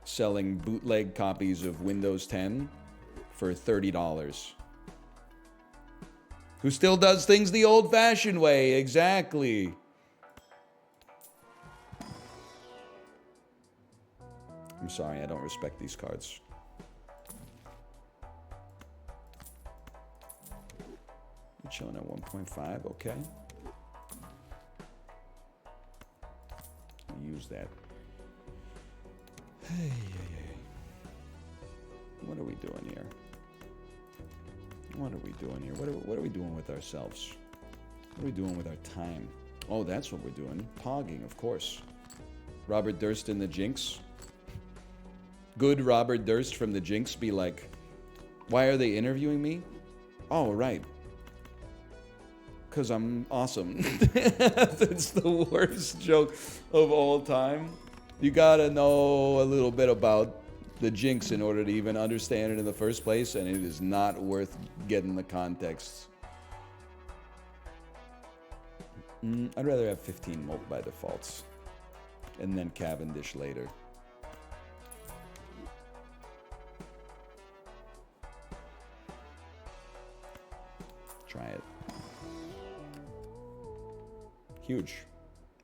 selling bootleg copies of Windows 10 for $30. Who still does things the old-fashioned way, exactly. I'm sorry, I don't respect these cards. I'm chilling at 1.5, okay. Use that. Hey. What are we doing here? What are we doing here? What are we doing with ourselves? What are we doing with our time? Oh, that's what we're doing. Pogging, of course. Robert Durst in the Jinx. Good Robert Durst from the Jinx be like, why are they interviewing me? Oh, right. Because I'm awesome. That's the worst joke of all time. You gotta know a little bit about the Jinx in order to even understand it in the first place, and it is not worth getting the context. I'd rather have 15 molt by defaults, and then Cavendish later. Try it. Huge.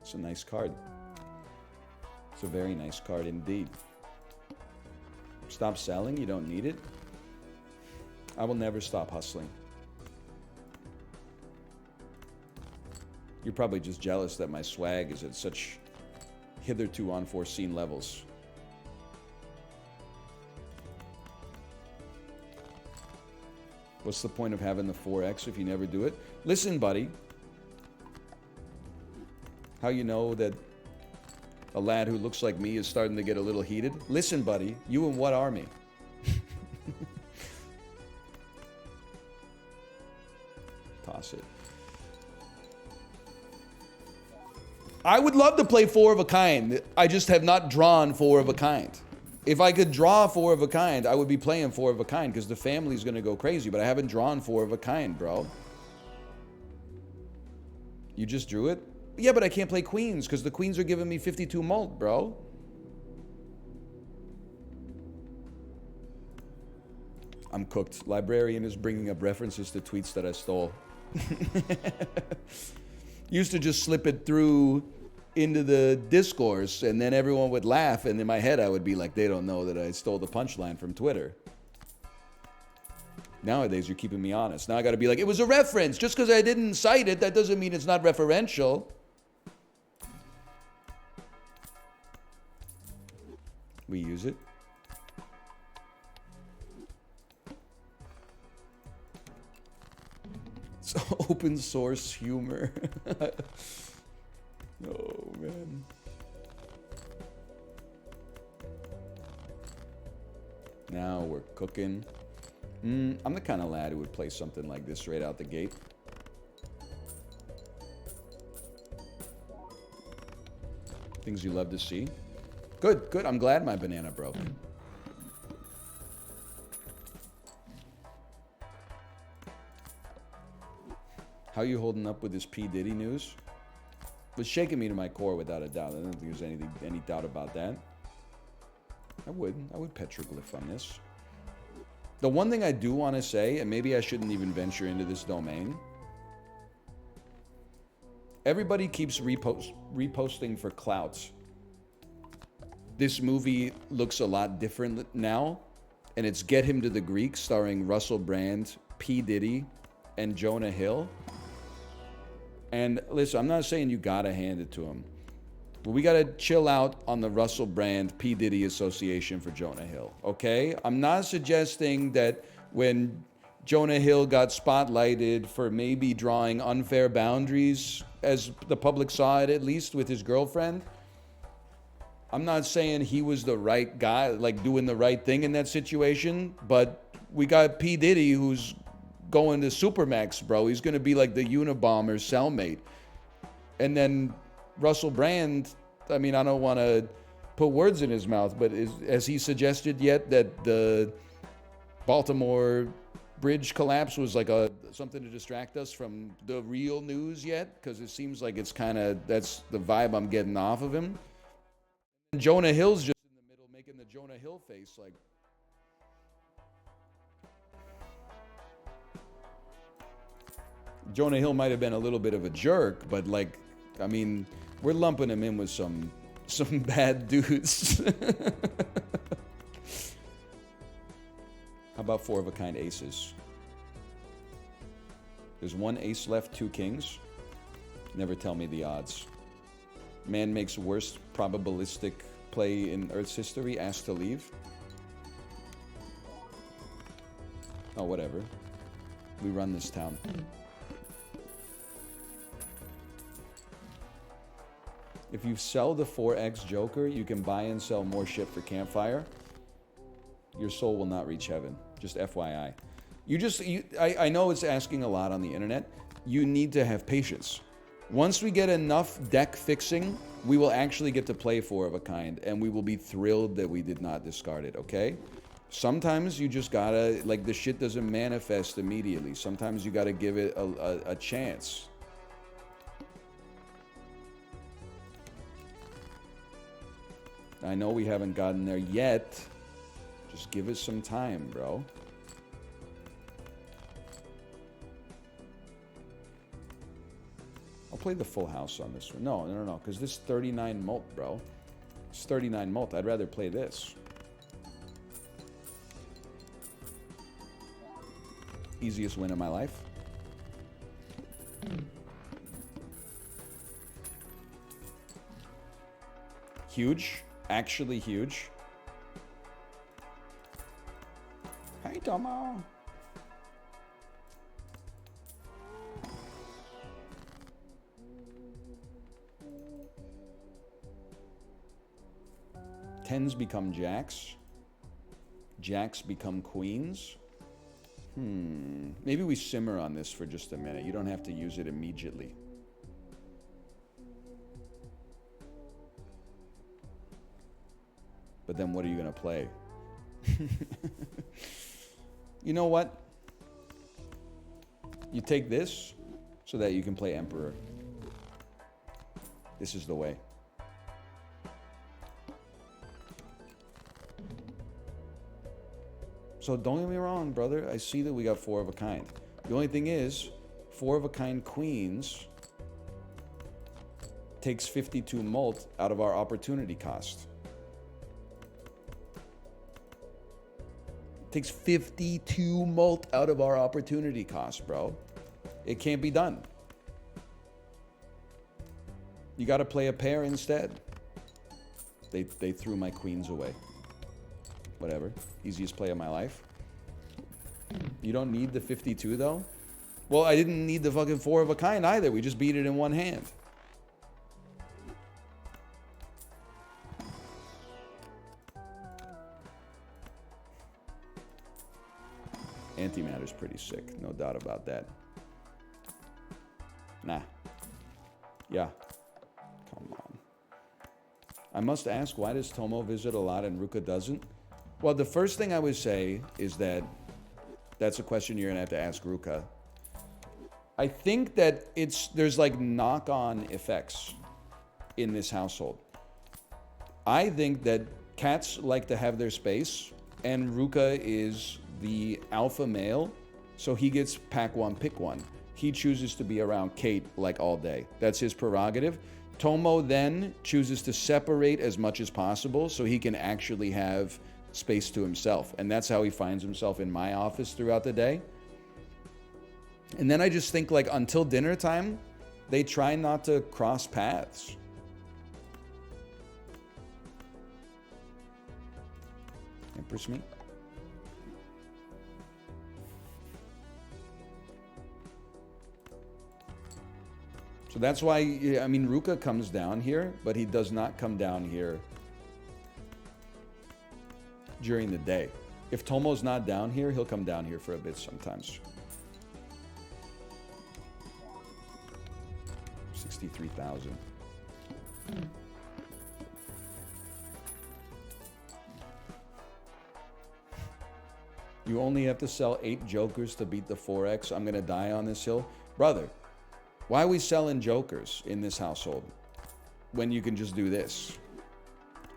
It's a nice card. It's a very nice card indeed. Stop selling? You don't need it? I will never stop hustling. You're probably just jealous that my swag is at such hitherto unforeseen levels. What's the point of having the 4X if you never do it? Listen, buddy. How you know that a lad who looks like me is starting to get a little heated? Listen, buddy, you in what army? Toss it. I would love to play 4 of a kind. I just have not drawn 4 of a kind. If I could draw 4 of a kind, I would be playing 4 of a kind because the family's going to go crazy, but I haven't drawn 4 of a kind, bro. You just drew it? Yeah, but I can't play queens because the queens are giving me 52 mult, bro. I'm cooked. Librarian is bringing up references to tweets that I stole. Used to just slip it through into the discourse, and then everyone would laugh, and in my head I would be like, they don't know that I stole the punchline from Twitter. Nowadays, you're keeping me honest. Now I got to be like, it was a reference. Just because I didn't cite it, that doesn't mean it's not referential. We use it. It's open source humor. Oh, man. Now we're cooking. I'm the kind of lad who would play something like this right out the gate. Things you love to see. Good, good. I'm glad my banana broke. How you holding up with this P. Diddy news? It was shaking me to my core without a doubt. I don't think there's any doubt about that. I would petroglyph on this. The one thing I do want to say, and maybe I shouldn't even venture into this domain. Everybody keeps reposting for clouts. This movie looks a lot different now, and it's Get Him to the Greek, starring Russell Brand, P. Diddy, and Jonah Hill. And listen, I'm not saying you gotta hand it to him, but we gotta chill out on the Russell Brand, P. Diddy association for Jonah Hill, okay? I'm not suggesting that when Jonah Hill got spotlighted for maybe drawing unfair boundaries, as the public saw it at least with his girlfriend, I'm not saying he was the right guy, like doing the right thing in that situation, but we got P. Diddy who's going to Supermax, bro. He's going to be like the Unabomber cellmate. And then Russell Brand, I mean, I don't want to put words in his mouth, but has he suggested yet that the Baltimore bridge collapse was like something to distract us from the real news yet? Because it seems like it's kind of, that's the vibe I'm getting off of him. And Jonah Hill's just in the middle making the Jonah Hill face, like, Jonah Hill might have been a little bit of a jerk, but like, I mean, we're lumping him in with some bad dudes. How about 4 of a kind aces? There's 1 ace left, 2 kings. Never tell me the odds. Man makes worst probabilistic play in Earth's history, asked to leave. Oh, whatever. We run this town. If you sell the 4X Joker, you can buy and sell more shit for Campfire. Your soul will not reach heaven. Just FYI. I know it's asking a lot on the internet. You need to have patience. Once we get enough deck fixing, we will actually get to play 4 of a kind, and we will be thrilled that we did not discard it, okay? Sometimes you just gotta, like, the shit doesn't manifest immediately. Sometimes you gotta give it a chance. I know we haven't gotten there yet. Just give it some time, bro. I'll play the full house on this one. No, because this is 39 mult, bro. It's 39 mult. I'd rather play this. Easiest win of my life. Huge. Actually huge. Hey, Tomo. Tens become jacks. Jacks become queens. Maybe we simmer on this for just a minute. You don't have to use it immediately. But then what are you going to play? You know what? You take this so that you can play Emperor. This is the way. So don't get me wrong, brother. I see that we got 4 of a kind. The only thing is, 4 of a kind queens takes 52 mult out of our opportunity cost. Takes 52 mult out of our opportunity cost, bro. It can't be done. You got to play a pair instead. They threw my queens away. Whatever. Easiest play of my life. You don't need the 52, though? Well, I didn't need the fucking 4 of a kind either. We just beat it in one hand. Antimatter's pretty sick. No doubt about that. Nah. Yeah. Come on. I must ask, why does Tomo visit a lot and Ruka doesn't? Well, the first thing I would say is that that's a question you're gonna have to ask Ruka. I think that there's like knock-on effects in this household. I think that cats like to have their space, and Ruka is the alpha male, so he gets pack one, pick one. He chooses to be around Kate like all day. That's his prerogative. Tomo then chooses to separate as much as possible so he can actually have space to himself. And that's how he finds himself in my office throughout the day. And then I just think, like, until dinner time, they try not to cross paths. Empress me. So that's why, I mean, Ruka comes down here, but he does not come down here during the day. If Tomo's not down here, he'll come down here for a bit sometimes. 63,000. You only have to sell 8 jokers to beat the 4X. I'm gonna die on this hill. Brother, why are we selling jokers in this household when you can just do this?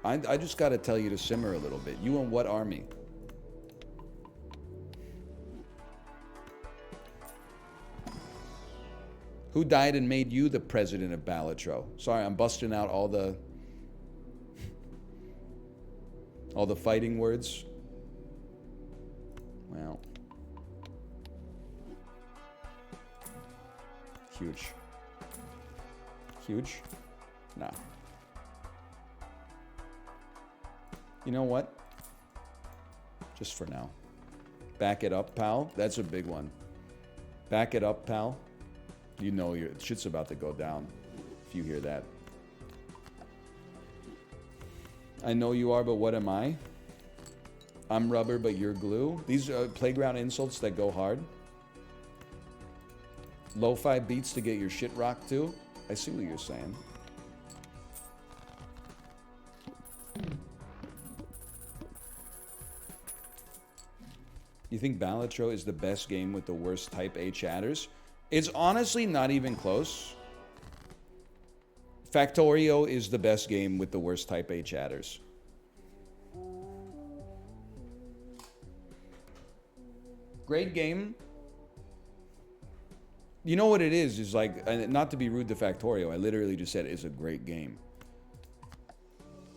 I just gotta tell you to simmer a little bit. You in what army? Who died and made you the president of Balatro? Sorry, I'm busting out all the fighting words. Wow. Huge. Huge? Nah. You know what? Just for now. Back it up, pal. That's a big one. Back it up, pal. You know your shit's about to go down if you hear that. I know you are, but what am I? I'm rubber, but you're glue. These are playground insults that go hard. Lo-fi beats to get your shit rocked to. I see what you're saying. You think Balatro is the best game with the worst type A chatters? It's honestly not even close. Factorio is the best game with the worst type A chatters. Great game. You know what it is like, not to be rude to Factorio, I literally just said it's a great game.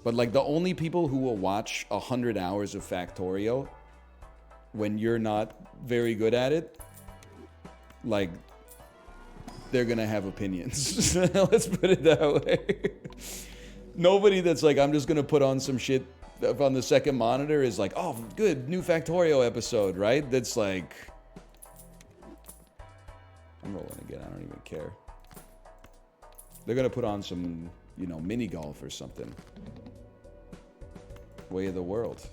But like the only people who will watch 100 hours of Factorio when you're not very good at it, like, they're gonna have opinions. Let's put it that way. Nobody that's like, I'm just gonna put on some shit on the second monitor is like, oh, good, new Factorio episode, right? That's like, I'm rolling again, I don't even care. They're gonna put on some, you know, mini golf or something. Way of the world.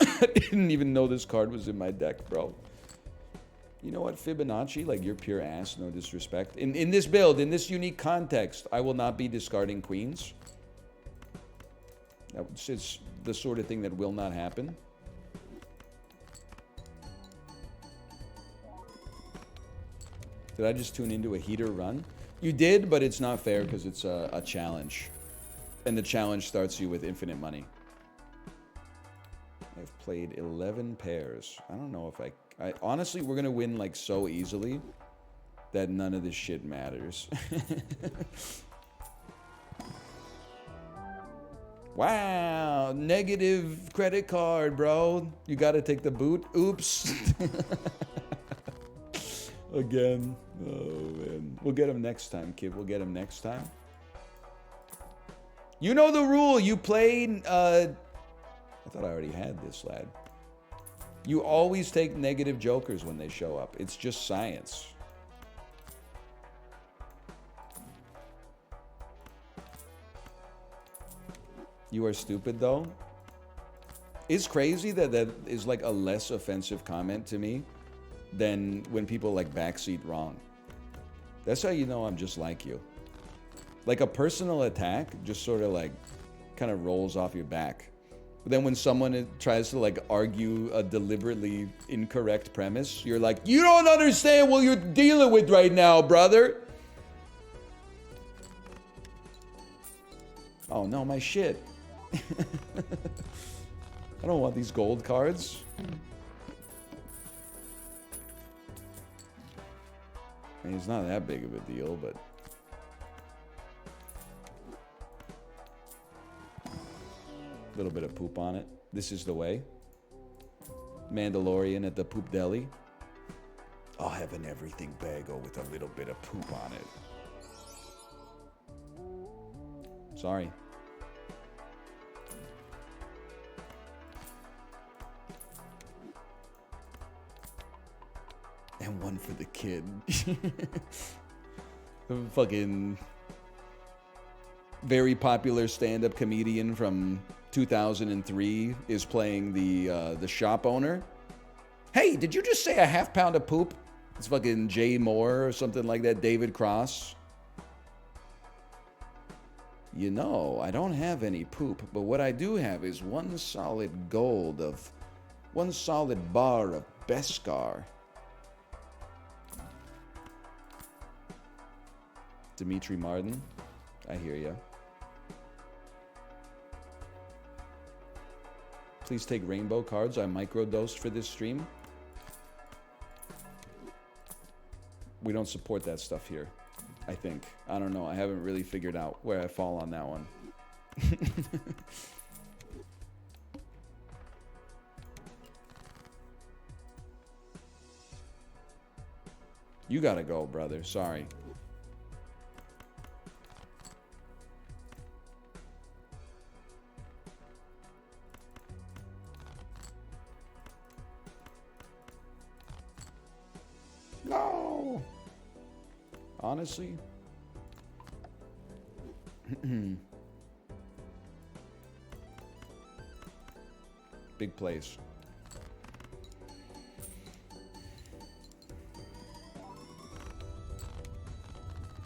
I didn't even know this card was in my deck, bro. You know what, Fibonacci? Like, you're pure ass, no disrespect. In this build, in this unique context, I will not be discarding queens. It's the sort of thing that will not happen. Did I just tune into a heater run? You did, but it's not fair because it's a challenge. And the challenge starts you with infinite money. I've played 11 pairs. I don't know if I honestly, we're gonna win like so easily that none of this shit matters. Wow, negative credit card, bro. You gotta take the boot. Oops. Again. Oh, man. We'll get him next time, kid. We'll get him next time. You know the rule. You played, I thought I already had this, lad. You always take negative jokers when they show up. It's just science. You are stupid, though. It's crazy that that is like a less offensive comment to me than when people like backseat wrong. That's how you know I'm just like you. Like a personal attack just sort of like kind of rolls off your back. But then when someone tries to like argue a deliberately incorrect premise, you're like, you don't understand what you're dealing with right now, brother. Oh no, my shit. I don't want these gold cards. I mean, it's not that big of a deal, but... a little bit of poop on it. This is the way. Mandalorian at the poop deli. I'll have an everything bagel with a little bit of poop on it. Sorry. And one for the kid. The fucking very popular stand-up comedian from 2003 is playing the shop owner. Hey, did you just say a half pound of poop? It's fucking Jay Moore or something like that. David Cross. You know, I don't have any poop, but what I do have is one solid bar of Beskar. Dimitri Martin, I hear ya. Please take rainbow cards. I microdosed for this stream. We don't support that stuff here, I think. I don't know. I haven't really figured out where I fall on that one. You gotta go, brother. Sorry. No. Honestly. Big place.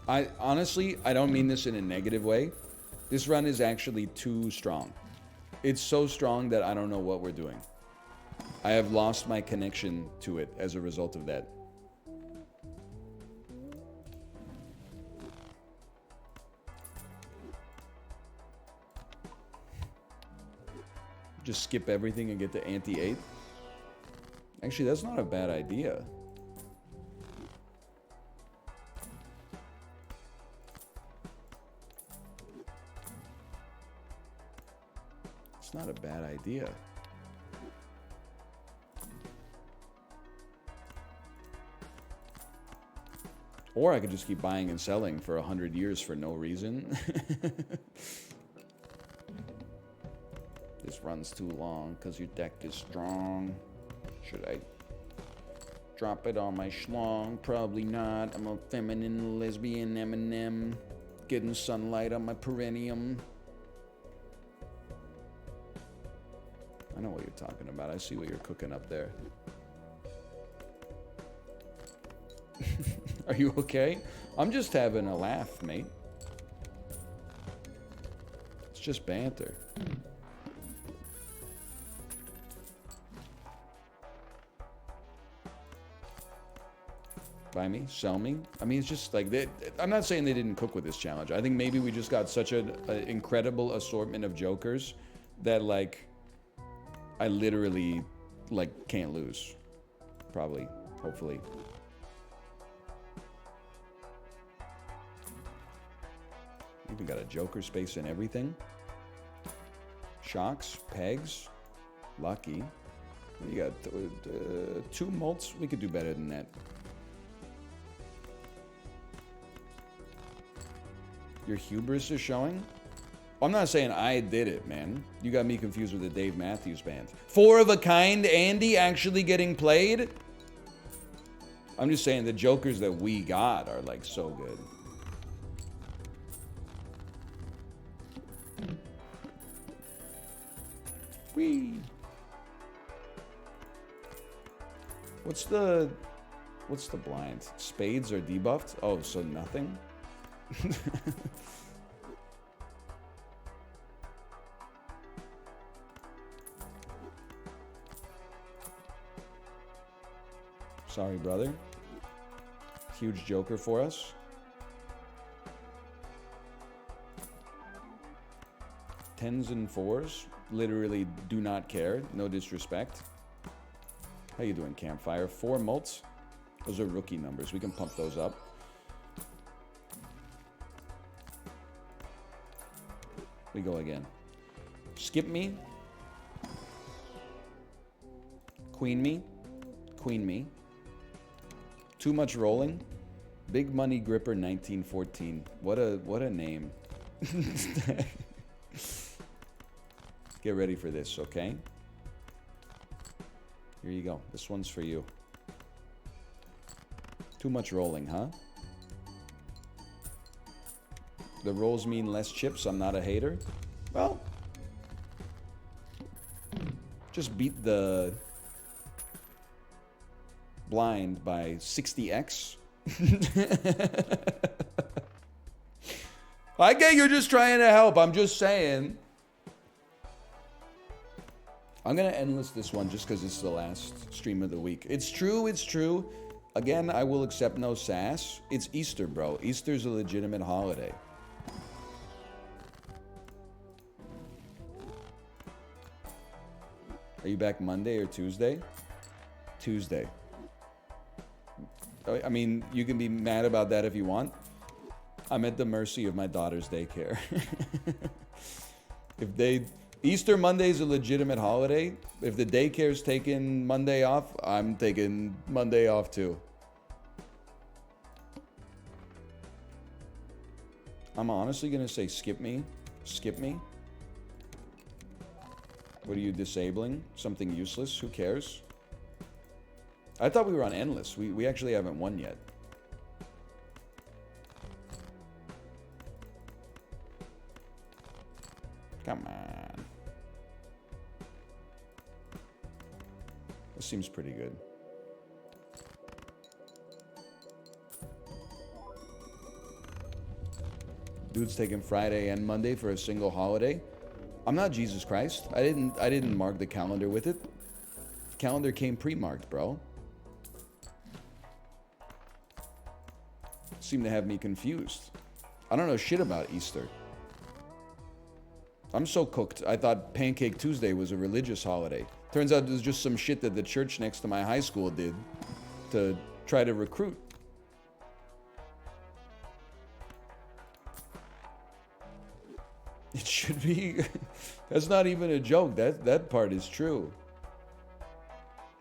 I don't mean this in a negative way. This run is actually too strong. It's so strong that I don't know what we're doing. I have lost my connection to it as a result of that. Just skip everything and get to ante-8. Actually, that's not a bad idea. It's not a bad idea. Or I could just keep buying and selling for 100 years for no reason. This runs too long because your deck is strong. Should I drop it on my schlong? Probably not. I'm a feminine lesbian Eminem. Getting sunlight on my perineum. I know what you're talking about. I see what you're cooking up there. Are you okay? I'm just having a laugh, mate. It's just banter. Buy me, sell me. I mean, it's just like I'm not saying they didn't cook with this challenge. I think maybe we just got such an incredible assortment of jokers that like I literally like can't lose. Probably, hopefully. Even got a joker space and everything. Shocks, pegs, lucky. You got 2 mults. We could do better than that. Your hubris is showing? I'm not saying I did it, man. You got me confused with the Dave Matthews Band. 4 of a kind Andy actually getting played? I'm just saying the jokers that we got are like so good. Whee! What's the blind? Spades are debuffed? Oh, so nothing? Sorry, brother. Huge joker for us. Tens and fours. Literally do not care. No disrespect. How you doing, Campfire? 4 mults. Those are rookie numbers. We can pump those up. We go again. Skip me. Queen me. Queen me. Too much rolling. Big Money Gripper 1914. What a name. Get ready for this, okay? Here you go. This one's for you. Too much rolling, huh? The rolls mean less chips. I'm not a hater. Well, just beat the blind by 60x. I get you're just trying to help. I'm just saying. I'm going to endless this one just because it's the last stream of the week. It's true. It's true. Again, I will accept no sass. It's Easter, bro. Easter's a legitimate holiday. Are you back Monday or Tuesday? Tuesday. I mean, you can be mad about that if you want. I'm at the mercy of my daughter's daycare. Easter Monday is a legitimate holiday. If the daycare's taking Monday off, I'm taking Monday off too. I'm honestly gonna say skip me. Skip me. What are you disabling? Something useless? Who cares? I thought we were on endless. We actually haven't won yet. Come on. This seems pretty good. Dude's taking Friday and Monday for a single holiday. I'm not Jesus Christ. I didn't mark the calendar with it. The calendar came pre-marked, bro. Seem to have me confused. I don't know shit about Easter. I'm so cooked. I thought Pancake Tuesday was a religious holiday. Turns out it was just some shit that the church next to my high school did to try to recruit. It should be. That's not even a joke. That part is true.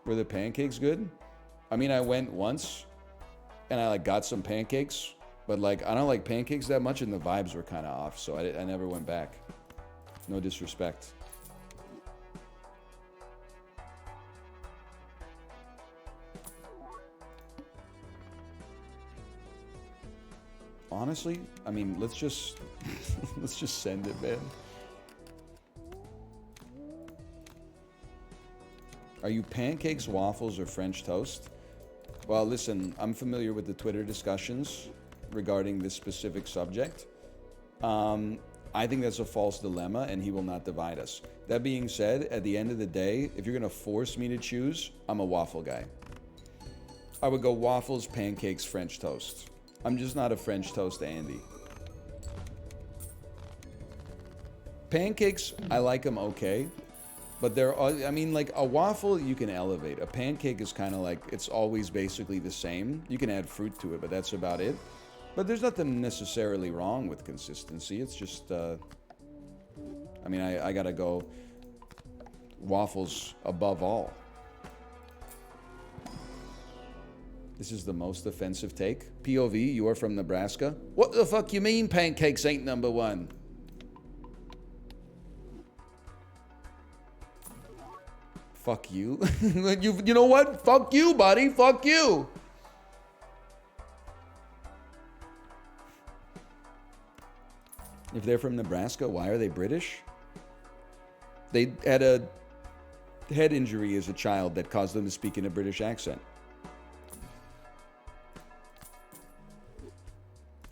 Were the pancakes good? I mean, I went once and I got some pancakes, but I don't like pancakes that much and the vibes were kind of off, so I never went back. No disrespect. Honestly, I mean, let's just let's just send it, man. Are you pancakes, waffles, or French toast? Well, listen, I'm familiar with the Twitter discussions regarding this specific subject. I think that's a false dilemma, and he will not divide us. That being said, at the end of the day, if you're going to force me to choose, I'm a waffle guy. I would go waffles, pancakes, French toast. I'm just not a French toast Andy. Pancakes, I like them okay. But I mean, a waffle, you can elevate. A pancake is kind of it's always basically the same. You can add fruit to it, but that's about it. But there's nothing necessarily wrong with consistency. It's just, I mean, I gotta go waffles above all. This is the most offensive take. POV, you are from Nebraska? What the fuck you mean pancakes ain't number one? Fuck you. You know what? Fuck you, buddy. Fuck you. If they're from Nebraska, why are they British? They had a head injury as a child that caused them to speak in a British accent.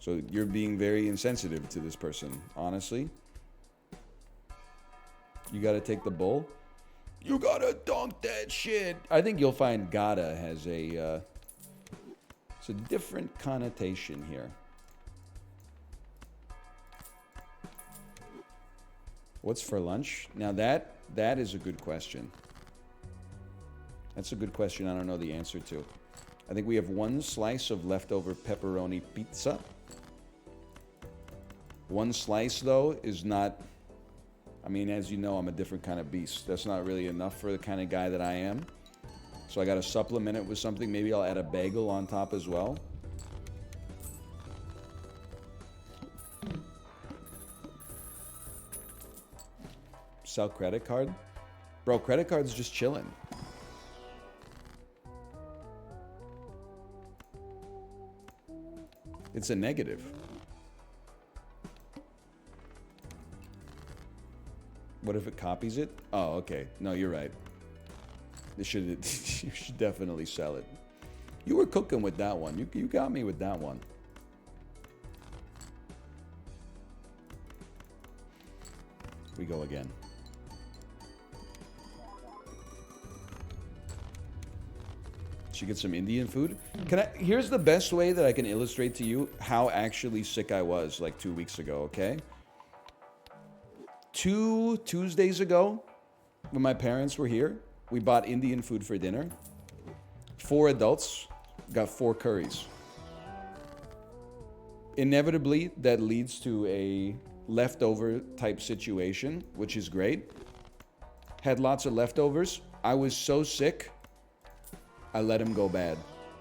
So you're being very insensitive to this person, honestly. You gotta take the bull. You gotta dunk that shit. I think you'll find gotta has it's a different connotation here. What's for lunch? Now that is a good question. That's a good question I don't know the answer to. I think we have one slice of leftover pepperoni pizza. One slice, though, is not... I mean, as you know, I'm a different kind of beast. That's not really enough for the kind of guy that I am. So I got to supplement it with something. Maybe I'll add a bagel on top as well. Sell credit card? Bro, credit card's just chilling. It's a negative. What if it copies it? Oh, okay. No, you're right. You should definitely sell it. You were cooking with that one. You got me with that one. We go again. Should get some Indian food. Here's the best way that I can illustrate to you how actually sick I was like 2 weeks ago, okay? 2 Tuesdays ago, when my parents were here, we bought Indian food for dinner. 4 adults got 4 curries. Inevitably, that leads to a leftover type situation, which is great. Had lots of leftovers. I was so sick, I let him go bad.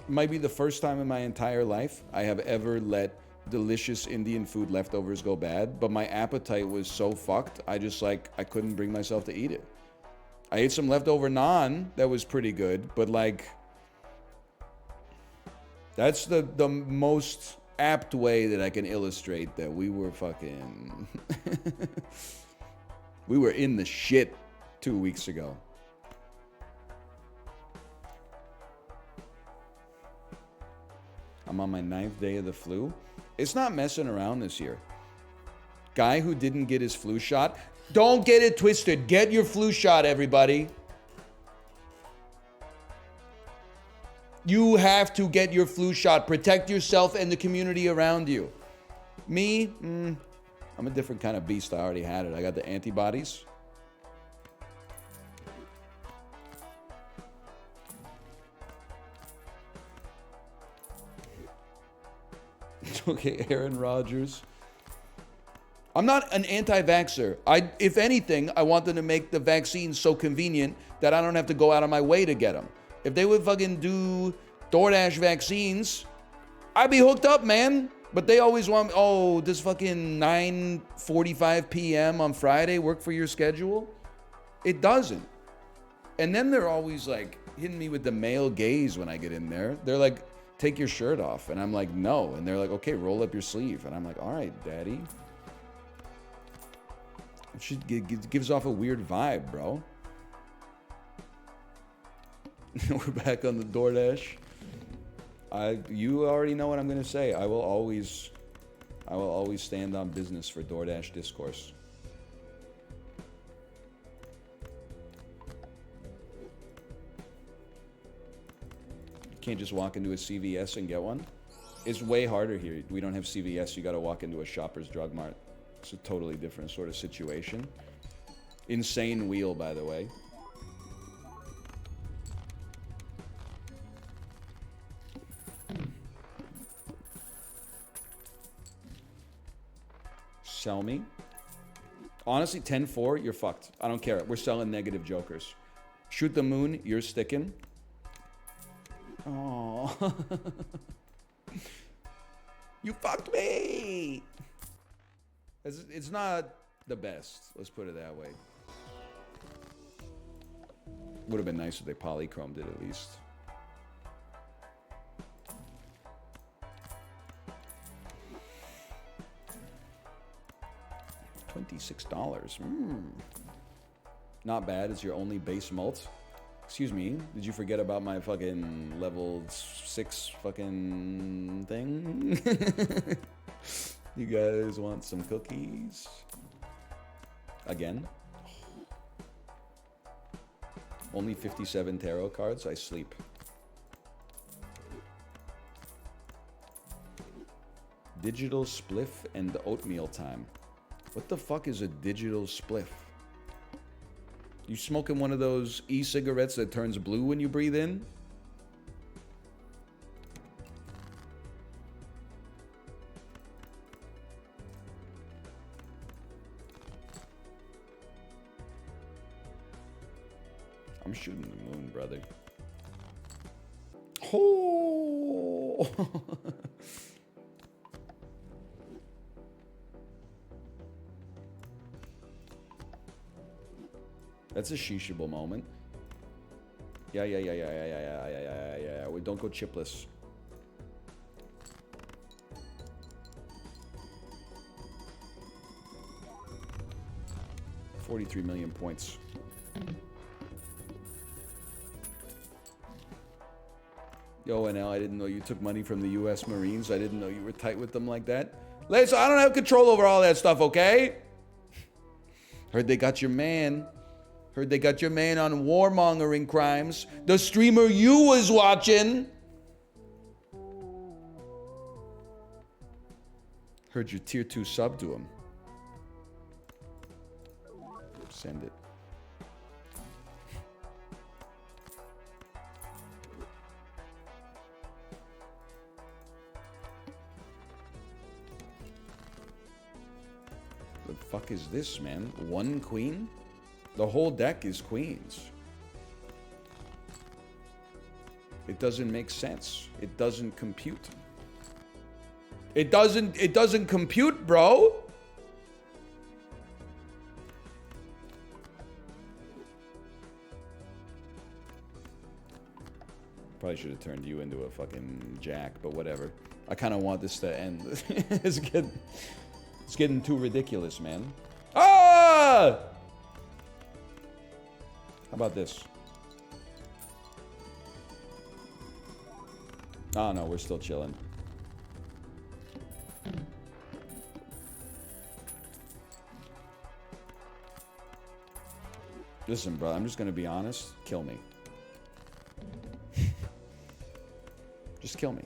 It might be the first time in my entire life I have ever let delicious Indian food leftovers go bad, but my appetite was so fucked, I couldn't bring myself to eat it. I ate some leftover naan that was pretty good, but like, that's the most apt way that I can illustrate that we were fucking... we were in the shit 2 weeks ago. I'm on my 9th day of the flu. It's not messing around this year. Guy who didn't get his flu shot. Don't get it twisted. Get your flu shot, everybody. You have to get your flu shot. Protect yourself and the community around you. Me, I'm a different kind of beast. I already had it. I got the antibodies. Okay, Aaron Rodgers. I'm not an anti-vaxxer. If anything, I want them to make the vaccines so convenient that I don't have to go out of my way to get them. If they would fucking do DoorDash vaccines, I'd be hooked up, man. But they always want, does fucking 9:45 p.m. on Friday work for your schedule? It doesn't. And then they're always like hitting me with the male gaze when I get in there. They're like, take your shirt off. And I'm like, no. And they're like, okay, roll up your sleeve. And I'm like, all right, daddy. It gives off a weird vibe, bro. We're back on the DoorDash. You already know what I'm going to say. I will always stand on business for DoorDash discourse. Can't just walk into a CVS and get one. It's way harder here. We don't have CVS. You got to walk into a Shoppers Drug Mart. It's a totally different sort of situation. Insane wheel, by the way. Sell me. Honestly, 10-4, you're fucked. I don't care. We're selling negative jokers. Shoot the moon, you're sticking. Oh, you fucked me. It's not the best. Let's put it that way. Would have been nice if they polychromed it at least. $26. Not bad. It's your only base malt. Excuse me, did you forget about my fucking level 6 fucking thing? You guys want some cookies? Again? Only 57 tarot cards. I sleep. Digital spliff and oatmeal time. What the fuck is a digital spliff? You smoking one of those e-cigarettes that turns blue when you breathe in? I'm shooting the moon, brother. Oh! That's a shishable moment. Yeah. Wait, don't go chipless. $43 million points. Yo, NL, I didn't know you took money from the U.S. Marines. I didn't know you were tight with them like that. Listen, I don't have control over all that stuff, okay? Heard they got your man. Heard they got your man on warmongering crimes. The streamer you was watching. Heard your tier 2 sub to him. Send it. The fuck is this, man? One queen? The whole deck is queens. It doesn't make sense. It doesn't compute. It doesn't compute, bro. Probably should have turned you into a fucking jack, but whatever. I kind of want this to end. It's getting too ridiculous, man. Ah! How about this? Oh no, we're still chilling. Listen, bro, I'm just gonna be honest. Kill me. Just kill me.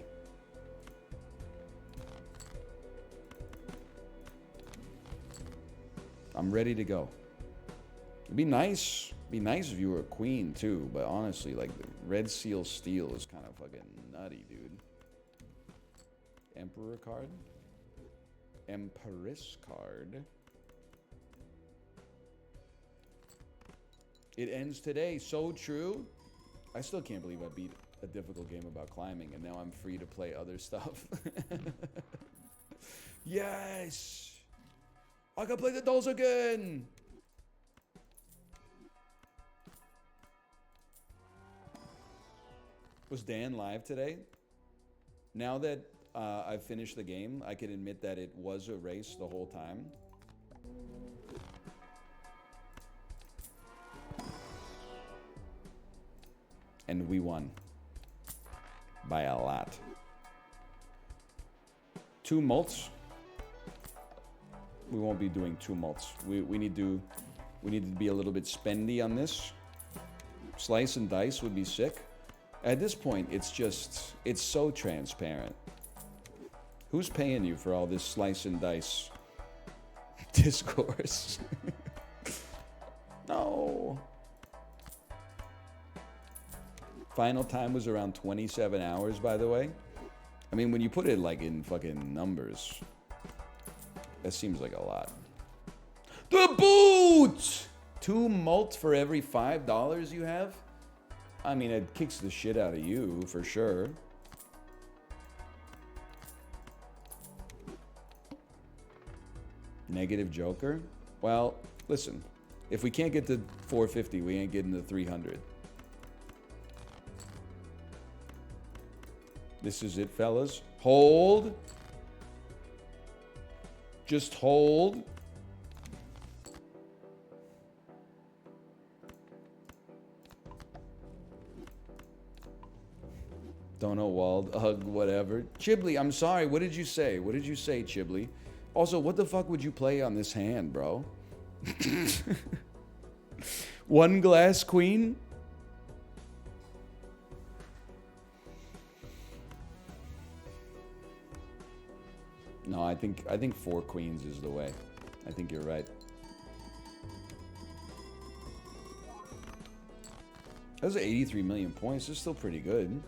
I'm ready to go. It'd be nice. Be nice if you were a queen too, but honestly, like the Red Seal Steel is kind of fucking nutty, dude. Emperor card? Empress card. It ends today. So true. I still can't believe I beat a difficult game about climbing and now I'm free to play other stuff. Yes! I can play the dolls again! Was Dan live today? Now that I've finished the game, I can admit that it was a race the whole time. And we won. By a lot. 2 mults. We won't be doing 2 mults. We need to be a little bit spendy on this. Slice and dice would be sick. At this point, it's so transparent. Who's paying you for all this slice and dice discourse? No. Final time was around 27 hours, by the way. I mean, when you put it like in fucking numbers, that seems like a lot. The boot! 2 mult for every $5 you have? I mean, it kicks the shit out of you, for sure. Negative Joker? Well, listen. If we can't get to 450, we ain't getting to 300. This is it, fellas. Hold. Just hold. Don't know, Wald. Ugh, whatever. Chiblee, I'm sorry. What did you say? What did you say, Chiblee? Also, what the fuck would you play on this hand, bro? One glass queen? No, I think 4 queens is the way. I think you're right. That's 83 million points. It's still pretty good.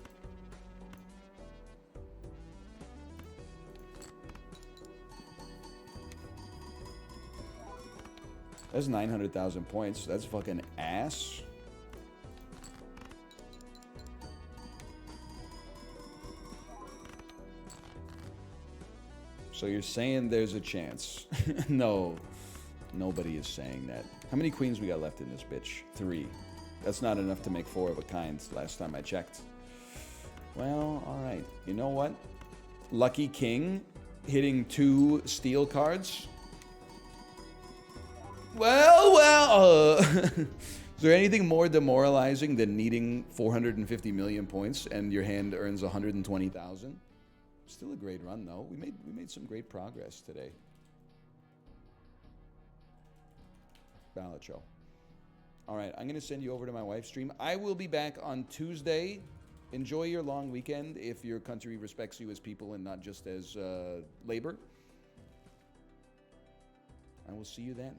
That's 900,000 points. That's fucking ass. So you're saying there's a chance? No. Nobody is saying that. How many queens we got left in this bitch? 3. That's not enough to make 4 of a kind last time I checked. Well, alright. You know what? Lucky King hitting 2 steel cards. Well, is there anything more demoralizing than needing 450 million points and your hand earns 120,000? Still a great run, though. We made some great progress today. Balatro. All right, I'm going to send you over to my wife's stream. I will be back on Tuesday. Enjoy your long weekend if your country respects you as people and not just as labor. I will see you then.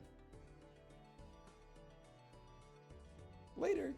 Later.